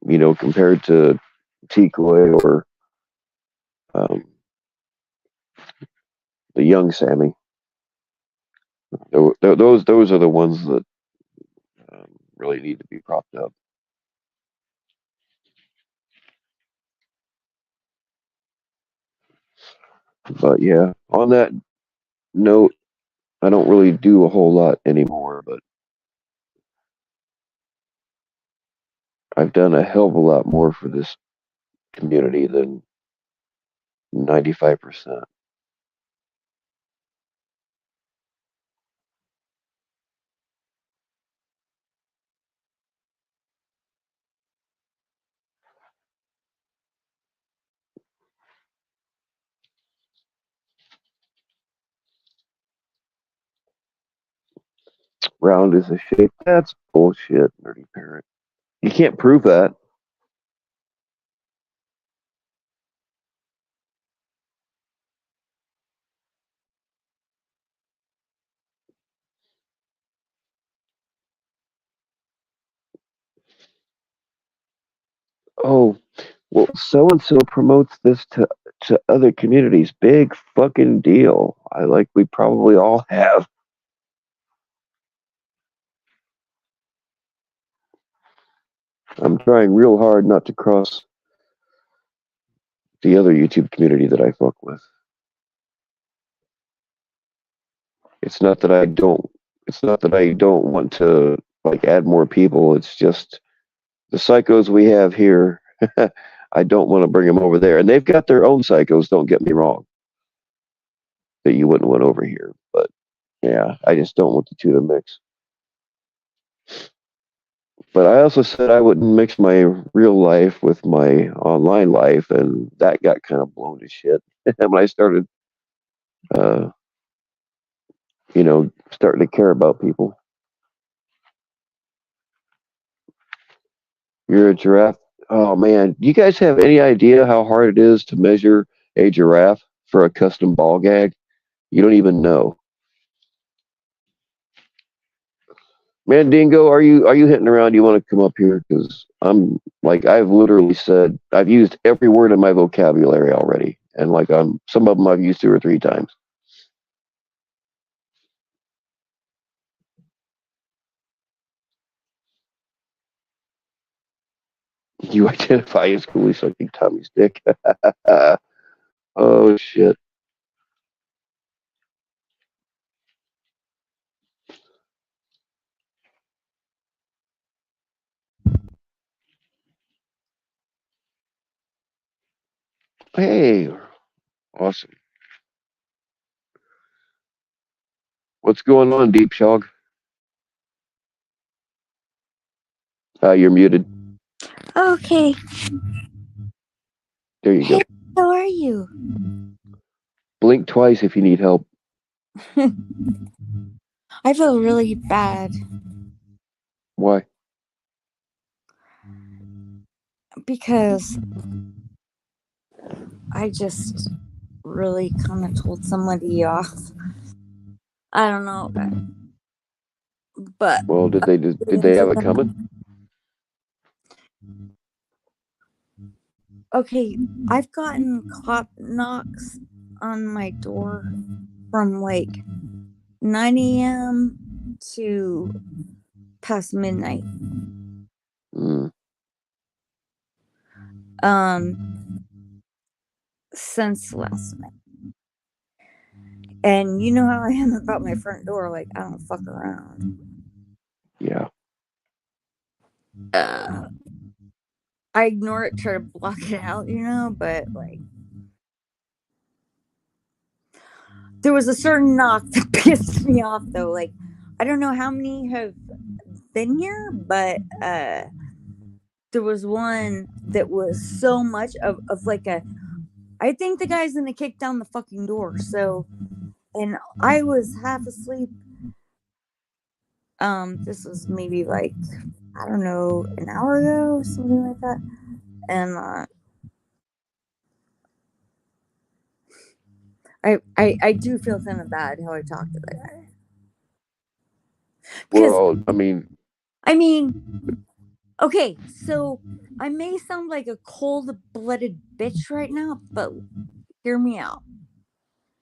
compared to Tikoi or um, the young Sammy. Those are the ones that really need to be propped up. But yeah, on that note, I don't really do a whole lot anymore, but I've done a hell of a lot more for this community than 95%. Round is a shape. That's bullshit, nerdy parent. You can't prove that. Oh, well, so and so promotes this to other communities. Big fucking deal. We probably all have. I'm trying real hard not to cross the other YouTube community that I fuck with. It's not that I don't. It's not that I don't want to add more people. It's just the psychos we have here. I don't want to bring them over there, and they've got their own psychos. Don't get me wrong, that you wouldn't want over here, but yeah, I just don't want the two to mix. But I also said I wouldn't mix my real life with my online life, and that got kind of blown to shit when I started, uh, starting to care about people. You're a giraffe. Oh man, do you guys have any idea how hard it is to measure a giraffe for a custom ball gag? You don't even know. Mandingo, are you hitting around? You want to come up here? Because I'm like I've literally said I've used every word in my vocabulary already, and like some of them I've used 2 or 3 times. You identify as coolly sucking Tommy's dick. Oh shit! Hey, awesome. What's going on, Deep Shog? You're muted. Okay. There you Hey, go. how are you? Blink twice if you need help. I feel really bad Why? because I just really kind of told somebody off. I don't know, but Well, did they have it coming? Okay, I've gotten cop knocks on my door from like 9 a.m. to past midnight. Mm. Since last night. And you know how I am about my front door, like I don't fuck around. Yeah. I ignore it, try to block it out, but like there was a certain knock that pissed me off though. Like I don't know how many have been here, but there was one that was so much of like I think the guy's gonna kick down the fucking door. So, and I was half asleep. This was maybe like, I don't know, an hour ago, something like that. And I do feel kind of bad how I talked to that guy. Well, I mean, okay, so I may sound like a cold-blooded bitch right now, but hear me out.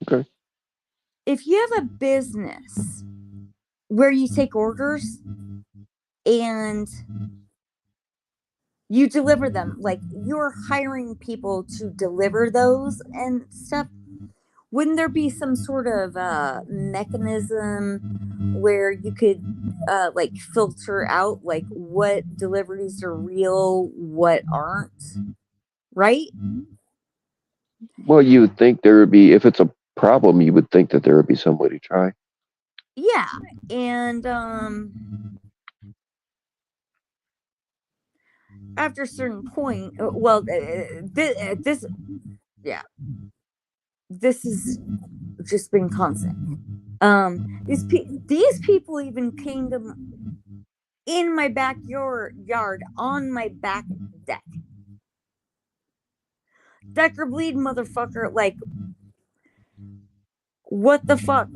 Okay. If you have a business where you take orders and you deliver them, like you're hiring people to deliver those and stuff, wouldn't there be some sort of mechanism where you could like filter out like what deliveries are real, what aren't, right? Well, you would think there would be, if it's a problem, you would think that there would be some way to try. Yeah, and after a certain point, this has just been constant. These people even came to in my backyard on my back deck. Decker bleed, motherfucker! Like, what the fuck?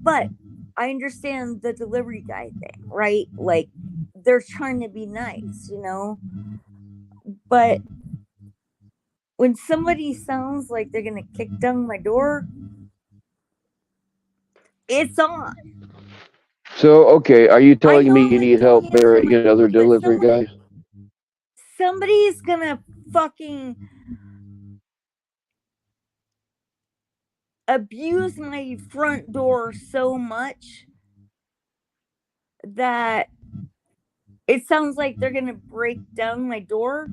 But I understand the delivery guy thing, right? Like, they're trying to be nice, But when somebody sounds like they're gonna kick down my door, it's on. So, okay, are you telling me you need help burying another delivery guy? Somebody's gonna fucking abuse my front door so much that it sounds like they're gonna break down my door.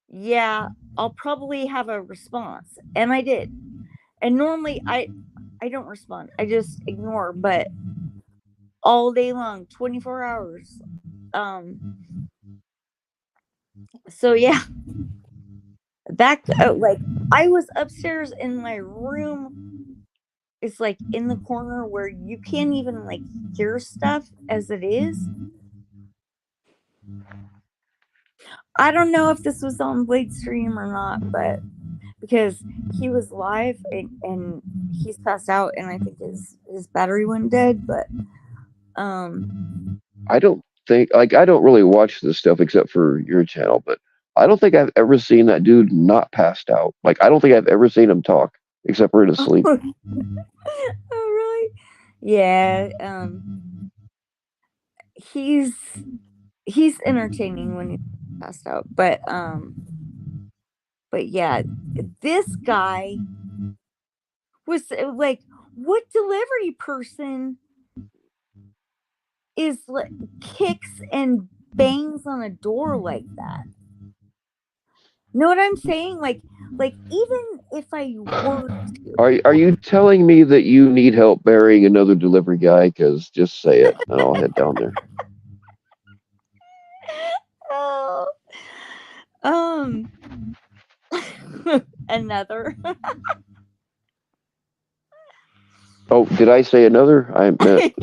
Yeah, I'll probably have a response. And I did. And normally I don't respond. I just ignore, but all day long, 24 hours. So yeah. Back like I was upstairs in my room. It's like in the corner where you can't even like hear stuff as it is. I don't know if this was on Blade Stream or not, but because he was live and he's passed out and I think his battery went dead, but I don't think I don't really watch this stuff except for your channel, but I don't think I've ever seen that dude not passed out. Like I don't think I've ever seen him talk except for in his sleep. Oh, really? Yeah. He's entertaining when he's passed out, but yeah, this guy was like, what delivery person is like kicks and bangs on a door like that? Know what I'm saying? Like even if I were to, Are you telling me that you need help burying another delivery guy? Because just say it, and I'll head down there. oh, another. Oh, did I say another? I meant.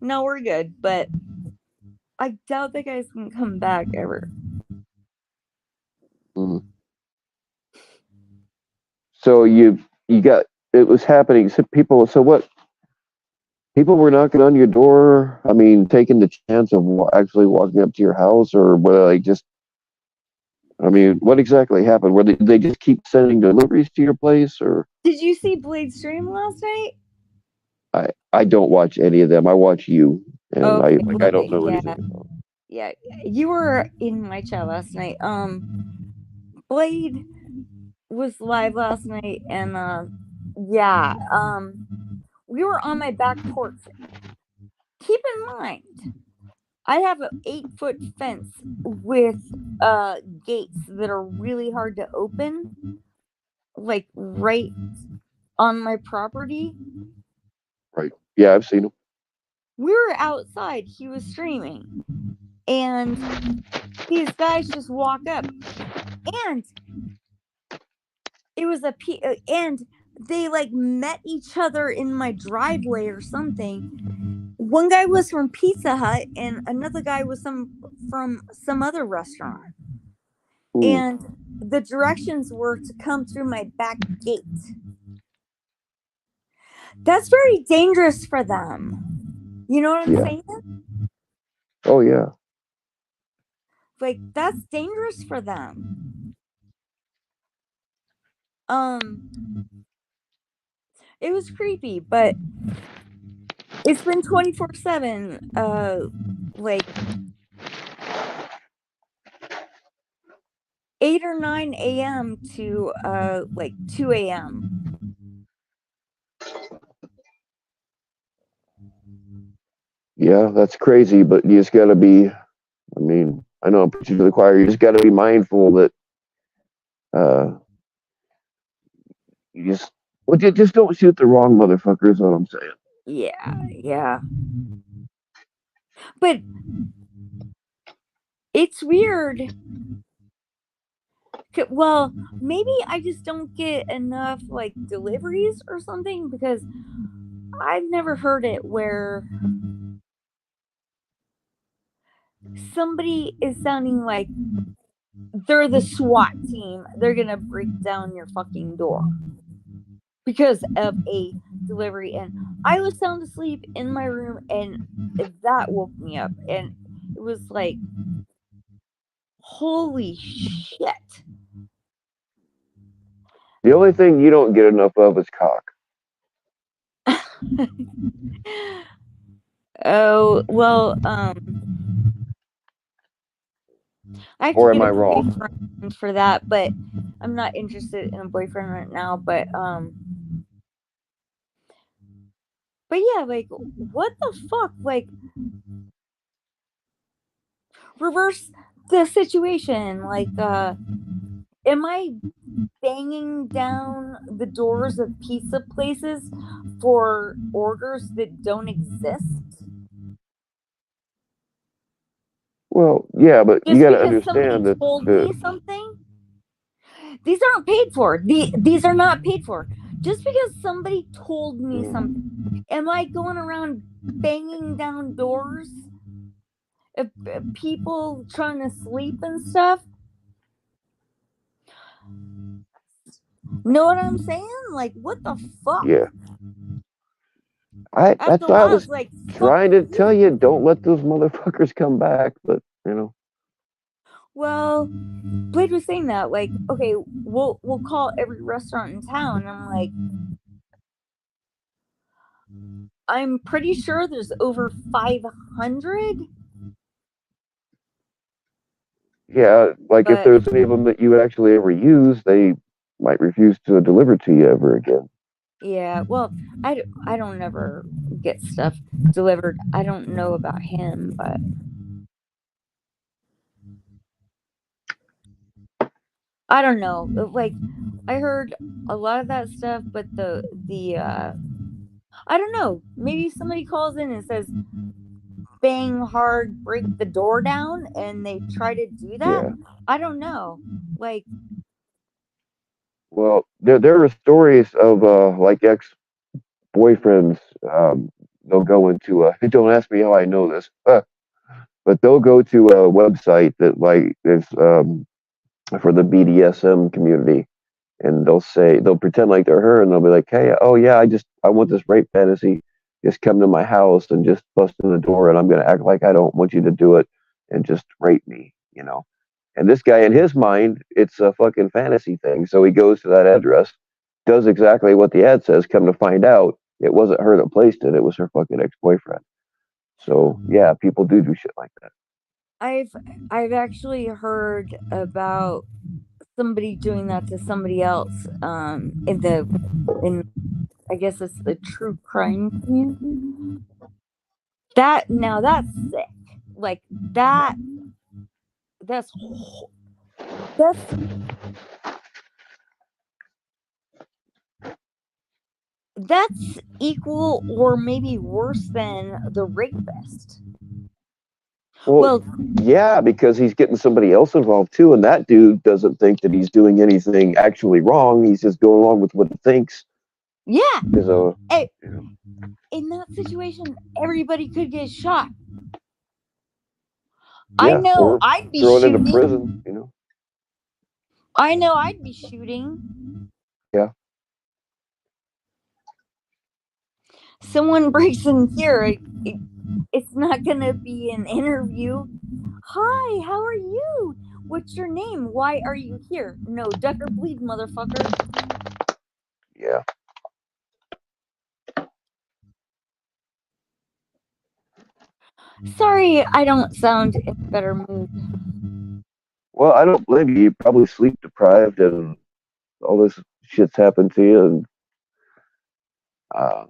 No, we're good, but I doubt that guy's gonna come back ever. So you got it was happening. So people. So what? People were knocking on your door. I mean, taking the chance of actually walking up to your house, or were they just? I mean, what exactly happened? Were they just keep sending deliveries to your place, or? Did you see Blade stream last night? I don't watch any of them. I watch you, and Okay, I don't know anything about. Yeah, you were in my chat last night. Blade was live last night, and yeah, we were on my back porch. Keep in mind, I have an 8-foot fence with gates that are really hard to open, like right on my property. Right. Yeah, I've seen him. We were outside. He was streaming, and these guys just walk up, and it was and they like met each other in my driveway or something. One guy was from Pizza Hut, and another guy was from some other restaurant. And the directions were to come through my back gate. That's very dangerous for them. You know what I'm saying? Oh yeah. Like that's dangerous for them. It was creepy, but it's been 24/7. Like 8 or 9 a.m. to like 2 a.m. Yeah, that's crazy, but you just gotta be. I mean, I know I'm preaching to the choir. You just gotta be mindful that you just don't shoot the wrong motherfucker. Is what I'm saying. Yeah. But it's weird. Well, maybe I just don't get enough like deliveries or something, because I've never heard it where somebody is sounding like they're the SWAT team. They're gonna break down your fucking door because of a delivery. And I was sound asleep in my room, and that woke me up, and it was like, holy shit. The only thing you don't get enough of is cock. Oh well, I have or to am get I a wrong? boyfriend for that, but I'm not interested in a boyfriend right now. But yeah, like what the fuck? Like reverse the situation. Like am I banging down the doors of pizza places for orders that don't exist? Well, yeah, but Just you got to because somebody understand that told me something? These aren't paid for. These are not paid for. Just because somebody told me something, am I going around banging down doors of people trying to sleep and stuff? Know what I'm saying? Like, what the fuck? Yeah. After That's a why I while, was it's like, fuck trying to you. tell you, don't let those motherfuckers come back. But you know, Well, Blade was saying that, like, okay, we'll call every restaurant in town. And I'm like, I'm pretty sure there's over 500. yeah, like if But there's any of them that you actually ever use, they might refuse to deliver to you ever again. yeah, well, I don't ever get stuff delivered. I don't know about him, but I don't know. Like, I heard a lot of that stuff, but the I don't know. Maybe somebody calls in and says bang hard, break the door down, and they try to do that. Yeah. I don't know. Like, Well, there are stories of like ex boyfriends. They'll go into don't ask me how I know this, but they'll go to a website that like is for the BDSM community, and they'll pretend like they're her, and they'll be like, "Hey, oh yeah, I want this rape fantasy. Just come to my house and just bust in the door, and I'm gonna act like I don't want you to do it, and just rape me, you know." And this guy, in his mind, it's a fucking fantasy thing. So he goes to that address, does exactly what the ad says. Come to find out, it wasn't her that placed it; it was her fucking ex-boyfriend. So yeah, people do shit like that. I've actually heard about somebody doing that to somebody else. In I guess it's the true crime community. That's sick. Like that's that's that's equal or maybe worse than the rapist. Well, Well, yeah, because he's getting somebody else involved too, and that dude doesn't think that he's doing anything actually wrong. He's just going along with what he thinks yeah. is a. Hey, You know, in that situation, everybody could get shot. I yeah, know or I'd be thrown into shooting. prison. You know. I know I'd be shooting. Yeah. Someone breaks in here. It's not gonna be an interview. Hi, how are you? What's your name? Why are you here? No, duck or bleed, motherfucker. Yeah. Sorry, I don't sound in a better mood. Well, I don't blame you. You're probably sleep deprived, and all this shit's happened to you, and uh,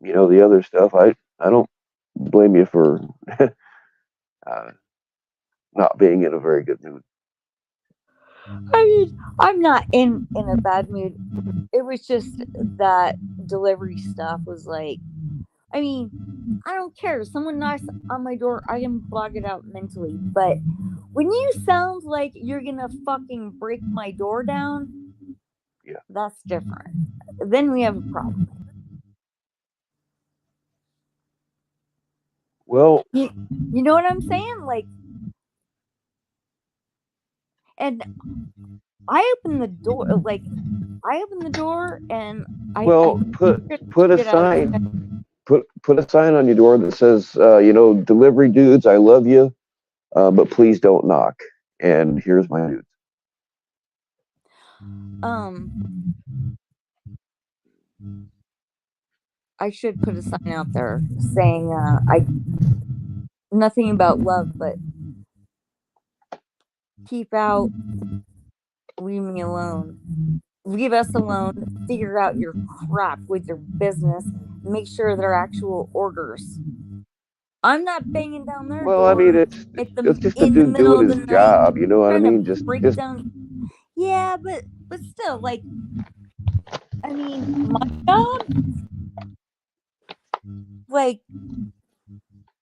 the other stuff. I don't blame you for uh, not being in a very good mood. I mean, I'm not in a bad mood. It was just that delivery stuff was like, I mean, I don't care. If someone knocks on my door, I can block it out mentally. But when you sound like you're gonna fucking break my door down, Yeah. that's different. Then we have a problem. Well, You know what I'm saying? Like, and I open the door, and I put get a shit out of it. sign. Put a sign on your door that says, delivery dudes, I love you, but please don't knock. And here's my dudes. I should put a sign out there saying, I nothing about love, but keep out, leave me alone. Leave us alone. Figure out your crap with your business. Make sure they're actual orders. I'm not banging down their Well, I mean, door it's just a in the dude middle doing of the his night, job. You know what I trying to mean? Just break down. Yeah, but still, like, I mean, my job, like,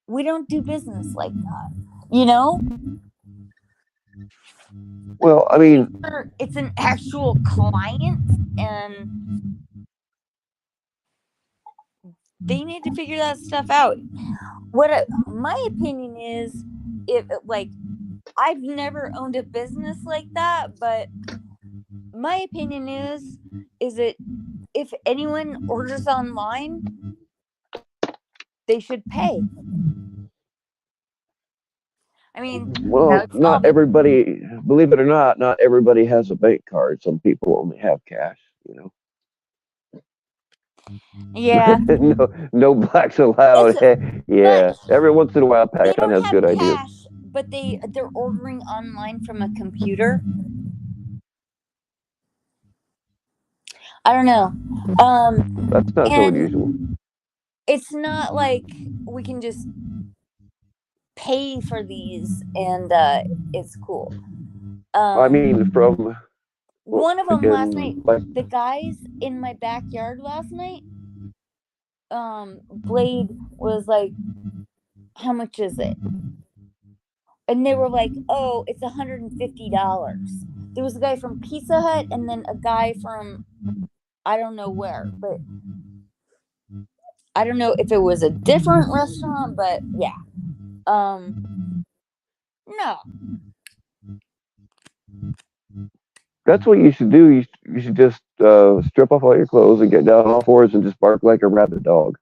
we don't do business like that. You know? well, I mean, It's an actual client, and they need to figure that stuff out. My opinion is, if like, I've never owned a business like that, but my opinion is that if anyone orders online, they should pay. I mean, Well, that's not obvious. everybody, believe it or not everybody has a bank card. Some people only have cash, you know. Yeah, No blacks it's allowed. but Yeah, every once in a while, they Pakistan don't has have good ideas. cash, but they're ordering online from a computer. I don't know. That's not so unusual. And it's not like we can just pay for these and it's cool. I mean, from well, One of them last night, in like, the guys in my backyard last night, Blade was like, how much is it? And they were like, oh, it's $150. There was a guy from Pizza Hut and then a guy from I don't know where, but I don't know if it was a different restaurant, but yeah. No. that's what you should do. You should just strip off all your clothes and get down on all fours and just bark like a rabid dog.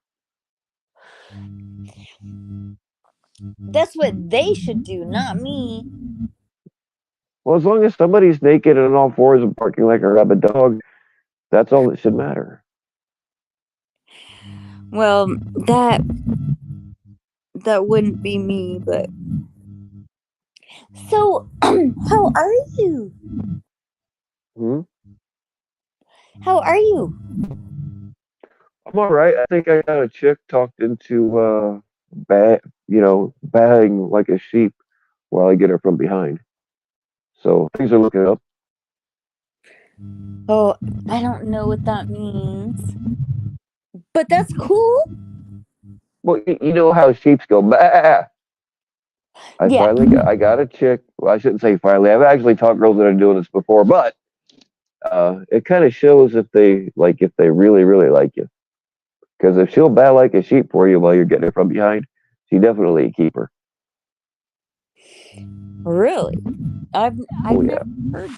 That's what they should do, not me. Well, as long as somebody's naked and on all fours and barking like a rabid dog, that's all that should matter. Well, that wouldn't be me, but so how are you? Hmm? How are you? I'm all right. I think I got a chick talked into baying like a sheep while I get her from behind. So things are looking up. Oh, I don't know what that means. But that's cool. Well, you know how sheeps go. Bah! Yeah. I got a chick. Well, I shouldn't say finally. I've actually taught girls that are doing this before, but it kind of shows if they really really like you. Because if she'll baa like a sheep for you while you're getting her from behind, she definitely a keeper. Really? I've Oh never yeah. heard.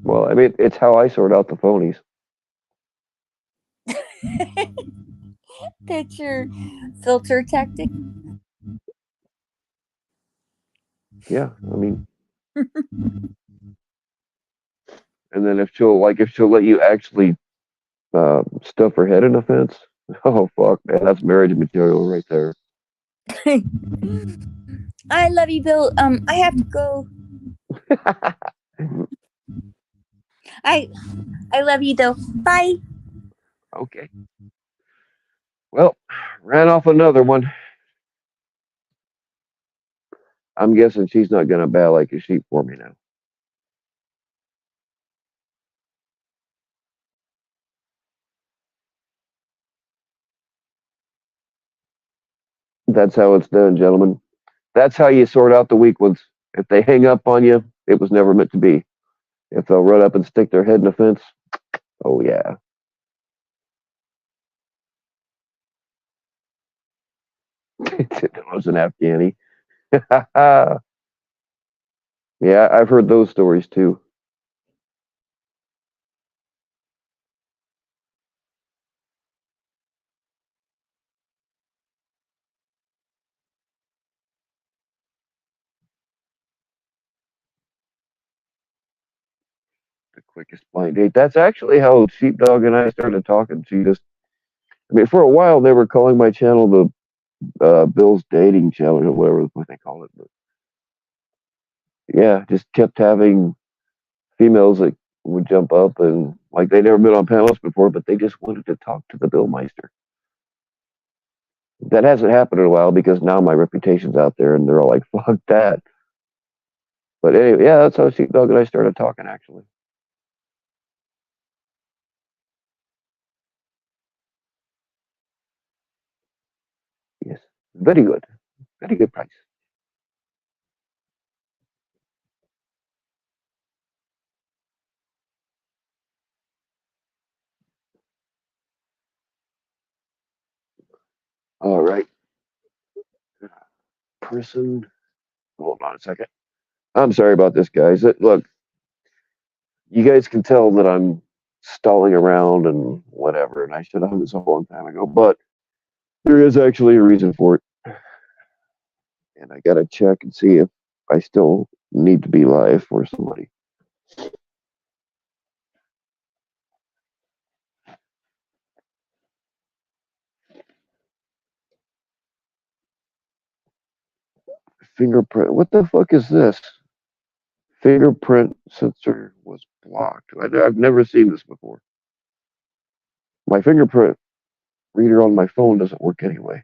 Well, I mean, it's how I sort out the phonies. That's your filter tactic. Yeah, I mean, and then if she'll let you actually stuff her head in a fence, oh fuck, man, that's marriage material right there. I love you, Bill. I have to go. I love you though. Bye. Okay. Well, ran off another one. I'm guessing she's not gonna baa like a sheep for me now. That's how it's done, gentlemen. That's how you sort out the weak ones. If they hang up on you, it was never meant to be. If they'll run up and stick their head in a fence, oh yeah. It was an Afghani. Yeah, I've heard those stories too. The quickest blind date. That's actually how Sheepdog and I started talking. I mean, for a while they were calling my channel the Bill's dating channel or whatever what they call it. But yeah, just kept having females that would jump up and like they'd never been on panels before, but they just wanted to talk to the Bill Meister. That hasn't happened in a while because now my reputation's out there and they're all like, fuck that. But anyway, yeah, that's how Sheepdog and I started talking actually. Yes. Very good. Very good price. All right. Person. Hold on a second. I'm sorry about this, guys. Look, You guys can tell that I'm stalling around and whatever, and I should have hung this up a long time ago, but there is actually a reason for it. And I gotta check and see if I still need to be live for somebody. Fingerprint. What the fuck is this? Fingerprint sensor was blocked. I've never seen this before. My fingerprint reader on my phone doesn't work anyway.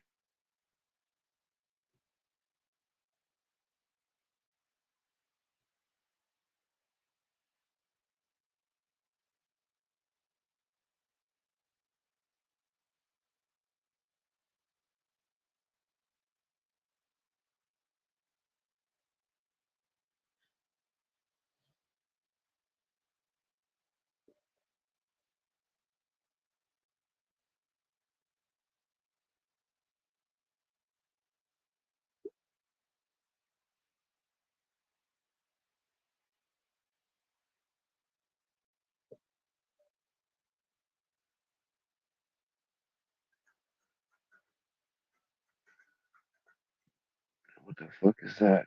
What the fuck is that?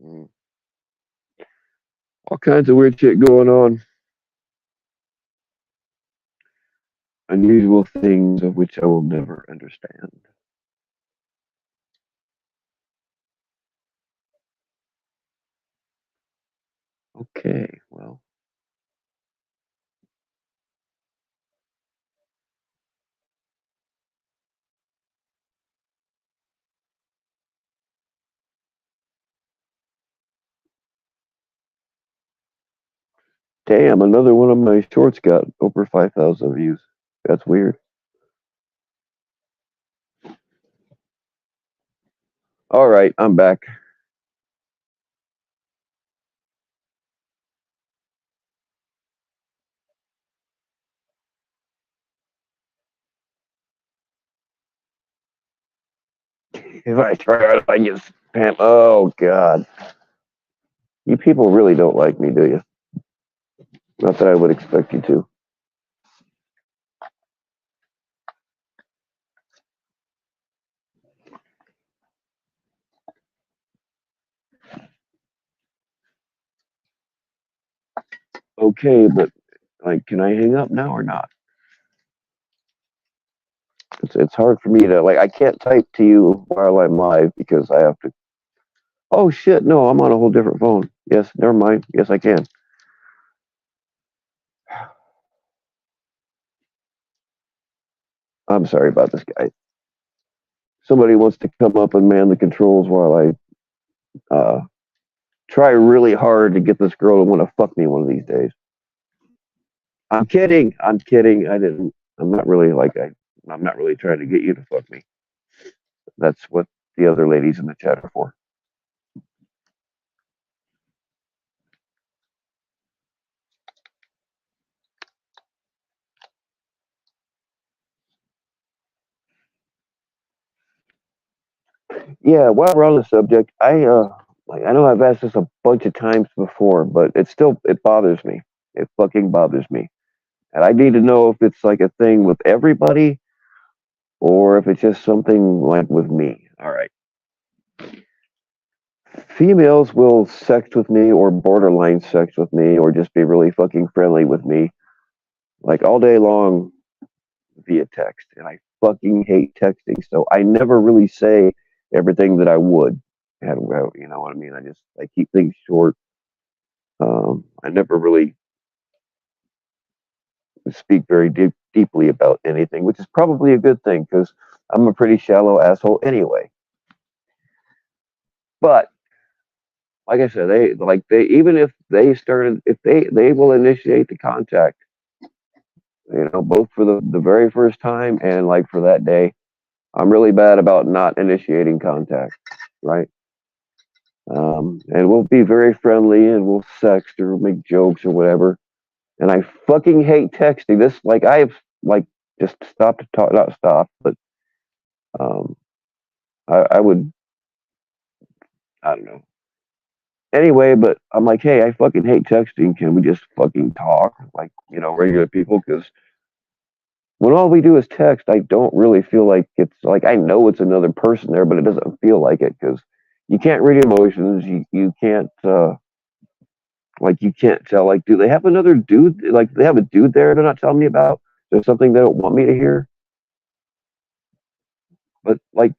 Mm. All kinds of weird shit going on. Unusual things of which I will never understand. Okay, well. Damn, another one of my shorts got over 5,000 views. That's weird. All right, I'm back. If I try hard, I get spam. Oh, God. You people really don't like me, do you? Not that I would expect you to. Okay, but, like, can I hang up now or not? It's hard for me to, like, I can't type to you while I'm live because I have to. Oh, shit, no, I'm on a whole different phone. Yes, never mind. Yes, I can. I'm sorry about this, guy. Somebody wants to come up and man the controls while I try really hard to get this girl to want to fuck me one of these days. I'm kidding. I'm kidding. I didn't. I'm not really like I'm not really trying to get you to fuck me. That's what the other ladies in the chat are for. Yeah. While we're on the subject, I know I've asked this a bunch of times before, but it bothers me. It fucking bothers me, and I need to know if it's like a thing with everybody or if it's just something like with me. All right. Females will sex with me or borderline sex with me or just be really fucking friendly with me like all day long via text. And I fucking hate texting. So I never really say everything that I would. And, you know what I mean? I keep things short. I never really speak very deeply about anything, which is probably a good thing because I'm a pretty shallow asshole anyway. But like I said, they even if they started, if they will initiate the contact, you know, both for the very first time and like for that day. I'm really bad about not initiating contact, right? And we'll be very friendly and we'll sext or make jokes or whatever. And I fucking hate texting. This, like, I've like just stopped to talk, not stopped, but um, I would, I don't know. anyway, but I'm like, hey, I fucking hate texting. Can we just fucking talk like, regular people? Because when all we do is text, I don't really feel like it's like I know it's another person there, but it doesn't feel like it because you can't read emotions. You can't like you can't tell like do they have another dude like they have a dude there they're not telling me about? There's something they don't want me to hear, but like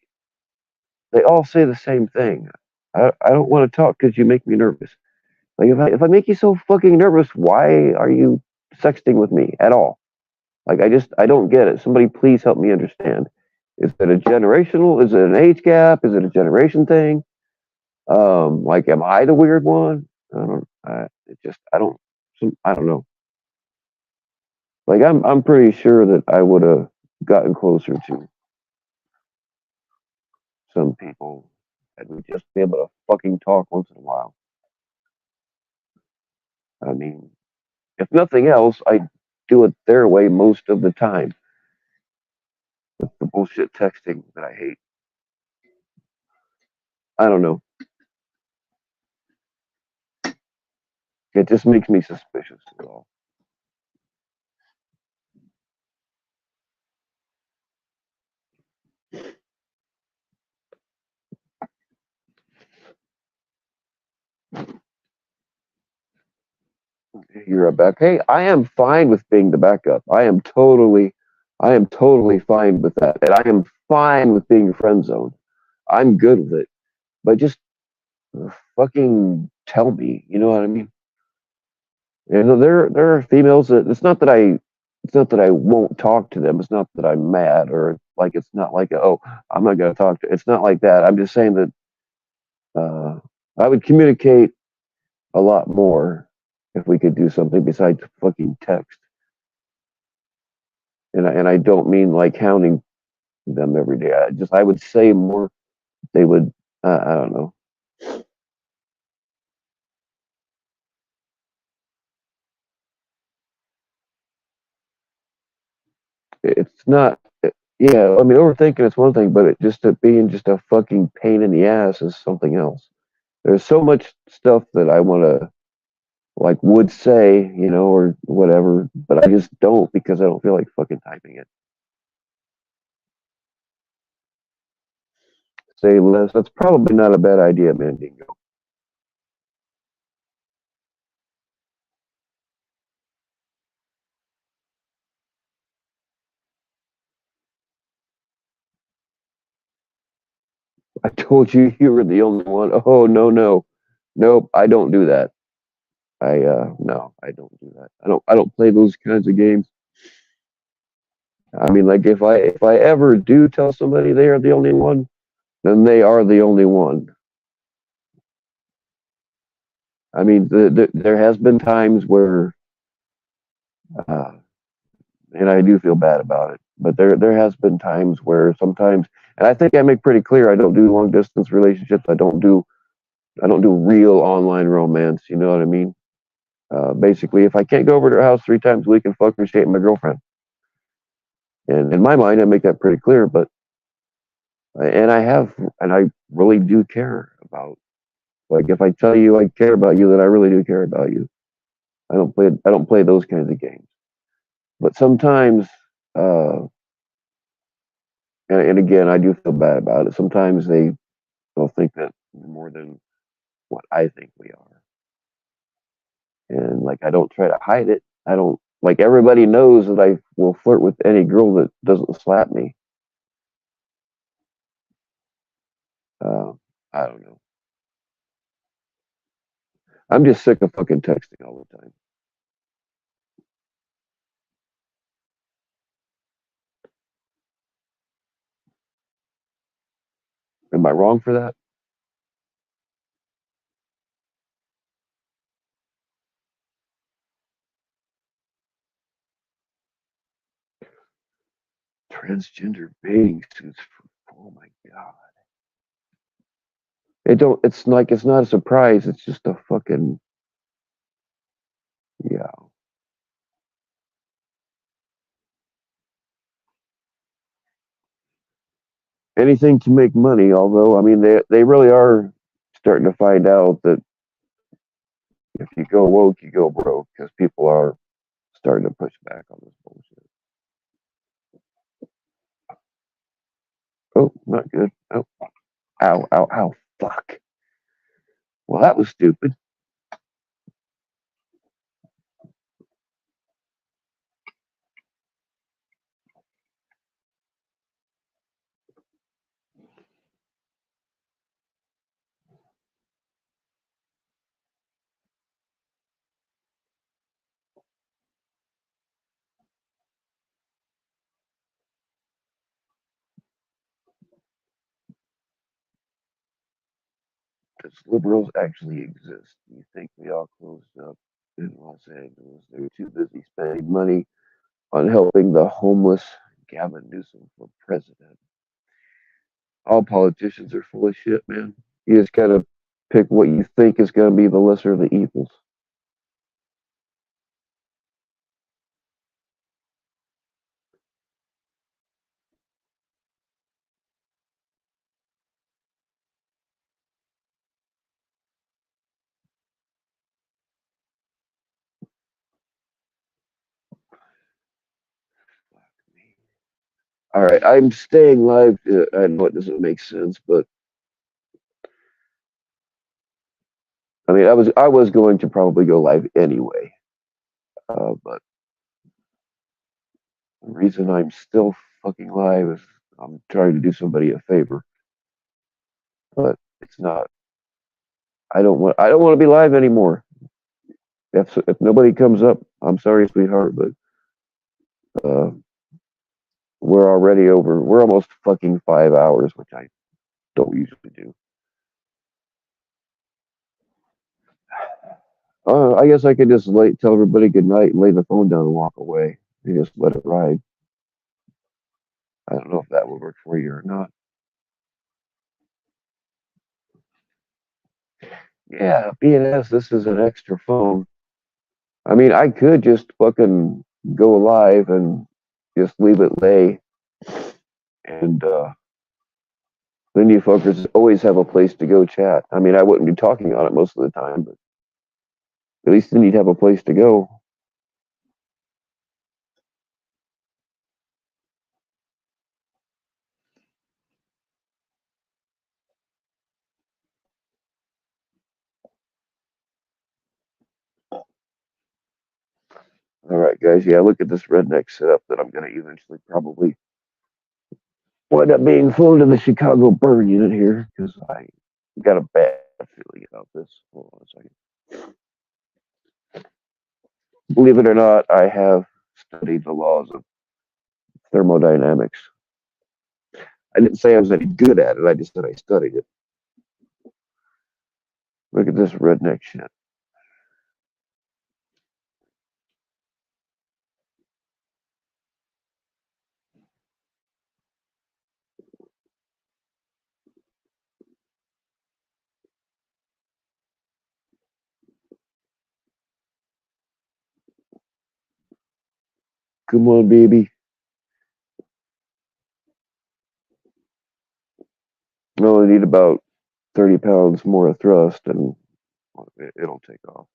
they all say the same thing. I don't want to talk because you make me nervous. Like if I make you so fucking nervous, why are you sexting with me at all? Like I don't get it. Somebody please help me understand. Is it a generational? Is it an age gap? Is it a generation thing? Like am I the weird one? I don't. It just I don't know. Like I'm pretty sure that I would have gotten closer to some people and would just be able to fucking talk once in a while. I mean, if nothing else, I do it their way most of the time. With the bullshit texting that I hate. I don't know. It just makes me suspicious at all. You're a back. Hey, I am fine with being the backup. I am totally fine with that, and I am fine with being friend zone. I'm good with it, but just fucking tell me. You know what I mean? There are females that it's not that I won't talk to them. It's not that I'm mad or like it's not like oh I'm not gonna talk to. It's not like that. I'm just saying that I would communicate a lot more if we could do something besides fucking text. And I don't mean like hounding them every day. I would say more. They would. I don't know. It's not. Yeah, I mean, overthinking is one thing, but it just being just a fucking pain in the ass is something else. There's so much stuff that I want to like would say, or whatever, but I just don't because I don't feel like fucking typing it. Say less. That's probably not a bad idea, Mandingo. I told you you were the only one. Oh no, no, nope. I don't do that. No, I don't do that. I don't play those kinds of games. I mean, like if I ever do tell somebody they are the only one, then they are the only one. I mean, there has been times where, uh, and I do feel bad about it, but there has been times where sometimes, and I think I make pretty clear I don't do long distance relationships. I don't do real online romance. You know what I mean? Basically, if I can't go over to her house 3 times a week and fuck her, she ain't my girlfriend. And in my mind, I make that pretty clear. But and I really do care about. Like if I tell you I care about you, then I really do care about you. I don't play those kinds of games. But sometimes, uh, and again, I do feel bad about it. Sometimes they don't think that more than what I think we are, and like I don't try to hide it. I don't like everybody knows that I will flirt with any girl that doesn't slap me. Uh, I don't know. I'm just sick of fucking texting all the time. Am I wrong for that? Transgender bathing suits. Oh my god! It don't. It's like it's not a surprise. It's just a fucking yeah. Anything to make money. Although I mean they really are starting to find out that if you go woke, you go broke, because people are starting to push back on this bullshit. Oh, not good. Oh, ow, ow, ow, fuck. Well, that was stupid. Does liberals actually exist? Do you think they all closed up in Los Angeles? They're too busy spending money on helping the homeless Gavin Newsom for president. All politicians are full of shit, man. You just gotta pick what you think is gonna be the lesser of the evils. All right, I'm staying live. I know it doesn't make sense, but I mean, I was going to probably go live anyway, but the reason I'm still fucking live is I'm trying to do somebody a favor, but it's not. I don't want to be live anymore. If nobody comes up, I'm sorry, sweetheart, but uh, we're already over. We're almost fucking 5 hours, which I don't usually do. I guess I could just tell everybody good night and lay the phone down and walk away. And just let it ride. I don't know if that would work for you or not. Yeah, being as this is an extra phone, I mean, I could just fucking go live and just leave it lay, and then you fuckers always have a place to go chat. I mean, I wouldn't be talking on it most of the time, but at least then you'd have a place to go. All right, guys. Yeah, look at this redneck setup that I'm going to eventually probably wind up being flown to the Chicago burn unit here because I got a bad feeling about this. Hold on a second. Believe it or not, I have studied the laws of thermodynamics. I didn't say I was any good at it. I just said I studied it. Look at this redneck shit. Come on, baby. I only need about 30 pounds more of thrust and it'll take off.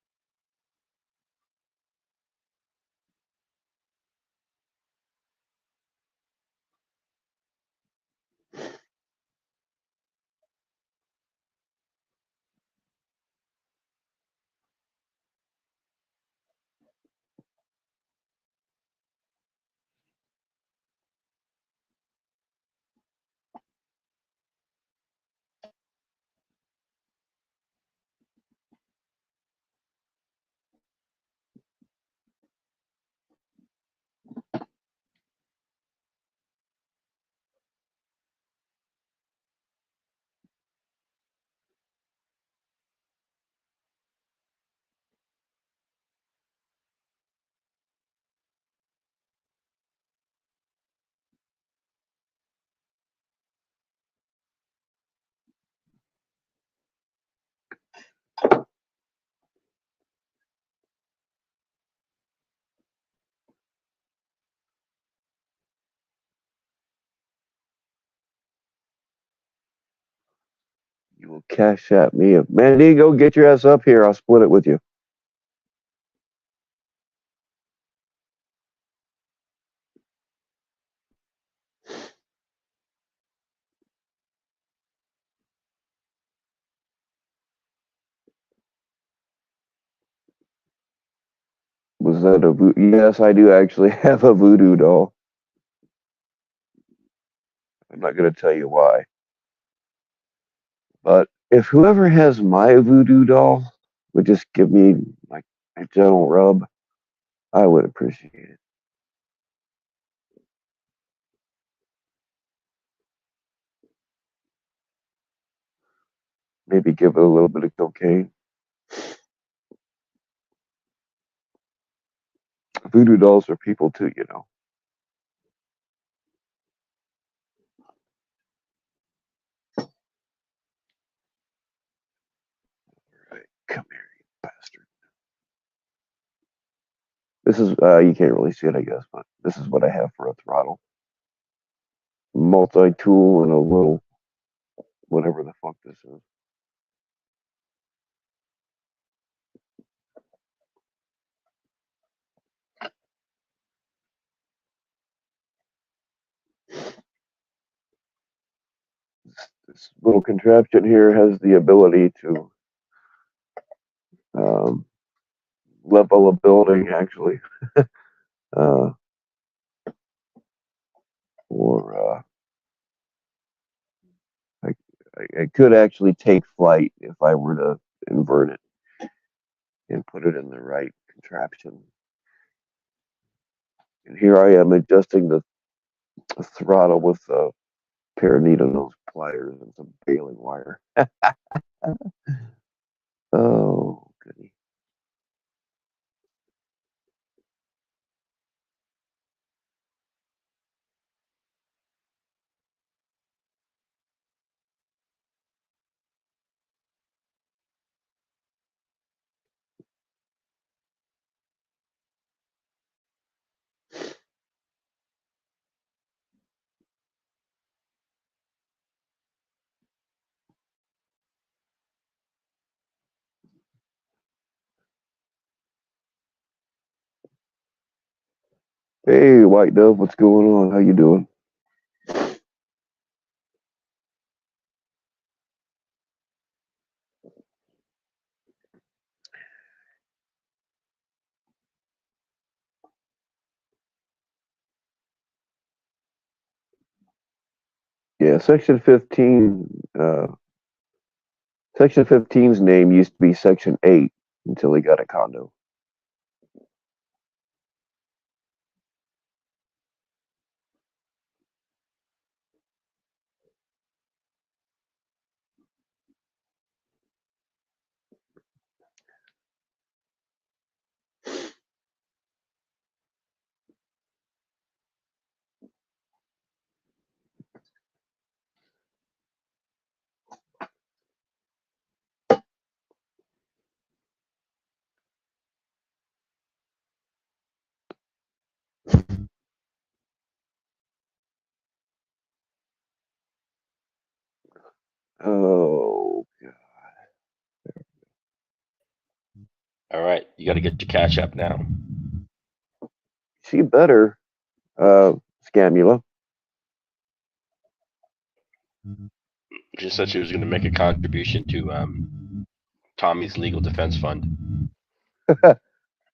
You will cash at me. Mandy, go get your ass up here. I'll split it with you. Is that a yes? I do actually have a voodoo doll. I'm not going to tell you why, but if whoever has my voodoo doll would just give me like a gentle rub, I would appreciate it. Maybe give it a little bit of cocaine. Voodoo dolls are people too, you know. Right, come here, you bastard. This is you can't really see it, I guess, but this is what I have for a throttle. Multi-tool and a little whatever the fuck this is. This little contraption here has the ability to um, level a building, actually, uh, or I could actually take flight if I were to invert it and put it in the right contraption. And here I am adjusting the throttle with a pair of needle nose pliers and some baling wire. Oh, goody. Hey, White Dove, what's going on? How you doing? Yeah, Section 15. Section 15's name used to be Section 8 until he got a condo. Oh, God. All right, you got to get your cash up now. She better, Scamula. She said she was going to make a contribution to Tommy's legal defense fund.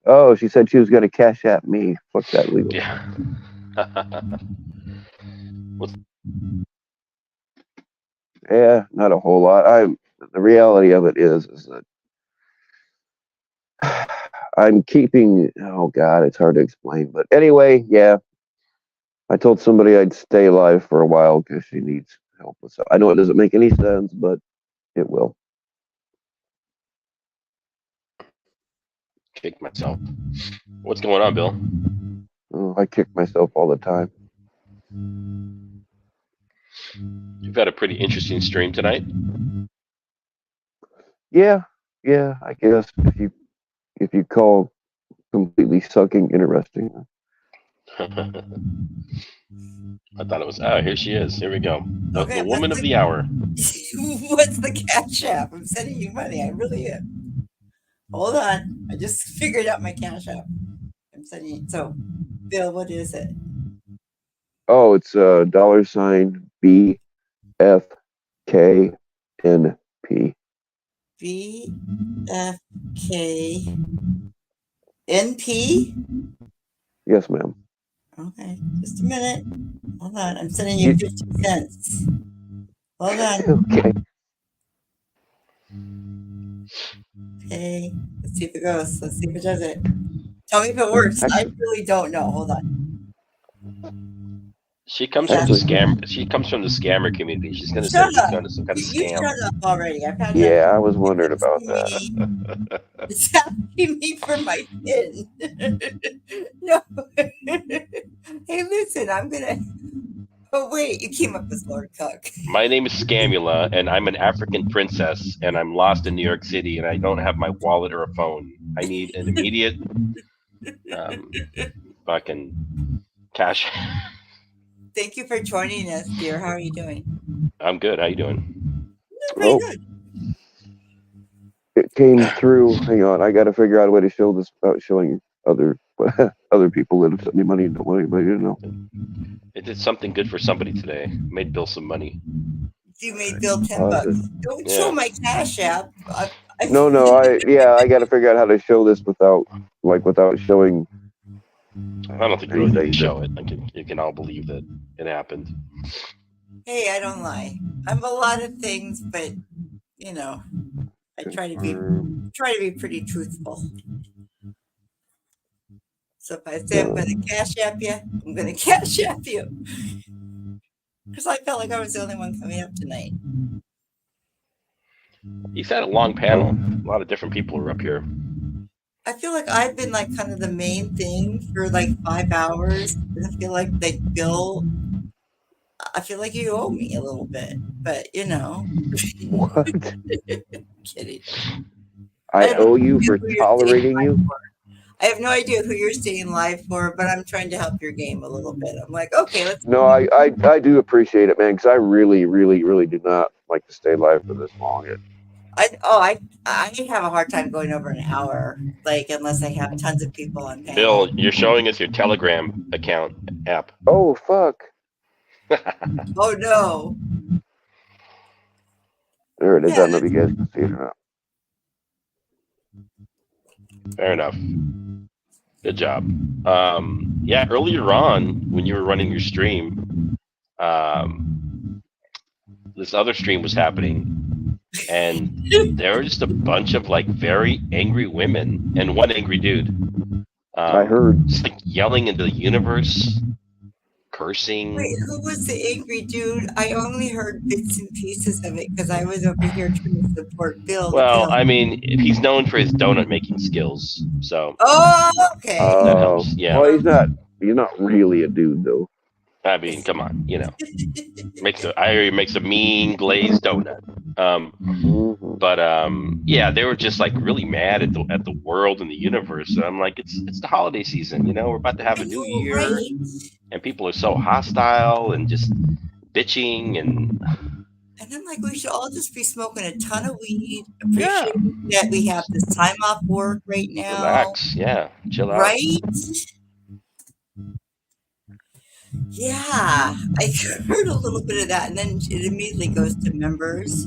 Oh, she said she was going to cash at me. Fuck that legal. Yeah. What's Yeah, not a whole lot. The reality of it is that I'm keeping. Oh God, it's hard to explain. But anyway, yeah, I told somebody I'd stay alive for a while because she needs help with stuff. I know it doesn't make any sense, but it will. kick myself? What's going on, Bill? Oh, I kick myself all the time. You've had a pretty interesting stream tonight. Yeah, I guess if you call completely sucking interesting. I thought it was. Oh, here she is. Here we go. Okay, The woman of the hour. What's the cash app? I'm sending you money. I really am. Hold on. I just figured out my cash app. I'm sending it. So, Bill, what is it? Oh, it's $BFKNP. BFK NP? Yes, ma'am. Okay, just a minute. Hold on. I'm sending you 50 cents. Hold on. Okay. Okay. Let's see if it goes. Let's see if it does it. Tell me if it works. I really don't know. Hold on. She comes Yeah. from the scam. She comes from the scammer community. She's gonna Shut send you up. into some kind of You shut scam. up already. I've had Yeah, enough. I was wondering about It's that. me. It's asking me for my pin. No. Hey, listen, I'm gonna. Oh wait, you came up as Lord Cook. My name is Scamula, and I'm an African princess, and I'm lost in New York City, and I don't have my wallet or a phone. I need an immediate fucking cash. Thank you for joining us, dear. How are you doing? I'm good. How you doing? Pretty Oh, good. it came through. Hang on, I got to figure out a way to show this without showing other people that have sent me money and don't want anybody to know. It did something good for somebody today. Made Bill some money. You made Bill $10. Don't show Yeah. my Cash App. No, I got to figure out how to show this without showing. I don't think you really need to show it. You can all believe that it happened. Hey, I don't lie. I'm a lot of things, but you know, I try to be pretty truthful. So if I say I'm going to Cash App you, I'm going to Cash App you. Because I felt like I was the only one coming up tonight. He's had a long panel. A lot of different people were up here. I feel like I've been like kind of the main thing for like 5 hours. And I feel like Bill, I feel like you owe me a little bit, but you know. What? Kidding. I owe you for tolerating you? I have no idea who you're staying live for, but I'm trying to help your game a little bit. I'm like, okay, let's. No, I do appreciate it, man, because I really, really, really do not like to stay live for this long. I have a hard time going over an hour, like unless I have tons of people on panel. Bill, you're showing us your Telegram account app. Oh fuck! Oh no! There it is. I don't know if you guys can see it or not. Fair enough. Good job. Yeah, earlier on when you were running your stream, this other stream was happening, and there were just a bunch of like very angry women and one angry dude. I heard. Just like yelling into the universe, cursing. Wait, who was the angry dude? I only heard bits and pieces of it because I was over here trying to support Bill. Well, I mean, he's known for his donut making skills, so. Oh, okay. That helps. Yeah. Well, he's not really a dude though. I mean, come on, you know. I hear he makes a mean glazed donut. But yeah, they were just like really mad at the world and the universe. And I'm like, it's the holiday season, you know. We're about to have a new year, right? And people are so hostile and just bitching and. And I'm like, we should all just be smoking a ton of weed. Appreciate that we have this time off work right now. Relax, yeah, chill out. Right? Yeah, I heard a little bit of that, and then it immediately goes to members.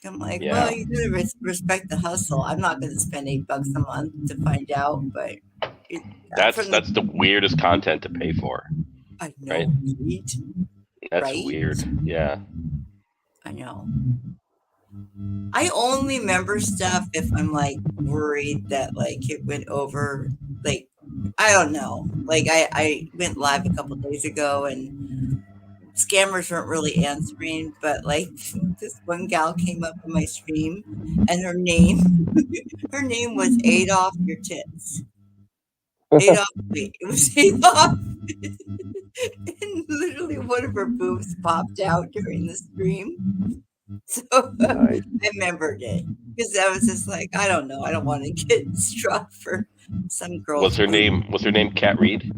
I'm like, well, you gotta respect the hustle. I'm not going to spend $8 a month to find out, but that's the weirdest content to pay for. I know, right? That's right? weird. Yeah, I know. I only member stuff if I'm like worried that like it went over, like I don't know. Like I went live a couple days ago and scammers weren't really answering, but like this one gal came up on my stream and her name was Adolf Your Tits. Adolf, wait, it was Adolf. And literally one of her boobs popped out during the stream. So nice. I remembered it because I was just like, I don't know. I don't want to get struck for some girl. What's her name? Cat Reed?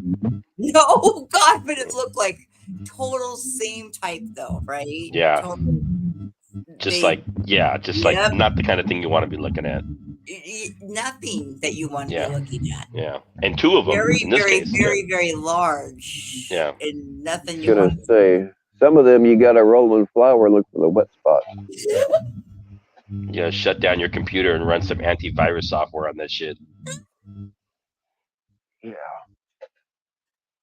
No, God, but it looked like total same type though, right? Yeah. Total, just like not the kind of thing you want to be looking at. Nothing that you want to be looking at. Yeah, and two of them. Very, in this very, case, very, very large. Yeah. And nothing you want to say. Some of them you got to roll in flour, look for the wet spot. Yeah, shut down your computer and run some antivirus software on that shit. Yeah.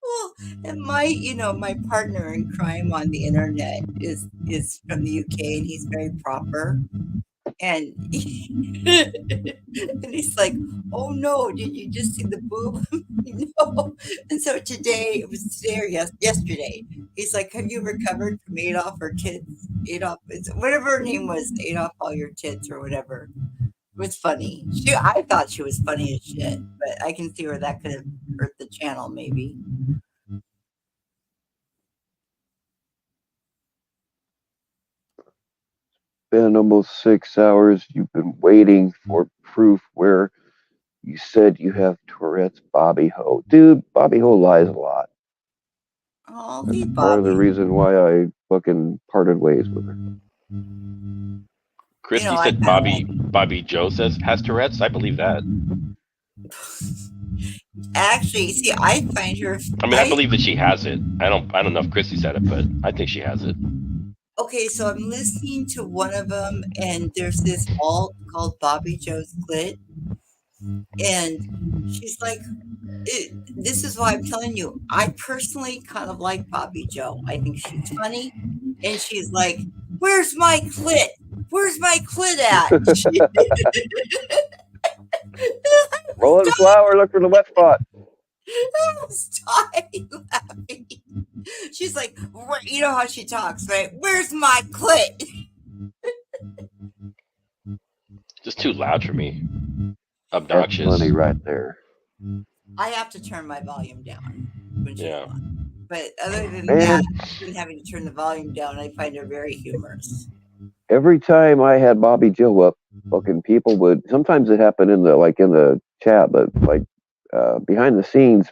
Well, and my partner in crime on the internet is from the UK, and he's very proper. And and he's like, "Oh no, did you just see the boob?" No. And so today, it was today or yesterday. He's like, "Have you recovered from Adolf or kids? Adolf, whatever her name was, Adolf all your tits or whatever." It was funny. I thought she was funny as shit, but I can see where that could have hurt the channel, maybe. Been almost 6 hours. You've been waiting for proof where you said you have Tourette's, Bobby Ho. Dude, Bobby Ho lies a lot. Oh, That's hey, part of the Bobby. reason why I fucking parted ways with her. Christy I said kinda Bobby Joe has Tourette's. I believe that. actually, see, I find her. I mean, I believe that she has it. I don't know if Christy said it, but I think she has it. Okay, so I'm listening to one of them, and there's this alt called Bobby Joe's Clit, and she's like, "This is why I'm telling you. I personally kind of like Bobby Joe. I think she's funny, and she's like, "Where's my clit? Where's my clit at?" Roll the flower, look for the wet spot. I was dying laughing. She's like, you know how she talks, right? Where's my clit? Just too loud for me. That's Obnoxious. funny right there. I have to turn my volume down when she's Yeah. on. But other than Man. that, even having to turn the volume down, I find her very humorous. Every time I had Bobby Joe up, fucking people would. Sometimes it happened in the chat, but behind the scenes,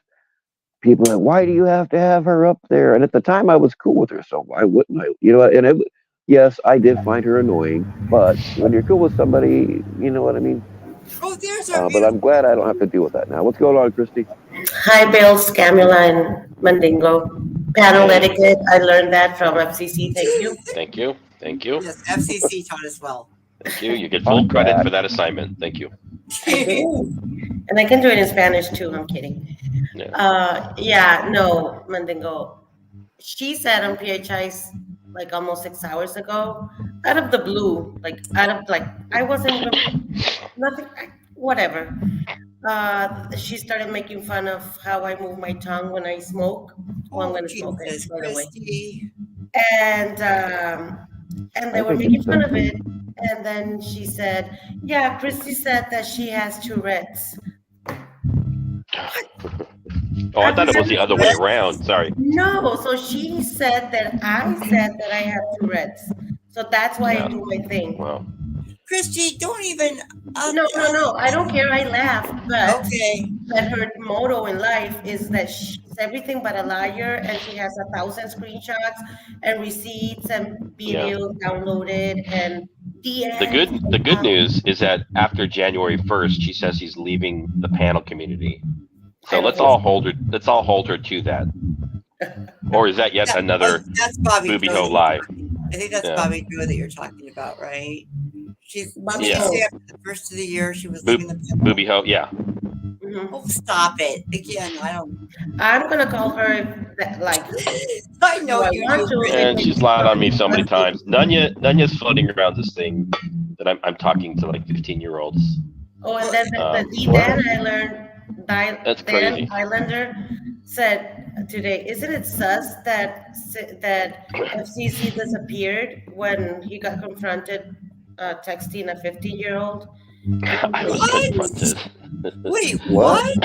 people like, "Why do you have to have her up there?" And at the time, I was cool with her, so why wouldn't I? You know, and yes, I did find her annoying, but when you're cool with somebody, you know what I mean. Oh, there's our But I'm glad I don't have to deal with that now. What's going on, Christy? Hi, Bill, Scamula, and Mandingo. Panel Hey. etiquette, I learned that from FCC. Thank you. Thank you. Thank you. Yes, FCC taught us well. Thank you. You get full credit for that assignment. Thank you. I do. And I can do it in Spanish too. I'm kidding. Yeah. No, Mandingo. She said on PHI's like almost 6 hours ago, out of the blue, I wasn't even nothing, whatever. She started making fun of how I move my tongue when I smoke. Well, I'm Oh, gonna smoke it, Jesus, by the way. Christy. And they were making fun of it. And then she said, "Yeah, Christy said that she has Tourette's." Oh, I thought it was the other way around. Sorry. No, so she said that I have Tourette's. So that's why I do my thing. Wow. Christy, don't even. No, I don't care. I laugh, but okay. But her motto in life is that she's everything but a liar, and she has 1,000 screenshots and receipts and videos downloaded and DMs. The good news is that after January 1st, she says she's leaving the panel community. So let's all hold her to that. Or is that yet another Booby Ho lie? I think that's Bobby Joe that you're talking about, right? She said after the first of the year she was leaving the panel. Booby Ho, yeah. Oh, stop it. Again, I'm going to call her, I know you do. And she's lied on me so many times. Nunya's floating around this thing that I'm talking to like 15-year-olds. Oh, and then the D-Dan I learned, that's crazy. Islander said today, isn't it sus that FCC disappeared when he got confronted texting a 15-year-old? I was confronted. Wait, what?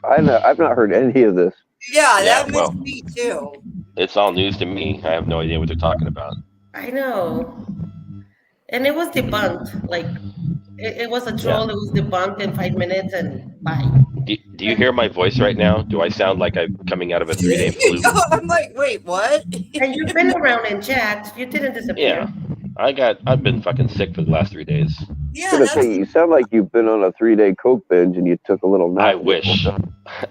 I've not heard any of this. Yeah, that makes me too. It's all news to me. I have no idea what they're talking about. I know. And it was debunked. Like, it was a troll. Yeah. It was debunked in 5 minutes and bye. Do you hear my voice right now? Do I sound like I'm coming out of a 3-day flu? I'm like, wait, what? And you've been around in chat. You didn't disappear. Yeah. I've been fucking sick for the last 3 days. Yeah, you sound like you've been on a 3-day coke binge and you took a little nap. I wish.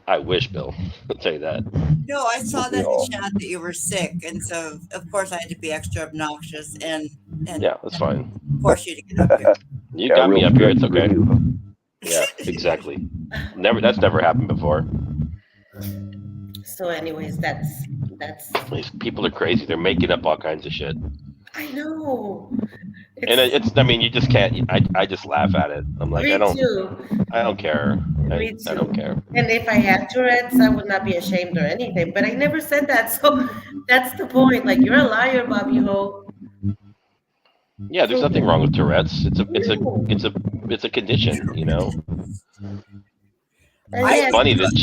I wish, Bill. I'll tell you that. No, I saw that in chat that you were sick, and so of course I had to be extra obnoxious and yeah, that's fine. Force you to get up here. You got me up here. It's okay. Yeah, exactly. That's never happened before. So, anyways, that's These people are crazy. They're making up all kinds of shit. I know. And It's it's, I mean, you just can't. I just laugh at it. I'm like, me too. I don't care. Me I don't too. care. And if I had Tourette's, I would not be ashamed or anything. But I never said that. So that's the point. Like you're a liar, Bobby Ho. Yeah, there's Prove nothing it. wrong with Tourette's. No. It's a condition, you know. And I yes, think It's now funny that that's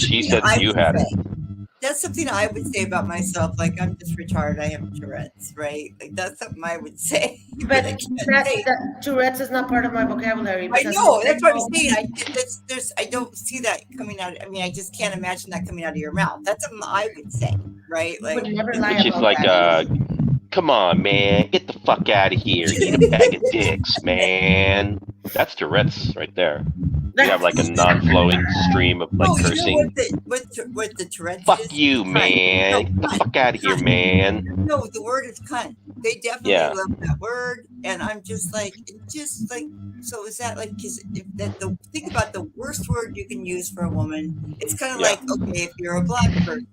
she something said that I you would had it. say. That's something I would say about myself. Like I'm just retarded. I have Tourette's, right? Like that's something I would say. But I but can't that say. that Tourette's is not part of my vocabulary I because know. I That's what I'm know saying. I don't see that coming out. I mean, I just can't imagine that coming out of your mouth. That's something I would say, right? you would Like, never lie But she's about like, that. come on, man, get the fuck out of here. Eat a bag of dicks, man. That's Tourette's right there. You have like a non-flowing stream of like no, you know cursing. what the Tourette's Fuck is? you, Cunt. man. No, Get the cunt. fuck out of here, man. No, the word is cunt. They definitely Yeah. love that word, and I'm just like. So is that like? Because think about the worst word you can use for a woman. It's kind of Yeah. like, okay, if you're a black person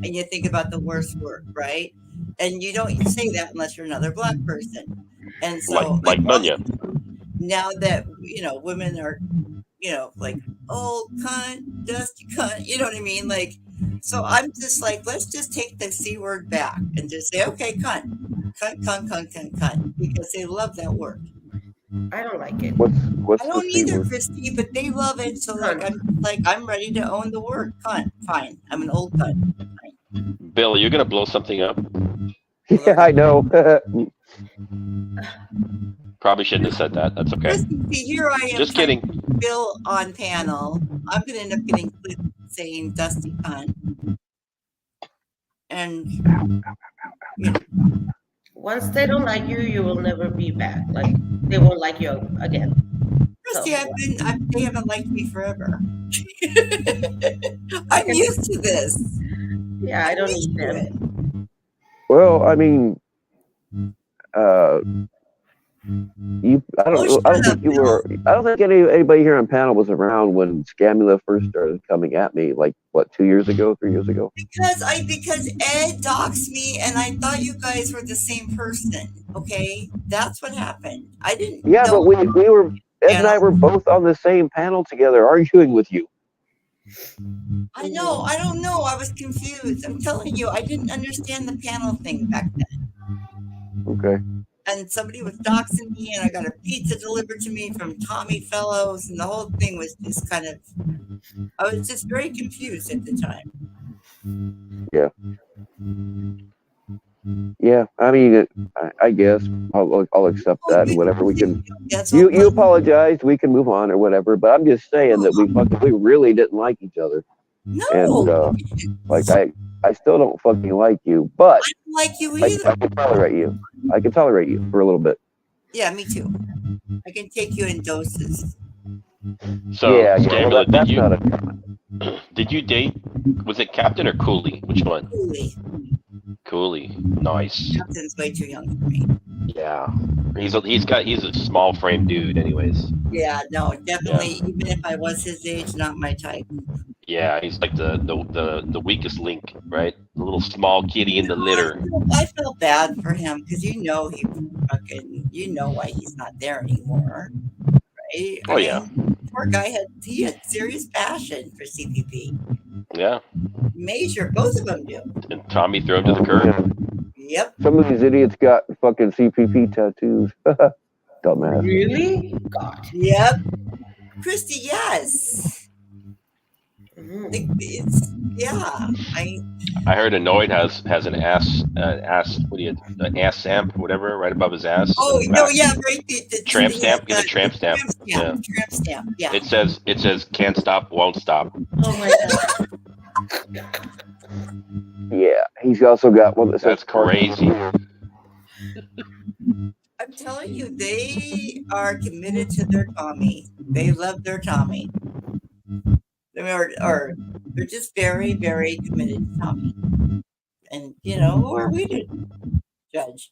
and you think about the worst word, right? And you don't say that unless you're another black person. And so, Like Nunya. now that women are, like old cunt, dusty cunt. You know what I mean? Like, so I'm just like, let's just take the C word back and just say, okay, cunt, cunt, cunt, cunt, cunt, cunt, because they love that word. I don't like it. What's I the don't C either, word? Christy, but they love it. So Cunt. I'm ready to own the word cunt. Fine, I'm an old cunt. Bill, you're gonna blow something up. Yeah, I know. Probably shouldn't have said that. That's okay. Christy, see, here I am. Just kidding. Bill on panel. I'm gonna end up getting saying dusty cunt. And Once they don't like you, you will never be back. Like they won't like you again. Christy, So, they haven't liked me forever. I'm used to this. yeah, I don't need them. Well, I mean, I don't think you were. I don't think anybody here on panel was around when Scamula first started coming at me. Like what, 2 years ago, 3 years ago? Because Ed doxed me, and I thought you guys were the same person. Okay, that's what happened. I didn't. Yeah, but we were. Ed and I were both on the same panel together, arguing with you. I know. I don't know. I was confused. I'm telling you, I didn't understand the panel thing back then. Okay. And somebody was doxing me, and I got a pizza delivered to me from Tommy Fellows, and the whole thing was just kind of. I was just very confused at the time. Yeah. Yeah, I mean, I guess I'll accept that and whatever we can. You apologized, we can move on or whatever. But I'm just saying that we really didn't like each other. No. And like I still don't fucking like you, but I don't like you either. I can tolerate you. I can tolerate you for a little bit. Yeah, me too. I can take you in doses. So, yeah, Scamula, that's not a comment. Did you date? Was it Captain or Cooley? Which one? Cooley. Nice. Captain's way too young for me. Yeah. He's a small frame dude anyways. Yeah, no, definitely. Yeah. Even if I was his age, not my type. Yeah, he's like the weakest link, right? The little small kitty in the litter. I felt bad for him because he why he's not there anymore. Right? Oh, yeah. Poor guy had serious passion for CPP. Yeah. Major, both of them do. And Tommy threw him to the curb. Yep. Some of these idiots got fucking CPP tattoos. Dumbass. Really? God. Yep. Christy, yes. I heard Annoyed has an ass an ass stamp, whatever, right above his ass. Oh no, yeah, right. The tramp stamp. Get a tramp stamp. Yeah. Tramp stamp. Yeah. It says can't stop, won't stop. Oh my god. Yeah, he's also got one that says that's crazy. I'm telling you, they are committed to their Tommy. They love their Tommy. Or they're just very, very committed to Tommy. And who are we to judge?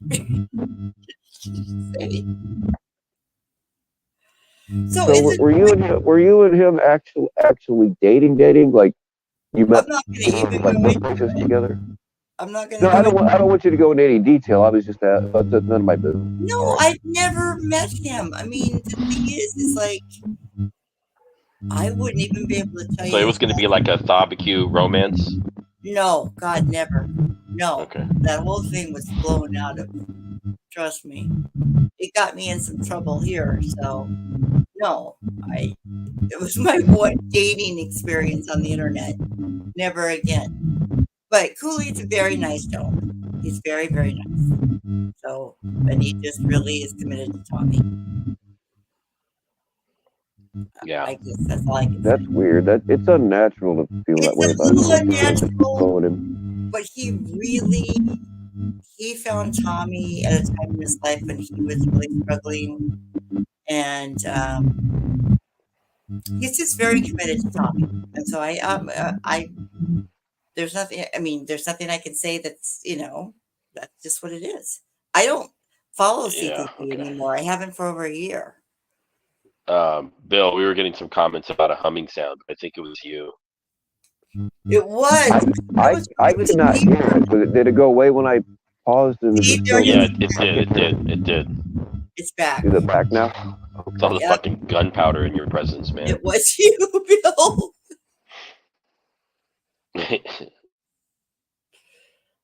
So were you and him actually dating? Like, You I'm met not going to even like go both into places it. together? I'm not going No, to go into I don't want you to go into any detail. I was just that's none of my business. No, All right. I've never met him. I mean, the thing is like, I wouldn't even be able to tell So you it his was going to last. be like a barbecue romance. No, God, never. No, Okay. that whole thing was blown out of. Trust me, it got me in some trouble here. So no, I. It was my one dating experience on the internet. Never again. But Cooley's a very nice gentleman. He's very, very nice. So, and he just really is committed to Tommy. Yeah. I guess that's all I can That's say. weird. That it's unnatural to feel that It's way a about little somebody unnatural, blowing him. but he found Tommy at a time in his life when he was really struggling, and he's just very committed to Tommy. And so there's nothing. I mean, there's nothing I can say that's that's just what it is. I don't follow Yeah. CTC Okay. anymore. I haven't for over a year. Bill, we were getting some comments about a humming sound. I think it was you. It was. I It was could not me. hear it. Did it go away when I paused? And is See, it there still it Yeah, is. it did. It did. It did. It's back. is it back now? It's all the Yep. fucking gunpowder in your presence, man. It was you, Bill.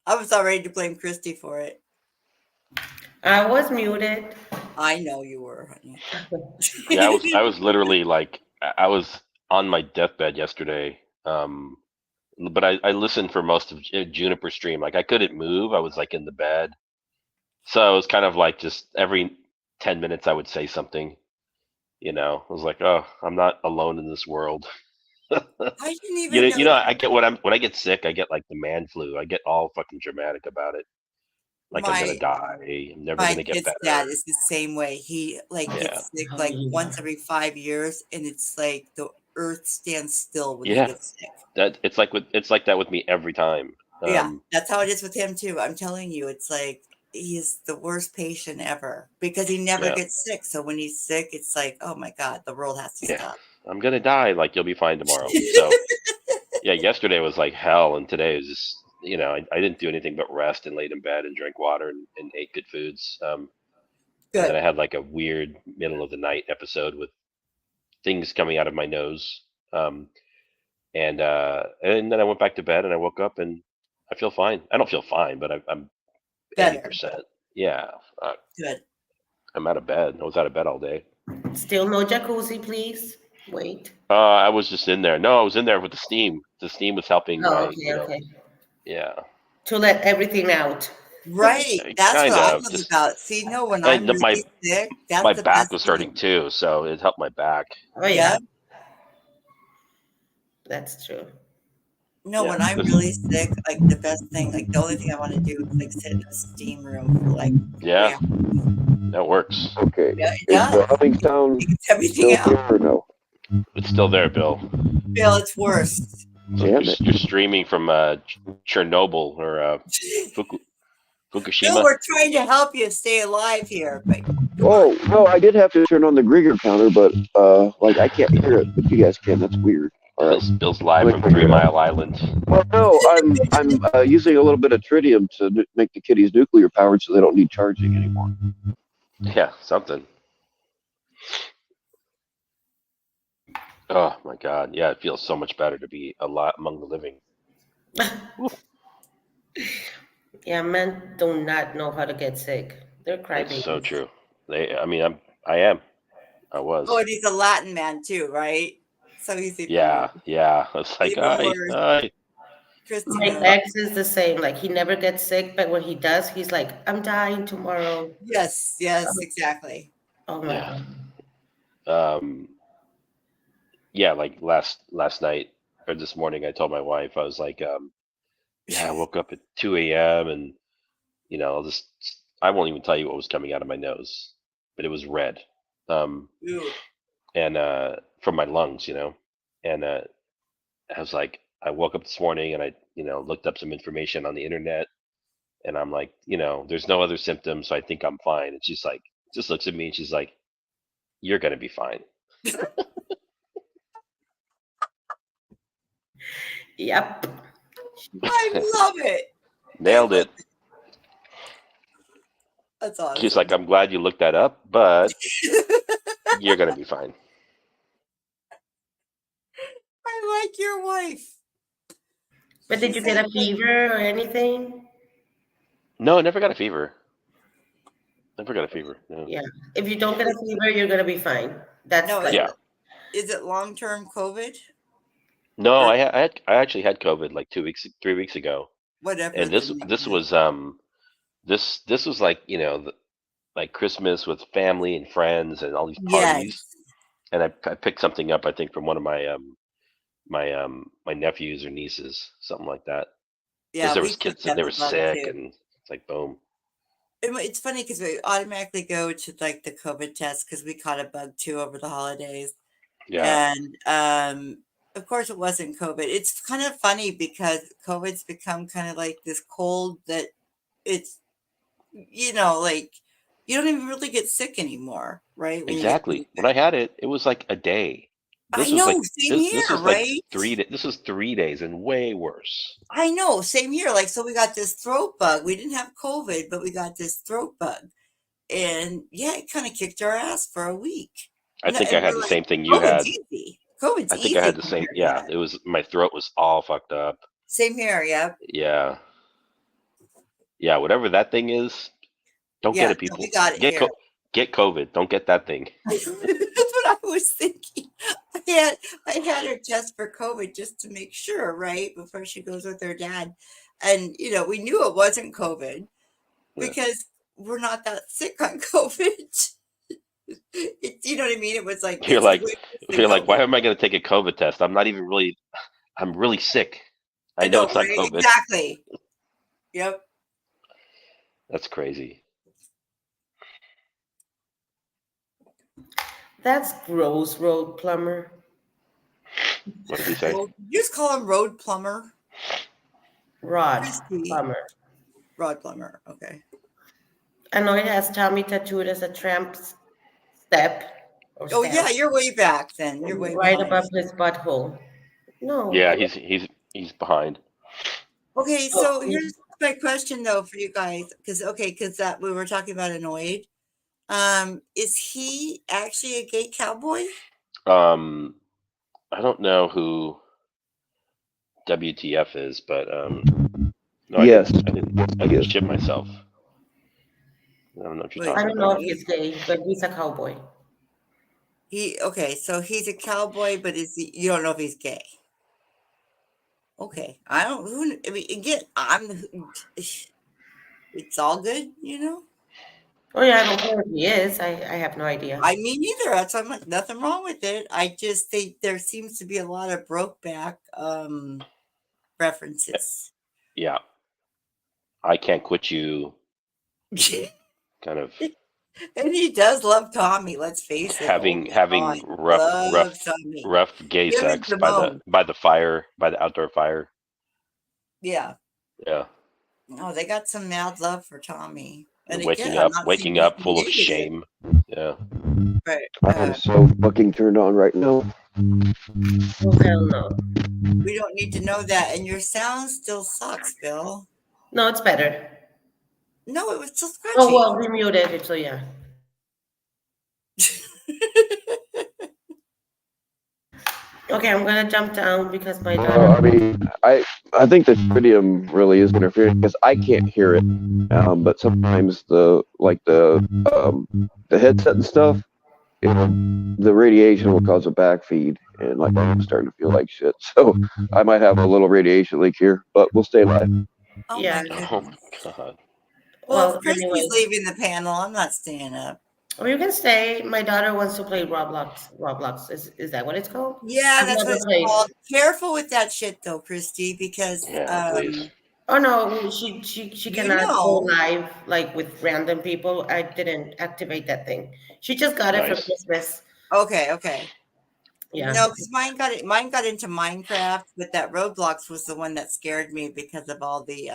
I was all ready to blame Christy for it. I was muted. I know you were, honey. Yeah, I was literally like I was on my deathbed yesterday. But I listened for most of Juniper stream. Like I couldn't move. I was like in the bed. So it was kind of like just every 10 minutes I would say something, I was like, oh, I'm not alone in this world. I didn't even know I get when I get sick, I get like the man flu. I get all fucking dramatic about it. Like I'm gonna my die. I'm never my gonna get kid's dad better. is the same way. He Yeah. gets sick Oh, like yeah. once every 5 years, and it's like the earth stands still when he Yeah. gets sick. It's like that with me every time. Yeah, that's how it is with him too. I'm telling you, it's like he's the worst patient ever because he never Yeah. gets sick. So when he's sick, it's like, oh my God, the world has to Yeah. stop. I'm gonna die. Like you'll be fine tomorrow. So yeah, yesterday was like hell, and today is just I didn't do anything but rest and laid in bed and drank water and ate good foods. And then Good. I had like a weird middle of the night episode with things coming out of my nose. And then I went back to bed and I woke up and I feel fine. I don't feel fine, but I'm Better. 80%. Yeah, Good. I'm out of bed. I was out of bed all day. Still no jacuzzi, please. Wait. I was just in there. No, I was in there with the steam. The steam was helping Oh, my, okay, okay. yeah. To let everything out. Right. That's Kind what I of. love Just about. See, no, when and I'm really sick, that's my the back best was hurting thing. too, so it helped my back. Oh, yeah. Yeah. That's true. No, Yeah, when I'm this- really sick, like the best thing, like the only thing I want to do is like sit in a steam room for like 3 Yeah, hours. that works. Okay. Yeah, it Is the does. humming sound It gets everything still out. here or no? It's still there, Bill. Bill, it's worse. It's like Damn it. you're streaming from Chernobyl or Bill, Fukushima. we're trying to help you stay alive here, but Oh no, I did have to turn on the Grieger counter, but like I can't hear it, but you guys can. That's weird. All right. Bill's live Let me from figure 3 it out. Mile Island. Well, no, I'm using a little bit of tritium to make the kitties nuclear powered, so they don't need charging anymore. Yeah, something. Oh my God! Yeah, it feels so much better to be among the living. Yeah, men do not know how to get sick. They're It's so crybabies. true. I was. oh, and he's a Latin man too, right? So he's even Yeah, worse. yeah. It's like, Even worse. hi. Christy My knows. ex is the same. Like, he never gets sick, but when he does, he's like, I'm dying tomorrow. Yes, exactly. Oh, my Yeah. God. Yeah. Like last night or this morning, I told my wife I was like, yeah, I woke up at 2 a.m. and I won't even tell you what was coming out of my nose, but it was red. Ooh. And from my lungs, and I was like, I woke up this morning and I, looked up some information on the internet, and I'm like, there's no other symptoms, so I think I'm fine. And she's like, just looks at me and she's like, you're gonna be fine. Yep. I love it. Nailed it. That's awesome. She's like, I'm glad you looked that up, but you're gonna be fine. I like your wife. But did you get a fever or anything? No, I never got a fever. Never got a fever. No. Yeah. If you don't get a fever, you're gonna be fine. That's No, like Yeah. Is it long-term COVID? No, Or I actually had COVID like 3 weeks ago, whatever and the this name this is. was this was like like Christmas with family and friends and all these parties, Yes. and I picked something up I think from one of my nephews or nieces, something like that, because Yeah, there we was kids picked that up they a were bug sick, too. and it's like boom. It's funny because we automatically go to like the COVID test because we caught a bug too over the holidays. Yeah, And of course it wasn't COVID. It's kind of funny because COVID's become kind of like this cold that it's like you don't even really get sick anymore, right? When you get exactly. When I had it, it was like a day. I This was know, like same this here, was like right? 3 days. This was 3 days and way worse. I know, same here. Like, so we got this throat bug. We didn't have COVID, but we got this throat bug. And yeah, it kind of kicked our ass for a week. I No, think I and had we're the like, same thing you COVID's had. easy. COVID's I think I easy had the same. compared to Yeah, that. it was, my throat was all fucked up. Same here, yep. Yeah, yeah. Whatever that thing is, don't Yeah, get it, no, we people. got it here. Get COVID. Don't get that thing. That's what I was thinking. I had her test for COVID just to make sure, right? Before she goes with her dad. And we knew it wasn't COVID Yeah. because we're not that sick on COVID. You know what I mean? It was like You're this is like, way worse than why COVID. am I going to take a COVID test? I'm not even really. I'm really sick. I I know know, it's not right? COVID. Exactly. Yep. That's crazy. that's gross, road plumber. What did he say? You just call him road plumber. Rod Christy. plumber. Rod plumber. Okay. I know it has Tommy tattooed as a tramp step or Oh yeah, stamp you're way back then. You're way right behind. above his butthole. No, Yeah, I he's behind. Okay, don't. so here's my question though for you guys, because that we were talking about annoyed. Is he actually a gay cowboy? I don't know who WTF is, but no, Yes. I didn't shit myself. I don't know what you're Wait, I talking don't know about. if he's gay, but he's a cowboy. So he's a cowboy, but you don't know if he's gay. Okay, I don't. I mean, again, it's all good, Oh yeah, I don't care if he is. I have no idea. I mean, neither. That's I'm like nothing wrong with it. I just think there seems to be a lot of Brokeback references. Yeah, I can't quit you. Kind of And he does love Tommy. Let's face it. Oh my having God, loves Tommy. rough gay Him and sex Simone. by the fire, by the outdoor fire. Yeah. Yeah, No, they got some mad love for Tommy. And again, waking I'm up not saying up anything full of negative, shame. Yeah, but I'm so fucking turned on right now. Oh hell no. we don't need to know that. And your sound still sucks, Bill. No, it's better. No, it was still scratchy. Oh well, we muted it, so yeah. Okay, I'm gonna jump down because my daughter. I mean, I think the tritium really is interfering because I can't hear it. But sometimes the headset and stuff, the radiation will cause a backfeed, and like I'm starting to feel like shit. So I might have a little radiation leak here, but we'll stay live. Oh Yeah. my oh goodness. my god. Well, Well, if Christy's anyway. leaving the panel, I'm not staying up. Or you can stay. My daughter wants to play Roblox. Roblox is that what it's called? Yeah, I've that's what never it's played. called. Careful with that shit though, Christy, because Yeah, please. Oh no, she you cannot go know. live like with random people. I didn't activate that thing. She just got it for Nice. Christmas. Okay. Yeah. No, because mine got into Minecraft, but that Roblox was the one that scared me because of all the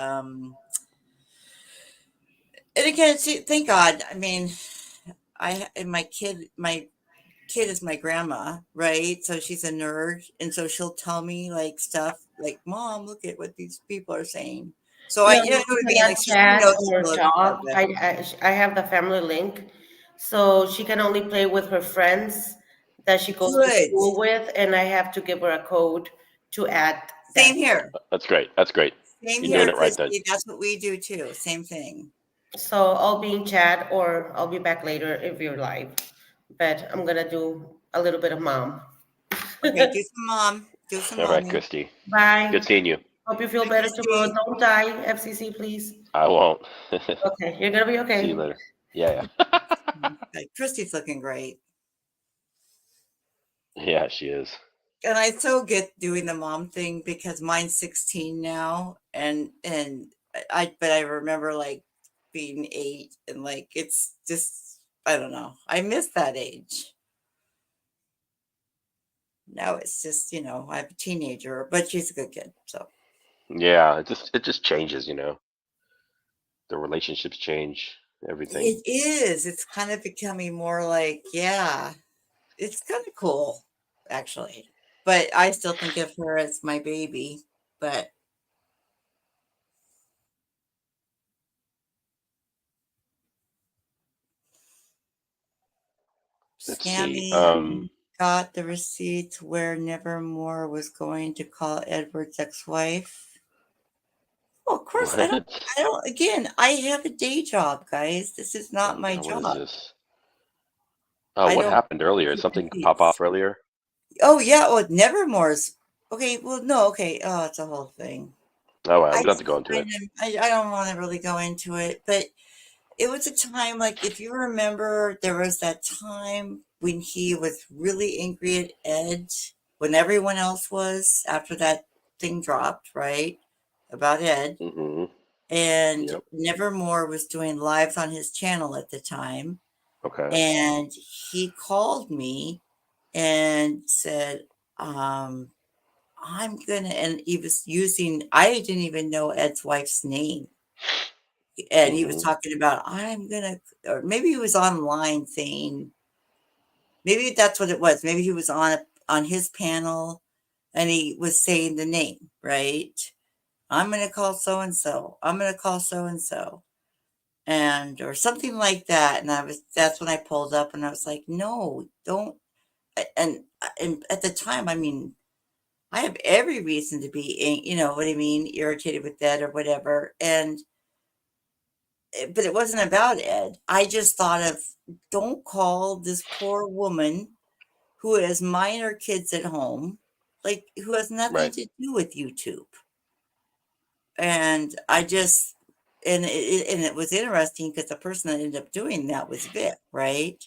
and again, see, thank God. I mean, my kid is my grandma, right? So she's a nerd, and so she'll tell me like stuff like, "Mom, look at what these people are saying." So I, Yeah, you know we what I mean? cannot Like she chat knows some or of the stuff, talk. but I have the family link, so she can only play with her friends that she goes to good. school with, and I have to give her a code to add Same that. here. That's great. That's great. Same You're doing here, it right then. Christy. That's what we do too. Same thing. So I'll be in chat or I'll be back later if you're live. But I'm gonna do a little bit of mom. Okay, do some mom. Do some All right, mommy. Christy. Bye. Good seeing you. Hope you feel Bye, better tomorrow. Christy. Don't die, FCC, please. I won't. Okay, you're gonna be See you okay. later. Yeah, yeah. Okay, Christy's looking great. Yeah, she is. And I so get doing the mom thing because mine's 16 now, and but I remember like being 8 and like it's just I don't know. I miss that age. Now it's just, I have a teenager, but she's a good kid. So Yeah, it just changes, The relationships change, everything. it is. It's kind of becoming more like, yeah, it's kind of cool, actually. But I still think of her as my baby. But Let's see. Scammy got the receipts where Nevermore was going to call Edward's ex-wife. Well, of course, What? again, I have a day job, guys. This is Oh not my my God, what is job. this? Oh, I what don't happened earlier? keep Something pop receipts. off earlier? Oh, yeah. Oh, Nevermore's. Okay. Well, no. Okay. Oh, it's a whole thing. Oh, well, I we don't have to just go into it. I don't want to really go into it, but it was a time like if you remember, there was that time when he was really angry at Ed when everyone else was after that thing dropped, right? About Ed. Mm-hmm. And Yep. Nevermore was doing lives on his channel at the time. Okay. And he called me and said, I'm gonna, and he was using, I didn't even know Ed's wife's name. And he was Mm-hmm. talking about, I'm gonna, or maybe he was online saying, maybe that's what it was. Maybe he was on his panel and he was saying the name, right? I'm gonna call so and so. I'm gonna call so and so. And or something like that. And that's when I pulled up and I was like, no, don't. And at the time, I mean, I have every reason to be, what I mean, irritated with that or whatever. But it wasn't about Ed. I just thought of, don't call this poor woman who has minor kids at home, like who has nothing Right. to do with YouTube. And I just, and it was interesting because the person that ended up doing that was Vic, right?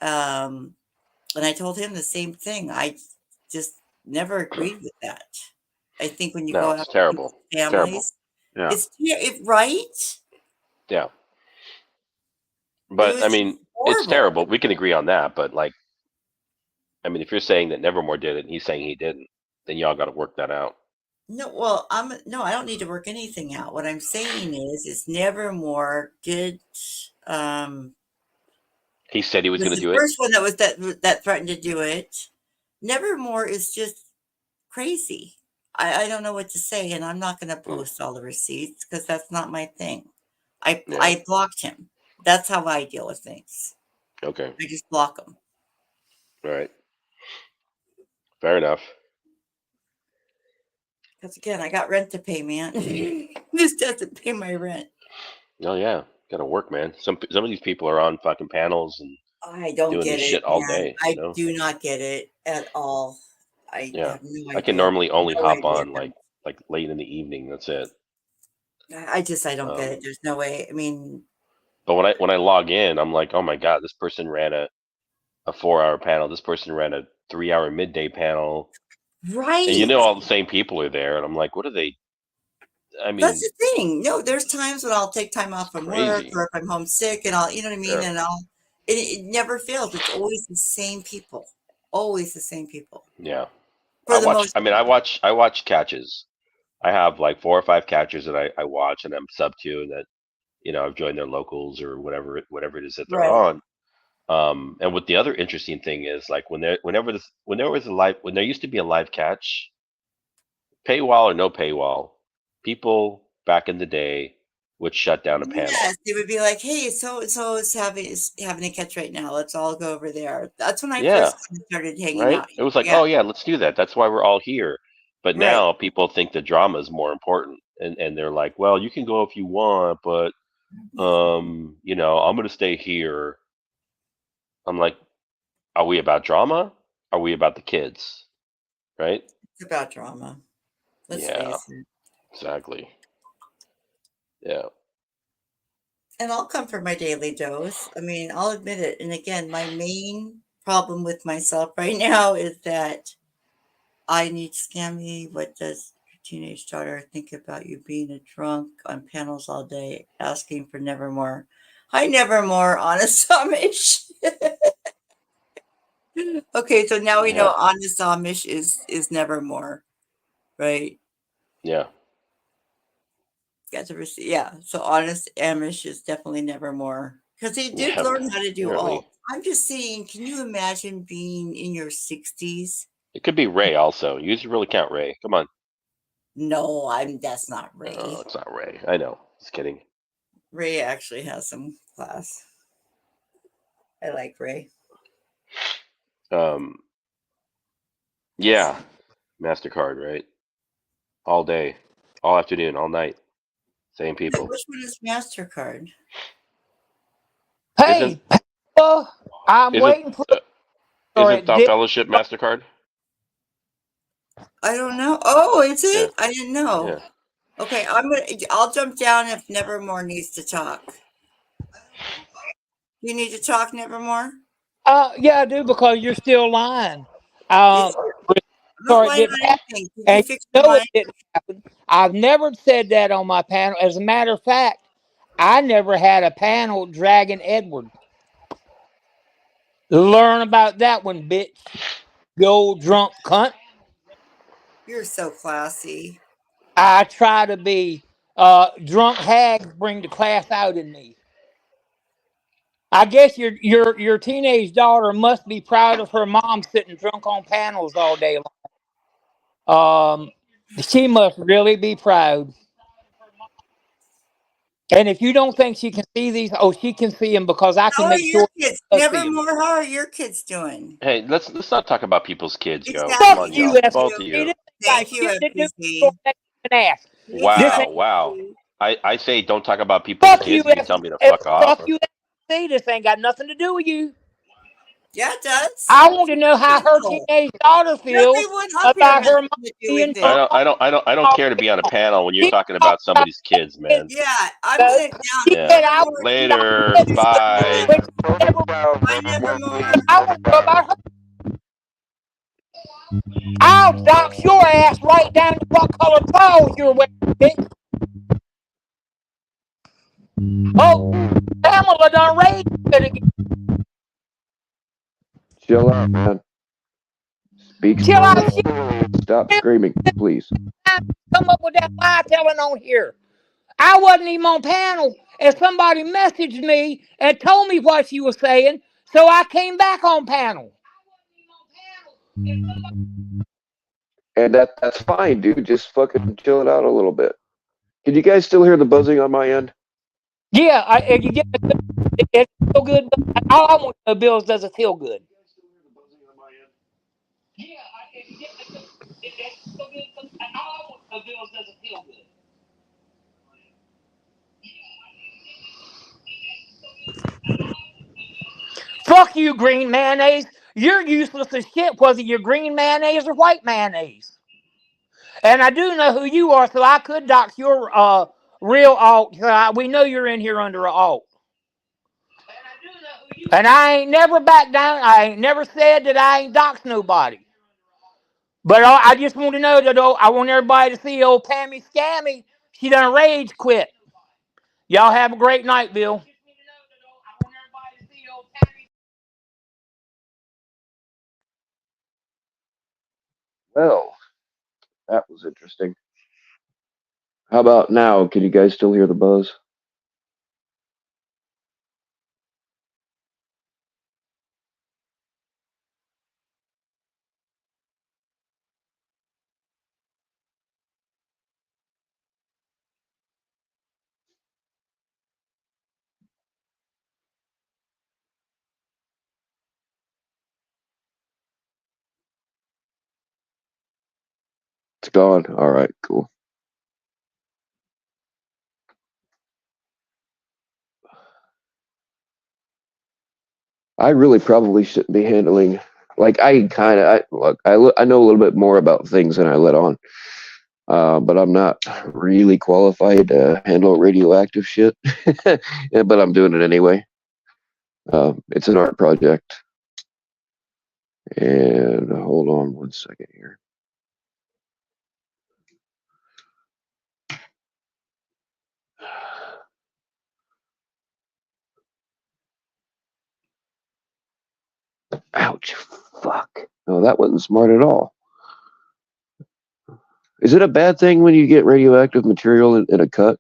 Um, and I told him the same thing. I just never agreed with that. I think when you No, go it's after people's terrible. It's terrible. families, Yeah. right. Yeah. It But was I just mean, it's horrible. terrible. We can agree on that. But like, I mean, if you're saying that Nevermore did it and he's saying he didn't, then y'all got to work that out. No, well, no, I don't need to work anything out. What I'm saying is Nevermore did. He said he was Was going to the do it. first one that threatened to do it. Nevermore is just crazy. I don't know what to say, and I'm not going to Mm. post all the receipts because that's not my thing. I Yeah. blocked him. That's how I deal with things. Okay. I just block them. All right. Fair enough. Because again, I got rent to pay, man. This doesn't pay my rent. Oh yeah, got to work, man. Some of these people are on fucking panels and I don't doing get this it, shit all man. day. I do not get it at all. I Yeah. have no I can idea. normally only No hop idea. on like late in the evening. That's it. I don't get it. There's no way. I mean, But when I log in, I'm like, oh my god, this person ran a 4-hour panel. This person ran a 3-hour midday panel, and right. all the same people are there, and I'm like, what are they? I That's mean, the thing. No, there's times when I'll take time off it's from work crazy. or if I'm homesick and I'll, you know what I mean? Yeah. And it never fails. It's always the same people. Always the same people. Yeah. For the most part. I watch catches. I have like 4 or 5 catchers that I watch and I'm sub to, and that I've joined their locals or whatever it is that they're Right. on. And what the other interesting thing is, like when there used to be a live catch, paywall or no paywall, people back in the day would shut down a panel. Yes, they would be like, "Hey, so and so is having a catch right now. Let's all go over there." That's when I Yeah, first kinda started hanging right. out. It was like, Yeah, oh yeah, let's do that. That's why we're all here. But right. now people think the drama is more important, and they're like, well, you can go if you want, but I'm gonna stay here. I'm like, are we about drama? Are we about the kids? Right? It's about drama. Let's Yeah, face it. exactly. Yeah, And I'll come for my daily dose. I mean, I'll admit it. And again, my main problem with myself right now is that I need scammy. What does your teenage daughter think about you being a drunk on panels all day, asking for Nevermore? Hi, Nevermore, honest Amish. Okay, so now we know yeah, honest Amish is Nevermore, right? yeah. Got to receive, yeah. So honest Amish is definitely Nevermore because they did Yeah, learn how to do apparently. alt. I'm just saying, can you imagine being in your 60s? It could be Ray also. You should really count Ray. Come on. No, that's not No, Ray. it's not Ray. I know. Just kidding. Ray actually has some class. I like Ray. Um, yeah, MasterCard, right? All day, all afternoon, all night. Same Wait, people. which one is MasterCard? Isn't Hey, I'm isn't waiting for uh, or isn't at Thought this. Fellowship MasterCard? I don't know. Oh, is Yeah, it? I didn't know. yeah. Okay, I'll jump down if Nevermore needs to talk. You need to talk, Nevermore? Yeah, I do because you're still lying. Is Um, I'm not sorry, it lying didn't on happen, anything. Did you and fix you your know it mic? didn't happen. I've never said that on my panel. As a matter of fact, I never had a panel dragging Edward. Learn about that one, bitch. You old drunk cunt. You're so classy. I try to be. Drunk hags bring the class out in me. I guess your teenage daughter must be proud of her mom sitting drunk on panels all day long. She must really be proud. And if you don't think she can see these, oh, she can see them because I How can are make your sure kids? she does see them. Nevermore, how are your kids doing? Hey, let's not talk about people's kids, Joe. Come Fuck on, Exactly. you, y'all. Thank Both you. of FCC. you. This ain't got Thank you, shit to do with your FCC. Mexican ass. This ain't. Wow, wow. Exactly. I say don't talk about people's Fuck you, kids, and you tell me to fuck off. Fuck you, FCC. This ain't got nothing to do with you. Yeah, it does. I want to know how her No. teenage daughter feels Everyone up here about has her mom something to do with being I it. drunk don't on I don't I don't I don't all care to day be on a long. panel when you're She talking talked about about somebody's kids, it. man. Yeah, I'm So sitting down. she Yeah. said I Nevermore, Later. finish your Bye. point. when she never Bye, Nevermore. I want to know about her. I'll dox your ass right down to what color clothes you're wearing, bitch. Oh, Pamela done raised it again. Chill out, man. Speak Chill out. She slowly. Stop screaming, please. come up with that lie telling on here. I wasn't even on panel, and somebody messaged me and told me what she was saying, so I came back on panel. And that's fine, dude. Just fucking chill it out a little bit. Can you guys still hear the buzzing on my end? Yeah, you get it feel good. All I want to know, Bills, does it feel good? Fuck you, green mayonnaise. You're useless as shit, whether you're green mayonnaise or white mayonnaise. And I do know who you are, so I could dox your real alt. We know you're in here under an alt. And I ain't never backed down. I ain't never said that I ain't doxed nobody. But I just want to know that I want everybody to see old Pammy Scammy. She done rage quit. Y'all have a great night, Bill. Well, that was interesting. How about now? Can you guys still hear the buzz? It's gone. All right, cool. I really probably shouldn't be handling. Like I kind of look. I know a little bit more about things than I let on, but I'm not really qualified to handle radioactive shit. Yeah, but I'm doing it anyway. It's an art project, and hold on one second here. Ouch! Fuck! No, that wasn't smart at all. Is it a bad thing when you get radioactive material in a cut?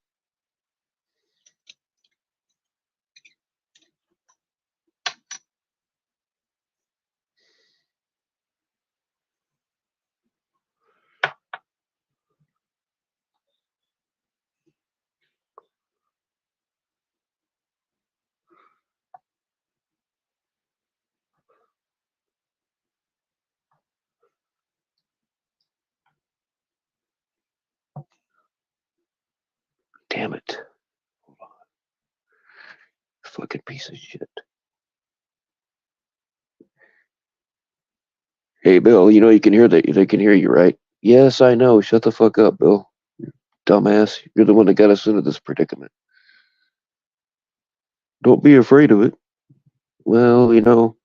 Damn it! Fucking piece of shit. Hey, Bill. You know you can hear that. They can hear you, right? Yes, I know. Shut the fuck up, Bill. Dumbass. You're the one that got us into this predicament. Don't be afraid of it. Well,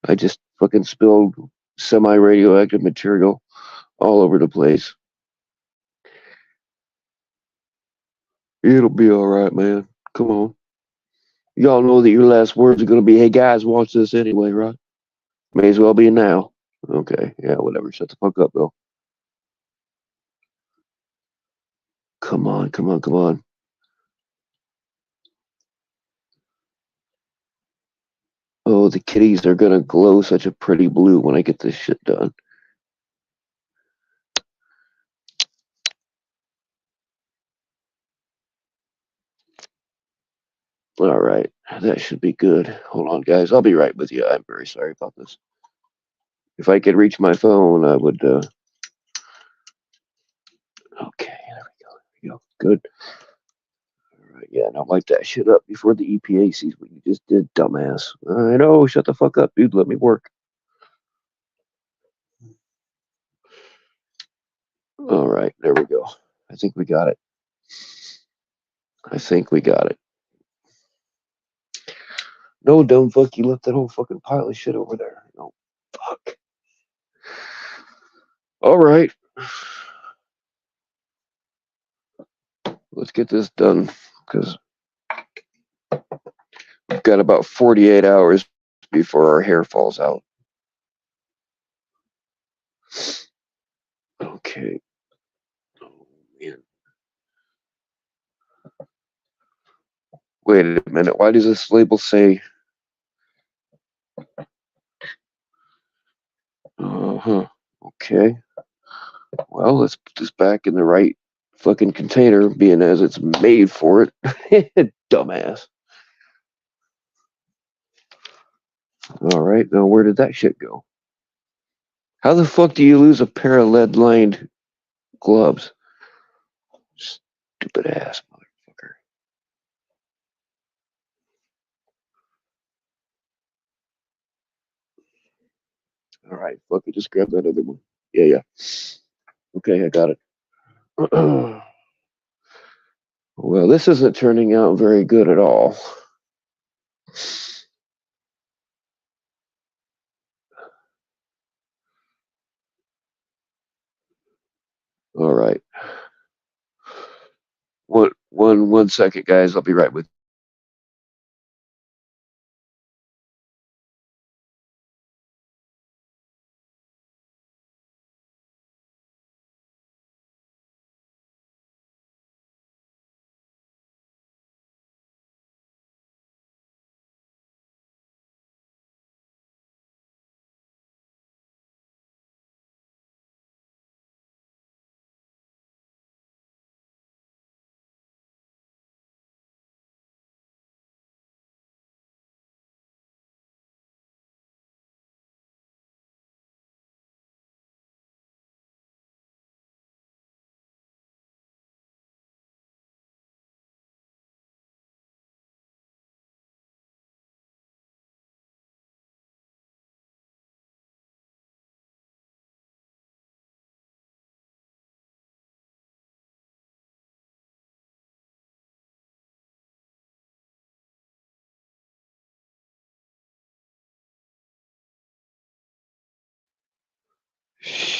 I just fucking spilled semi-radioactive material all over the place. It'll be all right, man. Come on. Y'all know that your last words are gonna be, "Hey guys, watch this anyway," right? May as well be now. Okay, yeah, whatever. Shut the fuck up, Bill. Come on, come on, come on. Oh, the kitties are gonna glow such a pretty blue when I get this shit done. All right, that should be good. Hold on, guys. I'll be right with you. I'm very sorry about this. If I could reach my phone, I would. Okay, there we go. Good. All right, yeah, now light that shit up before the EPA sees what you just did, dumbass. I know. Shut the fuck up, dude. Let me work. All right, there we go. I think we got it. I think we got it. No, dumb fuck, you left that whole fucking pile of shit over there. No, fuck. All right. Let's get this done because we've got about 48 hours before our hair falls out. Okay. Oh, man. Wait a minute. Why does this label say? Uh-huh. Okay. Well, let's put this back in the right fucking container, being as it's made for it. Dumbass. All right. Now, where did that shit go? How the fuck do you lose a pair of lead-lined gloves? Stupid ass motherfucker. All right, fuck it. Just grab that other one. Yeah, yeah. Okay, I got it. Well, this isn't turning out very good at all. All right. One second, guys. I'll be right with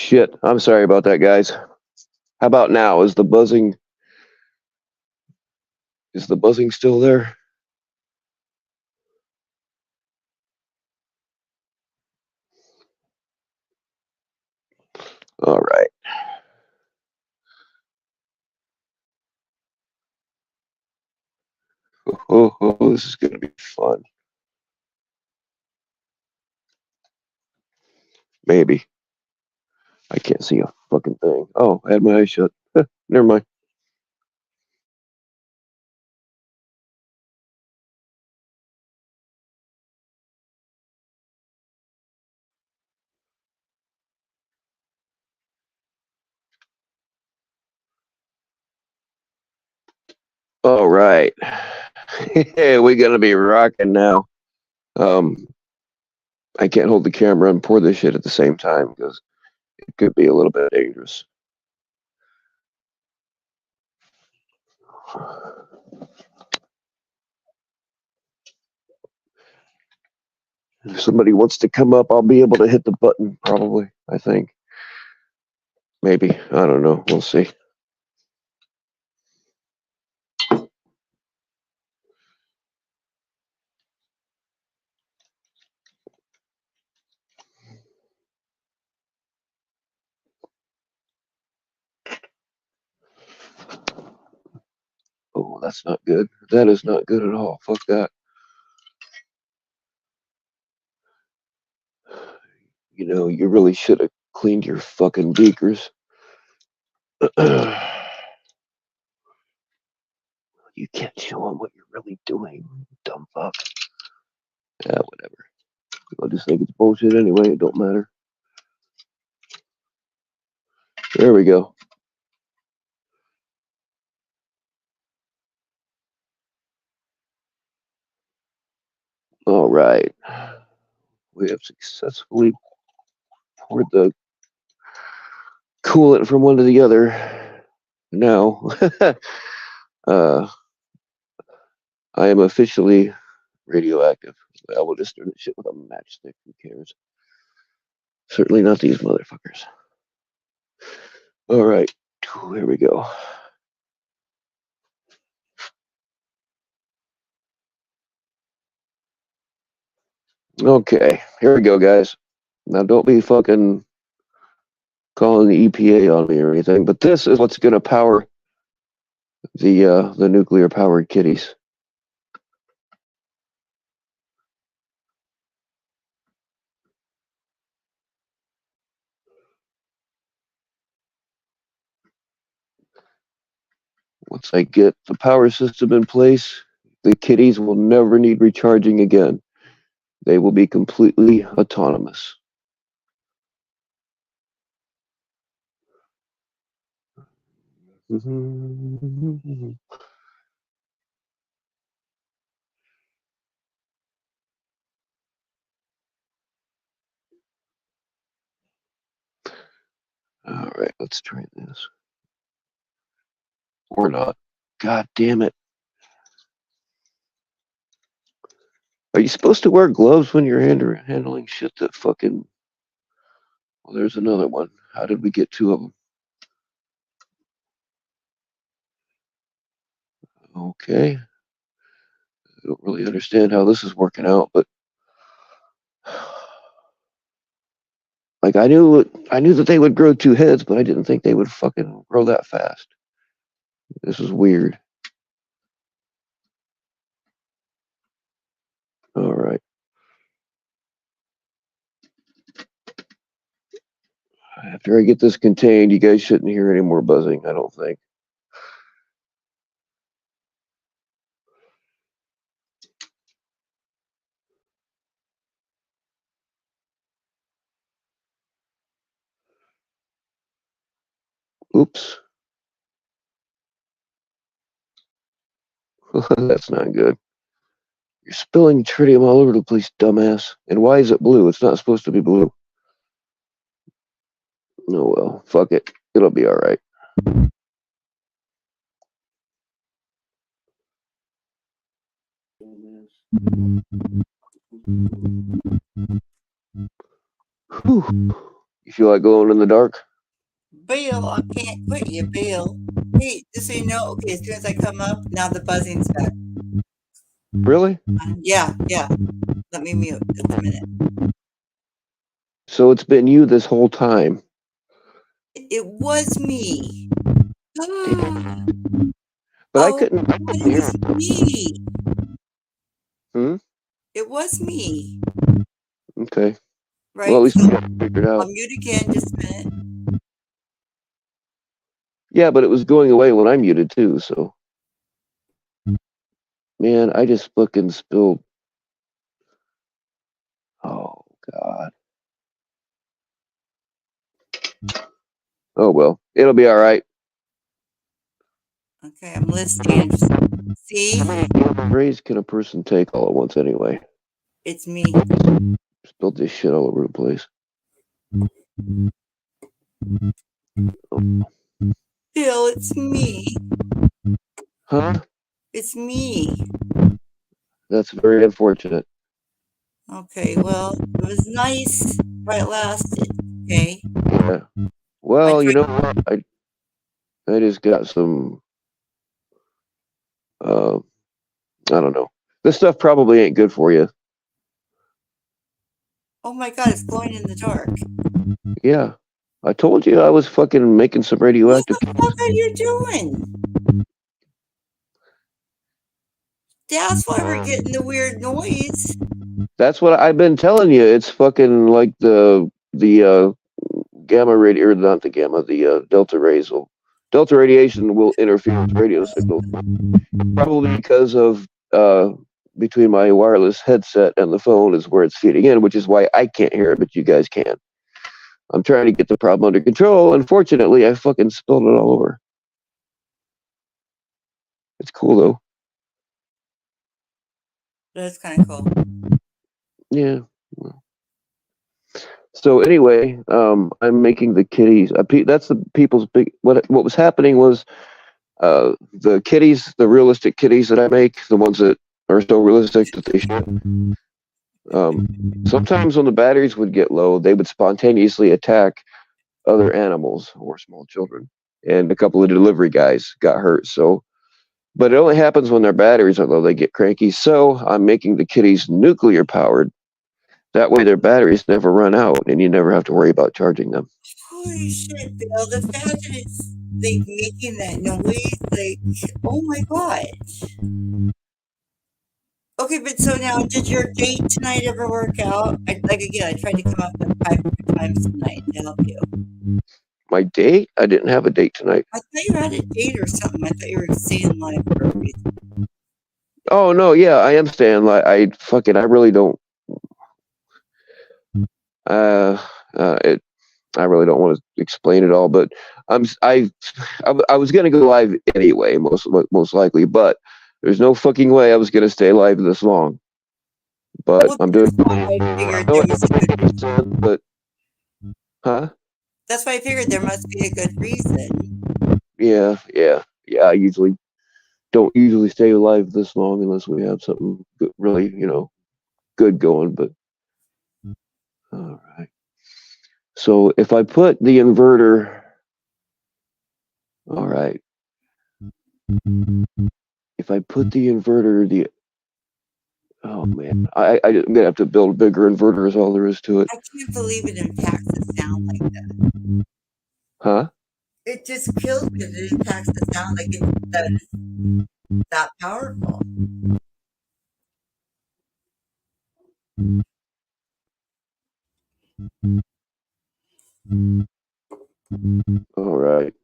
Shit. I'm sorry about that, guys. How about now? Is the buzzing still there? All right. Oh, this is going to be fun. Maybe. I can't see a fucking thing. Oh, I had my eyes shut. Never mind. All right. We're going to be rocking now. I can't hold the camera and pour this shit at the same time because it could be a little bit dangerous. If somebody wants to come up, I'll be able to hit the button, probably, I think. Maybe. I don't know. We'll see. Oh, that's not good. That is not good at all. Fuck that. You know, you really should have cleaned your fucking beakers. You can't show them what you're really doing, dumb fuck. Yeah, whatever. I just think it's bullshit anyway. It don't matter. There we go. All right. We have successfully poured the coolant from one to the other. Now, I am officially radioactive. I will just stir this shit with a matchstick. Who cares? Certainly not these motherfuckers. All right. Here we go. Okay. Here we go, guys. Now, don't be fucking calling the EPA on me or anything, but this is what's going to power the nuclear powered kitties. Once I get the power system in place, the kitties will never need recharging again. They will be completely autonomous. All right, let's try this. Or not. God damn it. Are you supposed to wear gloves when you're handling shit that fucking... Well, there's another one. How did we get two of them? Okay. I don't really understand how this is working out, but... Like, I knew that they would grow two heads, but I didn't think they would fucking grow that fast. This is weird. All right. After I get this contained, you guys shouldn't hear any more buzzing, I don't think. Oops. That's not good. You're spilling tritium all over the place, dumbass. And why is it blue? It's not supposed to be blue. Oh well, fuck it. It'll be all right. Whew. You feel like glowing in the dark? Bill, I can't quit you, Bill. Hey, just so you know, okay, as soon as I come up, now the buzzing's back. Really? Yeah. Let me mute just a minute. So it's been you this whole time. It was me. But I Oh, couldn't it hear was it. me. It was me. Okay. Right? Well, at least So we got it figured I'll out. mute again just a minute. Yeah, but it was going away when I muted too, so. Man, I just fucking spilled. Oh, God. Oh, well. It'll be all right. Okay, I'm listening. See? How many gamma rays can a person take all at once anyway? It's me. Spilled this shit all over the place. Bill, it's me. Huh? It's me. That's very unfortunate. Okay, well, it was nice while it lasted. Okay. Yeah. Well, you know what? I just got some. I don't know. This stuff probably ain't good for you. Oh my god, it's glowing in the dark. Yeah. I told you I was fucking making some radioactive. What the fuck are you doing? That's why we're getting the weird noise. That's what I've been telling you. It's fucking like the gamma radio, or not the gamma, the delta rays delta radiation will interfere with radio signals. Probably because of between my wireless headset and the phone is where it's feeding in, which is why I can't hear it, but you guys can. I'm trying to get the problem under control. Unfortunately, I fucking spilled it all over. It's cool though. That's kind of cool. Yeah. So anyway, I'm making the kitties. That's the people's big. What was happening was the kitties, the realistic kitties that I make, the ones that are so realistic that they should. Sometimes when the batteries would get low, they would spontaneously attack other animals or small children, and a couple of delivery guys got hurt. So, but it only happens when their batteries are low. They get cranky. So I'm making the kitties nuclear powered. That way their batteries never run out, and you never have to worry about charging them. Holy shit, Bill! The fact that it's like making that noise, like, oh my god. Okay, but so now, did your date tonight ever work out? I tried to come up with 5 times tonight to help you. My date? I didn't have a date tonight. I thought you had a date or something. I thought you were staying live for a reason. Oh no, yeah, I am staying live. I really don't. I really don't want to explain it all, but I was gonna go live anyway, most likely, but there's no fucking way I was gonna stay live this long. But Well, I'm doing. that's why I figured there was a good reason. But, huh? That's why I figured there must be a good reason. Yeah. I usually don't stay alive this long unless we have something good, really, good going. But all right. So if I put the inverter, all right. If I put the inverter, oh man, I'm gonna have to build a bigger inverter. Is all there is to it. I can't believe it impacts the sound like that. Huh? It just kills me that it impacts the sound like it's that powerful. All right.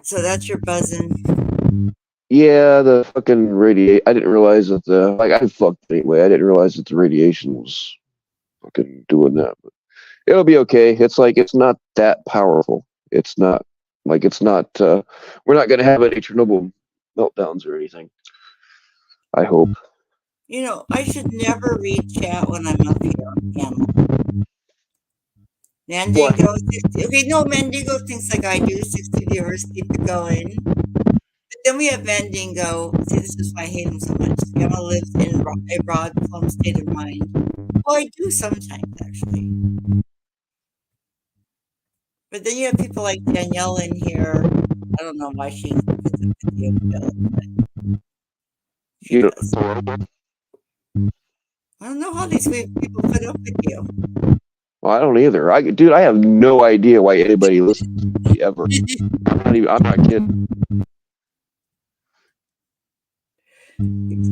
So that's your buzzing. Yeah, the fucking radiation. I didn't realize that I fucked anyway. I didn't realize that the radiation was fucking doing that. But it'll be okay. It's not that powerful. It's not. We're not gonna have any Chernobyl meltdowns or anything. I hope. I should never read chat when I'm up here on camera. Mandingo, okay, no, Mandingo thinks like I do, 60 viewers, keep it going. But then we have Mandingo. See, this is why I hate him so much. Gamma lives in a broad, calm state of mind. Well, I do sometimes, actually. But then you have people like Danielle in here. I don't know why she puts up with you, Bill, but she You does. I don't know how these people put up with you. well, I don't either. Dude, I have no idea why anybody listens to me ever. I'm not kidding.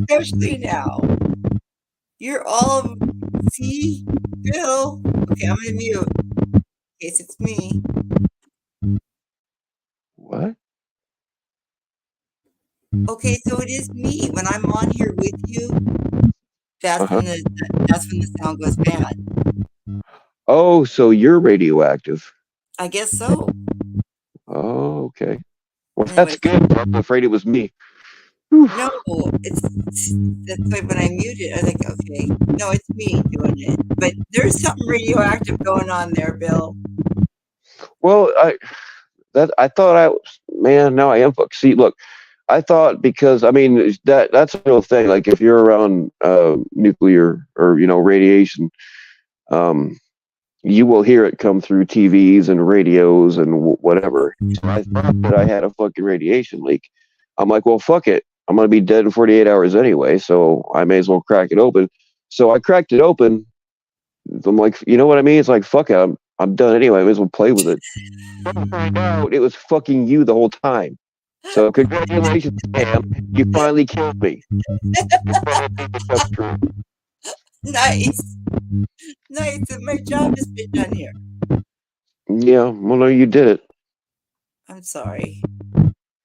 Especially now. You're all see, Bill. Okay, I'm gonna mute in case it's me. What? Okay, so it is me. When I'm on here with you, that's Uh-huh. that's when the sound goes bad. Oh, so you're radioactive. I guess so. Oh, okay. Well, that's Anyways, good. I'm afraid it was me. Whew. no, it's that's why when I mute it, I think, okay, no, it's me doing it. But there's something radioactive going on there, Bill. Well, I thought I was, man. Now I am fucked. See, look, I thought because I mean that's a real thing. Like if you're around nuclear or radiation, um, you will hear it come through TVs and radios and whatever. So I thought that I had a fucking radiation leak. I'm like, well, fuck it. I'm gonna be dead in 48 hours anyway, so I may as well crack it open. So I cracked it open. I'm like, you know what I mean? It's like, fuck it. I'm done anyway. I may as well play with it. Find out it was fucking you the whole time. So congratulations, Pam. You finally killed me. That's true. Nice, nice. And my job has been done here. Yeah, well, no, you did it. I'm sorry.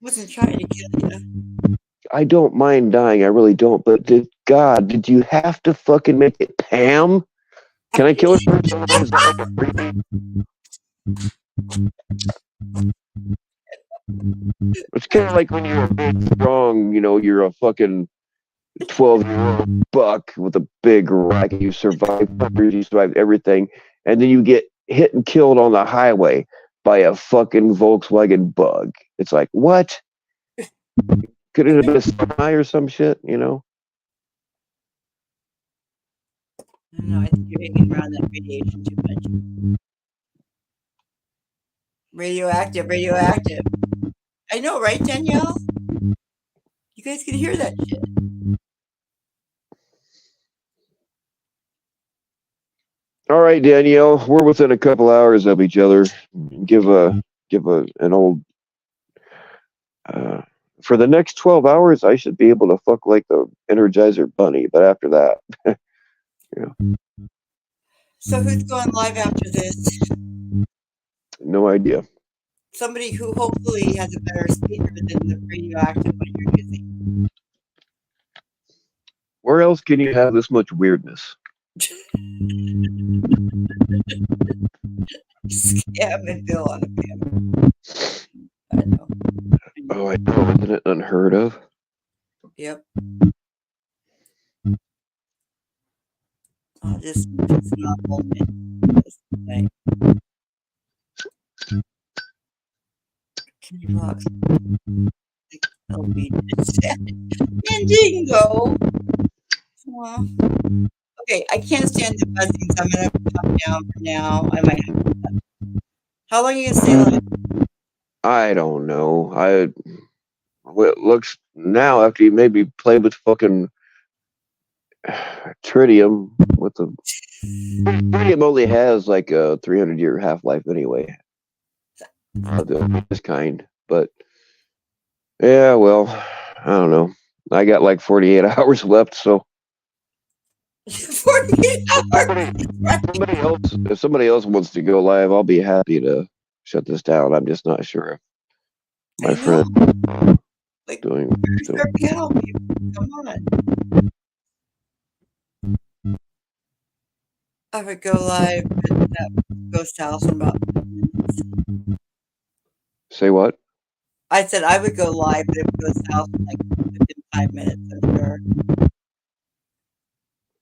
Wasn't trying to kill you. I don't mind dying, I really don't. But did you have to fucking make it Pam? Can I kill her first? It's kind of like when you're a big, strong, you're a fucking 12-year-old buck with a big rack, and you survive hunters, you survive everything, and then you get hit and killed on the highway by a fucking Volkswagen Bug. It's like, what? Could it have been a semi or some shit, I don't know. I think you're hanging around that radiation too much. Radioactive, radioactive. I know, right, Danielle? You guys can hear that shit. All right, Danielle, we're within a couple hours of each other. Give an old. For the next 12 hours, I should be able to fuck like the Energizer Bunny, but after that, yeah, So who's going live after this? no idea. Somebody who hopefully has a better speaker than the radioactive one you're using. Where else can you have this much weirdness? Scam and Bill on the panel. I know. Oh, I know, isn't it unheard of? Yep. I'll just it's not moment. Can you rock? Mandingo. Okay, I can't stand the buzzing, so I'm gonna come down for now. I might have to. How long are you gonna stay live? I don't know. Well, it looks now after you made me play with fucking tritium with the tritium only has like a 300-year half-life anyway. This kind, but yeah, well, I don't know. I got like 48 hours left, so 48 hours. if somebody else wants to go live, I'll be happy to shut this down. I'm just not sure if my friend like doing. where's our panel people? Come on. I would go live, but that goes south in about 5 minutes. Say what? I said I would go live, but it would go south in like within 5 minutes, I'm sure.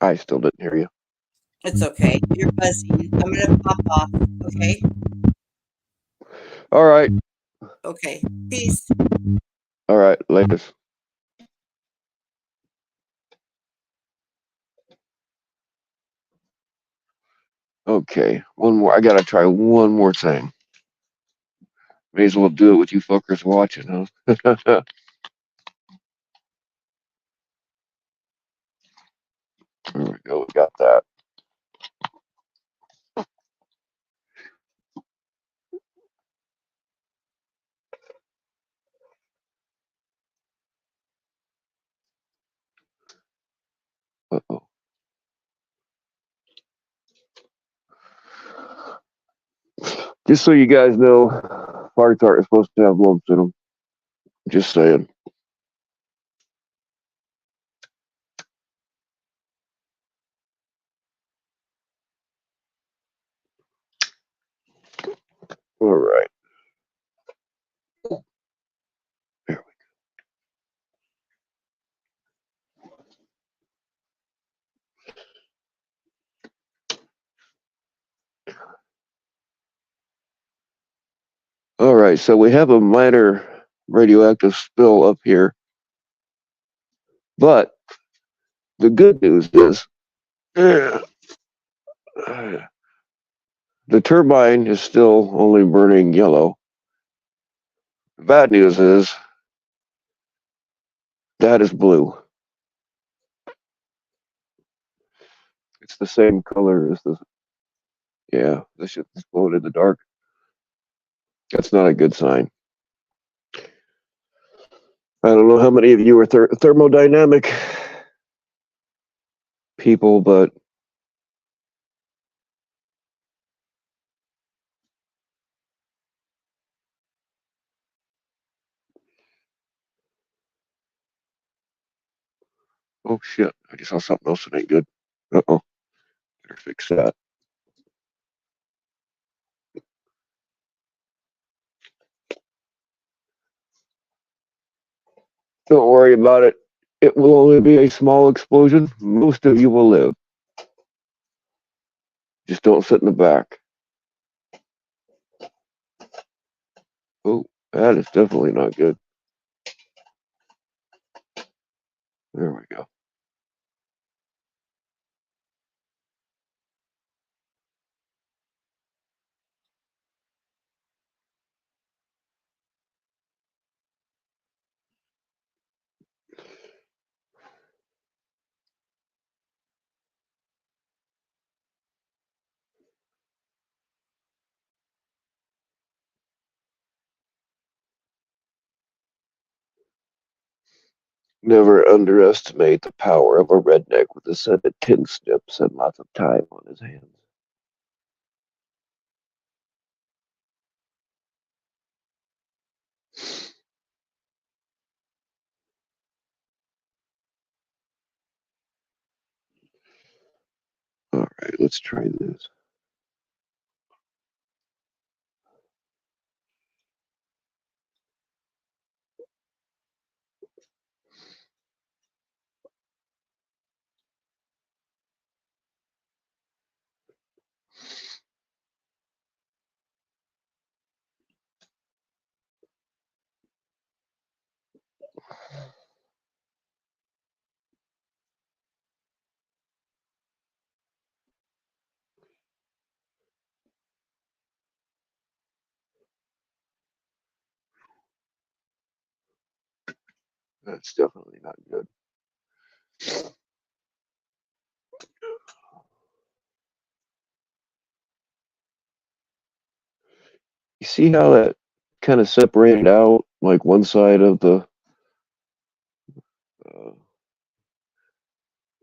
I still didn't hear you. It's okay. You're buzzing. I'm gonna pop off, okay? All right. Okay. Peace. All right, later. Okay, one more. I gotta try one more thing. May as well do it with you fuckers watching, huh? There we go. We got that. Uh-oh. Just so you guys know, farts aren't supposed to have lumps in them. Just saying. All right. There we go. All right. So we have a minor radioactive spill up here, but the good news is the turbine is still only burning yellow. The bad news is that is blue. It's the same color as the. Yeah, this shit exploded in the dark. That's not a good sign. I don't know how many of you are thermodynamic people, but oh shit, I just saw something else that ain't good. Uh-oh, better fix that. Don't worry about it. It will only be a small explosion. Most of you will live. Just don't sit in the back. Oh, that is definitely not good. There we go. Never underestimate the power of a redneck with a set of tin snips and lots of time on his hands. All right, let's try this. That's definitely not good. You see how that kind of separated out, like one side of the. Uh,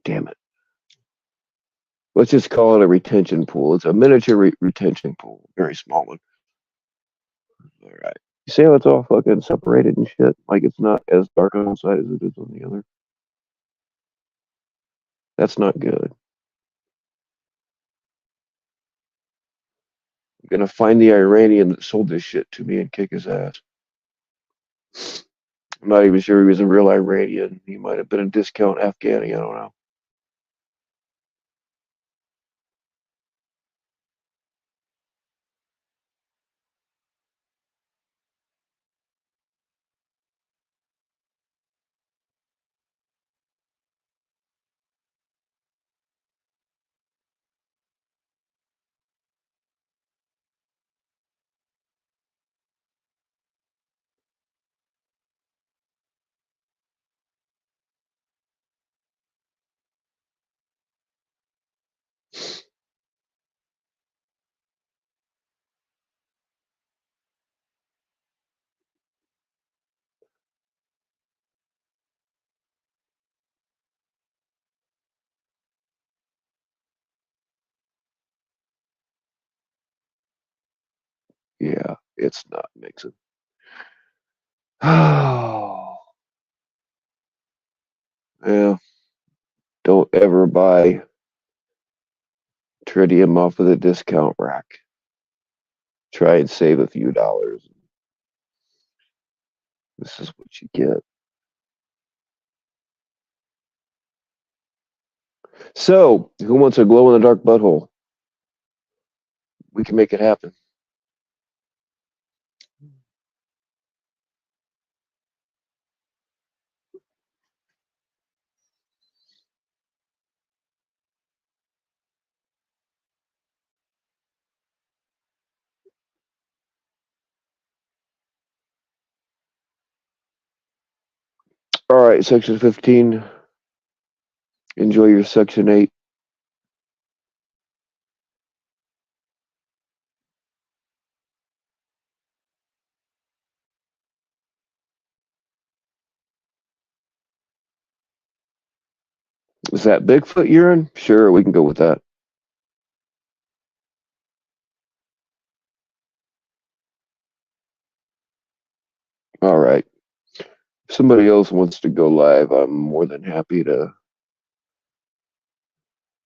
damn it. Let's just call it a retention pool. It's a miniature retention pool, very small one. All right. You see how it's all fucking separated and shit? Like it's not as dark on one side as it is on the other. That's not good. I'm gonna find the Iranian that sold this shit to me and kick his ass. I'm not even sure he was a real Iranian. He might have been a discount Afghani. I don't know. Yeah, it's not mixing. Oh, yeah. Don't ever buy tritium off of the discount rack. Try and save a few dollars. This is what you get. So, who wants a glow in the dark butthole? We can make it happen. All right, section 15. Enjoy your section 8. Is that Bigfoot urine? Sure, we can go with that. All right. If somebody else wants to go live, I'm more than happy to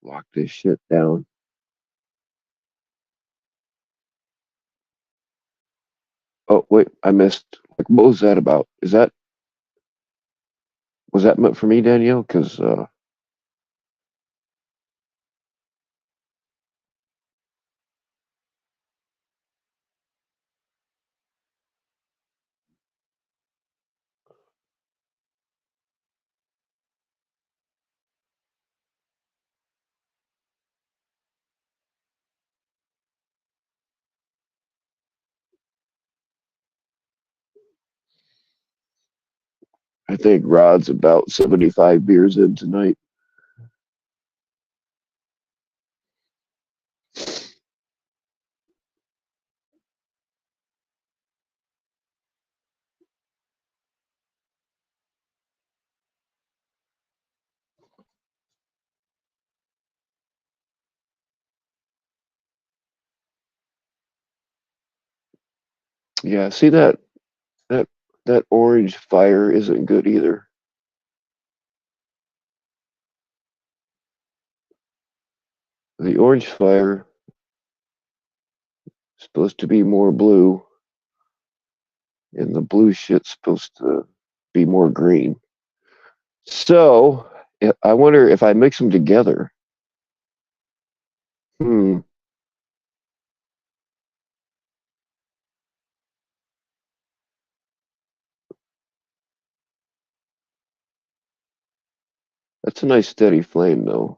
lock this shit down. Oh, wait, I missed. Like, what was that about? Was that meant for me, Danielle? Because, I think Rod's about 75 beers in tonight. Yeah, see that that orange fire isn't good either. The orange fire is supposed to be more blue, and the blue shit's supposed to be more green. So, I wonder if I mix them together. Hmm. That's a nice steady flame, though.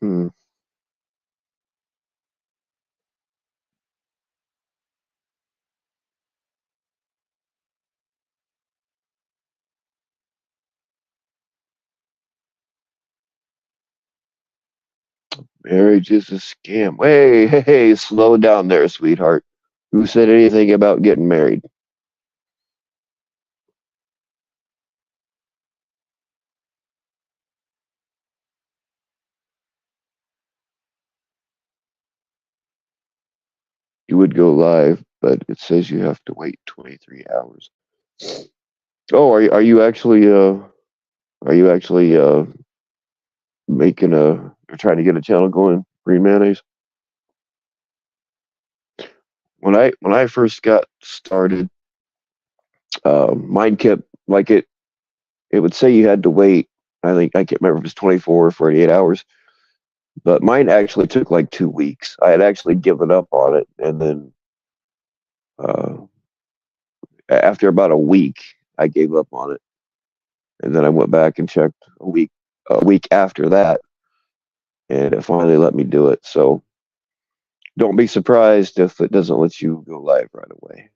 Hmm. Marriage is a scam. Hey, slow down there, sweetheart. Who said anything about getting married? You would go live, but it says you have to wait 23 hours. Oh, are you actually making a or trying to get a channel going, Green Mayonnaise? When I first got started, mine kept like it would say you had to wait. I think I can't remember if it was 24 or 48 hours, but mine actually took like 2 weeks. I had actually given up on it, and then uh, after about a week, I gave up on it, and then I went back and checked a week after that, and it finally let me do it. So Don't be surprised if it doesn't let you go live right away.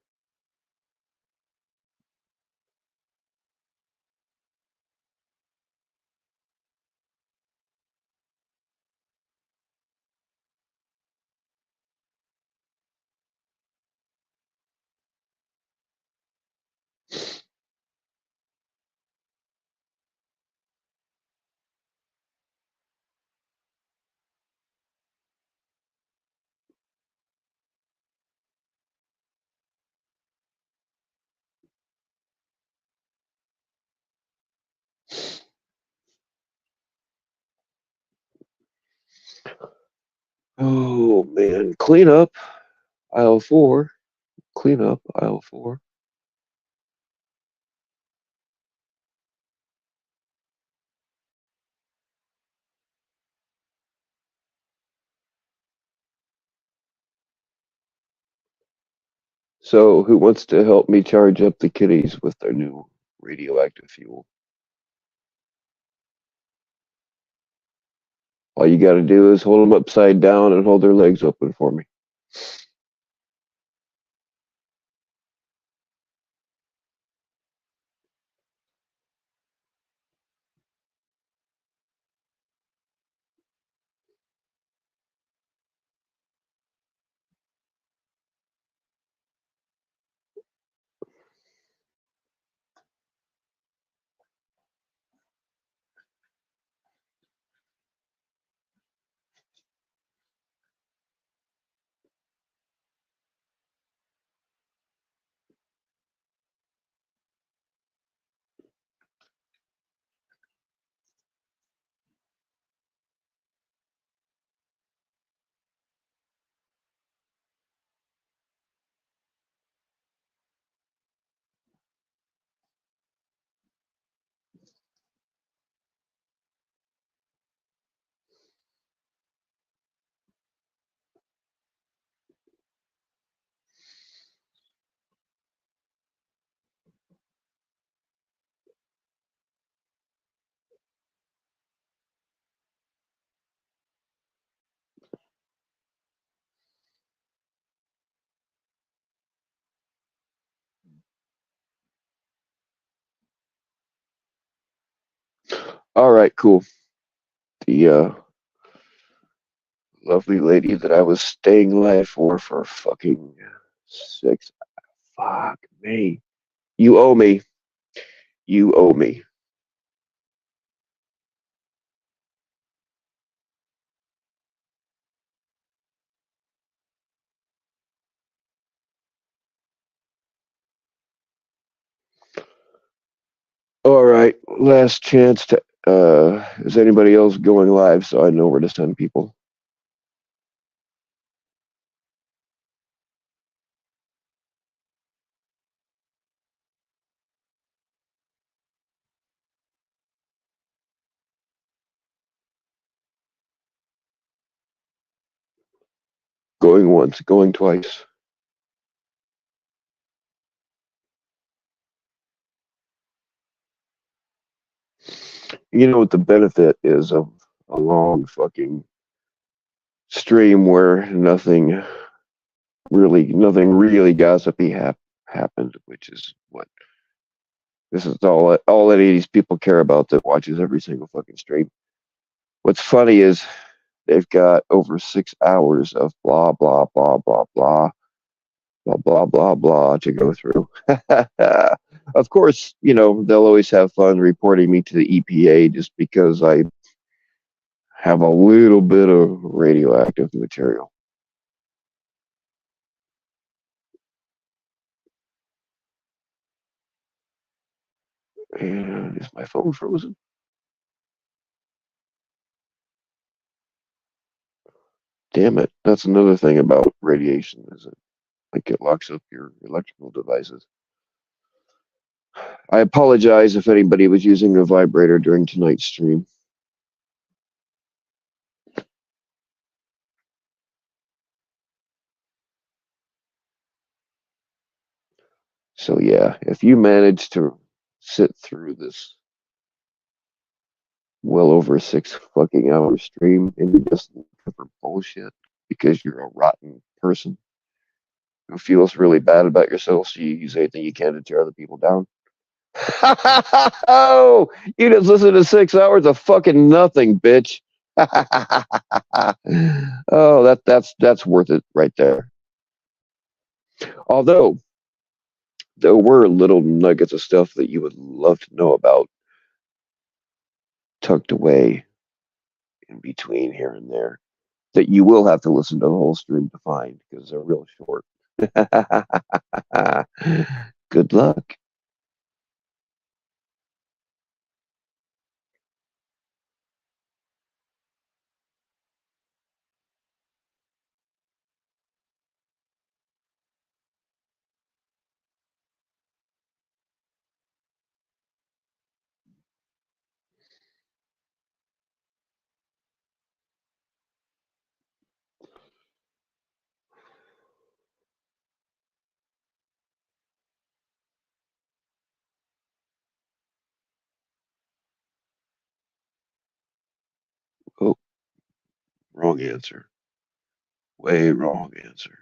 Oh man, clean up aisle 4. Clean up aisle 4. So, who wants to help me charge up the kitties with their new radioactive fuel? All you got to do is hold them upside down and hold their legs open for me. All right, cool. The lovely lady that I was staying live for fucking 6. Fuck me. You owe me. You owe me. All right, last chance to. Is anybody else going live so I know where to send people? Going once, going twice. You know what the benefit is of a long fucking stream where nothing really gossipy happened, which is what this is all that 80s people care about that watches every single fucking stream. What's funny is they've got over 6 hours of blah blah blah blah blah blah blah blah blah to go through. Of course, they'll always have fun reporting me to the EPA just because I have a little bit of radioactive material. And is my phone frozen? Damn it. That's another thing about radiation, is it locks up your electrical devices. I apologize if anybody was using a vibrator during tonight's stream. So yeah, if you manage to sit through this well over 6 fucking hour stream and you're just looking for bullshit, because you're a rotten person who feels really bad about yourself, so you use anything you can to tear other people down. Oh, you just listen to 6 hours of fucking nothing, bitch. Oh, that's worth it right there. Although there were little nuggets of stuff that you would love to know about tucked away in between here and there that you will have to listen to the whole stream to find because they're real short. Good luck. Oh, wrong answer. Way wrong answer.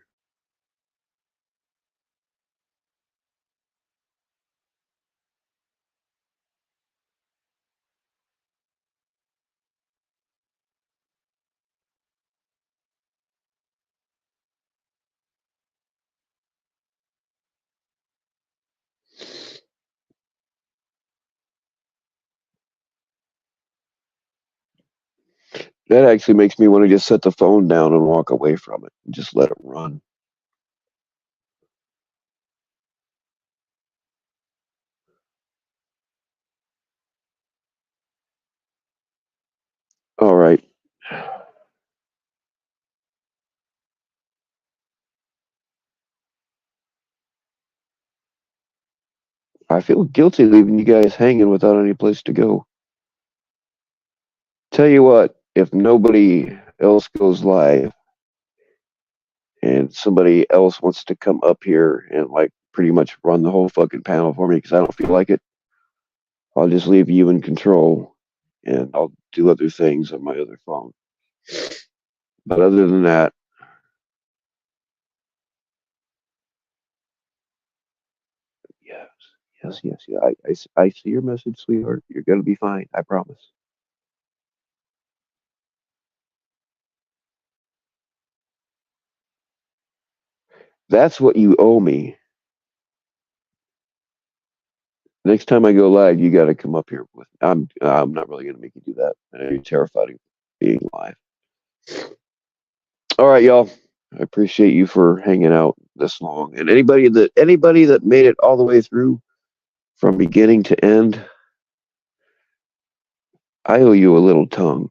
That actually makes me want to just set the phone down and walk away from it and just let it run. All right. I feel guilty leaving you guys hanging without any place to go. Tell you what, if nobody else goes live and somebody else wants to come up here and like pretty much run the whole fucking panel for me because I don't feel like it, I'll just leave you in control and I'll do other things on my other phone. But other than that, yes, yes. I see your message, sweetheart. You're going to be fine. I promise. That's what you owe me. Next time I go live, you got to come up here with. I'm not really going to make you do that. I know you're terrified of being live. All right, y'all. I appreciate you for hanging out this long, and anybody that made it all the way through from beginning to end, I owe you a little tongue.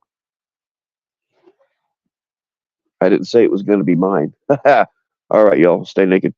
I didn't say it was going to be mine. All right, y'all. Stay naked.